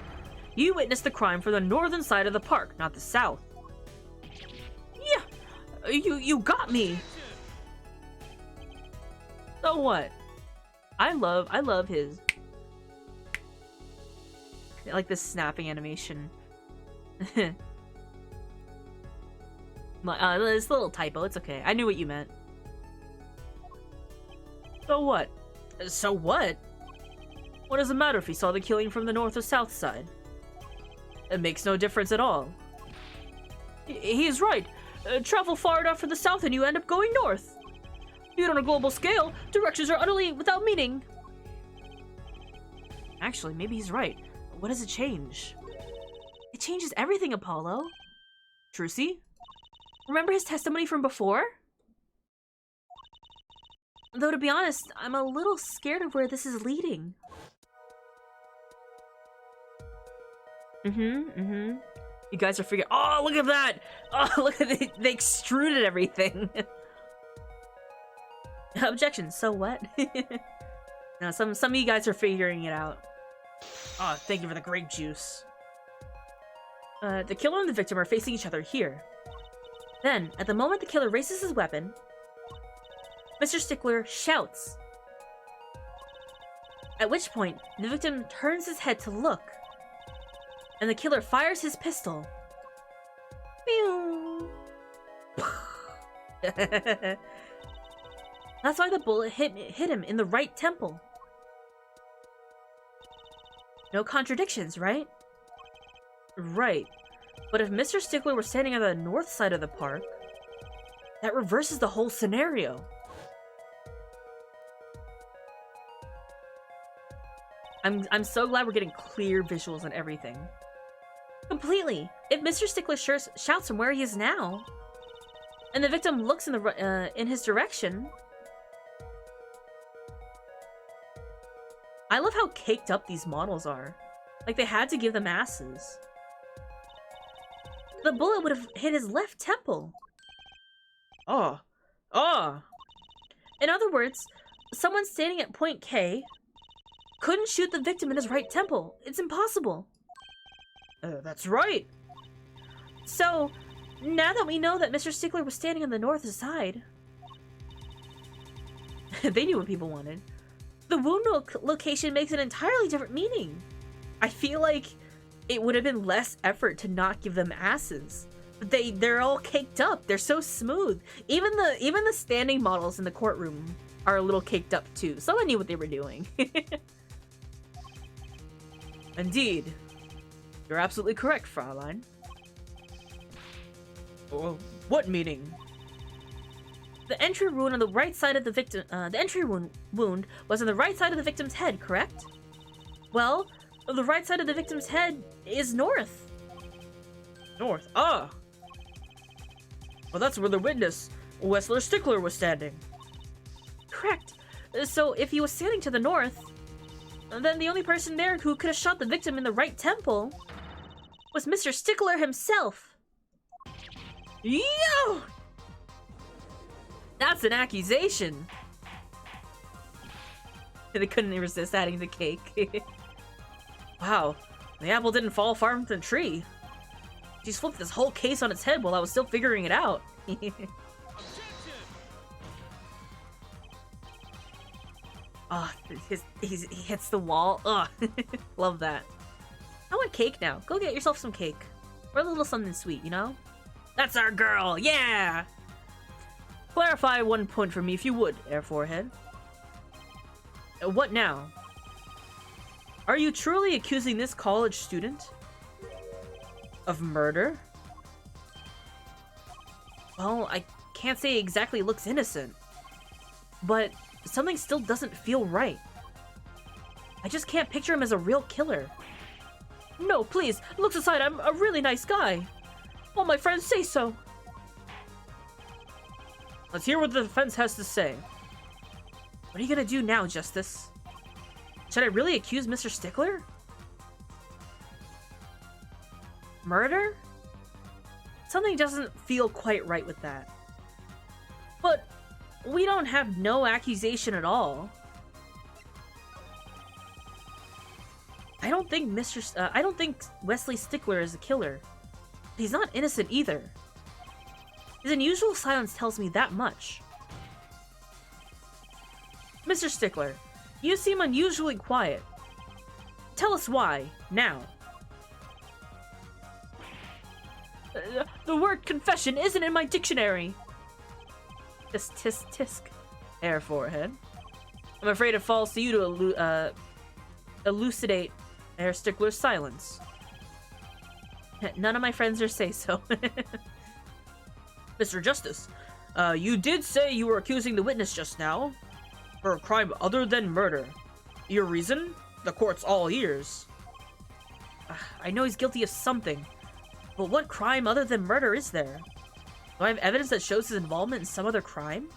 You witnessed the crime from the northern side of the park, not the south. Yeah, you got me. So what? I love his. I like this snapping animation. This little typo, it's okay. I knew what you meant. So what? So what? What does it matter if he saw the killing from the north or south side? It makes no difference at all. He's right. Travel far enough for the south and you end up going north. Viewed on a global scale, directions are utterly without meaning. Actually, maybe he's right. What does it change? It changes everything, Apollo. Trucy? Remember his testimony from before? Though, to be honest, I'm a little scared of where this is leading. You guys are figuring. Oh, look at that! Oh, look at it. They extruded everything. Objection. So what? No, some of you guys are figuring it out. Oh, thank you for the grape juice. The killer and the victim are facing each other here. Then, at the moment the killer raises his weapon, Mr. Stickler shouts. At which point, the victim turns his head to look, and the killer fires his pistol. Pew! That's why the bullet hit him in the right temple. No contradictions, right? Right. But if Mr. Stickler were standing on the north side of the park, that reverses the whole scenario. I'm so glad we're getting clear visuals and everything. Completely. If Mr. Stickler shouts from where he is now, and the victim looks in his direction, I love how caked up these models are. Like they had to give them asses. The bullet would have hit his left temple. Oh. In other words, someone standing at point K couldn't shoot the victim in his right temple. It's impossible. That's right. So, now that we know that Mr. Stickler was standing on the north side, they knew what people wanted. The wound location makes an entirely different meaning. I feel like it would have been less effort to not give them asses. But they're all caked up. They're so smooth. Even the standing models in the courtroom are a little caked up too. Someone knew what they were doing. Indeed. You're absolutely correct, Fraulein. What meaning? The entry wound on the right side of the victim. The entry wound was on the right side of the victim's head, correct? Well, the right side of the victim's head is north. North? Ah. Well, that's where the witness, Wesley Stickler, was standing. Correct. So if he was standing to the north, then the only person there who could have shot the victim in the right temple was Mr. Stickler himself. Yo! That's an accusation. They couldn't resist adding the cake. Wow, the apple didn't fall far from the tree. She's flipped this whole case on its head while I was still figuring it out. Oh, he hits the wall. Ugh. Love that. I want cake now. Go get yourself some cake. Or a little something sweet, you know? That's our girl! Yeah! Clarify 1 point for me if you would, Air Forehead. What now? Are you truly accusing this college student of murder? Well, I can't say he exactly looks innocent, but something still doesn't feel right. I just can't picture him as a real killer. No, please. Looks aside, I'm a really nice guy. All my friends say so. Let's hear what the defense has to say. What are you gonna do now, Justice? Should I really accuse Mr. Stickler? Murder? Something doesn't feel quite right with that. But we don't have no accusation at all. I don't think I don't think Wesley Stickler is a killer. He's not innocent either. His unusual silence tells me that much. Mr. Stickler, you seem unusually quiet. Tell us why, now. The word confession isn't in my dictionary. Tisk, tisk, tisk. Hair forehead. I'm afraid it falls to you to elucidate Herr Stickler's silence. None of my friends are say so. Mr. Justice, you did say you were accusing the witness just now for a crime other than murder. Your reason? The court's all ears. I know he's guilty of something, but what crime other than murder is there? Do I have evidence that shows his involvement in some other crime?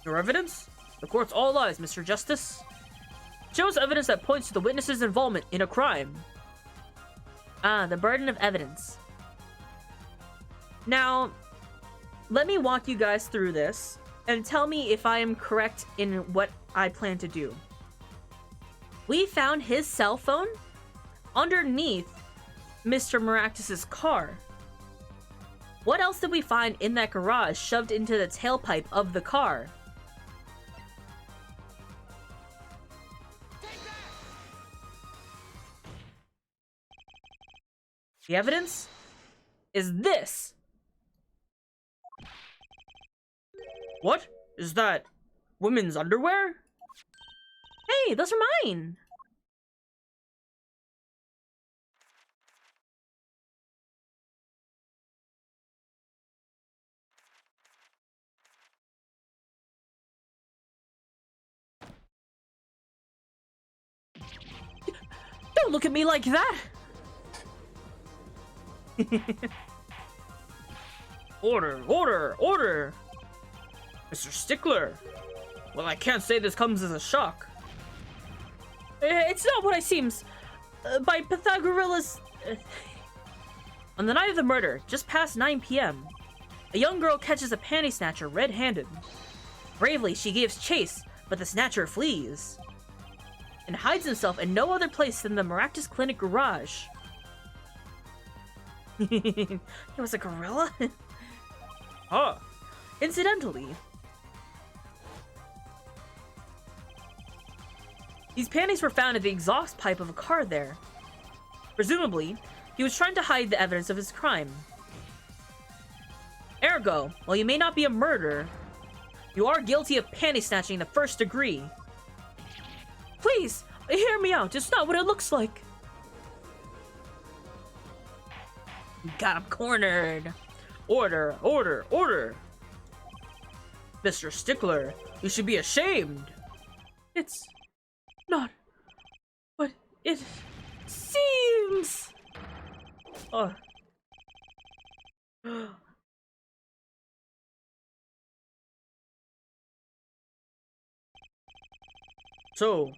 Your evidence? The court's all eyes, Mr. Justice. Shows evidence that points to the witness's involvement in a crime. Ah, the burden of evidence. Now, let me walk you guys through this and tell me if I am correct in what I plan to do. We found his cell phone underneath Mr. Maractus's car. What else did we find in that garage shoved into the tailpipe of the car? The evidence is this. What? Is that women's underwear? Hey, those are mine. Don't look at me like that. Order, order, order! Mr. Stickler! Well, I can't say this comes as a shock. It's not what it seems. By Pythagoras... On the night of the murder, just past 9 p.m., a young girl catches a panty snatcher red-handed. Bravely, she gives chase, but the snatcher flees and hides himself in no other place than the Maractus Clinic garage. It was a gorilla? Huh. Incidentally, these panties were found at the exhaust pipe of a car there. Presumably, he was trying to hide the evidence of his crime. Ergo, while you may not be a murderer, you are guilty of panty snatching in the first degree. Please, hear me out. It's not what it looks like. Got him cornered. Order, order, order. Mr. Stickler, you should be ashamed. It's not what it seems. So,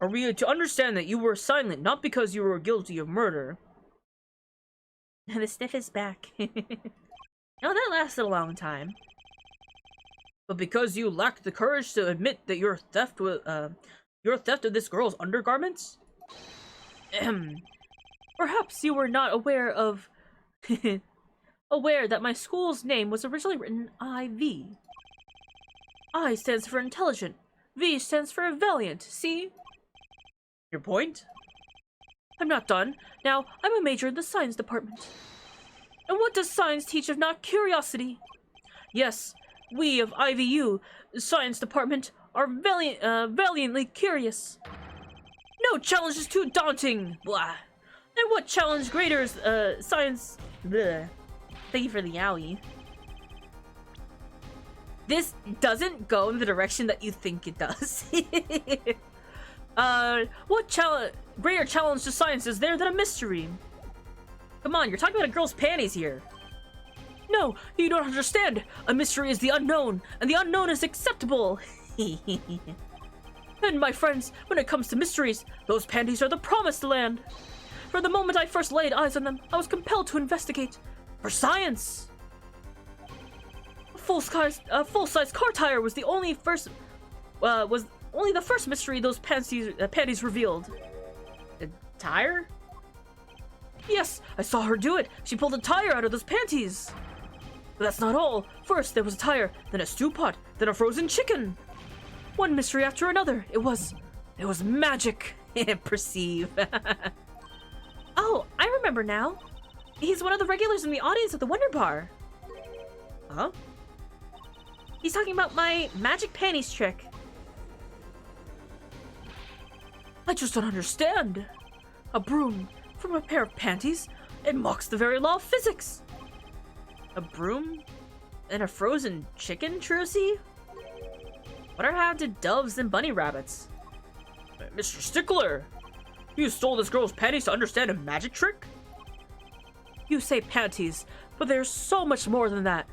are we to understand that you were silent not because you were guilty of murder? The sniff is back. No, that lasted a long time. But because you lacked the courage to admit that your theft of this girl's undergarments? Perhaps you were not aware of... aware that my school's name was originally written IV. I stands for intelligent. V stands for valiant, see? Your point? I'm not done. Now, I'm a major in the science department. And what does science teach if not curiosity? Yes, we of IVU, science department, are valiantly curious. No challenge is too daunting, blah. And what challenge greater is, science, blah. Thank you for the owie. This doesn't go in the direction that you think it does. What greater challenge to science is there than a mystery? Come on, you're talking about a girl's panties here. No, you don't understand. A mystery is the unknown, and the unknown is acceptable. And my friends, when it comes to mysteries, those panties are the promised land. From the moment I first laid eyes on them, I was compelled to investigate. For science! A full-size car tire was the first mystery those panties revealed. A tire? Yes, I saw her do it. She pulled a tire out of those panties. But that's not all. First, there was a tire, then a stew pot, then a frozen chicken. One mystery after another. It was magic. Perceive. Oh, I remember now. He's one of the regulars in the audience at the Wonder Bar. Huh? He's talking about my magic panties trick. I just don't understand. A broom from a pair of panties? It mocks the very law of physics. A broom? And a frozen chicken, Trucy? What are happened to doves and bunny rabbits? Mr. Stickler! You stole this girl's panties to understand a magic trick? You say panties, but there's so much more than that.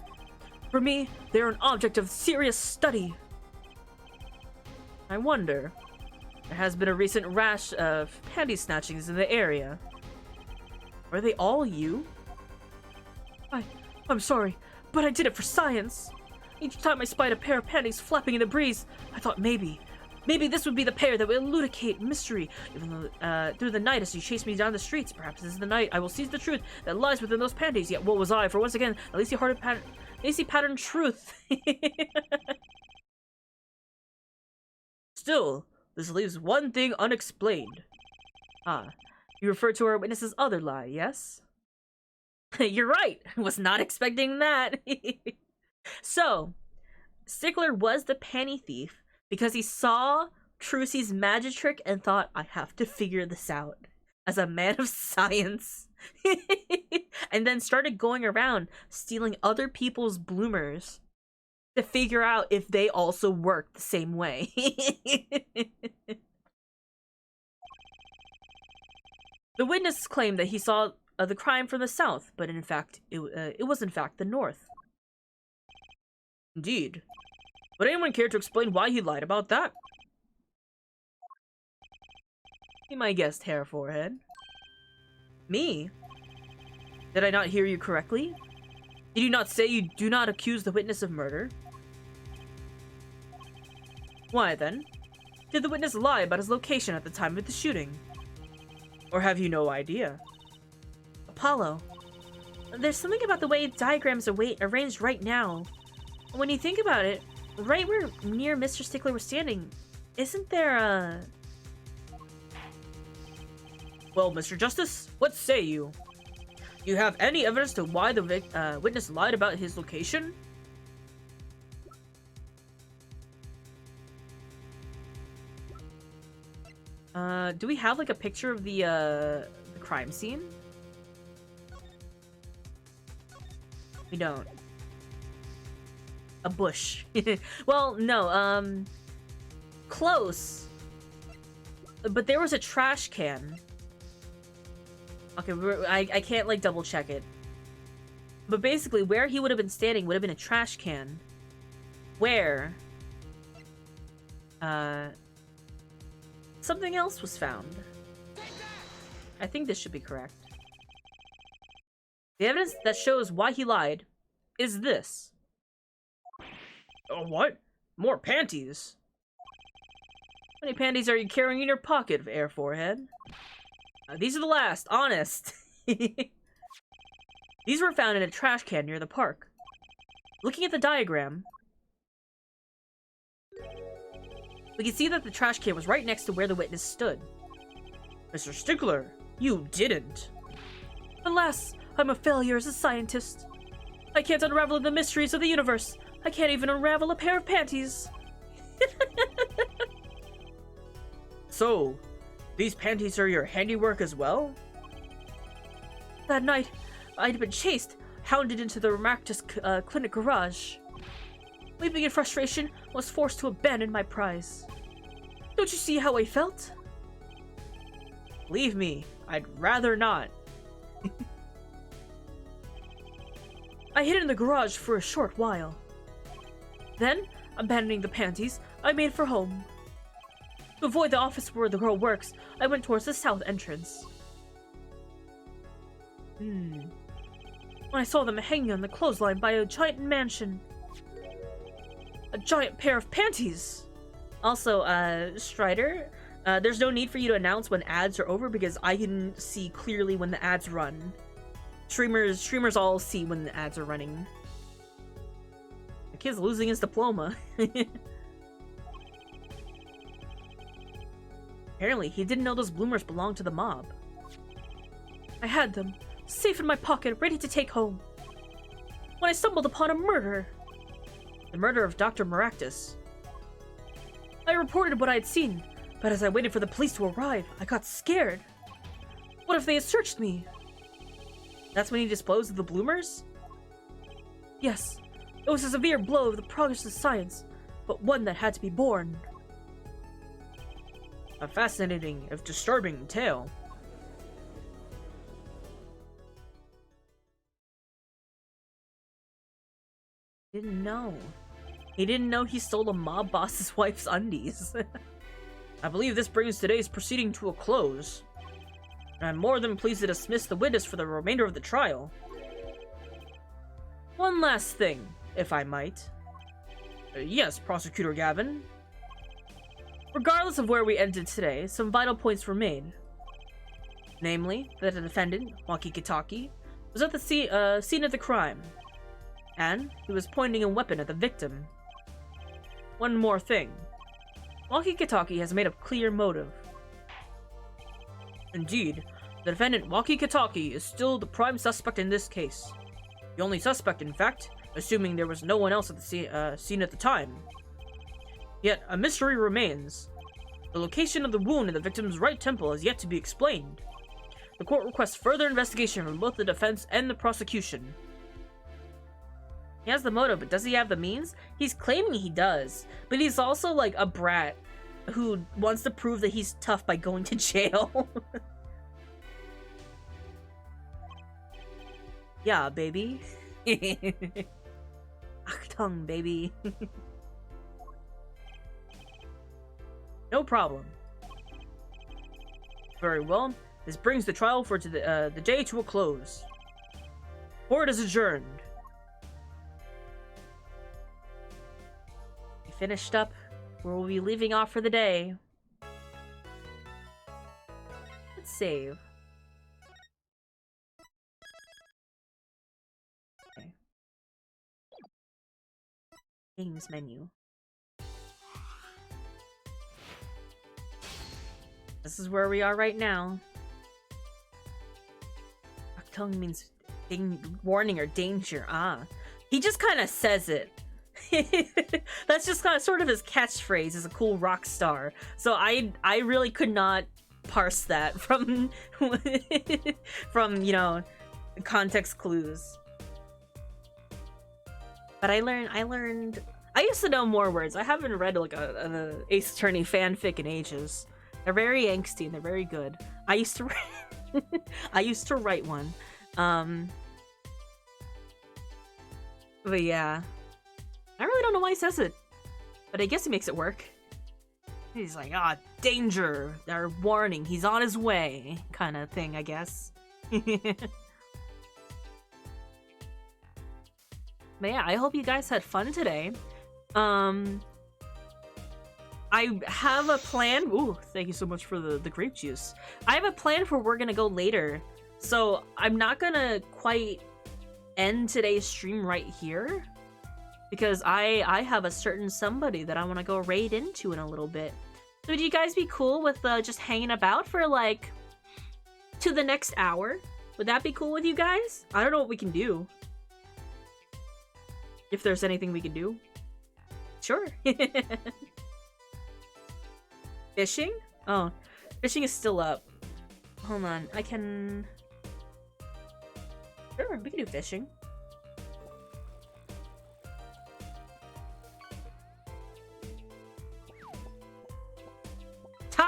For me, they're an object of serious study. I wonder. There has been a recent rash of panty snatchings in the area. Were they all you? I'm sorry, but I did it for science. Each time I spied a pair of panties flapping in the breeze, I thought maybe this would be the pair that will elucidate mystery. Even though, through the night as you chase me down the streets, perhaps this is the night I will seize the truth that lies within those panties. Yet what was I? For once again, a lacy pattern truth. Still, this leaves one thing unexplained. You refer to our witness's other lie, yes? You're right. Was not expecting that. So, Stickler was the panty thief because he saw Trucy's magic trick and thought, I have to figure this out as a man of science. And then started going around stealing other people's bloomers to figure out if they also work the same way. The witness claimed that he saw the crime from the south, but in fact, it was in fact the north. Indeed. Would anyone care to explain why he lied about that? Be my guest, Hair Forehead. Me? Did I not hear you correctly? Did you not say you do not accuse the witness of murder? Why then? Did the witness lie about his location at the time of the shooting? Or have you no idea? Apollo. There's something about the way diagrams are arranged right now. When you think about it, right where near Mr. Stickler was standing, isn't there a... Well, Mr. Justice, what say you? You have any evidence to why the witness lied about his location? Do we have like a picture of the crime scene? We don't. A bush. Well, no, close. But there was a trash can. Okay, I can't like double check it. But basically, where he would have been standing would have been a trash can. Where something else was found. I think this should be correct. The evidence that shows why he lied is this. Oh, what? More panties? How many panties are you carrying in your pocket, Air Forehead? These are the last, honest. These were found in a trash can near the park. Looking at the diagram, we can see that the trash can was right next to where the witness stood. Mr. Stickler, you didn't. Alas, I'm a failure as a scientist. I can't unravel the mysteries of the universe. I can't even unravel a pair of panties. So, these panties are your handiwork as well? That night, I'd been chased, hounded into the Remarctus clinic garage. Weeping in frustration, was forced to abandon my prize. Don't you see how I felt? Believe me, I'd rather not. I hid in the garage for a short while. Then, abandoning the panties, I made for home. To avoid the office where the girl works, I went towards the south entrance. When I saw them hanging on the clothesline by a giant mansion. A giant pair of panties! Also, Strider, there's no need for you to announce when ads are over because I can see clearly when the ads run. Streamers all see when the ads are running. The kid's losing his diploma. Apparently, he didn't know those bloomers belonged to the mob. I had them, safe in my pocket, ready to take home. When I stumbled upon a murder. The murder of Dr. Maractus. I reported what I had seen, but as I waited for the police to arrive, I got scared. What if they had searched me? That's when he disposed of the bloomers? Yes, it was a severe blow of the progress of science, but one that had to be borne. A fascinating, if disturbing, tale. Didn't know. He didn't know he stole a mob boss's wife's undies. I believe this brings today's proceeding to a close. And I'm more than pleased to dismiss the witness for the remainder of the trial. One last thing, if I might. Yes, Prosecutor Gavin. Regardless of where we ended today, some vital points were made. Namely, that the defendant, Waki Kitaki, was at the scene of the crime. And he was pointing a weapon at the victim. One more thing. Waki Kitaki has made a clear motive. Indeed, the defendant Waki Kitaki is still the prime suspect in this case. The only suspect, in fact, assuming there was no one else at the scene at the time. Yet, a mystery remains. The location of the wound in the victim's right temple is yet to be explained. The court requests further investigation from both the defense and the prosecution. He has the motive, but does he have the means? He's claiming he does, but he's also like a brat who wants to prove that he's tough by going to jail. Yeah, baby. Achtung, baby. No problem. Very well. This brings the trial for the day to a close. Court is adjourned. We finished up where we'll be leaving off for the day. Let's save. Okay. Games menu. This is where we are right now. Achtung means warning or danger. Ah. He just kind of says it. That's just kind of sort of his catchphrase as a cool rock star. So I really could not parse that from from, you know, context clues. But I used to know more words. I haven't read like an Ace Attorney fanfic in ages. They're very angsty and they're very good. I used to I used to write one. But yeah. I really don't know why he says it. But I guess he makes it work. He's like, ah, danger, or warning, he's on his way, kind of thing, I guess. But yeah, I hope you guys had fun today. I have a plan. Ooh, thank you so much for the grape juice. I have a plan for where we're gonna go later. So I'm not gonna quite end today's stream right here. Because I have a certain somebody that I want to go raid into in a little bit. So would you guys be cool with just hanging about for like to the next hour? Would that be cool with you guys? I don't know what we can do. If there's anything we can do. Sure. Fishing? Oh, fishing is still up. Hold on, I can... Sure, we can do fishing.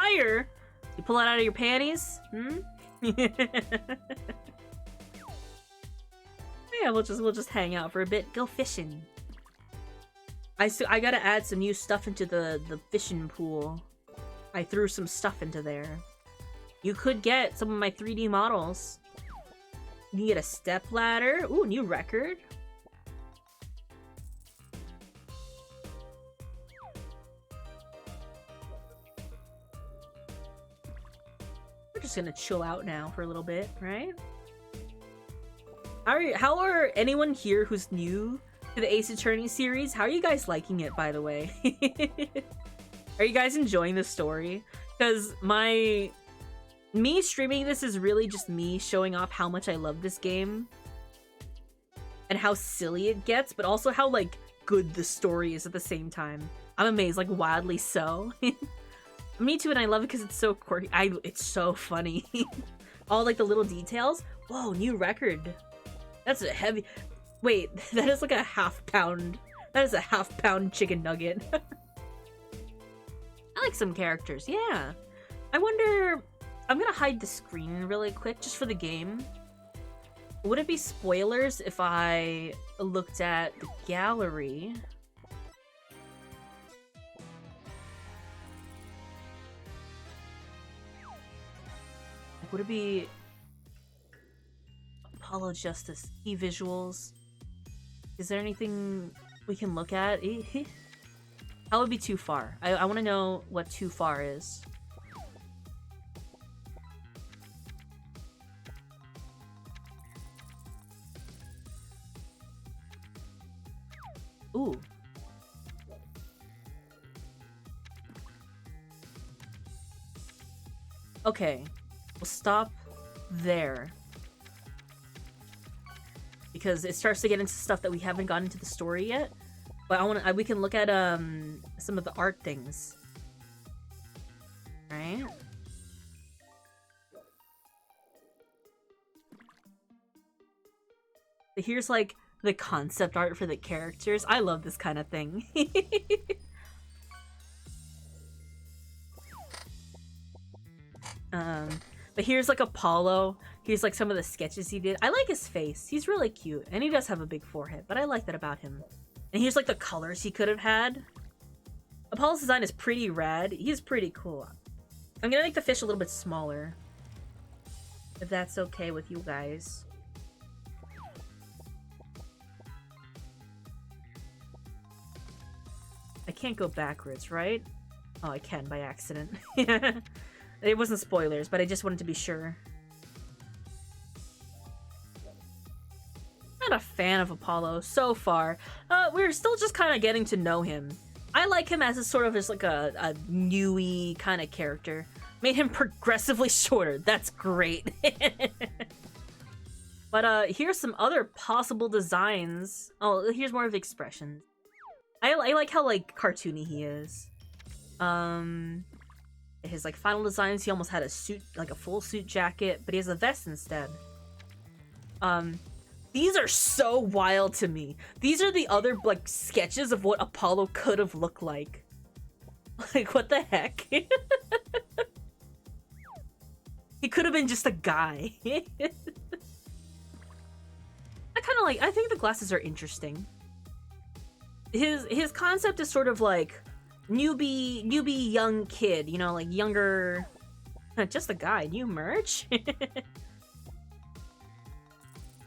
fire. You pull it out of your panties? Hmm? Yeah, we'll just hang out for a bit. Go fishing. I gotta add some new stuff into the fishing pool. I threw some stuff into there. You could get some of my 3D models. You can get a step ladder. Ooh, new record. We're just gonna chill out now for a little bit, right? How are anyone here who's new to the Ace Attorney series? How are you guys liking it, by the way? Are you guys enjoying the story? Because me streaming this is really just me showing off how much I love this game. And how silly it gets, but also how, like, good the story is at the same time. I'm amazed, like, wildly so. Me too, and I love it because it's so quirky. It's so funny. All, like, the little details. Whoa, new record. That's a heavy... Wait, that is like a half-pound... That is a half-pound chicken nugget. I like some characters, yeah. I wonder... I'm gonna hide the screen really quick, just for the game. Would it be spoilers if I looked at the gallery? Would it be... Apollo Justice, key visuals? Is there anything we can look at? That would be too far. I want to know what too far is. Ooh. Okay. We'll stop there. Because it starts to get into stuff that we haven't gotten into the story yet. But we can look at some of the art things. Right? Here's like the concept art for the characters. I love this kind of thing. But here's like Apollo. Here's like some of the sketches he did. I like his face. He's really cute. And he does have a big forehead, but I like that about him. And here's like the colors he could have had. Apollo's design is pretty rad. He's pretty cool. I'm gonna make the fish a little bit smaller. If that's okay with you guys. I can't go backwards, right? Oh, I can by accident. It wasn't spoilers, but I just wanted to be sure. Not a fan of Apollo so far. We're still just kind of getting to know him. I like him as a sort of just like a newy kind of character. Made him progressively shorter. That's great. But here's some other possible designs. Oh, here's more of the expressions. I like how like cartoony he is. His like final designs, he almost had a suit, like a full suit jacket, but he has a vest instead. These are so wild to me. These are the other like sketches of what Apollo could have looked like. Like, what the heck? He could have been just a guy. I think the glasses are interesting. His concept is sort of like newbie young kid, you know, like younger. Just a guy. New merch.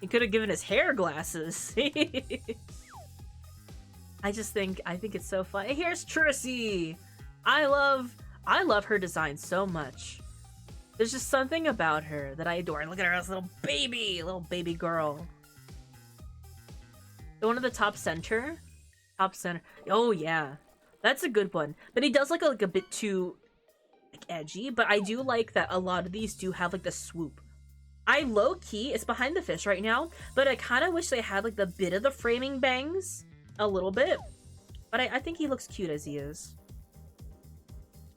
He could have given his hair glasses. I think it's so fun. Here's Trissy. I love her design so much. There's just something about her that I adore. And look at her as a little baby girl. The one at the top center. Oh yeah, that's a good one. But he does look like a bit too like edgy. But I do like that a lot of these do have like the swoop. I low-key, it's behind the fish right now, but I kind of wish they had like the bit of the framing bangs a little bit. But I think he looks cute as he is.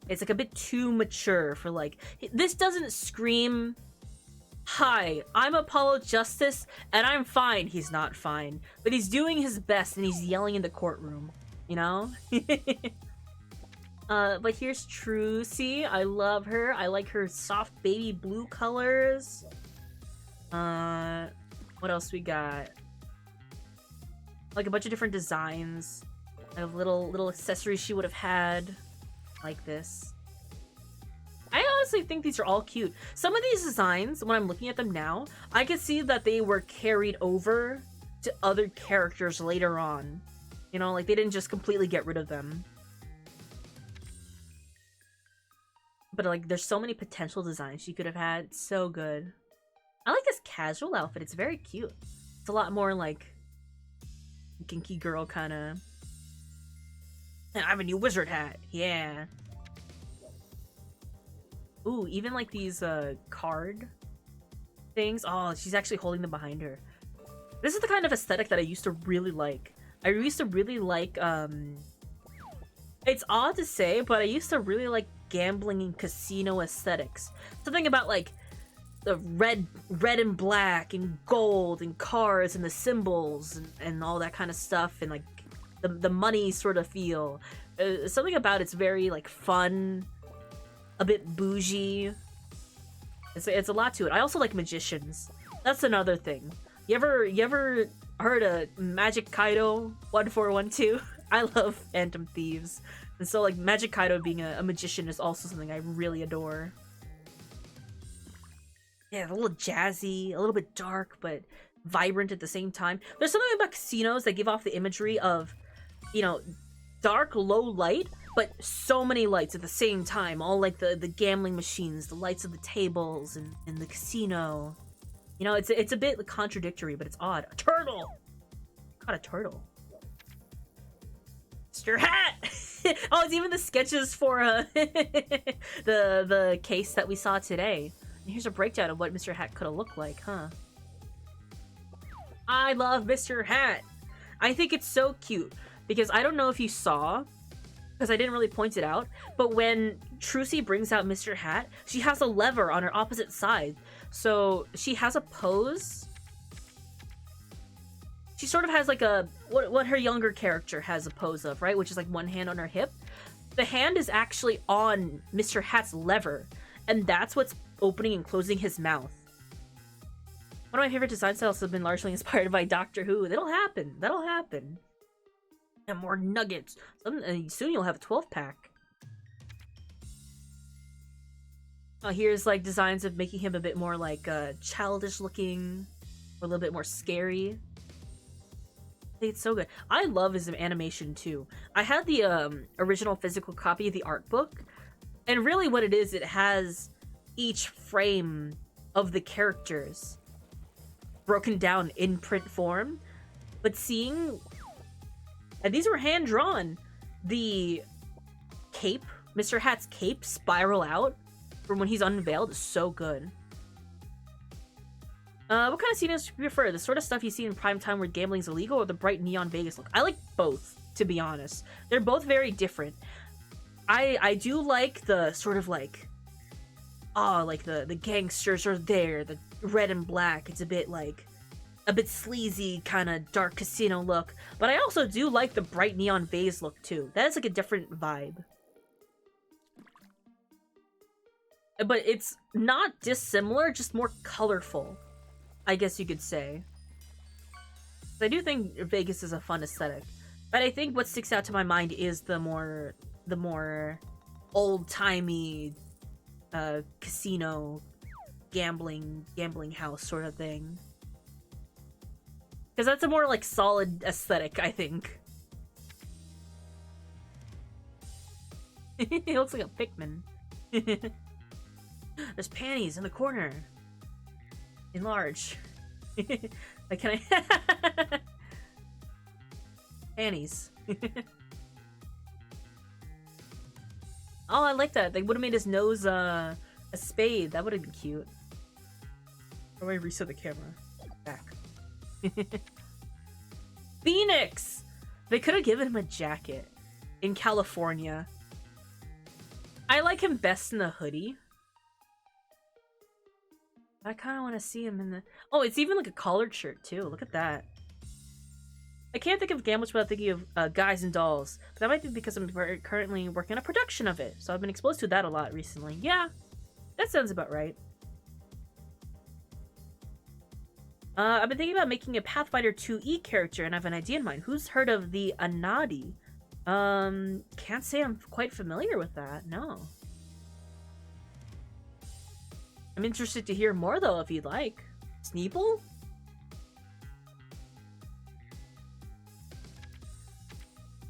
It's like a bit too mature for like, this doesn't scream, hi, I'm Apollo Justice and I'm fine. He's not fine, but he's doing his best and he's yelling in the courtroom, you know? But here's Trucy. I love her. I like her soft baby blue colors. What else we got? Like a bunch of different designs of little accessories she would have had, like this. I honestly think these are all cute. Some of these designs, when I'm looking at them now, I can see that they were carried over to other characters later on. You know, like they didn't just completely get rid of them. But like, there's so many potential designs she could have had. It's so good. I like this casual outfit. It's very cute. It's a lot more like kinky girl kind of. I have a new wizard hat. Yeah. Ooh, even like these card things. Oh, she's actually holding them behind her. This is the kind of aesthetic that I used to really like. I used to really like it's odd to say, but I used to really like gambling and casino aesthetics. Something about like the red and black and gold and cars and the symbols and all that kind of stuff, and like the money sort of feel. Something about it's very like fun, a bit bougie. It's a lot to it. I also like magicians. That's another thing. You ever heard of Magic Kaido 1412? I love Phantom Thieves. And so like Magic Kaido being a magician is also something I really adore. Yeah, a little jazzy, a little bit dark, but vibrant at the same time. There's something about casinos that give off the imagery of, you know, dark, low light, but so many lights at the same time. All like the gambling machines, the lights of the tables, and the casino. You know, it's a bit contradictory, but it's odd. A turtle! Caught a turtle. Mr. Hat! Oh, it's even the sketches for the case that we saw today. And here's a breakdown of what Mr. Hat could have looked like, huh? I love Mr. Hat! I think it's so cute, because I don't know if you saw, because I didn't really point it out, but when Trucy brings out Mr. Hat, she has a lever on her opposite side. So she has a pose. She sort of has like a, what her younger character has a pose of, right? Which is like one hand on her hip. The hand is actually on Mr. Hat's lever, and that's what's opening and closing his mouth. One of my favorite design styles have been largely inspired by Doctor Who. That'll happen. That'll happen. And more nuggets. Soon you'll have a 12-pack. Here's like designs of making him a bit more like childish looking, or a little bit more scary. I think it's so good. I love his animation too. I had the original physical copy of the art book, and really what it is, it has each frame of the characters broken down in print form, but seeing, and these were hand drawn, the cape, Mr. Hat's cape spiral out from when he's unveiled is so good. What kind of scenes do you prefer? The sort of stuff you see in prime time where gambling's illegal, or the bright neon Vegas look? I like both, to be honest. They're both very different. I do like the sort of like, like the gangsters are there, the red and black. It's a bit sleazy, kind of dark casino look. But I also do like the bright neon vase look too. That is like a different vibe. But it's not dissimilar, just more colorful, I guess you could say. I do think Vegas is a fun aesthetic. But I think what sticks out to my mind is the more old-timey casino gambling house sort of thing. Because that's a more like solid aesthetic, I think. It looks like a Pikmin. There's panties in the corner. Enlarge. Like, can I? Panties. Oh, I like that. They would have made his nose a spade. That would have been cute. How do I reset the camera? Back. Phoenix! They could have given him a jacket in California. I like him best in the hoodie. I kind of want to see him in the... Oh, it's even like a collared shirt too. Look at that. I can't think of Gamblers without thinking of Guys and Dolls. But that might be because I'm currently working on a production of it. So I've been exposed to that a lot recently. Yeah, that sounds about right. I've been thinking about making a Pathfinder 2E character, and I have an idea in mind. Who's heard of the Anadi? Can't say I'm quite familiar with that, no. I'm interested to hear more, though, if you'd like. Sneeple?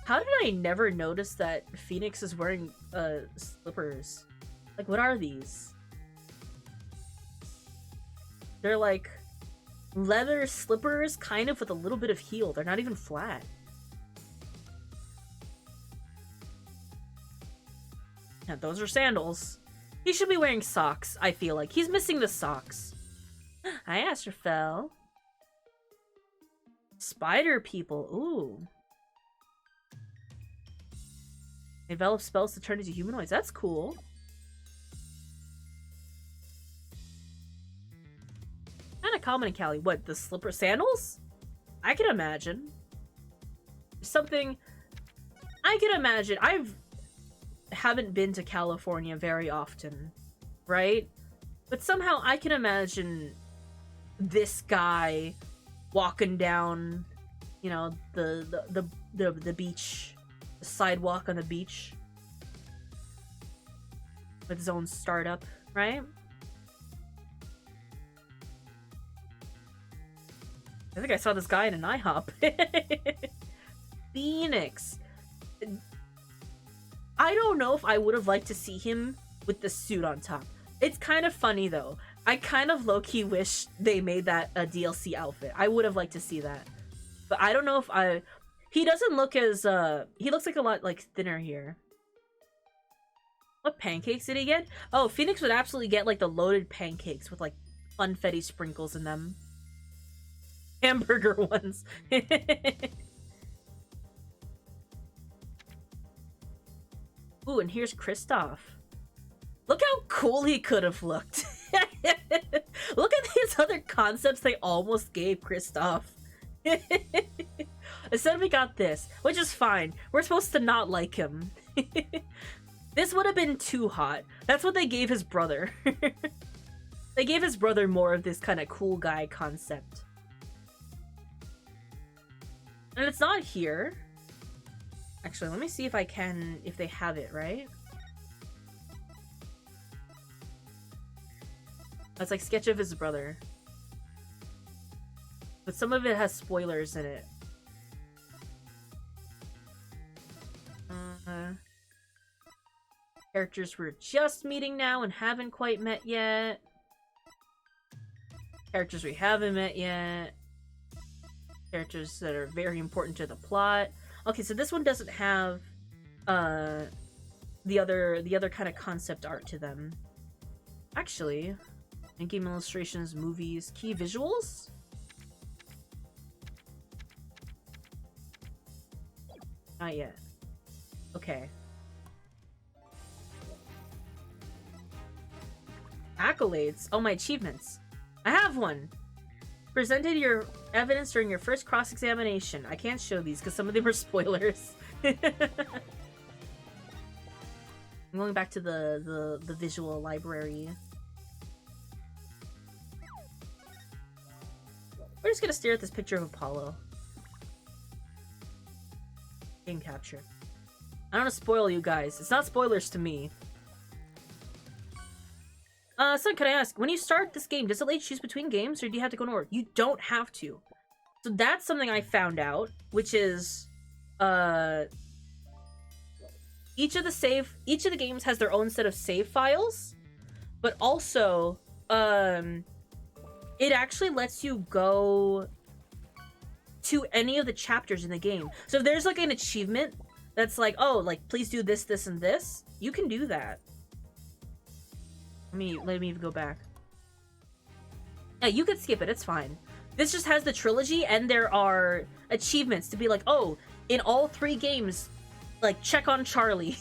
How did I never notice that Phoenix is wearing, slippers? Like, what are these? They're like leather slippers, kind of with a little bit of heel. They're not even flat. Yeah, those are sandals. He should be wearing socks, I feel like. He's missing the socks. Hi, Astrofel. Spider people. Ooh. They develop spells to turn into humanoids. That's cool. Kind of common in Cali. What, the slipper sandals? I can imagine. Something I can imagine. Haven't been to California very often, right? But somehow I can imagine this guy walking down, you know, the beach, the sidewalk on the beach with his own startup, right? I think I saw this guy in an IHOP. Phoenix. I don't know if I would have liked to see him with the suit on top. It's kind of funny, though. I kind of low-key wish they made that a DLC outfit. I would have liked to see that. But I don't know if I... He doesn't look as, he looks like a lot, like, thinner here. What pancakes did he get? Oh, Phoenix would absolutely get, like, the loaded pancakes with, like, funfetti sprinkles in them. Hamburger ones. Ooh, and here's Kristoff. Look how cool he could have looked. Look at these other concepts they almost gave Kristoff. Instead we got this, which is fine. We're supposed to not like him. This would have been too hot. That's what they gave his brother. They gave his brother more of this kind of cool guy concept. And it's not here. Actually, let me see if I can, if they have it, right? That's like sketch of his brother. But some of it has spoilers in it. Characters we're just meeting now and haven't quite met yet. Characters we haven't met yet. Characters that are very important to the plot. Okay, so this one doesn't have the other kind of concept art to them. Actually, in-game illustrations, movies, key visuals? Not yet. Okay. Accolades. Oh, my achievements. I have one. Presented your evidence during your first cross-examination. I can't show these because some of them are spoilers. I'm going back to the visual library. We're just gonna stare at this picture of Apollo. Game capture. I don't want to spoil you guys. It's not spoilers to me. Son, can I ask, when you start this game, does it let you choose between games, or do you have to go in order? You don't have to. So that's something I found out, which is, each of the games has their own set of save files, but also, it actually lets you go to any of the chapters in the game. So if there's, like, an achievement that's like, oh, like, please do this, this, and this, you can do that. Let me even go back. Yeah, you could skip it, it's fine. This just has the trilogy, and there are achievements to be like, oh, in all 3 games, like, check on Charlie,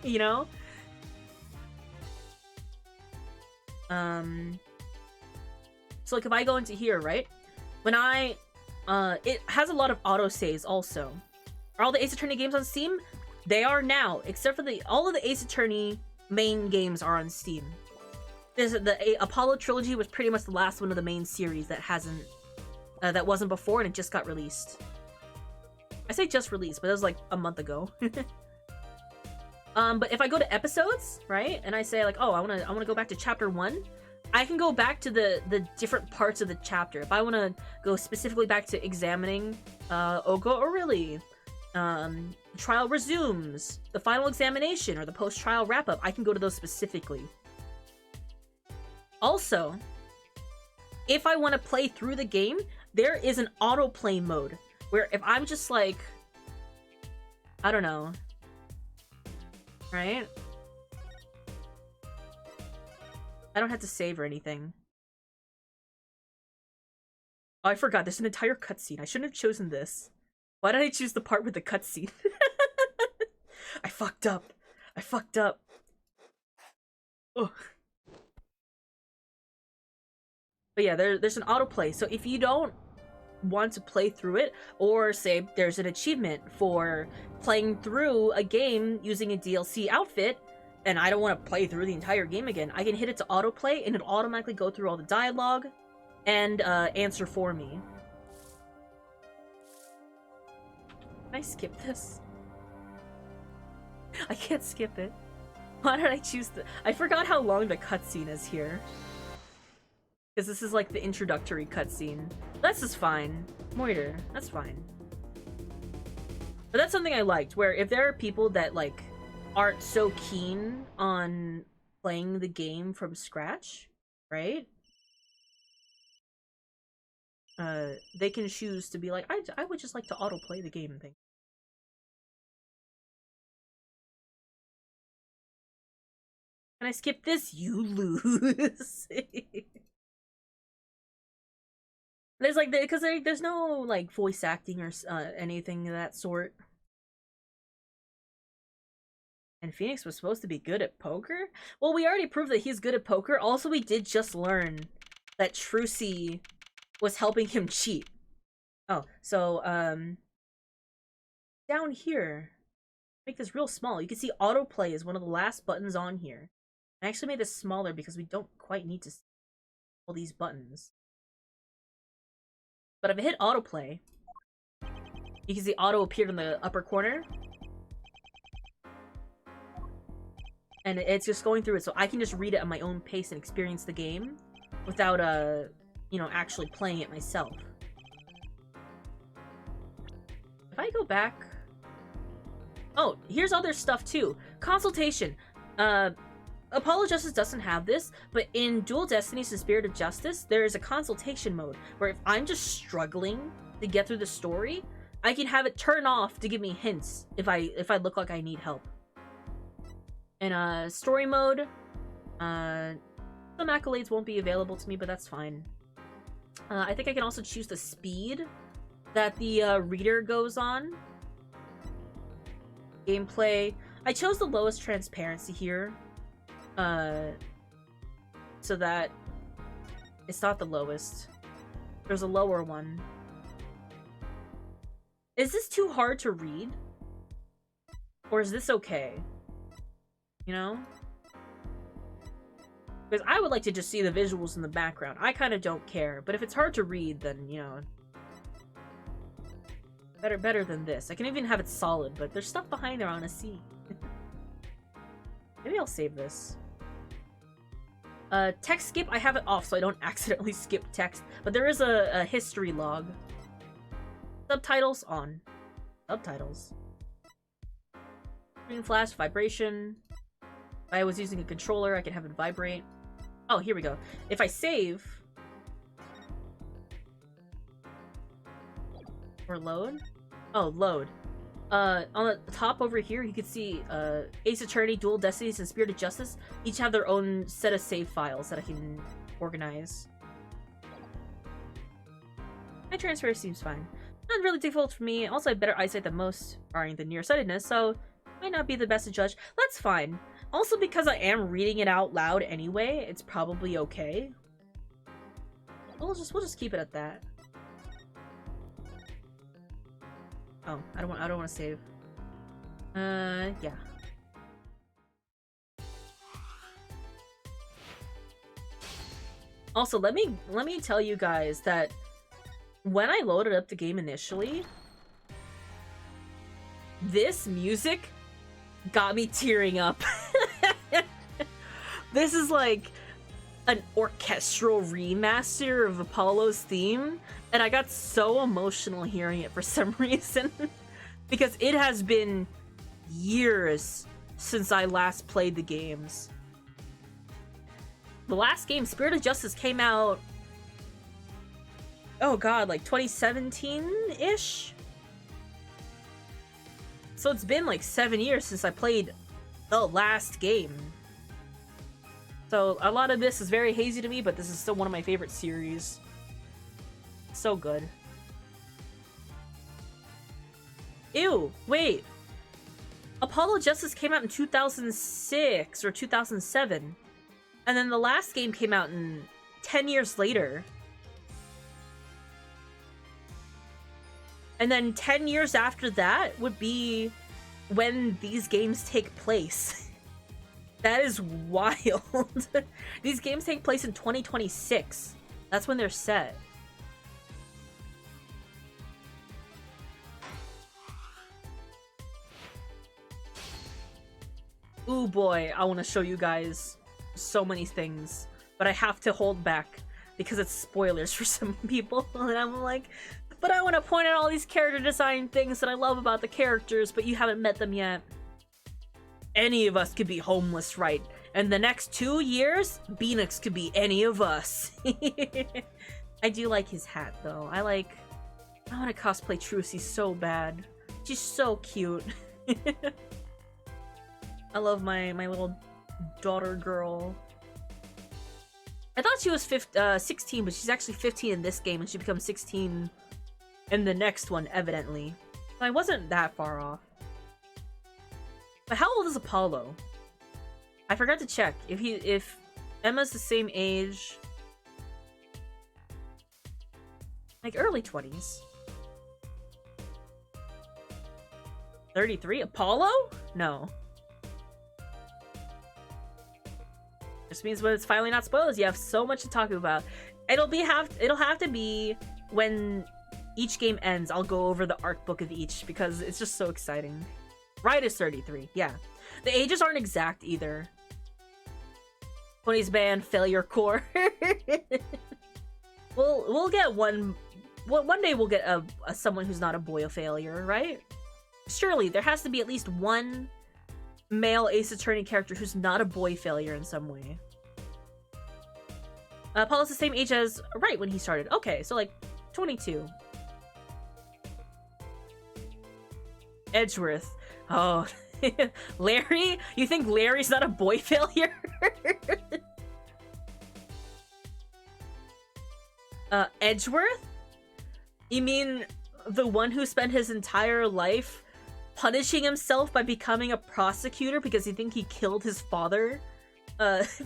you know? So, like, if I go into here, right? When I it has a lot of autosaves also. Are all the Ace Attorney games on Steam? They are now, except for all of the Ace Attorney main games are on Steam. The Apollo trilogy was pretty much the last one of the main series that hasn't, that wasn't before, and it just got released. I say just released, but it was like a month ago. But if I go to episodes, right, and I say like, oh, I wanna go back to chapter 1, I can go back to the different parts of the chapter. If I wanna go specifically back to examining Ogo Orilli, trial resumes, the final examination, or the post-trial wrap-up, I can go to those specifically. Also, if I want to play through the game, there is an autoplay mode, where if I'm just like, I don't know, right? I don't have to save or anything. Oh, I forgot, there's an entire cutscene. I shouldn't have chosen this. Why did I choose the part with the cutscene? I fucked up. I fucked up. Ugh. But yeah, there's an autoplay, so if you don't want to play through it, or say there's an achievement for playing through a game using a DLC outfit, and I don't want to play through the entire game again, I can hit it to autoplay, and it'll automatically go through all the dialogue and answer for me. Can I skip this? I can't skip it. Why did I choose the... I forgot how long the cutscene is here. Because this is like the introductory cutscene. This is fine. Moiter, that's fine. But that's something I liked, where if there are people that like aren't so keen on playing the game from scratch, right? They can choose to be like, I would just like to autoplay the game thing. Can I skip this? You lose. There's like, because there's no like voice acting or anything of that sort. And Phoenix was supposed to be good at poker? Well, we already proved that he's good at poker. Also, we did just learn that Trucy was helping him cheat. Oh, so, down here, make this real small. You can see autoplay is one of the last buttons on here. I actually made this smaller because we don't quite need to see all these buttons. But if I hit autoplay, you can see auto appeared in the upper corner. And it's just going through it, so I can just read it at my own pace and experience the game without, you know, actually playing it myself. If I go back... Oh, here's other stuff too. Consultation. Apollo Justice doesn't have this, but in Dual Destinies and Spirit of Justice, there is a consultation mode where if I'm just struggling to get through the story, I can have it turn off to give me hints if I look like I need help. In story mode, some accolades won't be available to me, but that's fine. I think I can also choose the speed that the reader goes on. Gameplay. I chose the lowest transparency here. So that it's not the lowest. There's a lower one. Is this too hard to read? Or is this okay? You know? Because I would like to just see the visuals in the background. I kind of don't care. But if it's hard to read, then, you know... Better than this. I can even have it solid, but there's stuff behind there I want to see. Maybe I'll save this. Text skip, I have it off so I don't accidentally skip text. But there is a history log. Subtitles on. Subtitles. Screen flash, vibration. If I was using a controller, I could have it vibrate. Oh, here we go. If I save... Or load? Oh, load. On the top over here, you can see Ace Attorney, Dual Destinies, and Spirit of Justice each have their own set of save files that I can organize. My transfer seems fine. Not really difficult for me. Also, I have better eyesight than most, barring the nearsightedness, so might not be the best to judge. That's fine. Also, because I am reading it out loud anyway, it's probably okay. We'll just keep it at that. Oh, I don't want to save. Yeah. Also, let me tell you guys that when I loaded up the game initially, this music got me tearing up. This is like an orchestral remaster of Apollo's theme, and I got so emotional hearing it for some reason. Because it has been years since I last played the games. The last game, Spirit of Justice, came out, oh god, like 2017-ish? So it's been like 7 years since I played the last game. So a lot of this is very hazy to me, but this is still one of my favorite series. So good. Ew, wait. Apollo Justice came out in 2006 or 2007. And then the last game came out in 10 years later. And then 10 years after that would be when these games take place. That is wild. These games take place in 2026. That's when they're set. Ooh boy, I want to show you guys so many things, but I have to hold back because it's spoilers for some people. And I'm like, but I want to point out all these character design things that I love about the characters, but you haven't met them yet. Any of us could be homeless, right? And the next 2 years, Beenox could be any of us. I do like his hat, though. I want to cosplay Trucy so bad. She's so cute. I love my little daughter girl. I thought she was 16, but she's actually 15 in this game, and she becomes 16 in the next one, evidently. So I wasn't that far off. But how old is Apollo? I forgot to check. If Emma's the same age, like early 20s. 33? Apollo? No. Just means when it's finally not spoilers, you have so much to talk about. It'll have to be when each game ends. I'll go over the art book of each because it's just so exciting. Right is 33, yeah. The ages aren't exact either. 20s band, failure core. we'll get one day we'll get a someone who's not a boy failure, right? Surely there has to be at least one male Ace Attorney character who's not a boy failure in some way. Apollo's the same age as right when he started. Okay, so like 22. Edgeworth. Oh, Larry? You think Larry's not a boy failure? Edgeworth? You mean the one who spent his entire life punishing himself by becoming a prosecutor because he thinks he killed his father?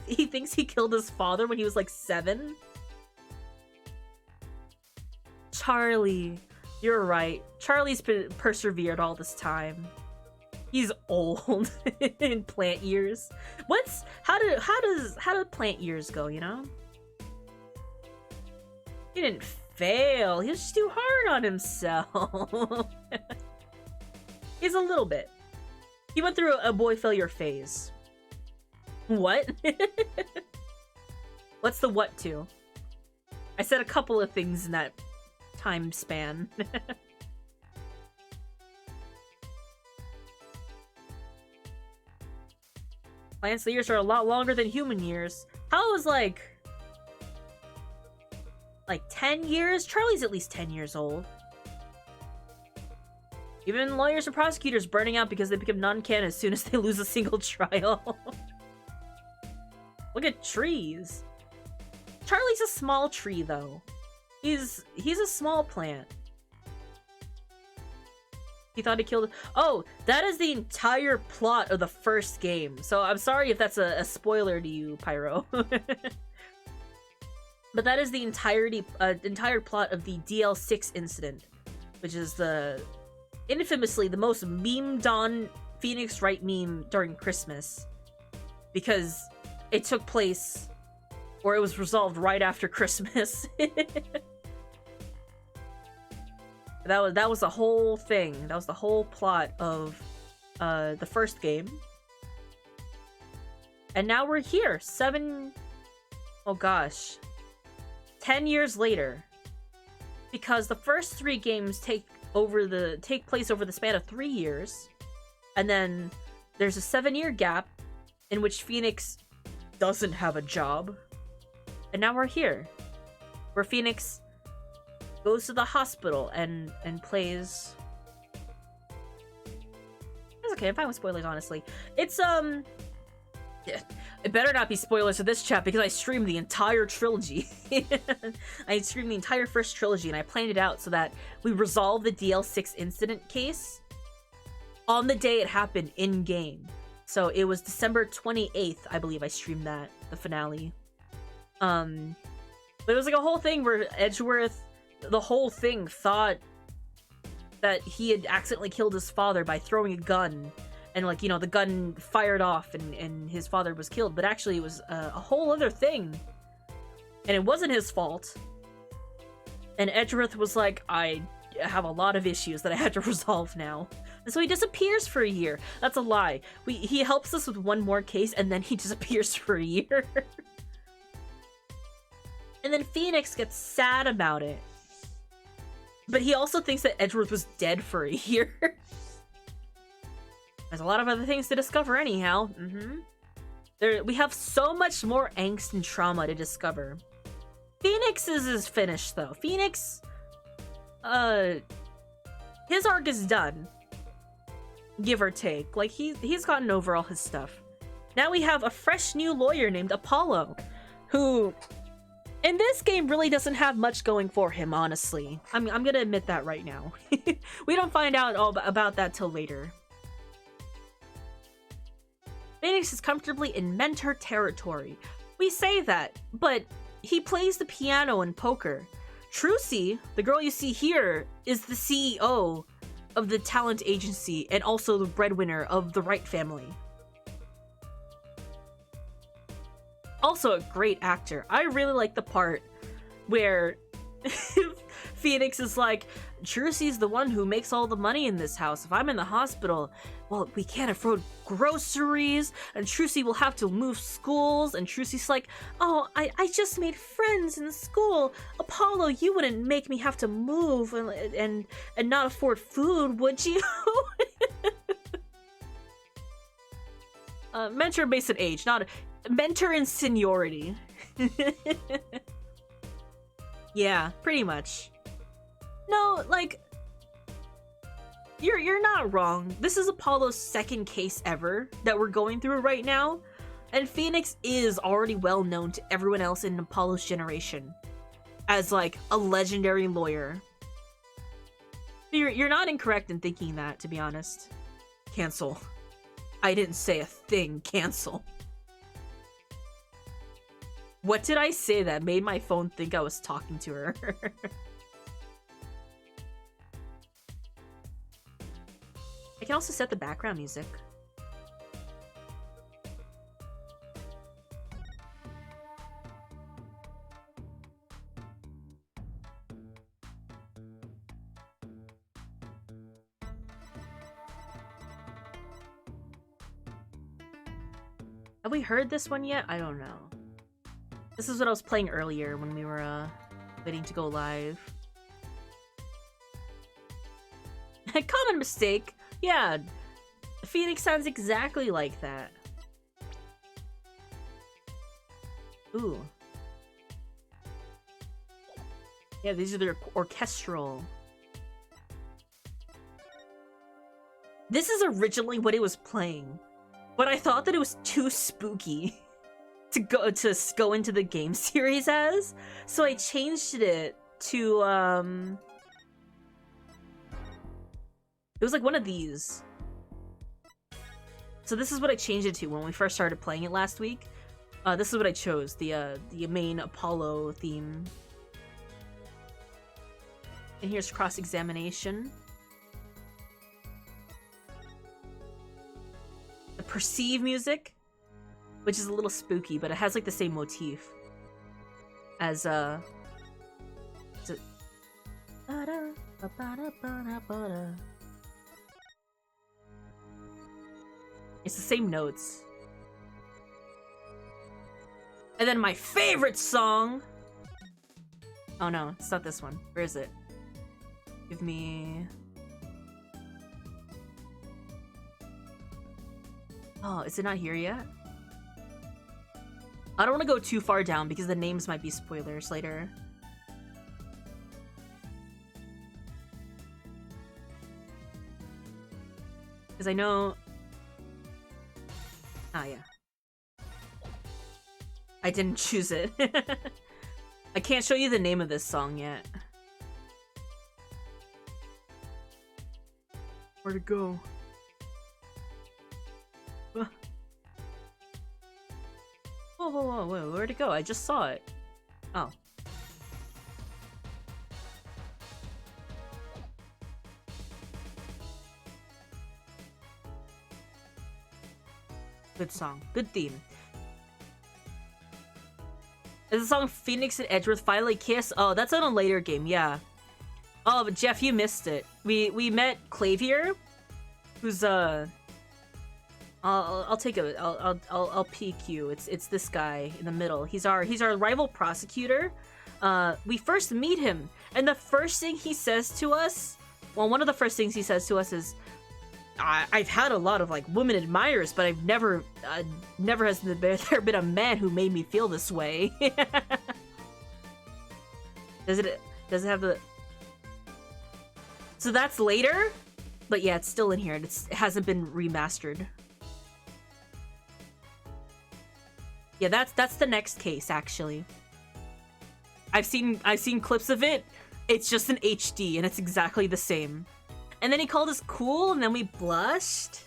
He thinks he killed his father when he was like 7? Charlie. You're right. Charlie's persevered all this time. He's old in plant years. How do plant years go, you know? He didn't fail. He was just too hard on himself. He's a little bit. He went through a boy failure phase. What? What's the what to? I said a couple of things in that time span. Plants' years are a lot longer than human years. How is like 10 years? Charlie's at least 10 years old. Even lawyers and prosecutors burning out because they become non-canon as soon as they lose a single trial. Look at trees. Charlie's a small tree, though. He's a small plant. He thought he killed... Oh, that is the entire plot of the first game. So I'm sorry if that's a spoiler to you, Pyro. But that is the entire plot of the DL6 incident, which is the infamously the most memed on Phoenix Wright meme during Christmas, because it took place, or it was resolved right after Christmas. That was the whole thing. That was the whole plot of the first game. And now we're here, 10 years later. Because the first 3 games take place over the span of 3 years. And then there's a 7-year gap in which Phoenix doesn't have a job. And now we're here, where Phoenix goes to the hospital and plays. It's okay, I'm fine with spoilers, honestly. It's it better not be spoilers for this chat, because I streamed the entire trilogy. I streamed the entire first trilogy, and I planned it out so that we resolve the DL6 incident case on the day it happened in-game. So it was December 28th, I believe I streamed that, the finale. But it was like a whole thing where Edgeworth, the whole thing, thought that he had accidentally killed his father by throwing a gun. And, like, you know, the gun fired off and his father was killed. But actually it was a whole other thing. And it wasn't his fault. And Edgeworth was like, I have a lot of issues that I had to resolve now. And so he disappears for a year. That's a lie. He helps us with one more case, and then he disappears for a year. And then Phoenix gets sad about it. But he also thinks that Edgeworth was dead for a year. There's a lot of other things to discover anyhow. We have so much more angst and trauma to discover. Phoenix's is finished, though. Phoenix, his arc is done. Give or take. Like, he's gotten over all his stuff. Now we have a fresh new lawyer named Apollo, who, in this game, really doesn't have much going for him, honestly. I'm gonna admit that right now. We don't find out all about that till later. Phoenix is comfortably in mentor territory. We say that, but he plays the piano and poker. Trucy, the girl you see here, is the CEO of the talent agency and also the breadwinner of the Wright family. Also a great actor. I really like the part where Phoenix is like, Trucy's the one who makes all the money in this house. If I'm in the hospital, well, we can't afford groceries, and Trucy will have to move schools, and Trucy's like, oh, I just made friends in school. Apollo, you wouldn't make me have to move and not afford food, would you? Mentor based on age, not mentor in seniority. Yeah, pretty much. No, like, you're not wrong. This is Apollo's second case ever that we're going through right now, and Phoenix is already well known to everyone else in Apollo's generation as, like, a legendary lawyer. You're not incorrect in thinking that, to be honest. Cancel. I didn't say a thing. Cancel. What did I say that made my phone think I was talking to her? I can also set the background music. Have we heard this one yet? I don't know. This is what I was playing earlier when we were waiting to go live. Common mistake. Yeah, Phoenix sounds exactly like that. Ooh. Yeah, these are their orchestral. This is originally what it was playing, but I thought that it was too spooky to go into the game series as, so I changed it to it was like one of these. So this is what I changed it to when we first started playing it last week. This is what I chose, the main Apollo theme. And here's cross-examination. Perceive music, which is a little spooky, but it has like the same motif as is it... It's the same notes. And then my favorite song. Oh no, it's not this one. Where is it? Give me... Oh, is it not here yet? I don't want to go too far down because the names might be spoilers later. Because I know... Ah, yeah. I didn't choose it. I can't show you the name of this song yet. Where'd it go? Whoa, where'd it go? I just saw it. Oh. Good song. Good theme. Is the song Phoenix and Edgeworth finally kiss? Oh, that's on a later game, yeah. Oh, but Jeff, you missed it. We met Clavier, who's I'll take a I'll peek you. It's this guy in the middle. He's our rival prosecutor. We first meet him, and the first thing he says to us, well, one of the first things he says to us is, I've had a lot of like women admirers, but I've never has there been a man who made me feel this way. Does it have the... So that's later, but yeah, it's still in here. It hasn't been remastered. Yeah, that's the next case actually. I've seen clips of it. It's just an HD and it's exactly the same. And then he called us cool, and then we blushed.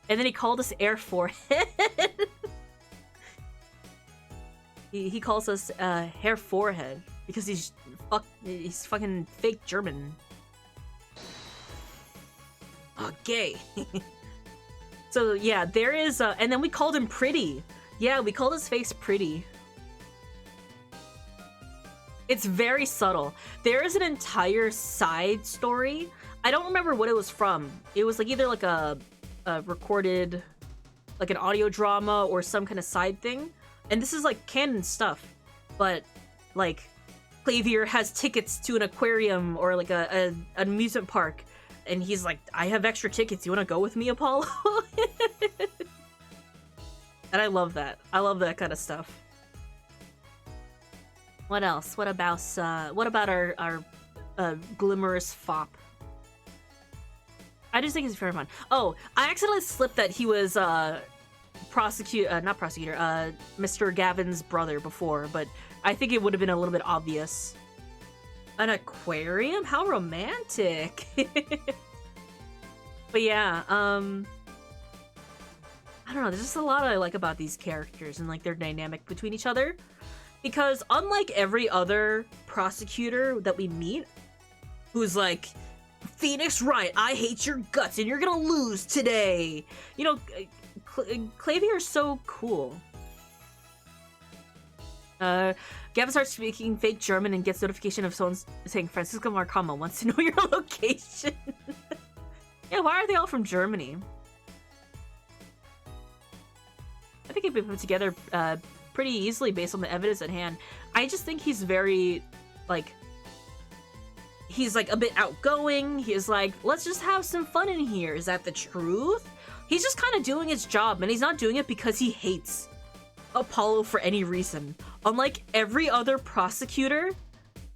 And then he called us Air Forehead. he calls us Hair Forehead because he's fucking fake German. Oh, gay. So yeah, there is and then we called him Pretty. Yeah, we called his face Pretty. It's very subtle. There is an entire side story. I don't remember what it was from. It was like either like a recorded, like an audio drama or some kind of side thing. And this is like canon stuff. But like Clavier has tickets to an aquarium or like an amusement park. And he's like, I have extra tickets. You want to go with me, Apollo? And I love that. I love that kind of stuff. What else? What about our glimmerous fop? I just think it's very fun. Oh, I accidentally slipped that he was not prosecutor, Mr. Gavin's brother before, but I think it would have been a little bit obvious. An aquarium? How romantic. But yeah, I don't know, there's just a lot I like about these characters and like their dynamic between each other. Because unlike every other prosecutor that we meet, who's like, Phoenix Wright, I hate your guts and you're gonna lose today. You know, Clavier's so cool. Gavin starts speaking fake German and gets notification of someone saying Francisco Marcama wants to know your location. Yeah, why are they all from Germany? I think it could be put together pretty easily based on the evidence at hand. I just think he's very, like, he's like a bit outgoing. He's like, let's just have some fun in here. Is that the truth? He's just kind of doing his job, and he's not doing it because he hates Apollo for any reason. Unlike every other prosecutor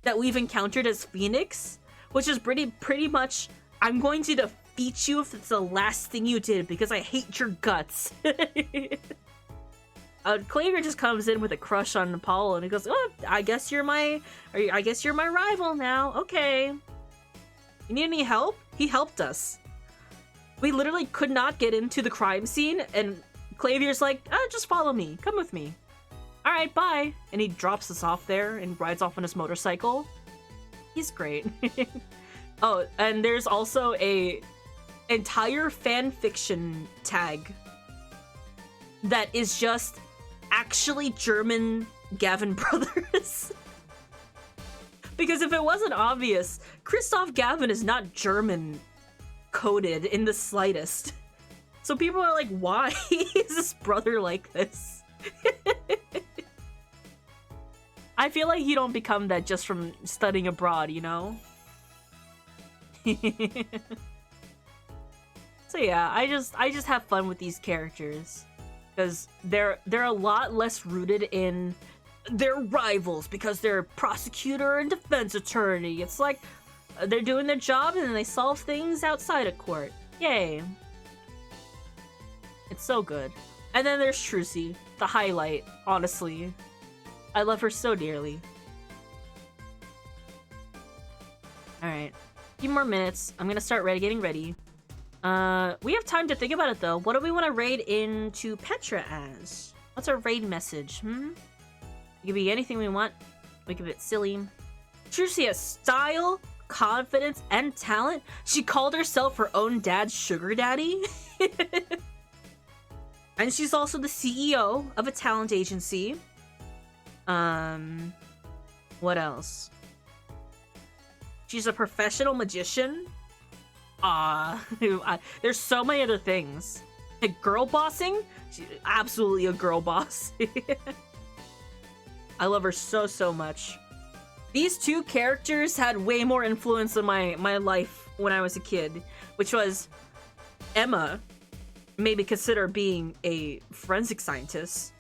that we've encountered as Phoenix, which is pretty much, I'm going to defeat you if it's the last thing you did because I hate your guts. Clavier just comes in with a crush on Apollo and he goes, oh, I guess you're my rival now. Okay. You need any help? He helped us. We literally could not get into the crime scene and Clavier's like, just follow me. Come with me. All right, bye. And he drops us off there and rides off on his motorcycle. He's great. Oh, and there's also entire fan fiction tag that is just actually German Gavin brothers. Because if it wasn't obvious, Christoph Gavin is not German coded in the slightest. So people are like, why is this brother like this? I feel like you don't become that just from studying abroad, you know? So yeah, I just have fun with these characters. Because they're a lot less rooted in their rivals because they're prosecutor and defense attorney. It's like they're doing their job and then they solve things outside of court. Yay. It's so good. And then there's Trucy, the highlight, honestly. I love her so dearly. Alright. A few more minutes. I'm gonna start getting ready. We have time to think about it though. What do we want to raid into Petra as? What's our raid message, It could be anything we want. We could be silly. Trucy has style, confidence, and talent. She called herself her own dad's sugar daddy. And she's also the CEO of a talent agency. What else? She's a professional magician. There's so many other things. Like girl bossing? She's absolutely a girl boss. I love her so much. These two characters had way more influence on my life when I was a kid, which was Emma, maybe consider being a forensic scientist.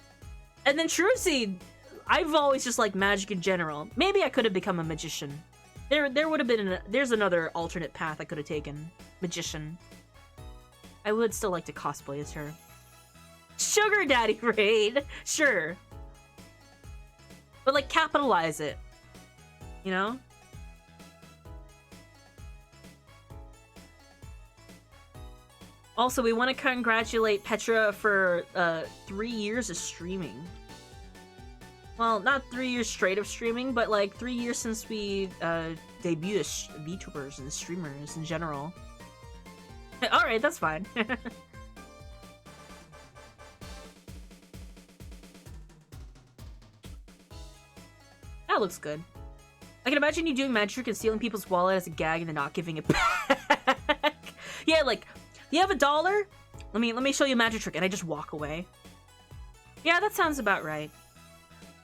And then Trucy, I've always just liked magic in general. Maybe I could have become a magician. There would have been there's another alternate path I could have taken. Magician. I would still like to cosplay as her. Sugar daddy raid! Sure. But like capitalize it. You know? Also, we want to congratulate Petra for 3 years of streaming. Well, not 3 years straight of streaming, but like 3 years since we debuted as VTubers and streamers in general. Alright, that's fine. That looks good. I can imagine you doing magic trick and stealing people's wallet as a gag and then not giving it back. Yeah, like, you have $1? Let me show you a magic trick, and I just walk away. Yeah, that sounds about right.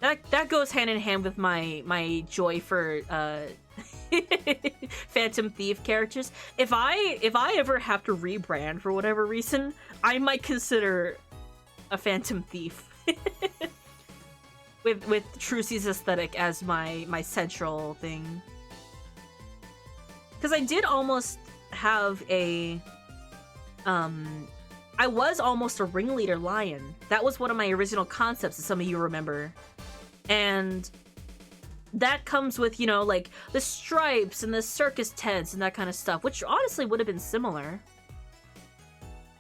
That goes hand in hand with my joy for Phantom Thief characters. If I ever have to rebrand for whatever reason, I might consider a Phantom Thief. with Trucy's aesthetic as my central thing. Because I did almost have a I was almost a ringleader lion. That was one of my original concepts, as some of you remember. And that comes with, you know, like the stripes and the circus tents and that kind of stuff, which honestly would have been similar.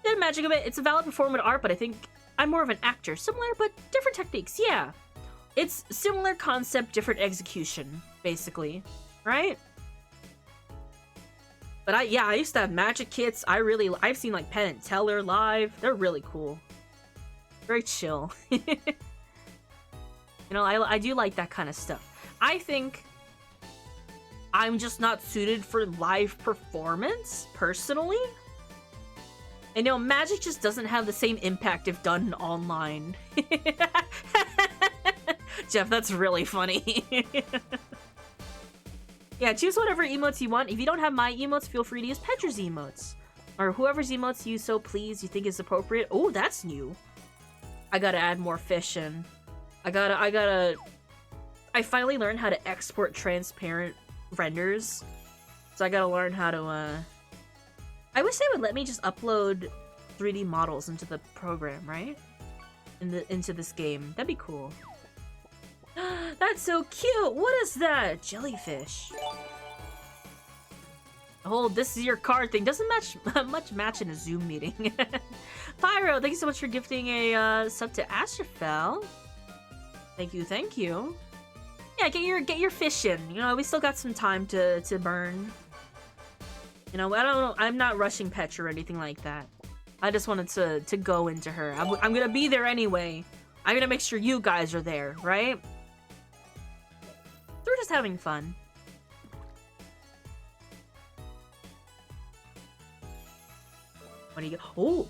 Did magic a bit. It's a valid performative art, but I think I'm more of an actor. Similar, but different techniques. Yeah. It's similar concept, different execution, basically. Right? But I used to have magic kits. I've seen like Penn and Teller live. They're really cool. Very chill. You know, I do like that kind of stuff. I think I'm just not suited for live performance, personally. And, you know, magic just doesn't have the same impact if done online. Jeff, that's really funny. Yeah, choose whatever emotes you want. If you don't have my emotes, feel free to use Petra's emotes. Or whoever's emotes you so please you think is appropriate. Oh, that's new. I gotta add more fish in. I finally learned how to export transparent renders. So I gotta learn how to, I wish they would let me just upload 3D models into the program, right? Into this game. That'd be cool. That's so cute! What is that? Jellyfish. Oh, this is your card thing. Doesn't much match in a Zoom meeting. Pyro, thank you so much for gifting a sub to Astrofel. Thank you. Yeah, get your fish in. You know, we still got some time to burn. You know, I don't know. I'm not rushing Petra or anything like that. I just wanted to go into her. I'm gonna be there anyway. I'm gonna make sure you guys are there, right? We're just having fun. What do you get? Oh!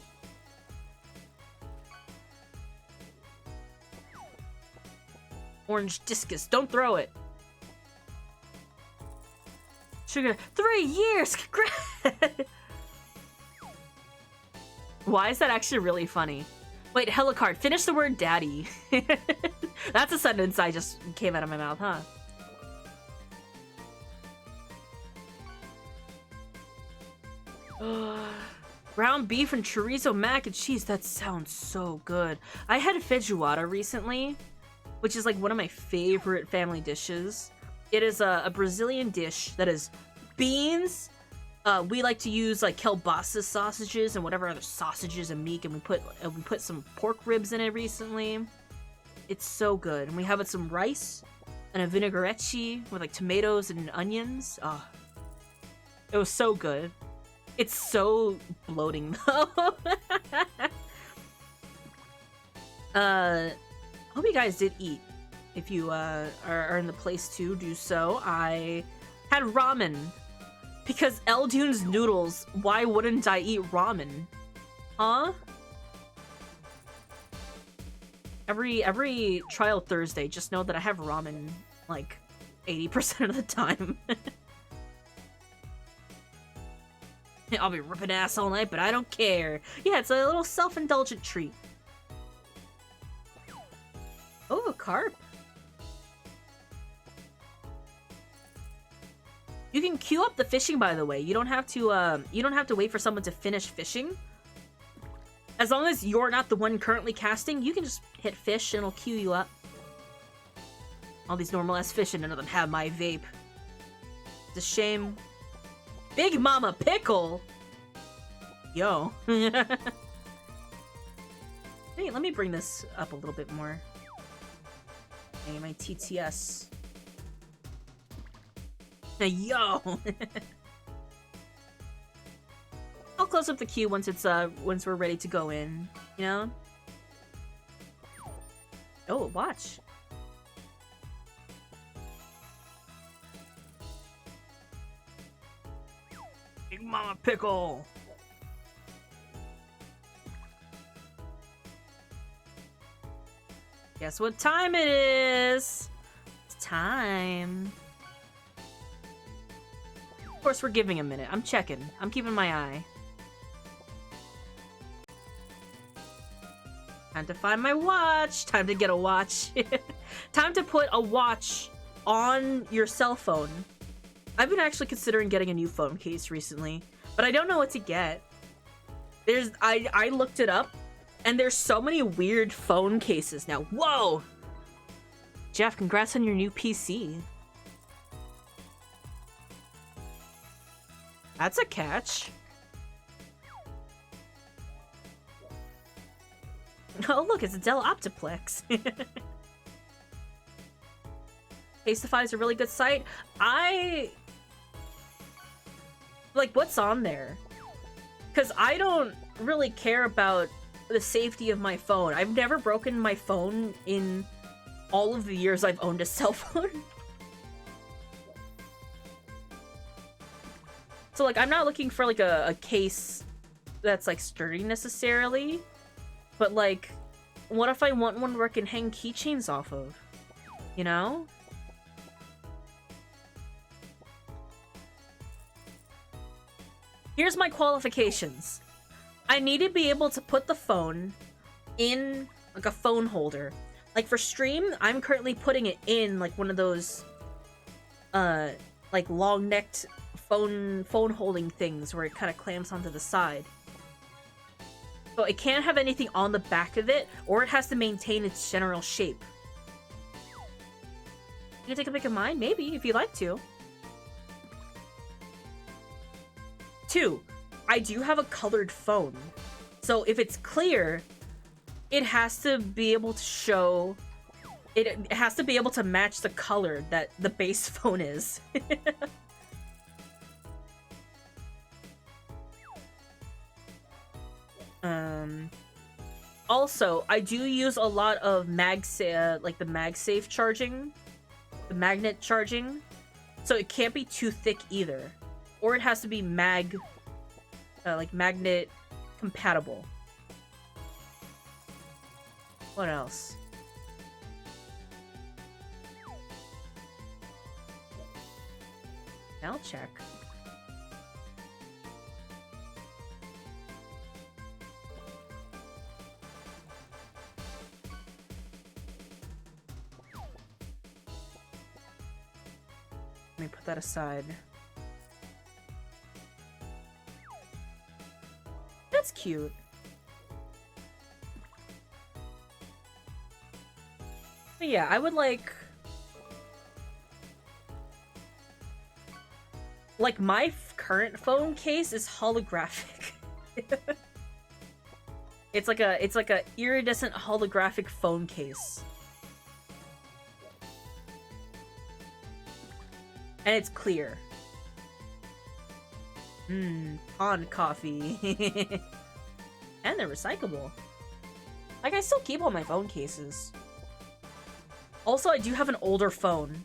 Orange discus. Don't throw it. Sugar. 3 years! Congrats! Why is that actually really funny? Wait, Helicard, finish the word daddy. That's a sentence I just came out of my mouth, huh? Ground beef and chorizo mac and cheese. That sounds so good. I had feijoada recently, which is like one of my favorite family dishes. It is a Brazilian dish that is beans. We like to use like kielbasa sausages and whatever other sausages and meat, and we put some pork ribs in it recently. It's so good, and we have it some rice and a vinaigrette with like tomatoes and onions. Oh, it was so good. It's so bloating though. Hope you guys did eat. If you are in the place to do so, I had ramen. Because Eldune's noodles, why wouldn't I eat ramen? Huh? Every trial Thursday, just know that I have ramen, like, 80% of the time. I'll be ripping ass all night, but I don't care. Yeah, it's a little self-indulgent treat. Oh, a carp. You can queue up the fishing, by the way. You don't have to wait for someone to finish fishing. As long as you're not the one currently casting, you can just hit fish and it'll queue you up. All these normal ass fish and none of them have my vape. It's a shame. Big Mama Pickle! Yo. Hey, let me bring this up a little bit more. Hey, my TTS. Yo! I'll close up the queue once we're ready to go in, you know? Oh, watch. Big Mama Pickle! Guess what time it is? It's time. Of course, we're giving a minute. I'm checking. I'm keeping my eye. Time to find my watch. Time to get a watch. Time to put a watch on your cell phone. I've been actually considering getting a new phone case recently, but I don't know what to get. I looked it up, and there's so many weird phone cases now. Whoa! Jeff, congrats on your new PC. That's a catch. Oh, look, it's a Dell Optiplex. Casetify is a really good site. Like, what's on there? Because I don't really care about the safety of my phone. I've never broken my phone in all of the years I've owned a cell phone. So, like, I'm not looking for, like, a case that's, like, sturdy necessarily. But, like, what if I want one where I can hang keychains off of? You know? Here's my qualifications. I need to be able to put the phone in, like, a phone holder. Like, for stream, I'm currently putting it in, like, one of those, like, long-necked phone holding things where it kind of clamps onto the side. So it can't have anything on the back of it, or it has to maintain its general shape. You can take a pic of mine? Maybe, if you'd like to. 2, I do have a colored phone. So if it's clear, it has to be able to show... It has to be able to match the color that the base phone is. Also, I do use a lot of like the MagSafe charging, the magnet charging, so it can't be too thick either, or it has to be like magnet compatible. What else? I'll check. Let me put that aside. That's cute. But yeah, I would like my current phone case is holographic. It's like a iridescent holographic phone case. And it's clear. Pond coffee. And they're recyclable. Like, I still keep all my phone cases. Also, I do have an older phone.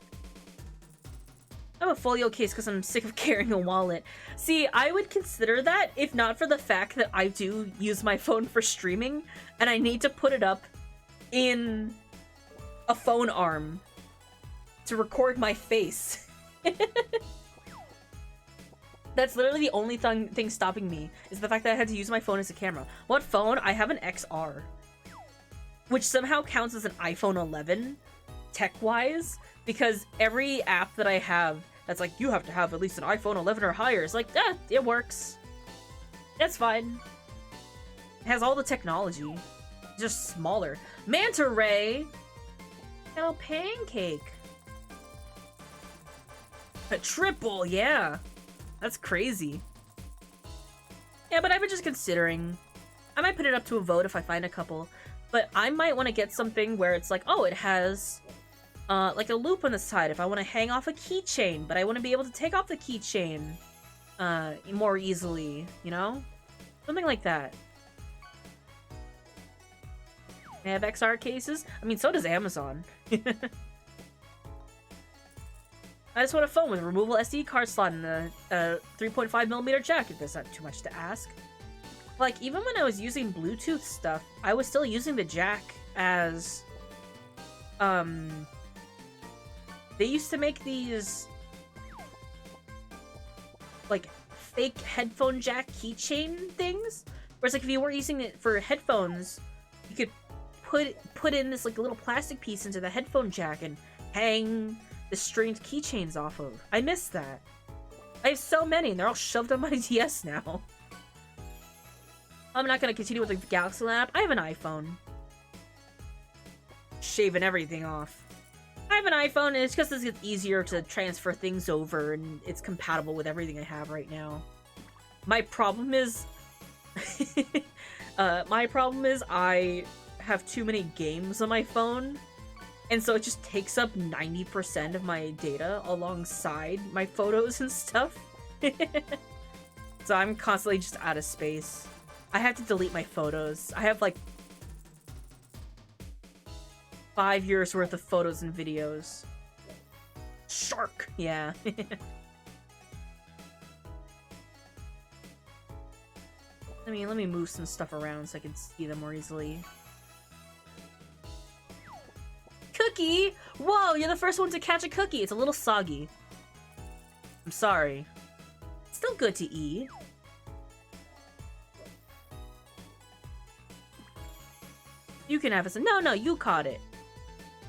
I have a folio case because I'm sick of carrying a wallet. See, I would consider that if not for the fact that I do use my phone for streaming, and I need to put it up in a phone arm to record my face. That's literally the only thing stopping me, is the fact that I had to use my phone as a camera. What phone? I have an XR, which somehow counts as an iPhone 11, tech-wise, because every app that I have that's like, you have to have at least an iPhone 11 or higher, is like, it works. That's fine. It has all the technology. It's just smaller. Manta Ray! Hello, pancake! A triple, yeah! That's crazy. Yeah, but I've been just considering. I might put it up to a vote if I find a couple. But I might want to get something where it's like, oh, it has like a loop on the side if I want to hang off a keychain, but I want to be able to take off the keychain more easily, you know? Something like that. They have XR cases? I mean, so does Amazon. I just want a phone with a removable SD card slot and a 3.5mm jack, if that's not too much to ask. Like, even when I was using Bluetooth stuff, I was still using the jack as, they used to make these, like, fake headphone jack keychain things, whereas, like, if you were using it for headphones, you could put in this, like, little plastic piece into the headphone jack and hang the stringed keychains off of. I miss that. I have so many, and they're all shoved on my DS now. I'm not gonna continue with the Galaxy lineup. I have an iPhone. Shaving everything off. I have an iPhone, and it's just because it's easier to transfer things over, and it's compatible with everything I have right now. My problem is... I have too many games on my phone, and so it just takes up 90% of my data alongside my photos and stuff. So I'm constantly just out of space. I have to delete my photos. I have like 5 years worth of photos and videos. Shark! Yeah. Let me move some stuff around so I can see them more easily. Cookie! Whoa, you're the first one to catch a cookie. It's a little soggy. I'm sorry. It's still good to eat. You can have it. No, you caught it.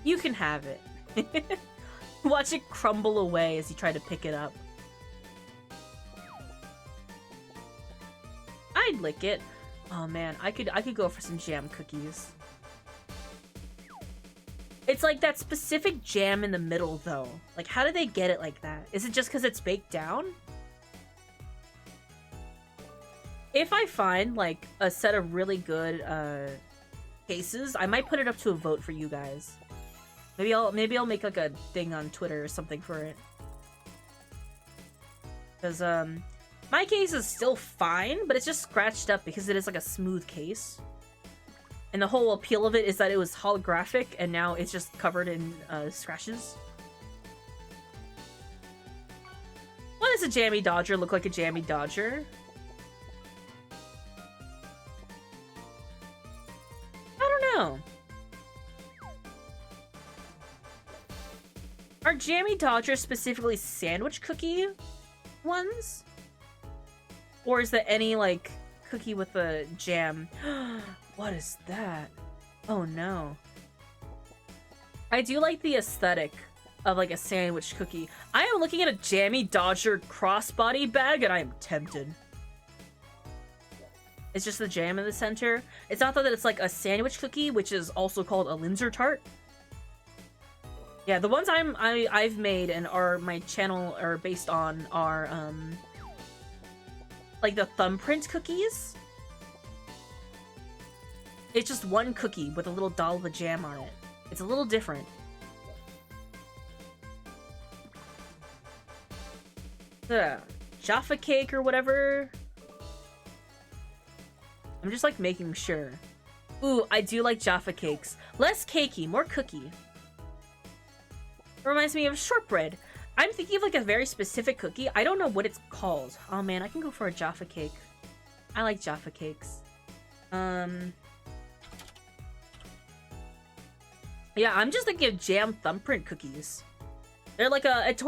You can have it. Watch it crumble away as you try to pick it up. I'd lick it. Oh man, I could go for some jam cookies. It's like that specific jam in the middle, though. Like, how did they get it like that? Is it just because it's baked down? If I find, like, a set of really good, cases, I might put it up to a vote for you guys. Maybe I'll make, like, a thing on Twitter or something for it. Because, My case is still fine, but it's just scratched up because it is like a smooth case. And the whole appeal of it is that it was holographic, and now it's just covered in scratches. Why does a Jammy Dodger look like a Jammy Dodger? I don't know. Are Jammy Dodgers specifically sandwich cookie ones? Or is that any, like, cookie with a jam? What is that? Oh no. I do like the aesthetic of, like, a sandwich cookie. I am looking at a Jammy Dodger crossbody bag and I am tempted. It's just the jam in the center. It's not that it's like a sandwich cookie, which is also called a Linzer tart. Yeah, the ones I've made and are my channel are based on are like the thumbprint cookies. It's just one cookie with a little dollop of jam on it. It's a little different. The Jaffa cake or whatever. I'm just like making sure. Ooh, I do like Jaffa cakes. Less cakey, more cookie. It reminds me of shortbread. I'm thinking of like a very specific cookie. I don't know what it's called. Oh man, I can go for a Jaffa cake. I like Jaffa cakes. Yeah, I'm just thinking of jam thumbprint cookies. They're like it's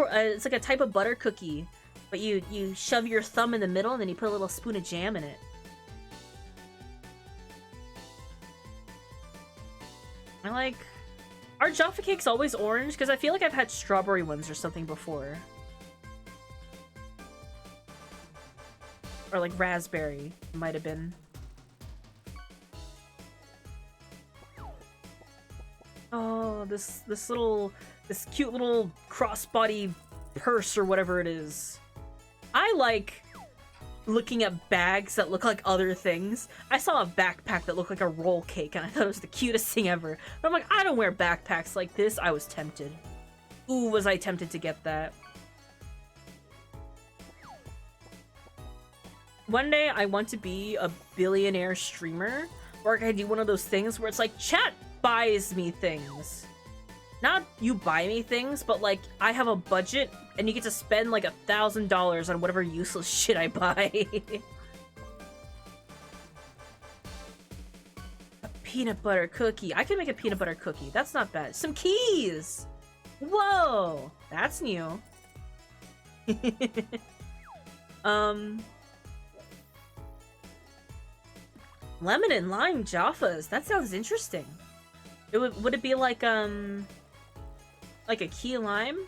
like a type of butter cookie, but you shove your thumb in the middle and then you put a little spoon of jam in it. I like... Are Jaffa cakes always orange? Because I feel like I've had strawberry ones or something before. Or like raspberry, might have been. Oh, this cute little crossbody purse or whatever it is. I like looking at bags that look like other things. I saw a backpack that looked like a roll cake and I thought it was the cutest thing ever. But I'm like, I don't wear backpacks like this. I was tempted. Ooh, was I tempted to get that. One day I want to be a billionaire streamer where I can do one of those things where it's like, chat buys me things. Not you buy me things, but like I have a budget and you get to spend like $1,000 on whatever useless shit I buy. A peanut butter cookie. I can make a peanut butter cookie. That's not bad. Some keys! Whoa! That's new. Lemon and lime Jaffas. That sounds interesting. Would it be like a key lime?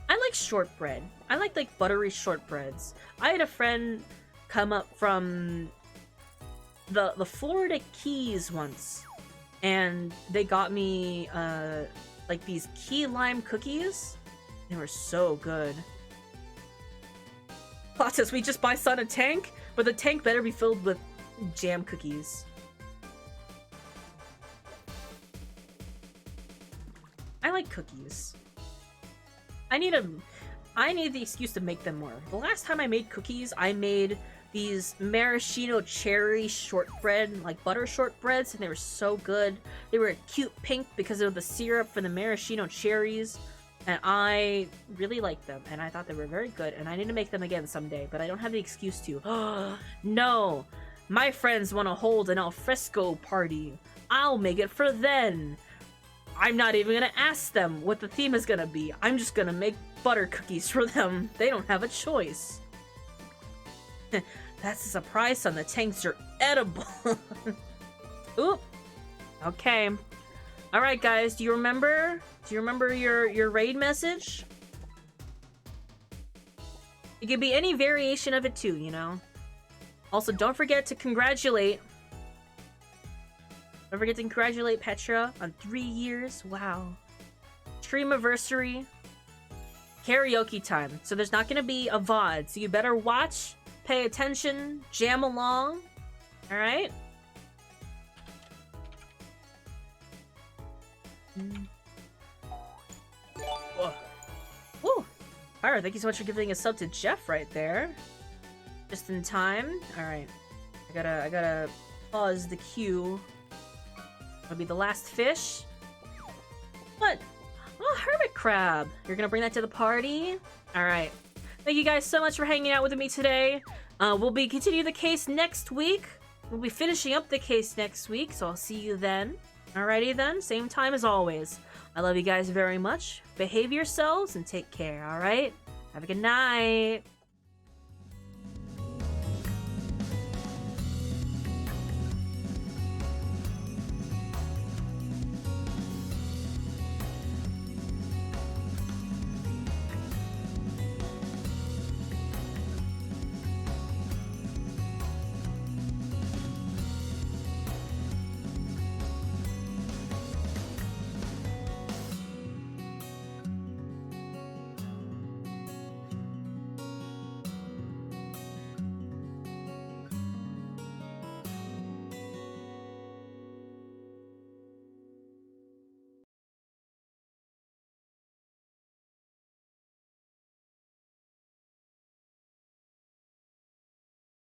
I like shortbread. I like buttery shortbreads. I had a friend come up from the Florida Keys once, and they got me like these key lime cookies. They were so good. Plot says we just buy Son a tank, but the tank better be filled with jam cookies. I like cookies. I need the excuse to make them more. The last time I made cookies, I made these maraschino cherry shortbread, like butter shortbreads, and they were so good. They were a cute pink because of the syrup from the maraschino cherries, and I really liked them, and I thought they were very good, and I need to make them again someday, but I don't have the excuse to. No! My friends want to hold an alfresco party. I'll make it for them. I'm not even gonna ask them what the theme is gonna be. I'm just gonna make butter cookies for them. They don't have a choice. That's a surprise, son. The tanks are edible. Oop. Okay. Alright, guys. Do you remember? Do you remember your raid message? It could be any variation of it too, you know? Also, don't forget to congratulate... Don't forget to congratulate Petra on 3 years. Wow. Streamiversary. Karaoke time. So there's not going to be a VOD. So you better watch, pay attention, jam along. Alright? Woo! Pyro, thank you so much for giving a sub to Jeff right there. Just in time. Alright. I gotta pause the queue. That'll be the last fish. What? Oh, hermit crab. You're gonna bring that to the party? Alright. Thank you guys so much for hanging out with me today. We'll be continuing the case next week. We'll be finishing up the case next week, so I'll see you then. Alrighty then, same time as always. I love you guys very much. Behave yourselves and take care, alright? Have a good night.